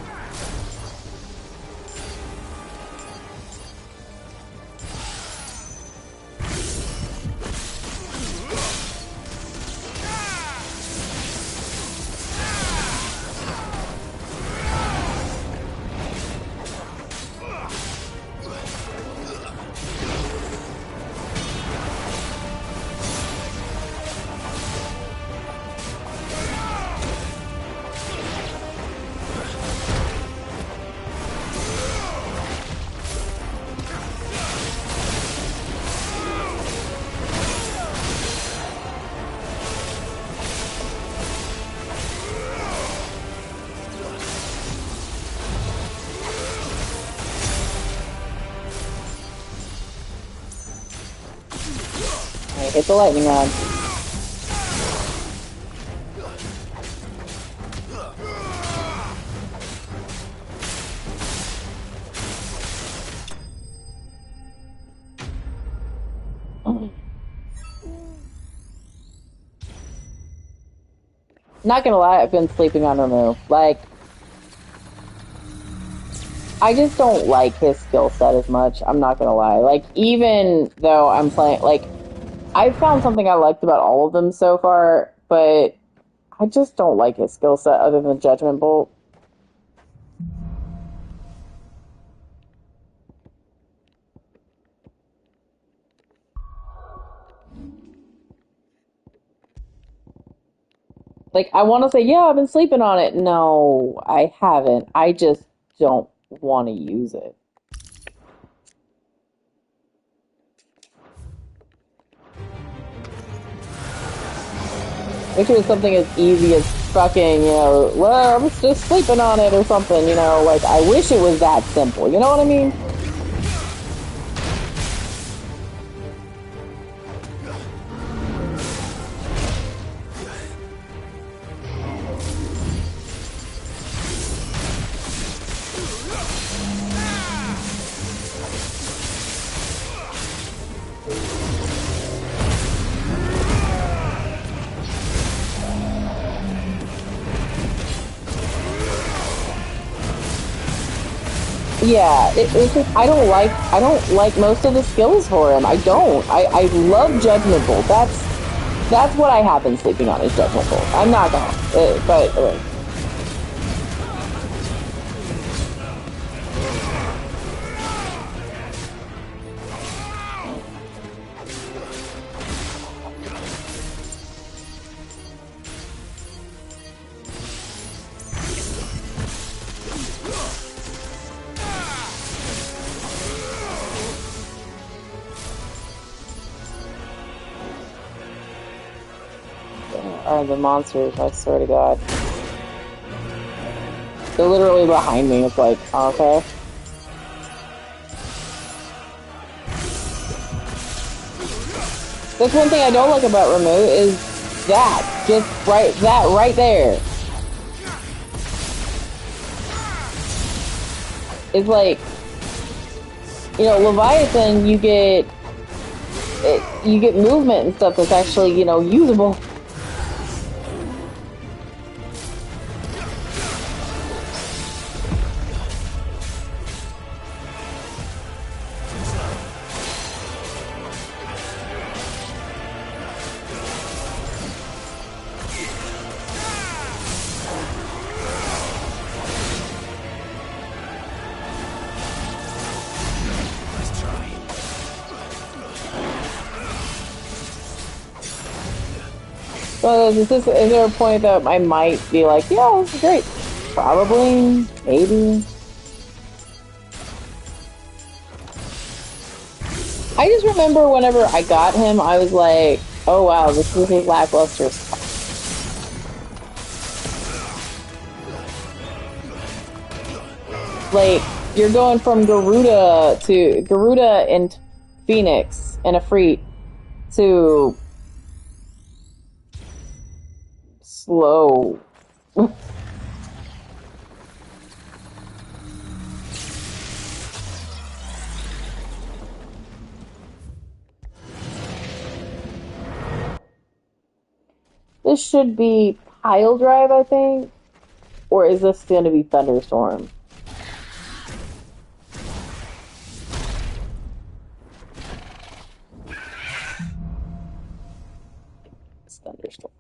Hit the lightning rod. Not gonna lie, I've been sleeping on Remove. Like, I just don't like his skill set as much. I'm not gonna lie. Like, even though I'm playing, like, I found something I liked about all of them so far, but I just don't like his skill set other than Judgment Bolt. Like, I want to say, yeah, I've been sleeping on it. No, I haven't. I just don't want to use it. Wish it was something as easy as fucking, well, I'm just sleeping on it or something, like, I wish it was that simple, you know what I mean? Yeah, it's just, I don't like most of the skills for him. I don't. I love Judgment Bolt. That's what I have been sleeping on is Judgment Bolt. I'm not gonna, but. Are the monsters, I swear to God. They're literally behind me, it's like, okay. That's one thing I don't like about Ramuh is that. Just that right there. It's like, you know, Leviathan, you get movement and stuff that's actually, you know, usable. So is there a point that I might be like, yeah, this is great? Probably, maybe. I just remember whenever I got him, I was like, oh wow, this is lackluster. Like, you're going from Garuda and Phoenix and Ifrit to slow. This should be Pile Drive, I think. Or is this going to be Thunderstorm? It's Thunderstorm.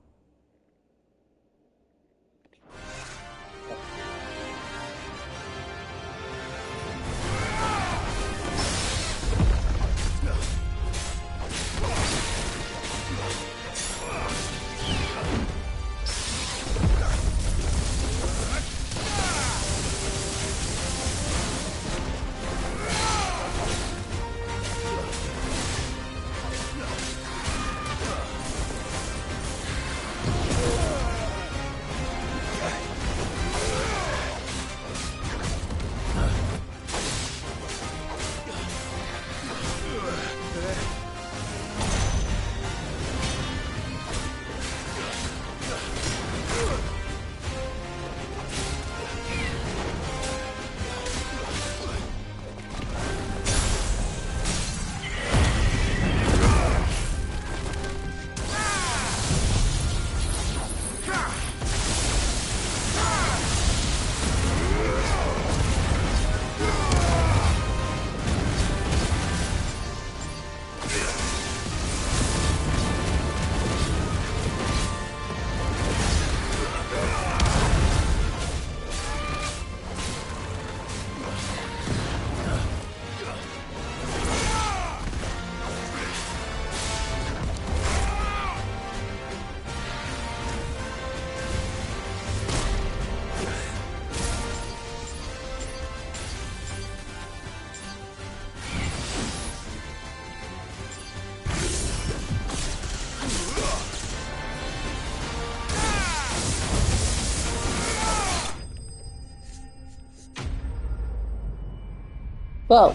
Well,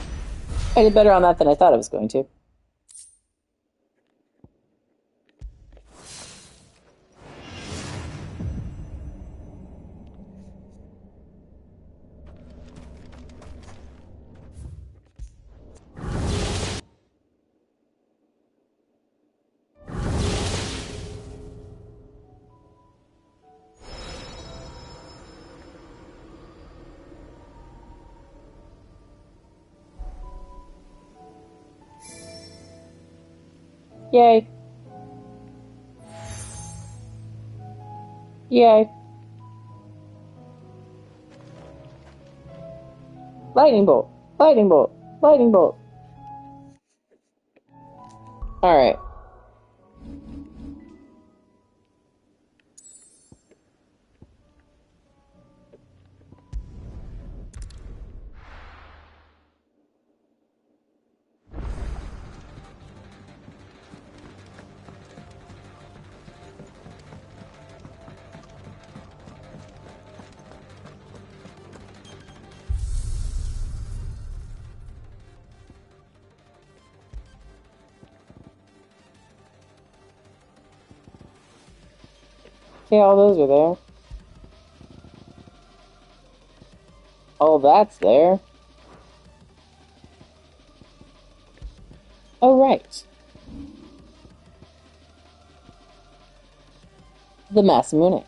I did better on that than I thought I was going to. Yay. Yay. Lightning bolt. Lightning bolt. Lightning bolt. Alright. Okay, all those are there. Oh, that's there. Oh, right. The Masamune.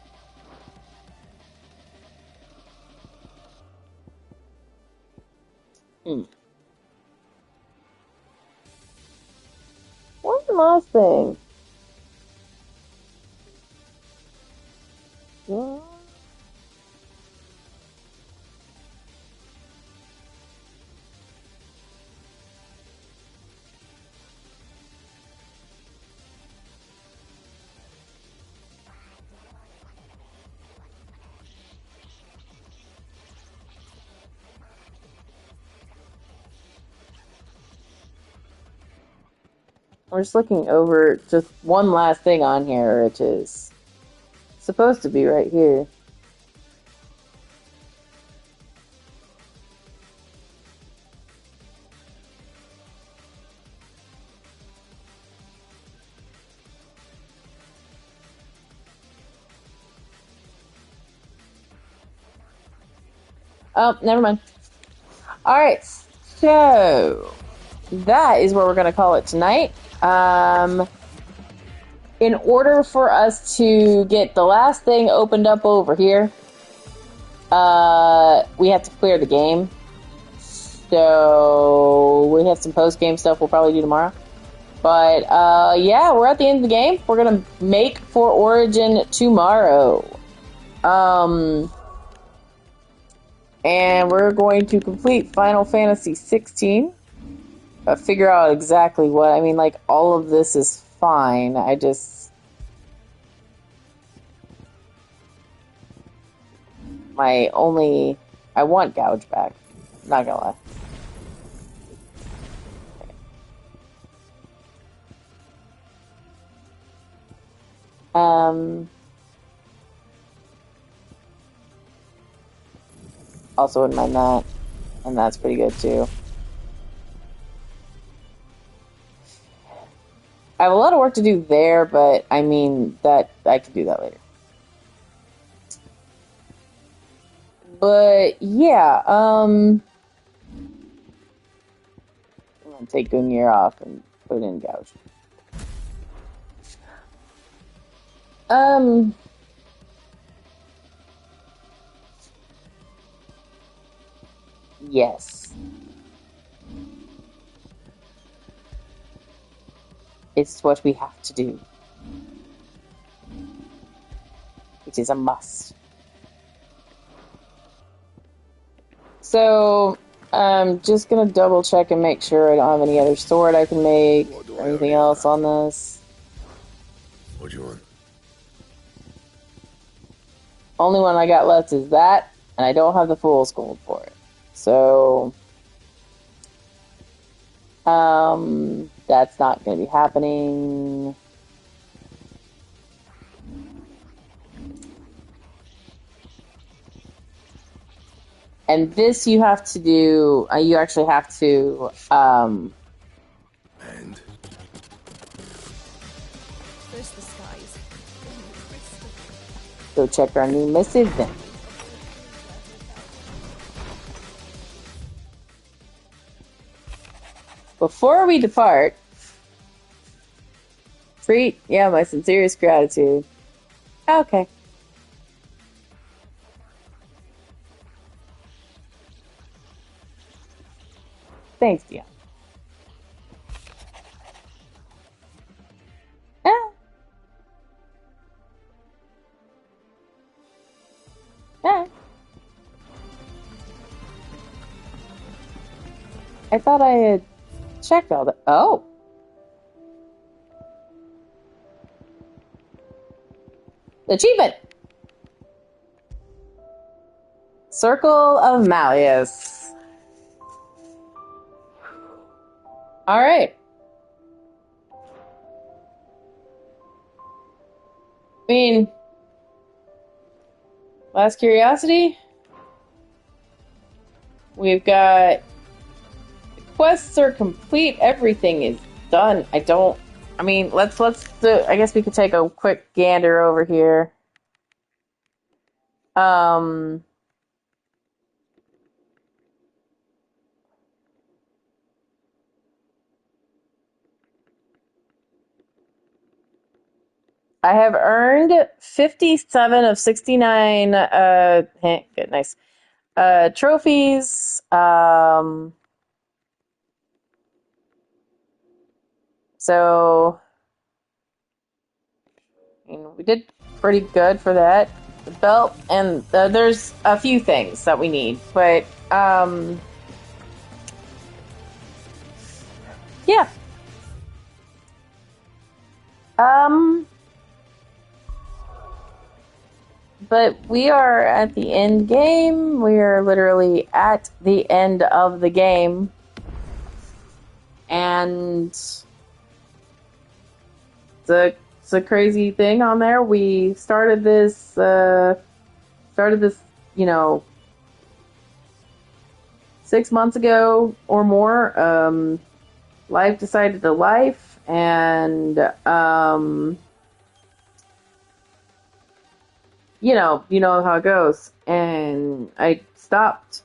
What's the last thing? Yeah. I'm just looking over just one last thing on here, which is supposed to be right here. Oh, never mind. Alright, so that is where we're going to call it tonight. In order for us to get the last thing opened up over here, we have to clear the game. So we have some post-game stuff we'll probably do tomorrow. But yeah, we're at the end of the game. We're going to make for Origin tomorrow. And we're going to complete Final Fantasy 16. Figure out exactly what. I mean, like, all of this is fine. I just... I want Gouge back. Not gonna lie. Also wouldn't mind that. And that's pretty good, too. I have a lot of work to do there, but, I mean, that I can do that later. But, yeah, I'm gonna take Gungnir off and put in Gouge. Yes. It's what we have to do. It is a must. So, I'm just gonna double check and make sure I don't have any other sword I can make or anything else on this. What do you want? Only one I got left is that, and I don't have the Fool's Gold for it. So, that's not going to be happening. And this you have to do, you actually have to, And? First the skies. Go check our new missive then. Before we depart, treat, yeah, my sincerest gratitude. Okay. Thanks, Dion. I thought I had checked all that. Oh. Achievement. Circle of Malleus. All right. I mean, last curiosity. We've got quests are complete. Everything is done. I mean, let's do. I guess we could take a quick gander over here. I have earned 57 of 69 good, nice. Trophies. So I mean, we did pretty good for that. The belt, and there's a few things that we need, but yeah. But we are at the end game. We are literally at the end of the game. And it's a crazy thing on there. We started this, you know, 6 months ago or more. Life decided to life, and you know how it goes. And I stopped.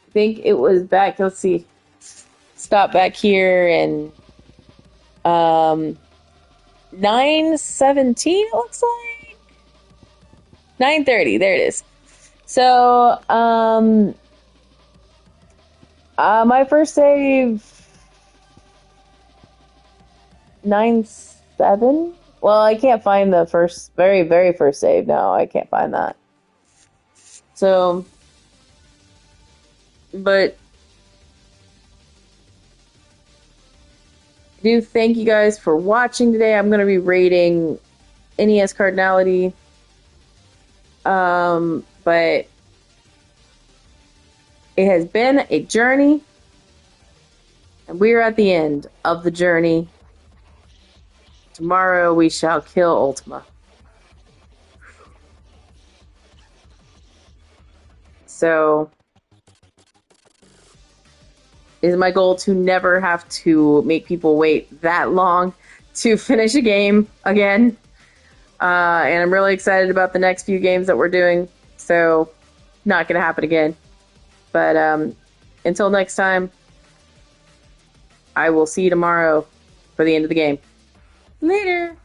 I think it was back. Let's see. Stop back here and 9:17. It looks like 9:30. There it is. So my first save 9:7. Well, I can't find the very first save. No, I can't find that. So, but I do thank you guys for watching today. I'm going to be rating NES Cardinality. But it has been a journey, and we are at the end of the journey. Tomorrow we shall kill Ultima. So, it is my goal to never have to make people wait that long to finish a game again. And I'm really excited about the next few games that we're doing. So, not going to happen again. But until next time, I will see you tomorrow for the end of the game. Later!